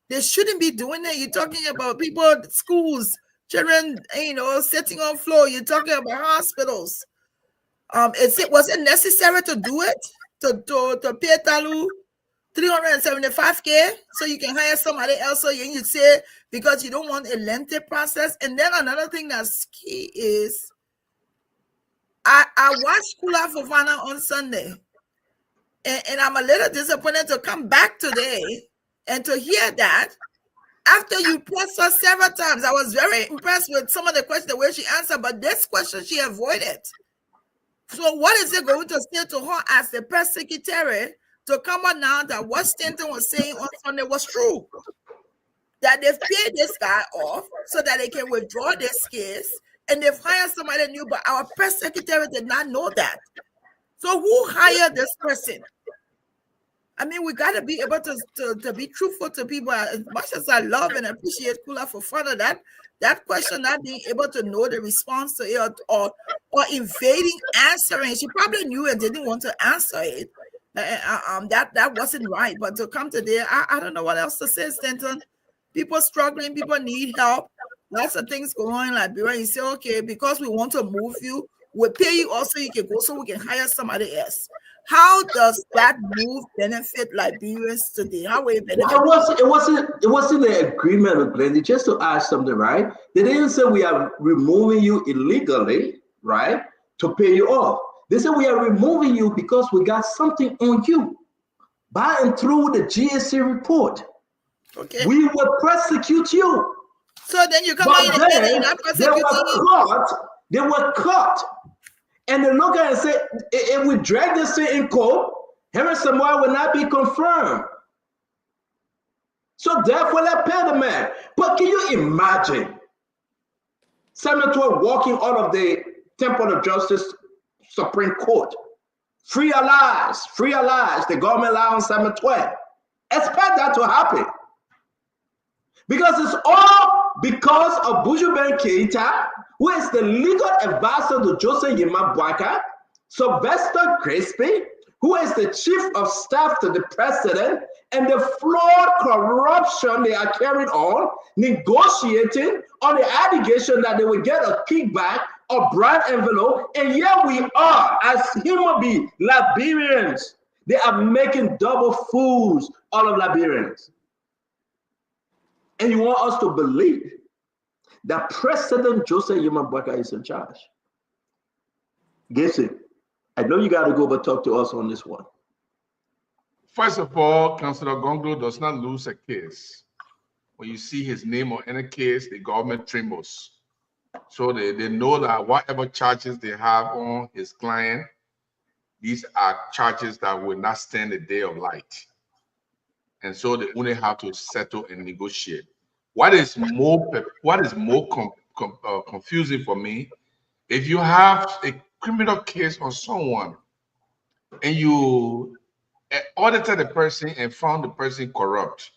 they shouldn't be doing it. You're talking about people, schools, children, sitting on floor. You're talking about hospitals. Was it necessary to do it? To pay Talu $375K so you can hire somebody else? So you say because you don't want a lengthy process. And then another thing that's key is I watched Kula Fofana on Sunday, and I'm a little disappointed to come back today and to hear that after you pressed her several times. I was very impressed with some of the questions, the way she answered, but this question she avoided. So what is it going to say to her as the press secretary to come on now that what Stanton was saying on Sunday was true? That they've paid this guy off so that they can withdraw this case, and they've hired somebody new, but our press secretary did not know that. So who hired this person? I mean, we got to be able to be truthful to people. As much as I love and appreciate Kula Fofana, that question, not being able to know the response to it or evading answering. She probably knew and didn't want to answer it. That wasn't right. But to come today, I don't know what else to say, Stanton. People struggling, people need help. Lots of things going on in Liberia. You say, okay, because we want to move you, we'll pay you also, you can go so we can hire somebody else. How does that move benefit Liberians today? How will it benefit? It wasn't an agreement with Glendy. Just to ask something, right? They didn't say we are removing you illegally, right, to pay you off. They said we are removing you because we got something on you by and through the GSA report. Okay. We will prosecute you. So then you come in and say you're not prosecuting you. They were caught. And they look at it and say, if we drag this thing in court, Henry Samoa will not be confirmed. So therefore, let's pay the man. But can you imagine Senator walking out of the Temple of Justice Supreme Court? Free our lives, the government lie on 712. Expect that to happen. Because it's all because of Buju Ben Keita, who is the legal advisor to Joseph Yema Boakai, Sylvester Crispy, who is the chief of staff to the president, and the flawed corruption they are carrying on, negotiating on the allegation that they will get a kickback or brand envelope, and here we are as human beings, Liberians. They are making double fools all of Liberians. And you want us to believe that President Joseph Yema Boakai is in charge? Guess it. I know you got to go but talk to us on this one. First of all, Councillor Gonglo does not lose a case. When you see his name on any case, the government trembles. So they know that whatever charges they have on his client, these are charges that will not stand a day of light. And so they only have to settle and negotiate. What is more confusing for me, if you have a criminal case on someone and you audited the person and found the person corrupt,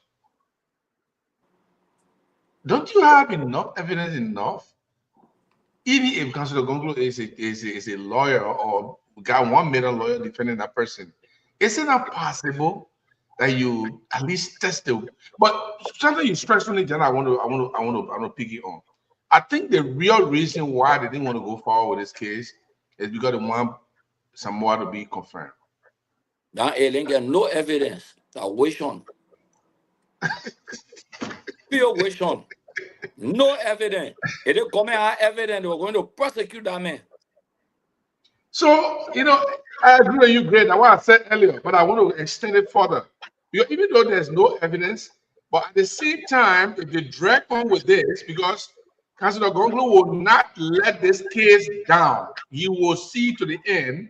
don't you have enough evidence even if Councillor Gonglo is a lawyer or got 1 million lawyer defending that person, is it not possible that you at least test it? But something you stressed on it, Jen, I want to pick it on. I think the real reason why they didn't want to go forward with this case is because they want Samoa to be confirmed. That alien get no evidence. That Wishon. Pure Wishon. No evidence. If they come out evidence, they were going to prosecute that man. So, I agree with you, great. That's what I said earlier, but I want to extend it further. Even though there's no evidence, but at the same time, if they drag on with this, because Councillor Gonglo will not let this case down. He will see to the end.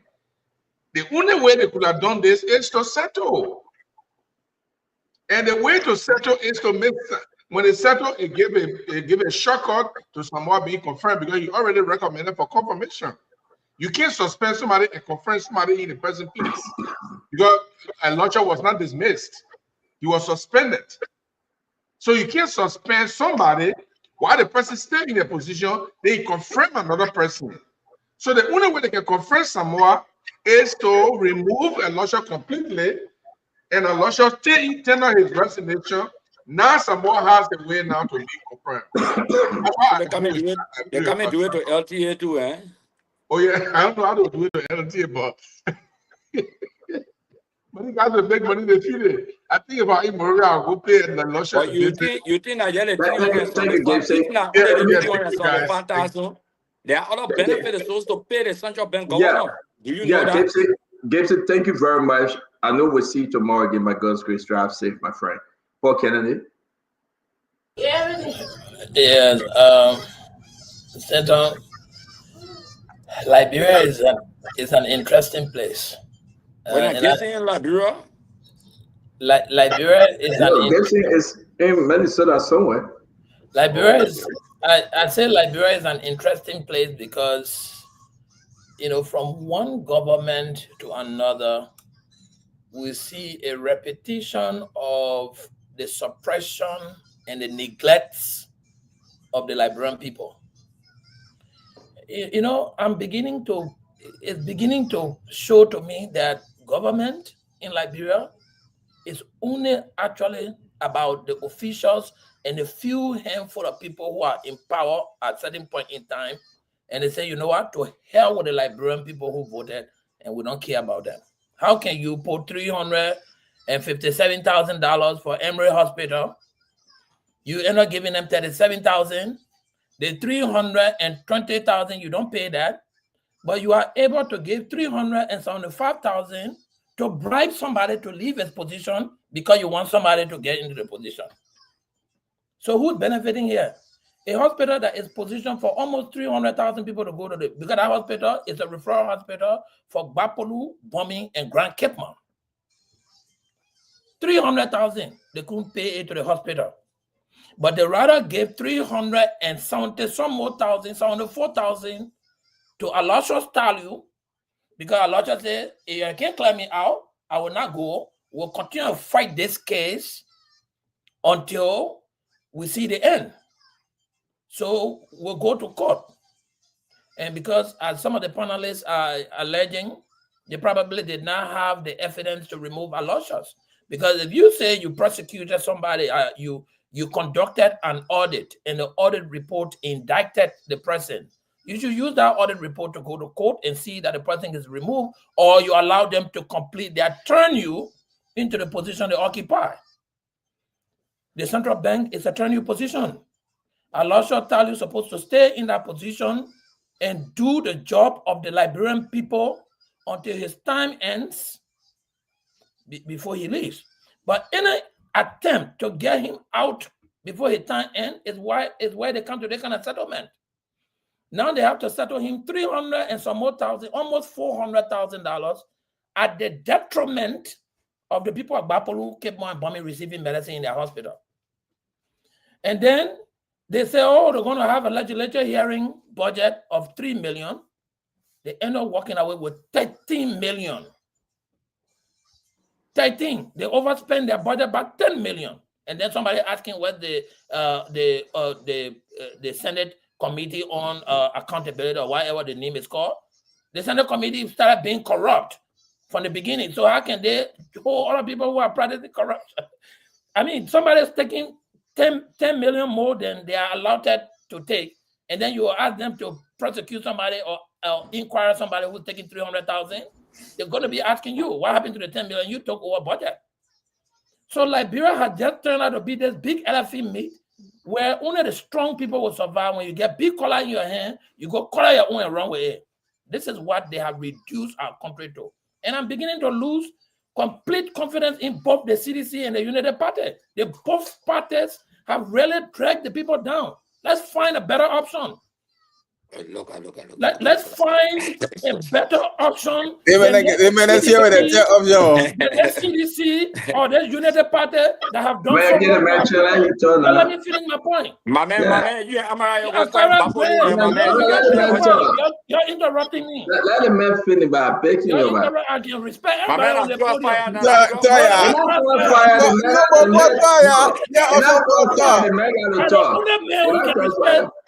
The only way they could have done this is to settle. And the way to settle is to make, when they settle, it give a shortcut to Samoa being confirmed because you already recommended for confirmation. You can't suspend somebody and confront somebody in the present place because Alocha was not dismissed. He was suspended. So you can't suspend somebody while the person still in a position, they confront another person. So the only way they can confront someone is to remove Alocha completely and Alocha tender his resignation. Now Samoa has a way now to be confirmed. They come and do it to LTA too, eh? Oh yeah, I don't know how to do it to LTA, but money guys will make money they feel it. I think about it, Maria, I'll go pay and Alocha. But you think I get a there are other benefits supposed to pay the central bank governor. Do you know that? Gibson, thank you very much. I know we'll see you tomorrow again. My God's grace, drive safe, my friend. Paul Kennedy. Yes, Senator, Liberia is an interesting place. When I get in Liberia, Liberia is Gibson is in Minnesota somewhere. Liberia is. I'd say Liberia is an interesting place because, you know, from one government to another, we see a repetition of the suppression and the neglects of the Liberian people. You know, it's beginning to show to me that government in Liberia is only actually about the officials and a few handful of people who are in power at a certain point in time. And they say, you know what, to hell with the Liberian people who voted and we don't care about them. How can you put $357,000 for Emory Hospital? You end up giving them $37,000. The $320,000, you don't pay that, but you are able to give $375,000 to bribe somebody to leave his position because you want somebody to get into the position. So who's benefiting here? A hospital that is positioned for almost 300,000 people to go to because that hospital is a referral hospital for Gbapolu, bombing, and Grand Cape Mount. 300,000, they couldn't pay it to the hospital. But they rather gave 370 some more thousand, 74,000 to Alocha Stalu, because Alocha said, if you can't clear me out, I will not go. We'll continue to fight this case until we see the end. So we'll go to court. And because as some of the panelists are alleging, they probably did not have the evidence to remove Alochas. Because if you say you prosecuted somebody, you conducted an audit and the audit report indicted the person, you should use that audit report to go to court and see that the person is removed, or you allow them to complete turn you into the position they occupy. The central bank is a turn you position. Alocha Stalu is supposed to stay in that position and do the job of the Liberian people until his time ends before he leaves. But any attempt to get him out before his time ends is where they come to that kind of settlement. Now they have to settle him 300 and some more thousand, almost $400,000 at the detriment of the people of Gbapolu, Cape Mount, and Bombay receiving medicine in their hospital. And then they say, oh, they're going to have a legislature hearing budget of $3 million. They end up walking away with $13 million. 13. They overspend their budget by $10 million. And then somebody asking what the Senate Committee on Accountability, or whatever the name is called, the Senate Committee started being corrupt from the beginning. So how can they hold other people who are practicing corruption? I mean, somebody's taking 10 million more than they are allowed to take, and then you ask them to prosecute somebody or inquire somebody who's taking 300,000. They're going to be asking you, what happened to the 10 million you took over budget? So Liberia has just turned out to be this big elephant meat where only the strong people will survive. When you get big collar in your hand, you go collar your own and run with it. This is what they have reduced our country to. And I'm beginning to lose complete confidence in both the CDC and the United Party. Both parties have really dragged the people down. Let's find a better option. Let's find a better option. The SCDC or the United Party that have done Let me finish my point. My man, You're interrupting me. Let the man finish by begging you. I can respect everybody on the podium.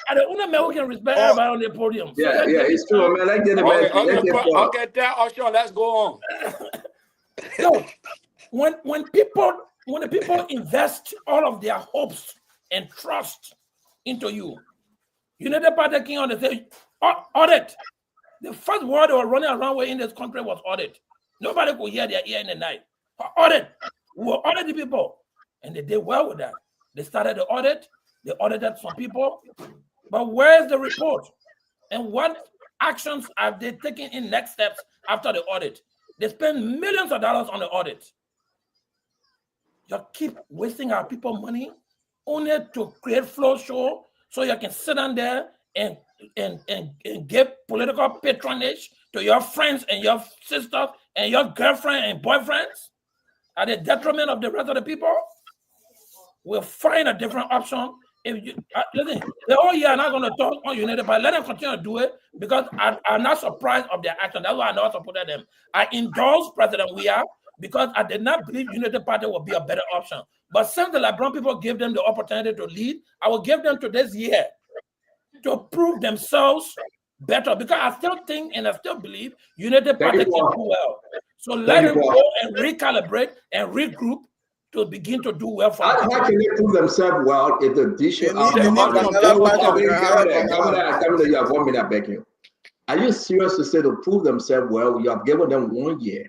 I the only man who can respect everybody on the podium. Yeah, it's true, man. Let's get it back. Okay, let's go on. So, when the people invest all of their hopes and trust into you, United Party King on the stage, audit. The first word they were running around with in this country was audit. Nobody could hear their ear in the night. Audit. We will audit the people. And they did well with that. They started the audit. They audited some people. But where's the report? And what actions have they taken in next steps after the audit? They spend millions of dollars on the audit. You keep wasting our people money only to create flow show so you can sit down there and give political patronage to your friends and your sisters and your girlfriend and boyfriends at the detriment of the rest of the people. We'll find a different option. If you listen, I'm not going to talk on United, but let them continue to do it because I'm not surprised of their action. That's why I not supported them. I endorse President Weah because I did not believe United Party would be a better option. But since the LeBron people gave them the opportunity to lead, I will give them to this year to prove themselves better because I still think and I still believe United Party can do well. So let them go and recalibrate and regroup to begin to do well for how can they prove themselves well if the dish are you serious to say to prove themselves well? You have given them 1 year.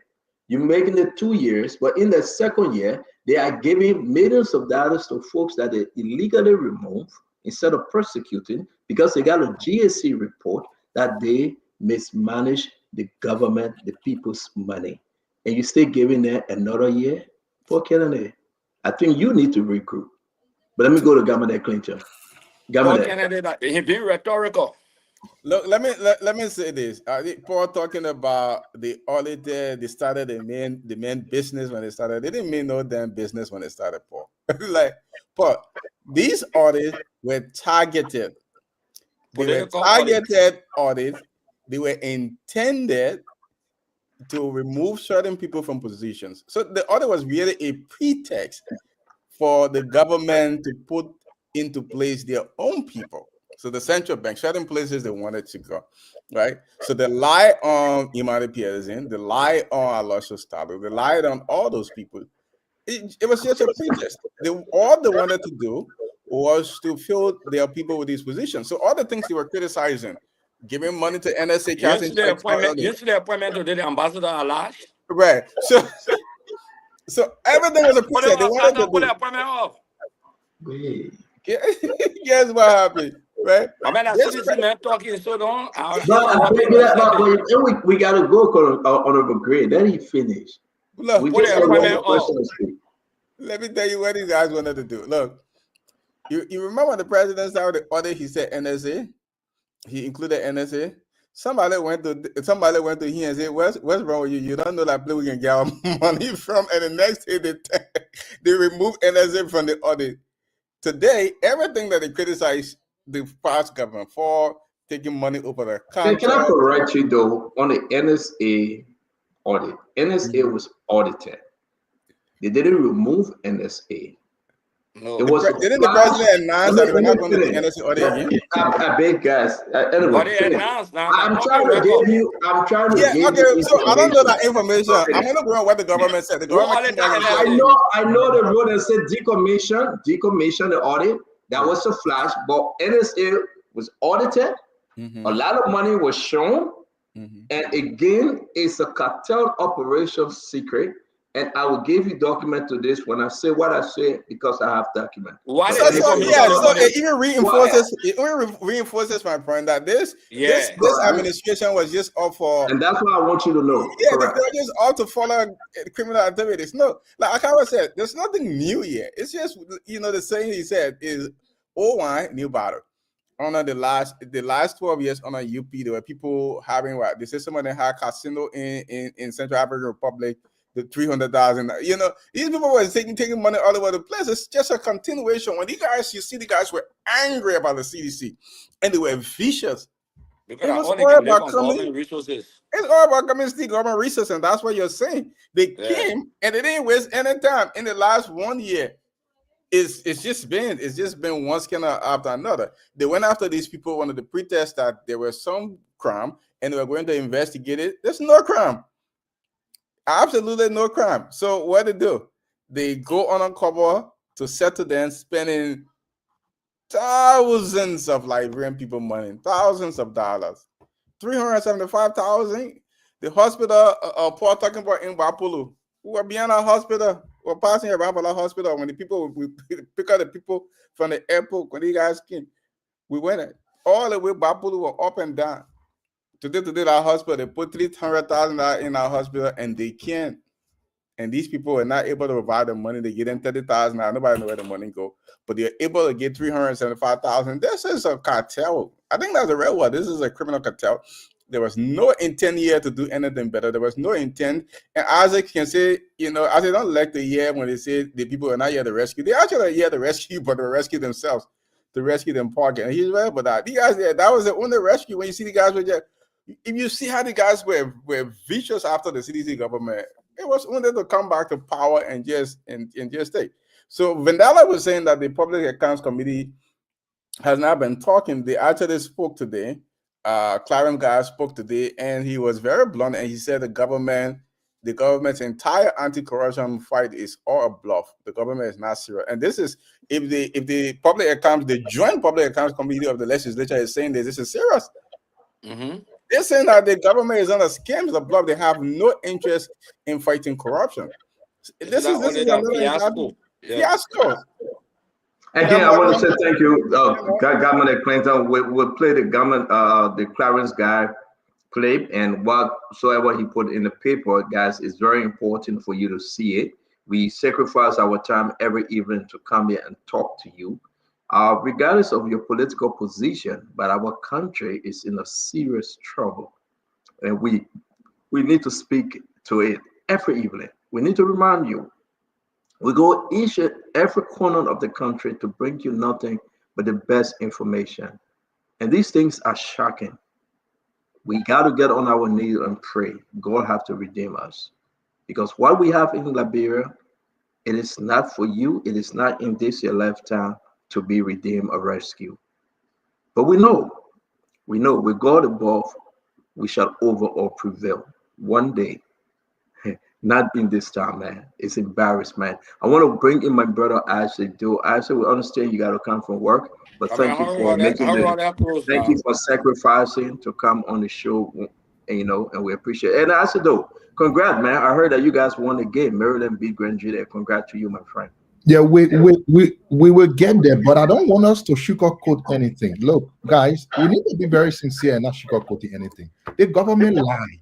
You're making it 2 years, but in the second year, they are giving millions of dollars to folks that they illegally removed instead of persecuting because they got a GSC report that they mismanage the government, the people's money. And you still giving them another year? For Kennedy, I think you need to regroup. But let me go to Governor Clinton. Kennedy, he being rhetorical. Look, let me say this. Paul talking about the auditor, they started the main business when they started. They didn't mean no damn business when they started, Paul. Paul, these audits were targeted. They were targeted audits. They were intended to remove certain people from positions. So the audit was really a pretext for the government to put into place their own people. So the central bank, certain places they wanted to go, right? So they lied on Imani Peterson, they lied on Aloysius Stalo, they lied on all those people. It was just a pretext. All they wanted to do was to fill their people with these positions. So all the things they were criticizing, giving money to NSA, yesterday appointment to the ambassador Alash. Right. So everything was a pretext. They wanted to put the appointment off. Guess what happened? Right? I mean, I see this man talking so long. We got to go on a grade. Let him finish. Look, let me tell you what these guys wanted to do. Look, you remember the president started the audit, he said NSA? He included NSA. Somebody went to him and said, what's wrong with you? You don't know that place we can get our money from. And the next day they removed NSA from the audit. Today, everything that they criticize the past government for, taking money over the country. Can I correct you though on the NSA audit? NSA was audited. They didn't remove NSA. No. Didn't the president announce that we're not going to do NSA audit again? I beg guys. Anyway, I'm trying to give you. So I don't know that information. I'm not going what the government said. The government I know the road that said decommission the audit. That was a flash, but NSA was audited. A lot of money was shown, and again, it's a cartel operation secret. And I will give you document to this when I say what I say because I have document. It even reinforces my point that this administration was just all for, and that's what I want you to know. Yeah, they're just all to follow criminal activities. No, like Akawa said, there's nothing new here. It's just the saying he said is old wine, new bottle. on the last 12 years on a UP, there were people having what they say someone that had casino in Central African Republic, the 300,000. You know, these people were taking money all over the place. It's just a continuation. When you see the guys were angry about the CDC and they were vicious. Because It was all they all can live about on coming. government resources. It's all about coming to government resources, and that's what you're saying. They Yeah. came and they didn't waste any time in the last 1 year. It's just been one scandal after another. They went after these people under the pretext that there was some crime and they were going to investigate it. There's no crime. Absolutely no crime. So what they do? They go on cover to settle them, spending thousands of Liberian people money, thousands of dollars. 375,000. The hospital, Paul talking about in Bapulu, who were beyond our hospital, were passing around our hospital when the people, we pick up the people from the airport, when these guys came, we went all the way Bapulu were up and down. Today, our hospital, they put 300,000 in our hospital and they can't. And these people are not able to provide the money. They get them 30,000. Nobody knows where the money go, but they're able to get 375,000. This is a cartel. I think that's the real word. This is a criminal cartel. There was no intent here to do anything better. There was no intent. And Isaac can say, you know, Isaac don't like to hear when they say the people are not here to rescue. They actually are here to rescue, but to rescue themselves, to rescue them parking. And he's right about that. The guys there, that was the only rescue. When you see the guys were just, if you see how the guys were vicious after the CDC government, it was only to come back to power and just stay. So Vendala was saying that the Public Accounts Committee has not been talking. They actually spoke today. Clarence guy spoke today, and he was very blunt, and he said the government's entire anti-corruption fight is all a bluff. The government is not serious. And this is if the Public Accounts, the Joint Public Accounts Committee of the legislature is saying this is serious. Mm-hmm. They're saying that the government is under scams, a bluff. They have no interest in fighting corruption. This is another fiasco. Fiasco. Again, I want to say thank you, Governor Clinton. We'll play the government, the Clarence guy clip, and whatsoever he put in the paper, guys, is very important for you to see it. We sacrifice our time every evening to come here and talk to you, regardless of your political position. But our country is in a serious trouble, and we need to speak to it every evening. We need to remind you. We go each and every corner of the country to bring you nothing but the best information. And these things are shocking. We got to get on our knees and pray. God have to redeem us. Because what we have in Liberia, it is not for you. It is not in this your lifetime to be redeemed or rescued. But we know with God above, we shall over or prevail one day. Not in this time, man. It's embarrassed, man. I want to bring in my brother Isaac. Isaac, we understand you got to come from work, but thank you for thank you for sacrificing to come on the show, and we appreciate it. And Isaac, though, congrats, man. I heard that you guys won the game. Maryland beat Grand Jude. Congrats to you, my friend. Yeah, we will get there, but I don't want us to sugarcoat anything. Look, guys, we need to be very sincere and not sugarcoating anything. The government lied.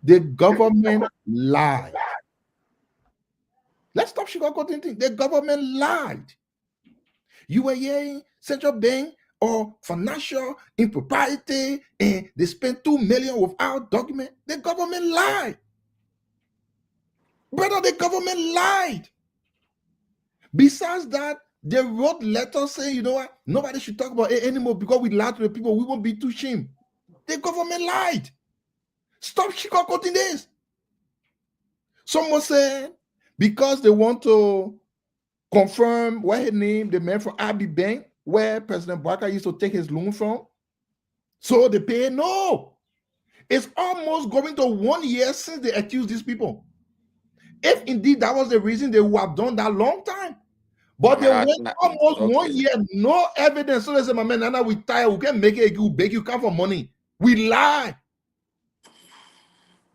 The government lied. Let's stop sugarcoating things. The government lied. You were hearing central bank or financial impropriety, and they spent $2 million without document. The government lied. Brother, the government lied. Besides that, they wrote letters saying, you know what, nobody should talk about it anymore because we lied to the people. We won't be too ashamed. The government lied. Stop sugarcoating this. Someone said because they want to confirm what his name, the man from Abbey Bank, where President Barker used to take his loan from. So they pay. No. It's almost going to 1 year since they accused these people. If indeed that was the reason, they would have done that long time. But they went almost 1 year, no evidence. So they say, my man, now we tired. We can make it, we beg you, come for money. We lie.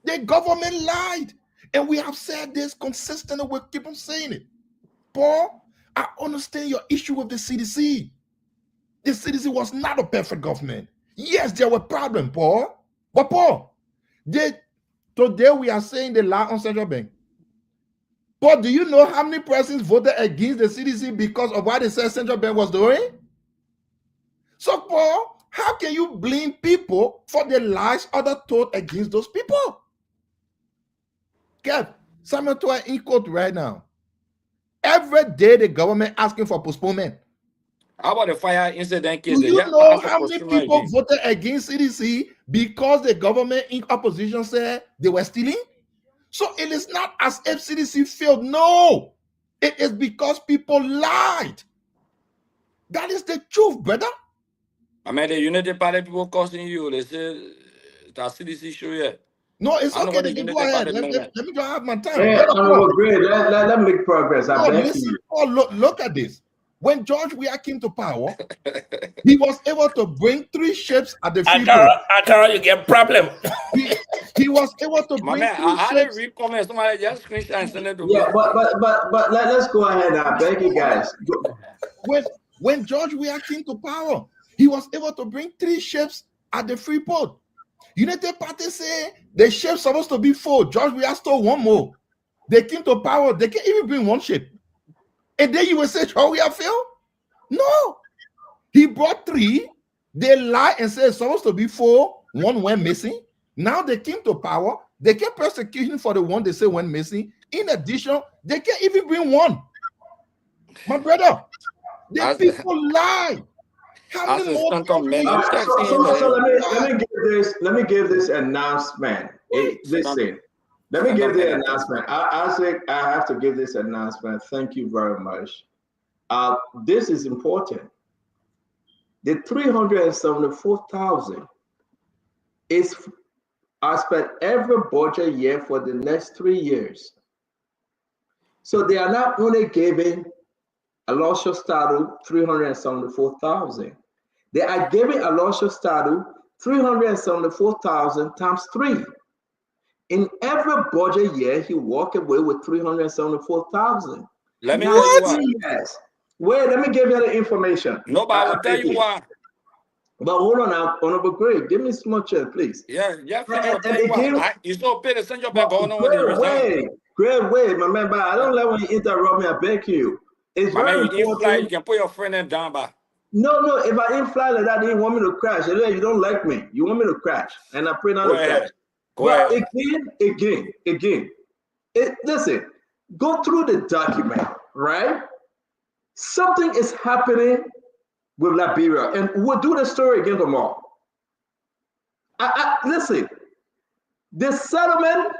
The government lied. And we have said this consistently. We keep on saying it. Paul, I understand your issue with the CDC. The CDC was not a perfect government. Yes, there were problems, Paul. But Paul, today we are saying they lie on central bank. But do you know how many persons voted against the CDC because of what they said central bank was doing? So, Paul, how can you blame people for the lies others told against those people? Kev, Samuel Toy in court right now. Every day the government asking for postponement. How about the fire incident case? Do you know how many people voted against CDC because the government in opposition said they were stealing? So it is not as if CDC failed. No, it is because people lied. That is the truth, brother. I mean, the United Party people costing you. They say that CDC show yet. No, it's okay. They can go ahead. Let me just have my time. Yeah, great. Let me make progress. I beg listen, you. oh, look at this. When George Weah came to power, he was able to bring 3 ships at the free port. Akara, you get problem. He was able to My bring man, 3 I didn't ships. read comments. Somebody just screenshot and send it to me. Yeah, but let's go ahead. I beg you guys. When George Weah came to power, he was able to bring 3 ships at the free port. United Party say the ship's supposed to be 4. George Weah stole 1 more. They came to power. They can't even bring 1 ship. And then you will say George Weah failed? No. He brought 3. They lied and said it's supposed to be 4. 1 went missing. Now they came to power. They kept prosecuting for the one they say went missing. In addition, they can't even bring 1. My brother, the people lie. How many more So let me give this announcement. Hey, listen, let me give the announcement. I have to give this announcement. Thank you very much. This is important. The 374,000 is as per every budget year for the next 3 years. So they are not only giving Aloysius Stadu 374,000. They are giving Aloysius Stadu 374,000 times 3. In every budget year, he walk away with 374,000. Let me tell you what. Yes. Wait, let me give you the information. No, but I will tell you why. But hold on now, Honorable Greg, give me some more chance, please. Yeah, again, you still pay the Central Bank going on with the resign. Wait, my man, but I don't like when you interrupt me. I beg you. It's My very man, you important. you can put your friend in down by. No, if I didn't fly like that, you want me to crash. You don't like me. You want me to crash. And I pray not to crash. But again. Listen, go through the document, right? Something is happening with Liberia, and we'll do the story again tomorrow. Listen, the settlement,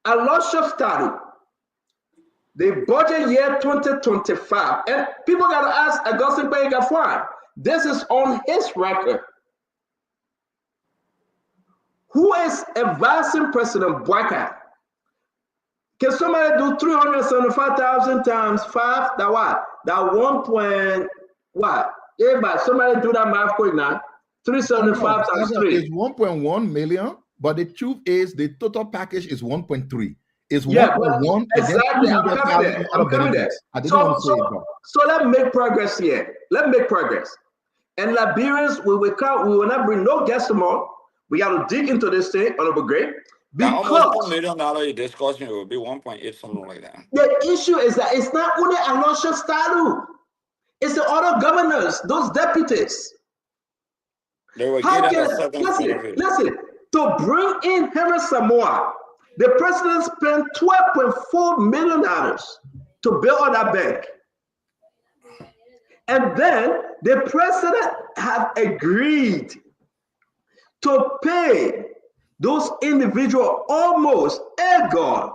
Aloysius Stadu, the budget year 2025, and people got to ask Augustine Payne-Gaffwan. This is on his record. Who is advising President Boyka? Can somebody do 375,000 times 5? That what? That 1 point what? Everybody, somebody do that math quick now. 375 times 3 is 1.1 million, but the truth is the total package is 1.3. It's 1.1. Exactly. I'm coming there. So let's make progress here. Let's make progress. And Liberians, we will not bring no guests tomorrow. We got to dig into this thing, Honorable Greg. Because almost $1 million you're discussing, it will be 1.8, something like that. The issue is that it's not only Aloysius Stadu, it's the other governors, those deputies. They were listen, to bring in Henry Samoa, the president spent $12.4 million to build that bank. And then the president have agreed to pay those individuals almost, God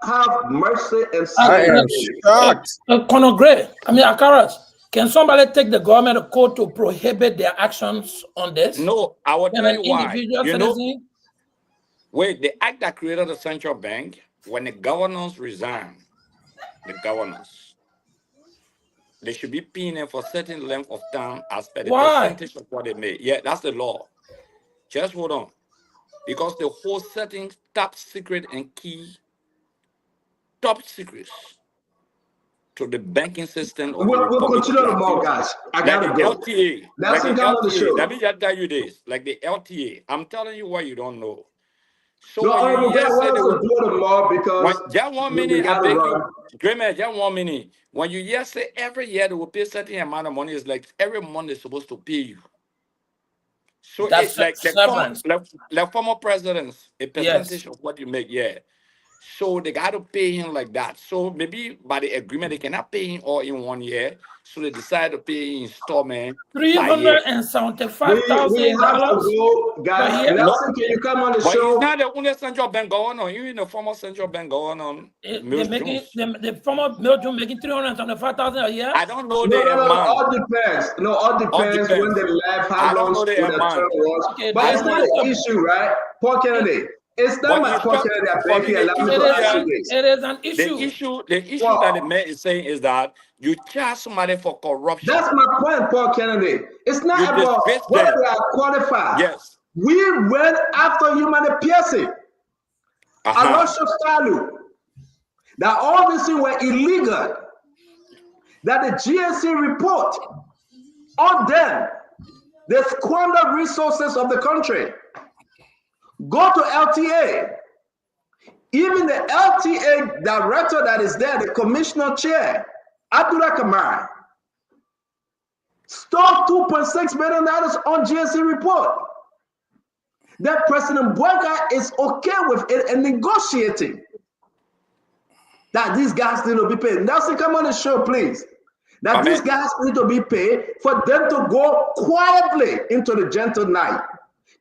have mercy and I am shocked. Conor Gray, Akaras, can somebody take the government of court to prohibit their actions on this? No, I will tell you why. You know, wait, the act that created the central bank, when the governors resign, they should be penalized for a certain length of time as per the percentage of what they made. Yeah, that's the law. Just hold on. Because the whole setting, top secret and key, top secrets to the banking system. We'll continue tomorrow, guys. I gotta go. LTA. That's the LTA. Let me just tell you this. Like the LTA. I'm telling you what you don't know. So No, when Honorable you Greg, hear I say want they us will, to do them more because just 1 we minute, I got to beg you, run. Great man, just 1 minute. When you hear say every year they will pay certain amount of money, it's like every month they're supposed to pay you. So That's it like severance. like former presidents, a Yes. percentage of what you make, yeah. So they got to pay him like that. So maybe by the agreement they cannot pay him all in 1 year. So they decide to pay installment by year. We $375,000 have to go, guys. per year. Nelson, can you come on the But show? he's not the only central bank governor. Even the former central bank governor, Mills Jones. The former Milton making $375,000 a year. I don't know No, the amount. all depends. No, all depends when they left, I how don't long know the the amount. term was. Okay, But it's not an issue, right? Paul Kennedy. It's not But my it's Paul not- Kennedy. I for beg me, you, the allow me issue to ask here- you this. It is an issue. The issue that the man is saying is that you charge somebody for corruption. That's my point, Paul Kennedy. It's not You about disgrace whether them. they are qualified. Yes. We went after human piercing. Alonso Stalu. That all these things were illegal. That the GSC report on them, they squander resources of the country. Go to LTA. Even the LTA director that is there, the commissioner chair, Abdullah Kamar, stole $2.6 million on GSC report. That President Boyka is okay with it and negotiating that these guys need to be paid. Nelson, come on the show, please. That these guys need to be paid for them to go quietly into the gentle night.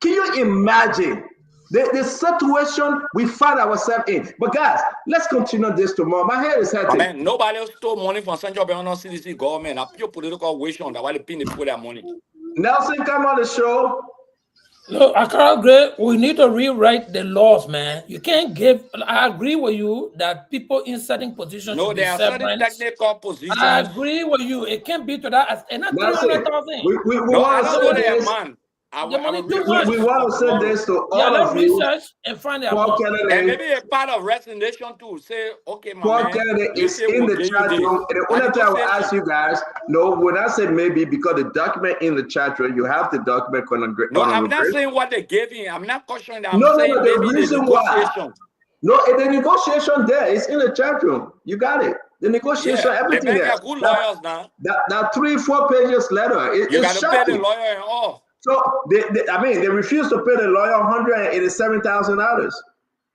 Can you imagine the situation we find ourselves in? But guys, let's continue this tomorrow. My head is hurting. Man, nobody else stole money from Central Bank or CDC government. A pure political wish on that while they paying the people their money. Nelson, come on the show. Look, I agree. We need to rewrite the laws, man. You can't give. I agree with you that people in certain positions No, should be there are certain severance. technical positions. I agree with you. It can't be to that. And not Nelson, 300,000. No, I don't know the amount. The money too We much. want to say this to all let's of you. research and find the Paul amount. And Kennedy, maybe a part of resignation too. Say, okay, my Paul man, Kennedy you is say in we'll the give you chat this. room. And the only thing I will ask you guys, no, when I say maybe, because the document in the chat room, you have the document. No, I'm not saying what they gave him. I'm not questioning that. I'm No, saying the maybe the reason why. negotiation. No, the negotiation there is in the chat room. You got it. The negotiation, Yeah, everything they there. got good lawyers now. That 3-4 pages letter. You got It's to pay the shocking. lawyer and all. So they refused to pay the lawyer $187,000.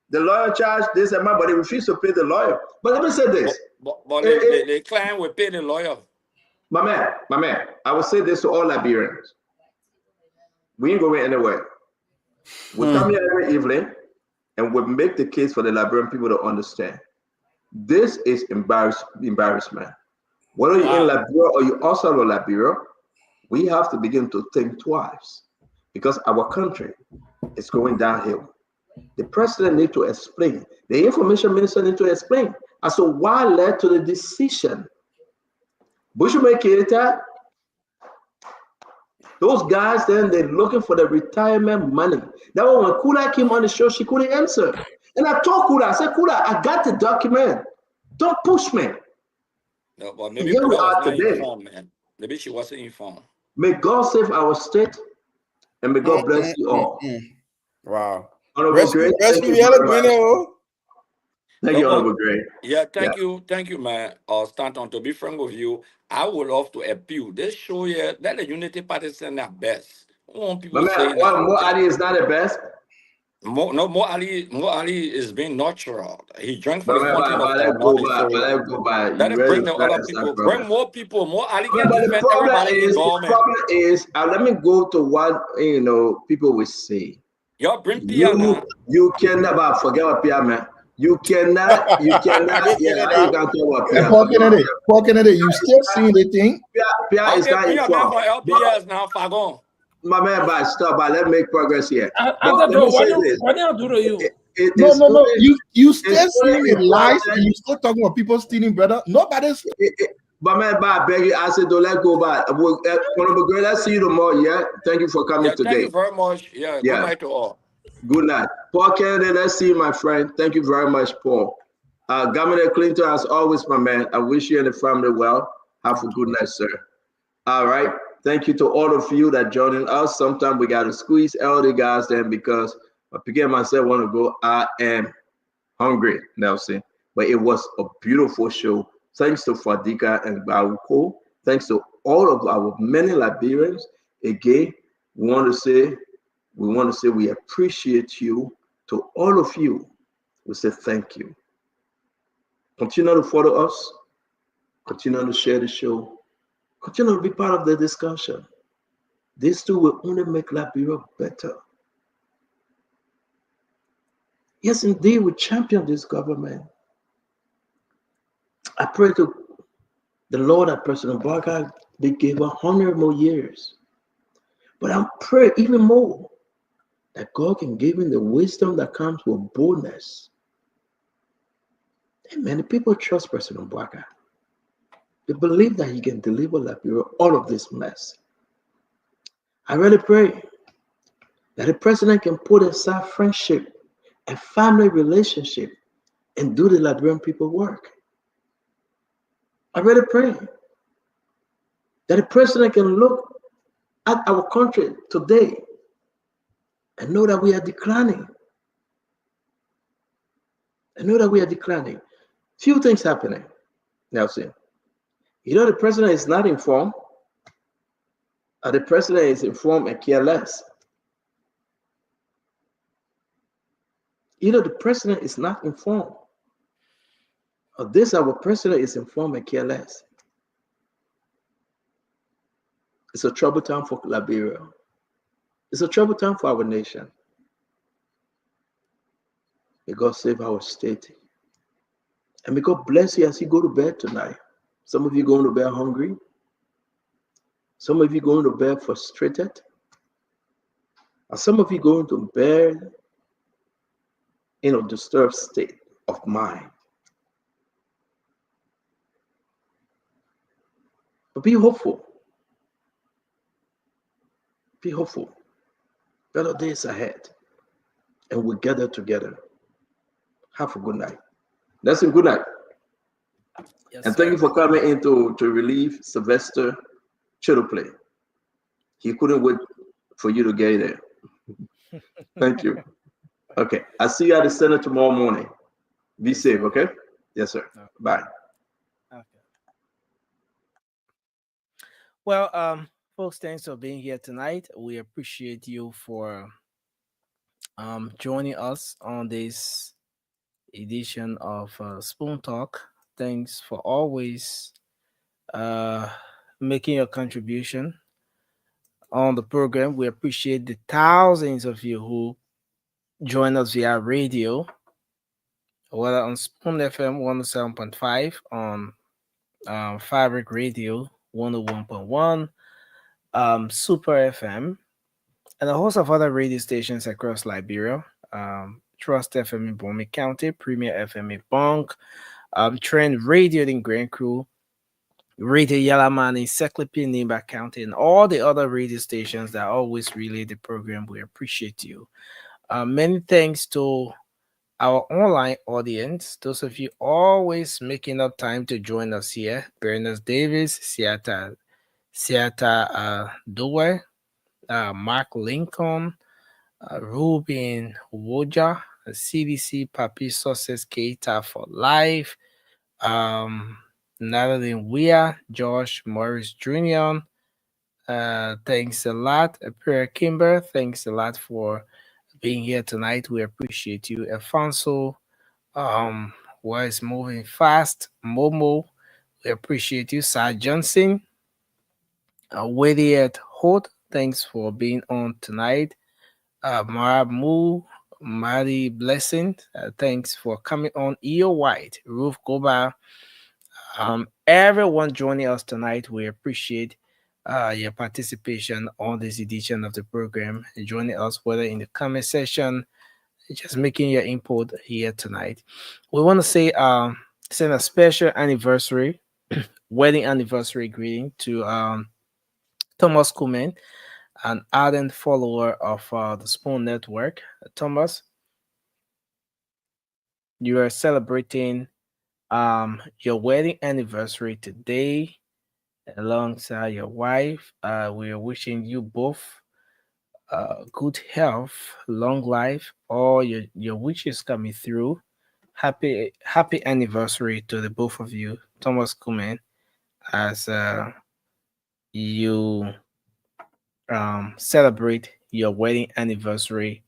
The lawyer charged this amount, but they refused to pay the lawyer. But let me say this. But the client will pay the lawyer. My man, I will say this to all Liberians. We ain't going anywhere. We come here every evening and we make the case for the Liberian people to understand. This is embarrassment. Whether you're in Liberia or you're outside of Liberia, we have to begin to think twice because our country is going downhill. The president needs to explain. The information minister needs to explain as to what led to the decision. Bushmaker, those guys, then they're looking for the retirement money. That one, when Kula came on the show, she couldn't answer. And I told Kula, I said, Kula, I got the document. Don't push me. No, but And maybe here we Kula are was not today. informed, man. Maybe she wasn't informed. May God save our state and may God bless you all. Wow. Honorable Gray, thank you very much. Thank you, Honorable Gray. Yeah, thank you, man. Stanton, to be frank with you, I would love to appeal. This show here, that the Unity Party send their best. I want people My saying man, Mo Ali is not the best. Mo Ali is being natural. He drank from But the man, fountain of let go by. let it bring the other people. Bring more people. More Ali can But the defend problem everybody in is, government. let me go to what people will say. Y'all bring PR now. You cannot forget what PR, man. You cannot. You can talk about PR. Paul Kennedy, you still seeing the thing? PR is not informed. for LPS now, Fagon. My man, but stop. But let's make progress here. What do I do to you? No. You still seeing the lies and you still talking about people stealing, brother. Nobody's. But man, I beg you, I said, don't let go back. Honorable Gray, let's see you tomorrow. Yeah, thank you for coming today. Thank you very much. Yeah, good night to all. Good night. Paul Kennedy, let's see you, my friend. Thank you very much, Paul. Governor Clinton, as always, my man, I wish you and the family well. Have a good night, sir. All right. Thank you to all of you that joining us. Sometimes we got to squeeze all the guys then because Piggy and myself want to go. I am hungry, Nelson. But it was a beautiful show. Thanks to Fadika and Bauko. Thanks to all of our many Liberians. Again, we want to say we appreciate you. To all of you, we say thank you. Continue to follow us. Continue to share the show. Continue to be part of the discussion. These two will only make Liberia better. Yes, indeed, we champion this government. I pray to the Lord that President Barker they gave 100 more years. But I pray even more that God can give him the wisdom that comes with boldness. And many people trust President Barker. They believe that he can deliver Liberia all of this mess. I really pray that the president can put aside friendship and family relationship and do the Liberian people work. I really pray that the president can look at our country today and know that we are declining. And know that we are declining. Few things happening, Nelson. You know the president is not informed. The president is informed and care less. You know the president is not informed. This our president is informed and care less. It's a trouble time for Liberia. It's a trouble time for our nation. May God save our state. And may God bless you as you go to bed tonight. Some of you going to bed hungry. Some of you going to bed frustrated. And some of you going to bed in a disturbed state of mind. But be hopeful. Be hopeful. Better days ahead. And we'll gather together. Have a good night. That's a good night. Yes, and thank you for coming in to relieve Sylvester Chidoplay. He couldn't wait for you to get there. Thank you. Okay. I'll see you at the center tomorrow morning. Be safe, okay? Yes, sir. Okay. Bye. Okay. Well, folks, thanks for being here tonight. We appreciate you for joining us on this edition of Spoon Talk. Thanks for always making your contribution on the program. We appreciate the thousands of you who join us via radio, whether on Spoon FM 107.5, on Fabric Radio 101.1, Super FM, and a host of other radio stations across Liberia. Trust FM in Bomi County, Premier FM in Bonk, Trend Radio in Grand Crew, Radio Yalaman in Seklipi, Nimba County, and all the other radio stations that always relay the program. We appreciate you. Many thanks to our online audience, those of you always making up time to join us here. Bernard Davis, Siata Doe, Mark Lincoln, Ruben Woja, CDC Papi Success Keita for Life, Natalie Weir, Josh Morris Jr. Thanks a lot. Pierre Kimber, thanks a lot for being here tonight. We appreciate you. Alfonso was moving fast. Momo, we appreciate you. Sir Johnson, Wadiet Holt, thanks for being on tonight. Maramu, Mari Blessing, thanks for coming on. EO White, Ruth Goba, everyone joining us tonight. We appreciate your participation on this edition of the program, joining us whether in the comment section, just making your input here tonight. We want to say send a special anniversary, wedding anniversary greeting to Thomas Kuman, an ardent follower of the Spoon Network. Thomas, you are celebrating your wedding anniversary today alongside your wife. We are wishing you both good health, long life, all your wishes coming through. Happy anniversary to the both of you, Thomas Kuman, as you celebrate your wedding anniversary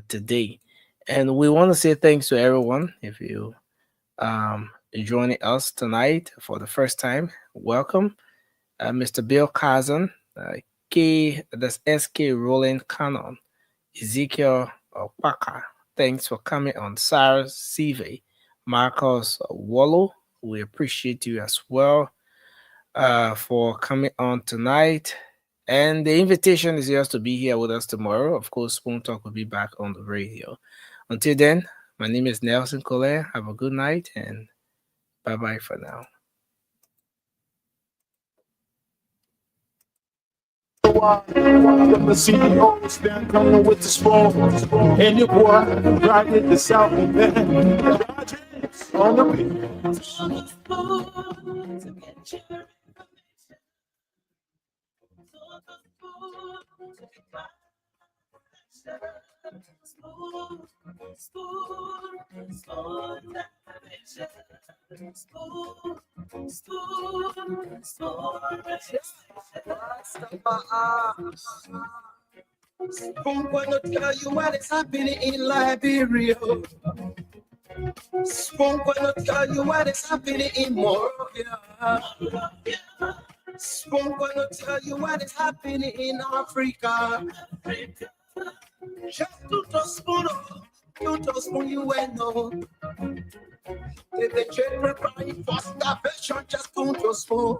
today. And we want to say thanks to everyone. If you joining us tonight for the first time, welcome. Mr. Bill Kazan, that's SK Roland Cannon, Ezekiel Opaka. Thanks for coming on. Cyrus Sive, Marcos Wallow, we appreciate you as well for coming on tonight. And the invitation is yours to be here with us tomorrow. Of course, Spoon Talk will be back on the radio. Until then, my name is Nelson Collier. Have a good night and bye-bye for now. From the CEOs, they're coming with the spoon. And your boy, right in the South Bend. On the beat. Spoon gonna tell you what is happening in Liberia. Spoon gonna tell you what is happening in Morovia. Spoon gonna tell you what is happening in Africa. Just to spoon, you will know. The children crying for starvation, just to spoon.